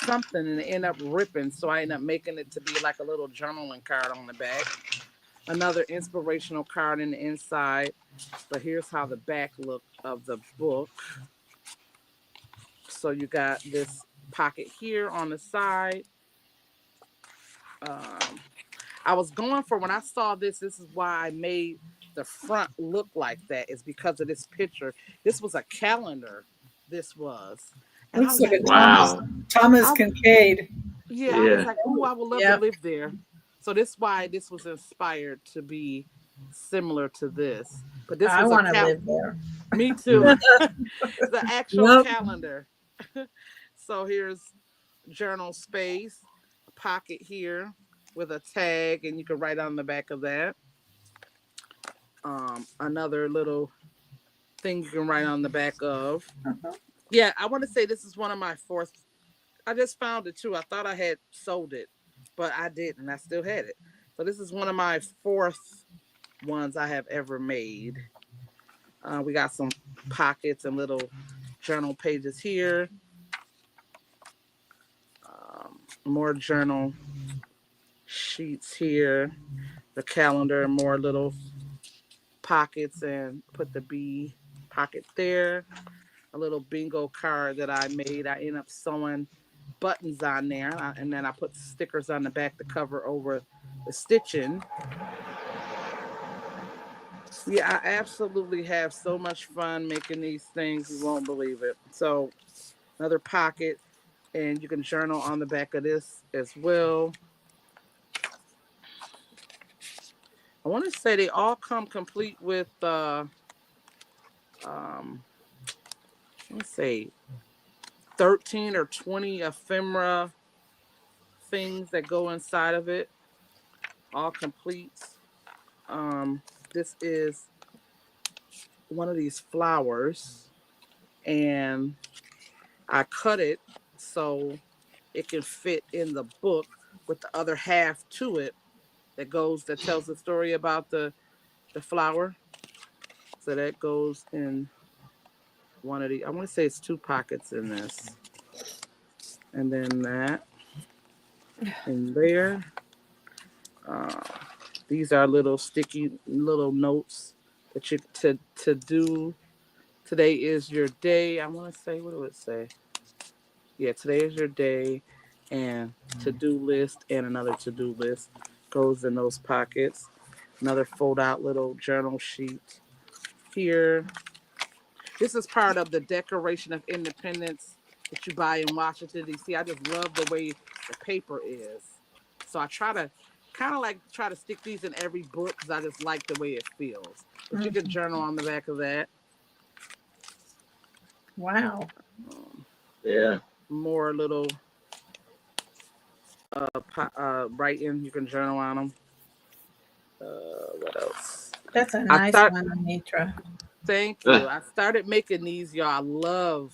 [SPEAKER 2] something, and it ended up ripping, so I ended up making it to be like a little journaling card on the back. Another inspirational card in the inside. But here's how the back look of the book. So you got this pocket here on the side. I was going for when I saw this. This is why I made the front look like that. Is because of this picture. This was a calendar. This was, and
[SPEAKER 4] Looks like a
[SPEAKER 1] Wow.
[SPEAKER 4] Thomas Kincaid.
[SPEAKER 2] yeah, I was like, oh, I would love to
[SPEAKER 3] Yep.
[SPEAKER 2] live there. So this why this was inspired to be similar to this. But this
[SPEAKER 3] I
[SPEAKER 2] was
[SPEAKER 3] want to live there.
[SPEAKER 2] Me too. The actual
[SPEAKER 3] Yep.
[SPEAKER 2] calendar. So here's journal space, a pocket here with a tag, and you can write on the back of that. Another little thing you can write on the back of. Yeah, I want to say this is one of my fourth. I just found it too. I thought I had sold it, but I didn't. I still had it. So this is one of my fourth ones I have ever made. We got some pockets and little journal pages here. More journal sheets here. The calendar, more little pockets, and put the B pocket there. A little bingo card that I made. I ended up sewing buttons on there, and then I put stickers on the back to cover over the stitching. Yeah, I absolutely have so much fun making these things. You won't believe it. So another pocket, and you can journal on the back of this as well. I want to say they all come complete with um let's say 13 or 20 ephemera things that go inside of it, all complete. Um, this is one of these flowers, and I cut it so it can fit in the book with the other half to it that tells the story about the flower. So that goes in one of the, I want to say it's two pockets in this, and then that in there. Uh, these are little sticky little notes that you to do. Today is your day. I want to say, what do it say? Yeah, today is your day, and to-do list and another to-do list goes in those pockets. Another fold out little journal sheet here. This is part of the Declaration of Independence that you buy in Washington, D.C. I just love the way the paper is. So I try to try to stick these in every book because I just like the way it feels. But you can journal on the back of that.
[SPEAKER 3] Wow.
[SPEAKER 1] Yeah.
[SPEAKER 2] More little writing. You can journal on them. What else?
[SPEAKER 3] That's a
[SPEAKER 2] I
[SPEAKER 3] nice
[SPEAKER 2] thought.
[SPEAKER 3] one, Anitra.
[SPEAKER 2] Thank you. I started making these, y'all. I love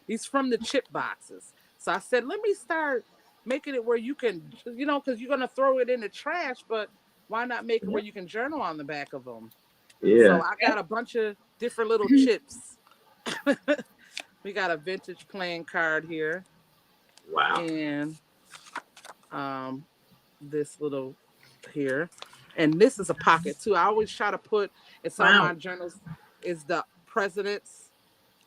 [SPEAKER 2] these from the chip boxes. So I said, let me start making it where you can, because you're gonna throw it in the trash, but why not make it where you can journal on the back of them? So
[SPEAKER 1] Yeah.
[SPEAKER 2] I got a bunch of different little chips. We got a vintage playing card here,
[SPEAKER 1] Wow.
[SPEAKER 2] and um, this little here, and this is a pocket too. I always try to put in some of
[SPEAKER 3] Wow.
[SPEAKER 2] my journals is the presidents.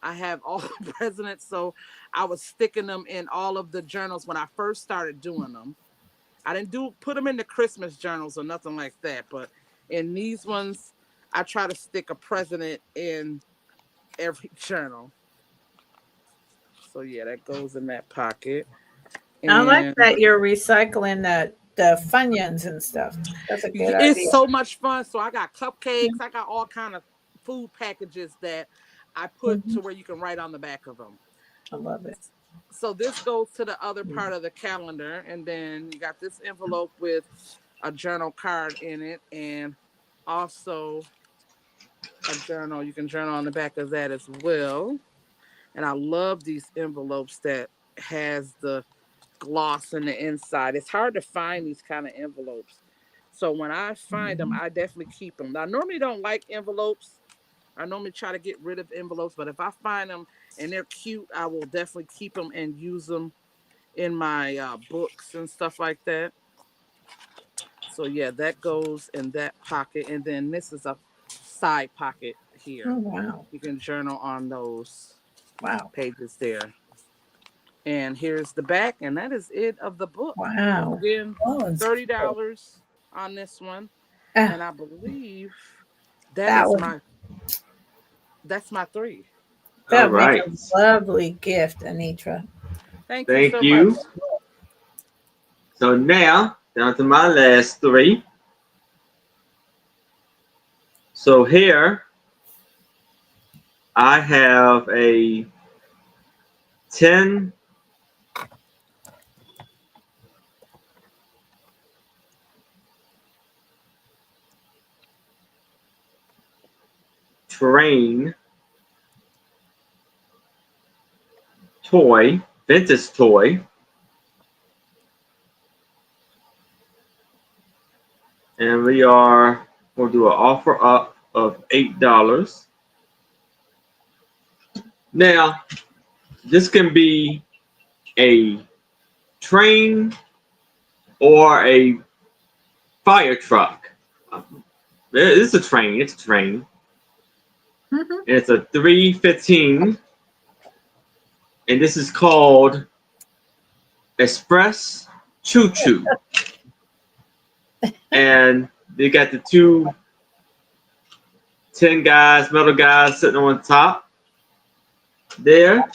[SPEAKER 2] I have all the presidents, so I was sticking them in all of the journals when I first started doing them. I didn't put them in the Christmas journals or nothing like that, but in these ones, I try to stick a president in every journal. So yeah, that goes in that pocket.
[SPEAKER 3] I like
[SPEAKER 2] And
[SPEAKER 3] that you're recycling the Funyuns and stuff. That's a good
[SPEAKER 2] it's
[SPEAKER 3] idea.
[SPEAKER 2] so much fun. So I got cupcakes, I got all kind of food packages that I put
[SPEAKER 3] Mhm.
[SPEAKER 2] to where you can write on the back of them.
[SPEAKER 3] I love it.
[SPEAKER 2] So this goes to the other part of the calendar, and then you got this envelope with a journal card in it, and also a journal. You can journal on the back of that as well. And I love these envelopes that has the gloss in the inside. It's hard to find these kind of envelopes. So when I find them, I definitely keep them. I normally don't like envelopes. I normally try to get rid of envelopes, but if I find them and they're cute, I will definitely keep them and use them in my books and stuff like that. So yeah, that goes in that pocket, and then this is a side pocket
[SPEAKER 3] Oh
[SPEAKER 2] here.
[SPEAKER 3] wow.
[SPEAKER 2] You can journal on those
[SPEAKER 3] Wow.
[SPEAKER 2] pages there. And here's the back, and that is it of the book.
[SPEAKER 3] Wow.
[SPEAKER 2] Again,
[SPEAKER 4] Oh, it's cool.
[SPEAKER 2] $30 on this one,
[SPEAKER 3] Ah,
[SPEAKER 2] and I believe that
[SPEAKER 3] that
[SPEAKER 2] is
[SPEAKER 3] would
[SPEAKER 2] that's my three.
[SPEAKER 3] that
[SPEAKER 1] All
[SPEAKER 3] would make
[SPEAKER 1] right.
[SPEAKER 3] a lovely gift, Anitra.
[SPEAKER 2] Thank you
[SPEAKER 1] Thank
[SPEAKER 2] so much.
[SPEAKER 1] you. So now down to my last three. So here I have a 10 train toy, vintage toy, and we are going to do an offer up of $8. Now, this can be a train or a fire truck. It's a train. It's a train.
[SPEAKER 3] Mhm.
[SPEAKER 1] And it's a 315, and this is called Express, Choo Choo. And they got the two metal guys sitting on top there.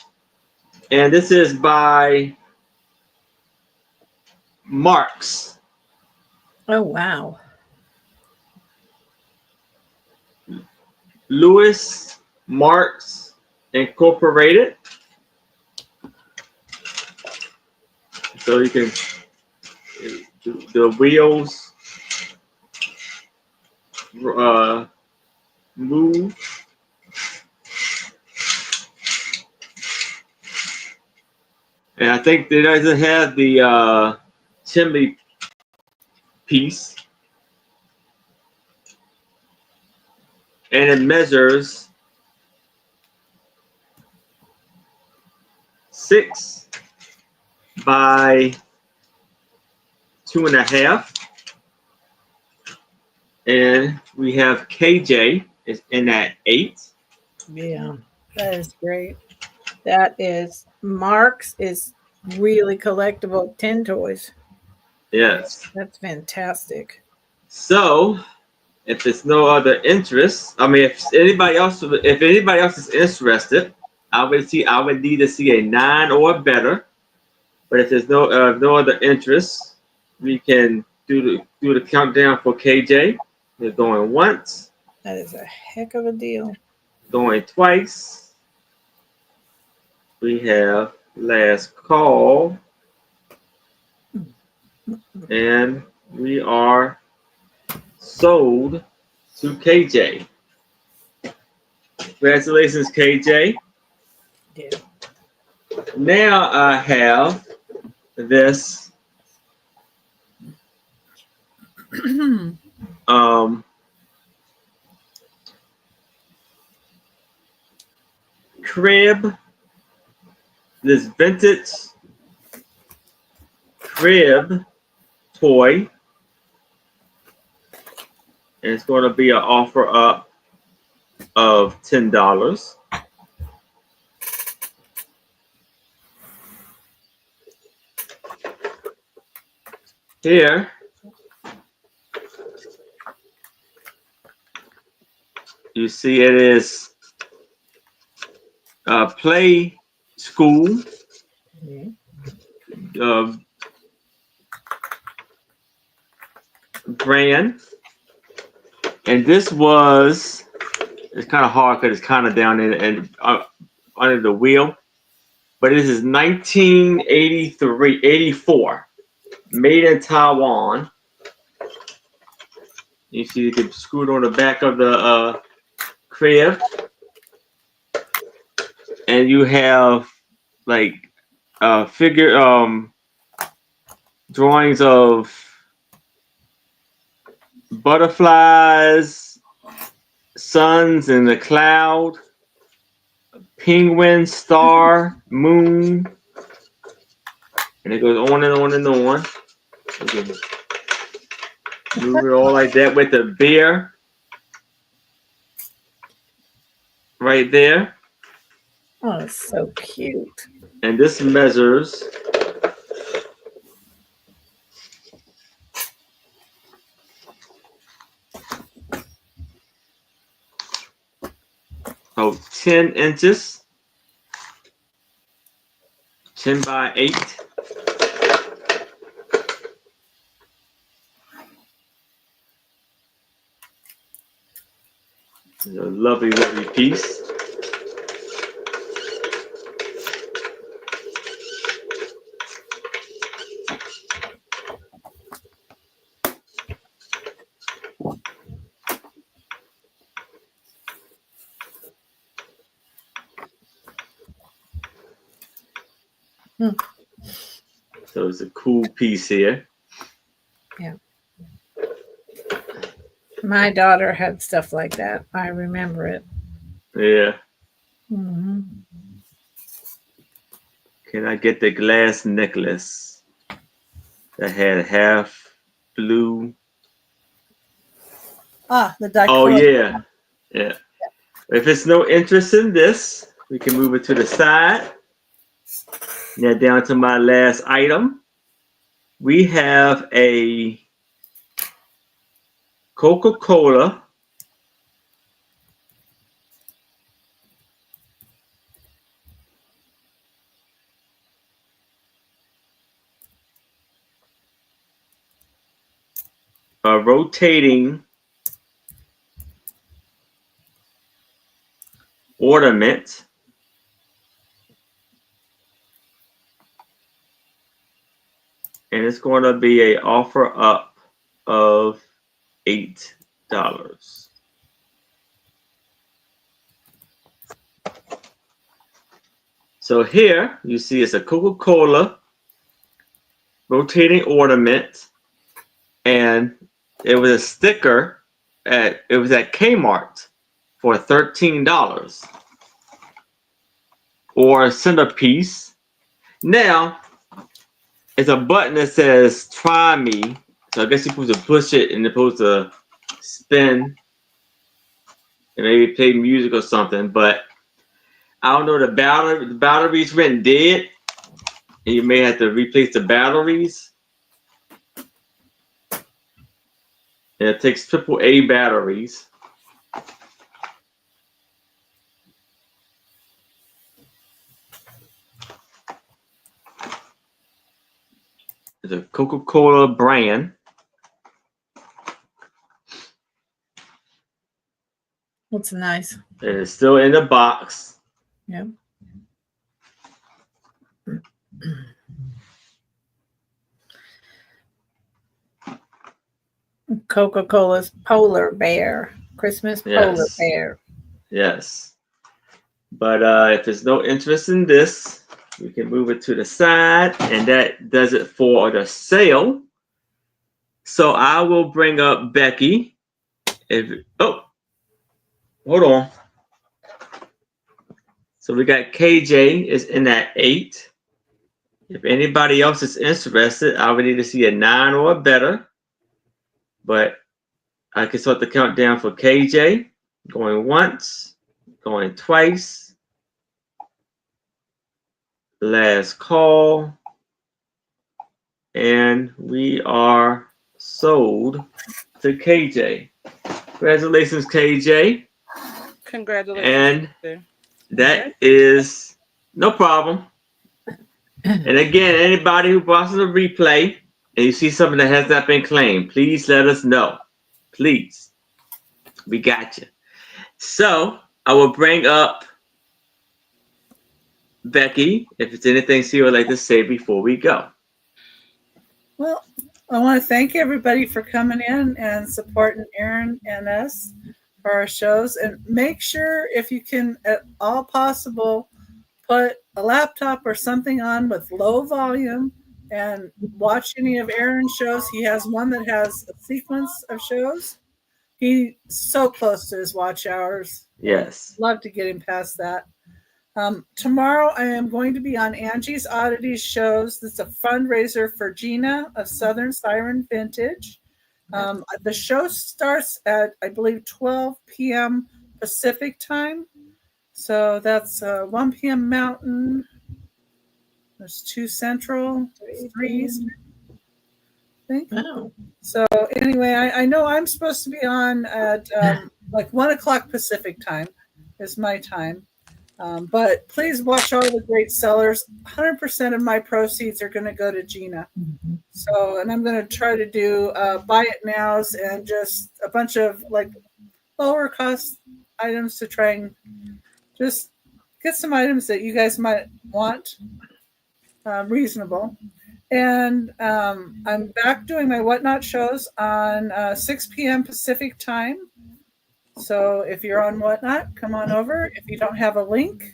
[SPEAKER 1] And this is by Marks.
[SPEAKER 3] Oh, wow.
[SPEAKER 1] Lewis Marks Incorporated. So you can, the wheels move. And I think it doesn't have the chimney piece. And it measures 6 by 2.5. And we have KJ is in at 8.
[SPEAKER 3] Yeah.
[SPEAKER 4] That is great.
[SPEAKER 3] That is, Marks is really collectible 10 toys.
[SPEAKER 1] Yes.
[SPEAKER 3] That's fantastic.
[SPEAKER 1] So, if there's no other interest, I mean, if anybody else is interested, I would need to see a 9 or better. But if there's no other interest, we can do the countdown for KJ. They're going once,
[SPEAKER 3] That is a heck of a deal.
[SPEAKER 1] going twice. We have last call, and we are sold to KJ. Congratulations, KJ.
[SPEAKER 3] Yeah.
[SPEAKER 1] Now I have this crib, this vintage crib toy, and it's going to be an offer up of $10. Here, you see it is Play School brand, and this was, it's kind of hard because it's kind of down in and under the wheel, but this is 1984, made in Taiwan. You see, you can screw it on the back of the crib, and you have like figure drawings of butterflies, suns in the cloud, penguin, star, moon, and it goes on and on and on. You can move it all like that with the bear right there.
[SPEAKER 3] Oh, it's so cute.
[SPEAKER 1] And this measures 10 inches, 10 by 8. It's a lovely, lovely piece. So it's a cool piece here.
[SPEAKER 3] Yeah. My daughter had stuff like that. I remember it.
[SPEAKER 1] Yeah.
[SPEAKER 3] Mm-hmm.
[SPEAKER 1] Can I get the glass necklace that had half blue?
[SPEAKER 4] The die.
[SPEAKER 1] Oh, yeah. Yeah. If it's no interest in this, we can move it to the side. Now down to my last item. We have a Coca-Cola rotating ornament. And it's going to be an offer up of $8. So here you see it's a Coca-Cola rotating ornament, and it was a sticker at Kmart for $13 or a centerpiece. Now it's a button that says "Try me," so I guess you're supposed to push it and you're supposed to spin and maybe play music or something. But I don't know, the batteries went dead, and you may have to replace the batteries. And it takes AAA batteries. It's a Coca-Cola brand.
[SPEAKER 3] Looks nice.
[SPEAKER 1] It is still in the box.
[SPEAKER 3] Yeah. Coca-Cola's polar bear. Christmas polar
[SPEAKER 1] Yes.
[SPEAKER 3] bear.
[SPEAKER 1] Yes. But if there's no interest in this, we can move it to the side, and that does it for the sale. So I will bring up Becky. Hold on. So we got KJ is in at 8. If anybody else is interested, I would need to see a 9 or better. But I can start the countdown for KJ. Going once, going twice. Last call. And we are sold to KJ. Congratulations, KJ.
[SPEAKER 2] Congratulations.
[SPEAKER 1] And that is no problem. And again, anybody who watches a replay and you see something that has not been claimed, please let us know. Please. We got you. So I will bring up Becky if it's anything she would like to say before we go.
[SPEAKER 4] Well, I want to thank everybody for coming in and supporting Aaron and us for our shows. And make sure, if you can at all possible, put a laptop or something on with low volume and watch any of Aaron's shows. He has one that has a sequence of shows. He's so close to his watch hours.
[SPEAKER 1] Yes.
[SPEAKER 4] Love to get him past that. Tomorrow I am going to be on Angie's Oddities shows. That's a fundraiser for Gina of Southern Siren Vintage. The show starts at, I believe, 12 p.m. Pacific time. So that's 1 p.m. Mountain. There's 2 Central, 3 Eastern. I think.
[SPEAKER 3] Oh.
[SPEAKER 4] So anyway, I know I'm supposed to be on at like 1 o'clock Pacific time is my time. But please watch all the great sellers. 100% of my proceeds are going to go to Gina.
[SPEAKER 3] Mm-hmm.
[SPEAKER 4] So, and I'm going to try to do buy it nows and just a bunch of like lower cost items to try and just get some items that you guys might want reasonable. And I'm back doing my Whatnot shows on 6 p.m. Pacific time. So if you're on Whatnot, come on over. If you don't have a link,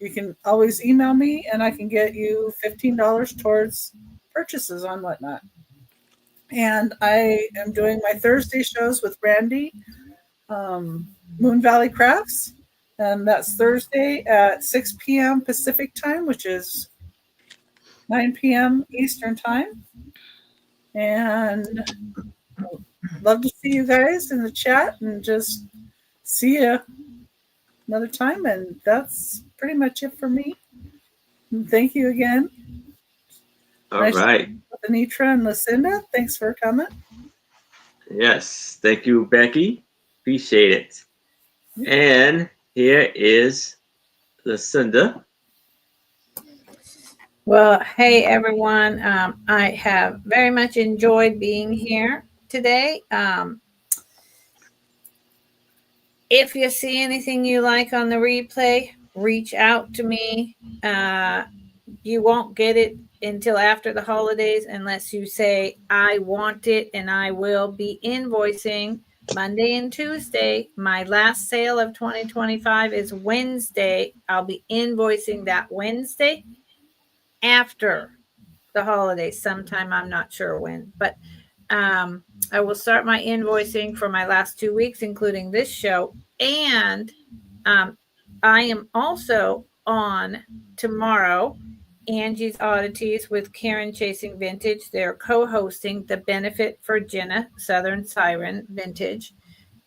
[SPEAKER 4] you can always email me and I can get you $15 towards purchases on Whatnot. And I am doing my Thursday shows with Randy, Moon Valley Crafts. And that's Thursday at 6 p.m. Pacific time, which is 9 p.m. Eastern time. And love to see you guys in the chat and just see you another time. And that's pretty much it for me. Thank you again.
[SPEAKER 1] All
[SPEAKER 4] Nice
[SPEAKER 1] right.
[SPEAKER 4] with Anitra and Lucinda. Thanks for coming.
[SPEAKER 1] Yes. Thank you, Becky. Appreciate it. And here is Lucinda.
[SPEAKER 3] Well, hey everyone. I have very much enjoyed being here today. If you see anything you like on the replay, reach out to me. You won't get it until after the holidays unless you say, I want it, and I will be invoicing Monday and Tuesday. My last sale of 2025 is Wednesday. I'll be invoicing that Wednesday after the holidays sometime. I'm not sure when, but I will start my invoicing for my last 2 weeks, including this show. And I am also on tomorrow Angie's Oddities with Karen Chasing Vintage. They're co-hosting the Benefit for Jenna Southern Siren Vintage,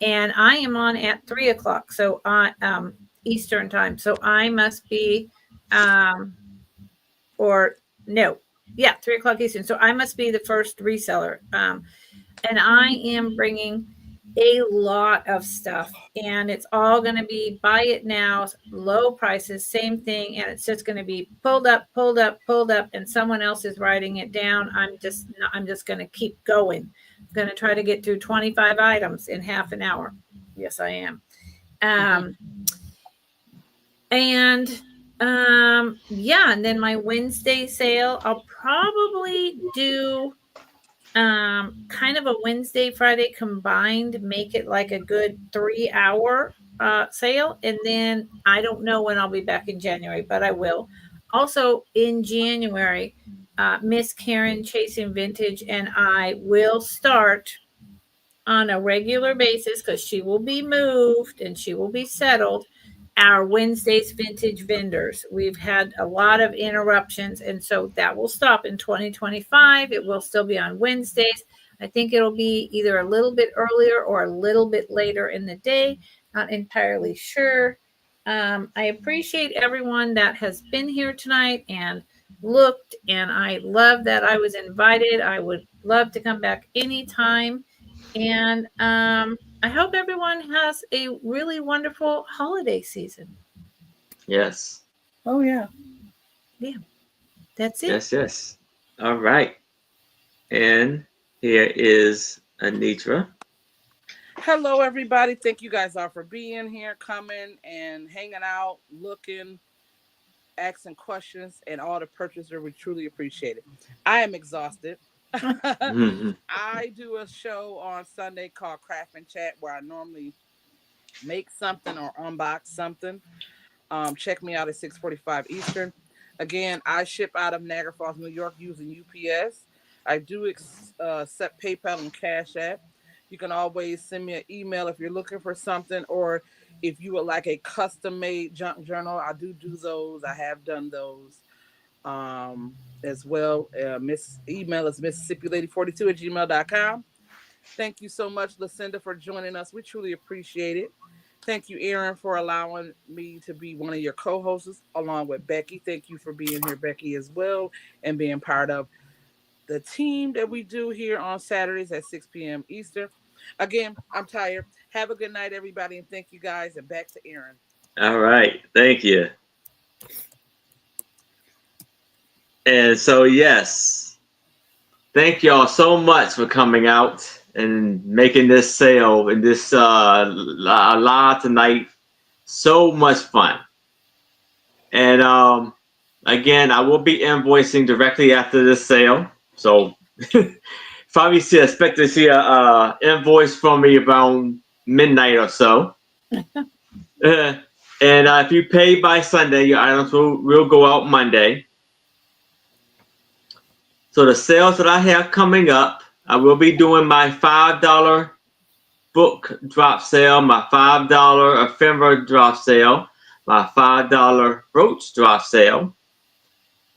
[SPEAKER 3] and I am on at 3:00. So I Eastern time. So I must be or no, yeah, 3:00 Eastern. So I must be the first reseller. And I am bringing a lot of stuff, and it's all going to be buy it now, low prices, same thing, and it's just going to be pulled up, and someone else is writing it down. I'm just going to keep going. I'm going to try to get through 25 items in half an hour. Yes, I am. And yeah, and then my Wednesday sale, I'll probably do kind of a Wednesday, Friday combined, make it like a good 3-hour sale. And then I don't know when I'll be back in January, but I will. Also in January, Miss Karen Chasing Vintage and I will start on a regular basis, because she will be moved and she will be settled, our Wednesdays vintage vendors. We've had a lot of interruptions, and so that will stop in 2025. It will still be on Wednesdays. I think it'll be either a little bit earlier or a little bit later in the day. Not entirely sure. I appreciate everyone that has been here tonight and looked, and I love that I was invited. I would love to come back anytime. And I hope everyone has a really wonderful holiday season.
[SPEAKER 1] Yes.
[SPEAKER 4] Oh, yeah.
[SPEAKER 3] Yeah, that's it.
[SPEAKER 1] Yes. All right. And here is Anitra.
[SPEAKER 2] Hello, everybody. Thank you guys all for being here, coming and hanging out, looking, asking questions, and all the purchaser. We truly appreciate it. I am exhausted.
[SPEAKER 1] Mhm.
[SPEAKER 2] I do a show on Sunday called Craft and Chat where I normally make something or unbox something. Check me out at 6:45 Eastern. Again, I ship out of Niagara Falls, New York using UPS. I do accept PayPal and Cash App. You can always send me an email if you're looking for something, or if you would like a custom made junk journal. I do those. I have done those as well. Miss email is MississippiLady42 at gmail.com. Thank you so much, Lucinda, for joining us. We truly appreciate it. Thank you, Aaron, for allowing me to be one of your co-hosts along with Becky. Thank you for being here, Becky, as well, and being part of the team that we do here on Saturdays at 6 p.m. Eastern. Again, I'm tired. Have a good night, everybody, and thank you guys. And back to Aaron.
[SPEAKER 1] All right. Thank you. And so, yes, thank y'all so much for coming out and making this sale and this live tonight so much fun. And again, I will be invoicing directly after this sale, so probably expect to see a invoice from me around midnight or so. And if you pay by Sunday, your items will go out Monday. So the sales that I have coming up, I will be doing my $5 book drop sale, my $5 ephemera drop sale, my $5 brooch drop sale.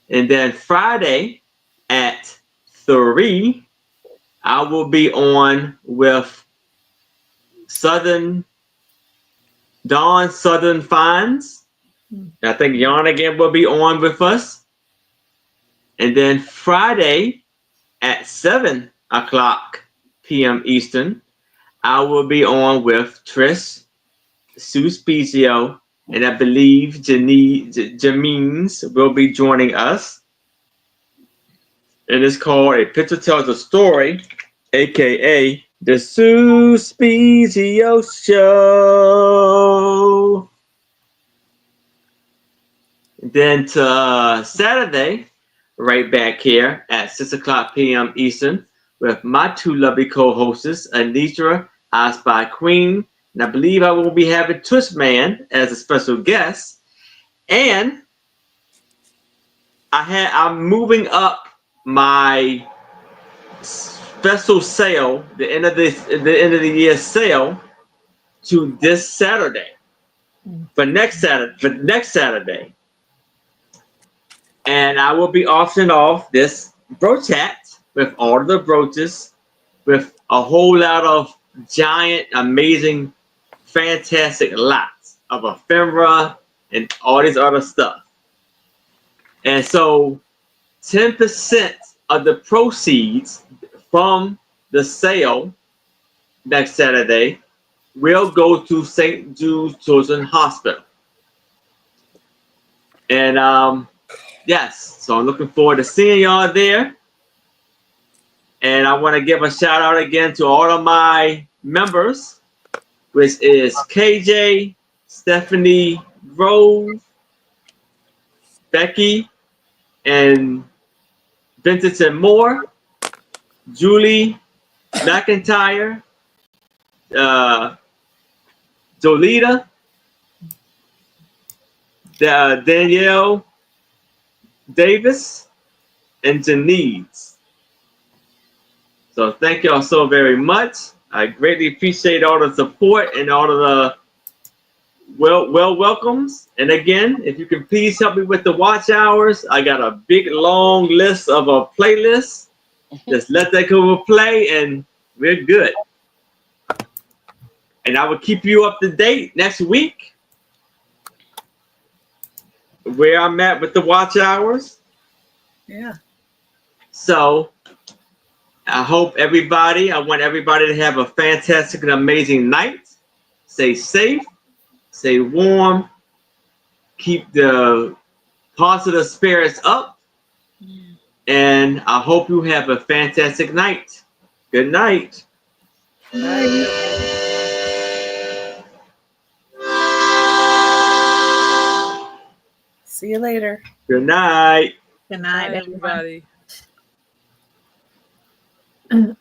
[SPEAKER 1] And then Friday at 3, I will be on with Southern Finds. I think Yarn again will be on with us. And then Friday at 7 o'clock p.m. Eastern, I will be on with Trish, Suspizio, and I believe Jameen's will be joining us. It is called A Picture Tells a Story, aka the Suspizio Show. Then to Saturday, right back here at 6 o'clock p.m. Eastern, with my two lovely co-hosts, Anitra, I Spy Queen, and I believe I will be having Twistman as a special guest. And I'm moving up my special sale, the end of the year sale, to this Saturday. For next Saturday. And I will be auctioning off this brooch hat with all of the brooches, with a whole lot of giant, amazing, fantastic lots of ephemera and all this other stuff. And so 10% of the proceeds from the sale next Saturday will go to St. Jude's Children's Hospital. And yes, so I'm looking forward to seeing y'all there. And I want to give a shout out again to all of my members, which is KJ, Stephanie Grove, Becky, and Vincent and Moore, Julie McIntyre, Jolita, Danielle Davis, and Janice. So thank y'all so very much. I greatly appreciate all the support and all of the welcomes. And again, if you can please help me with the watch hours, I got a big long list of a playlist. Just let that go play and we're good. And I will keep you up to date next week where I'm at with the watch hours.
[SPEAKER 4] Yeah.
[SPEAKER 1] So I want everybody to have a fantastic and amazing night. Stay safe, stay warm, keep the positive spirits up, and I hope you have a fantastic night. Good night.
[SPEAKER 4] See you later.
[SPEAKER 1] Good night.
[SPEAKER 3] Good night,
[SPEAKER 2] Bye,
[SPEAKER 3] everybody.
[SPEAKER 2] everybody.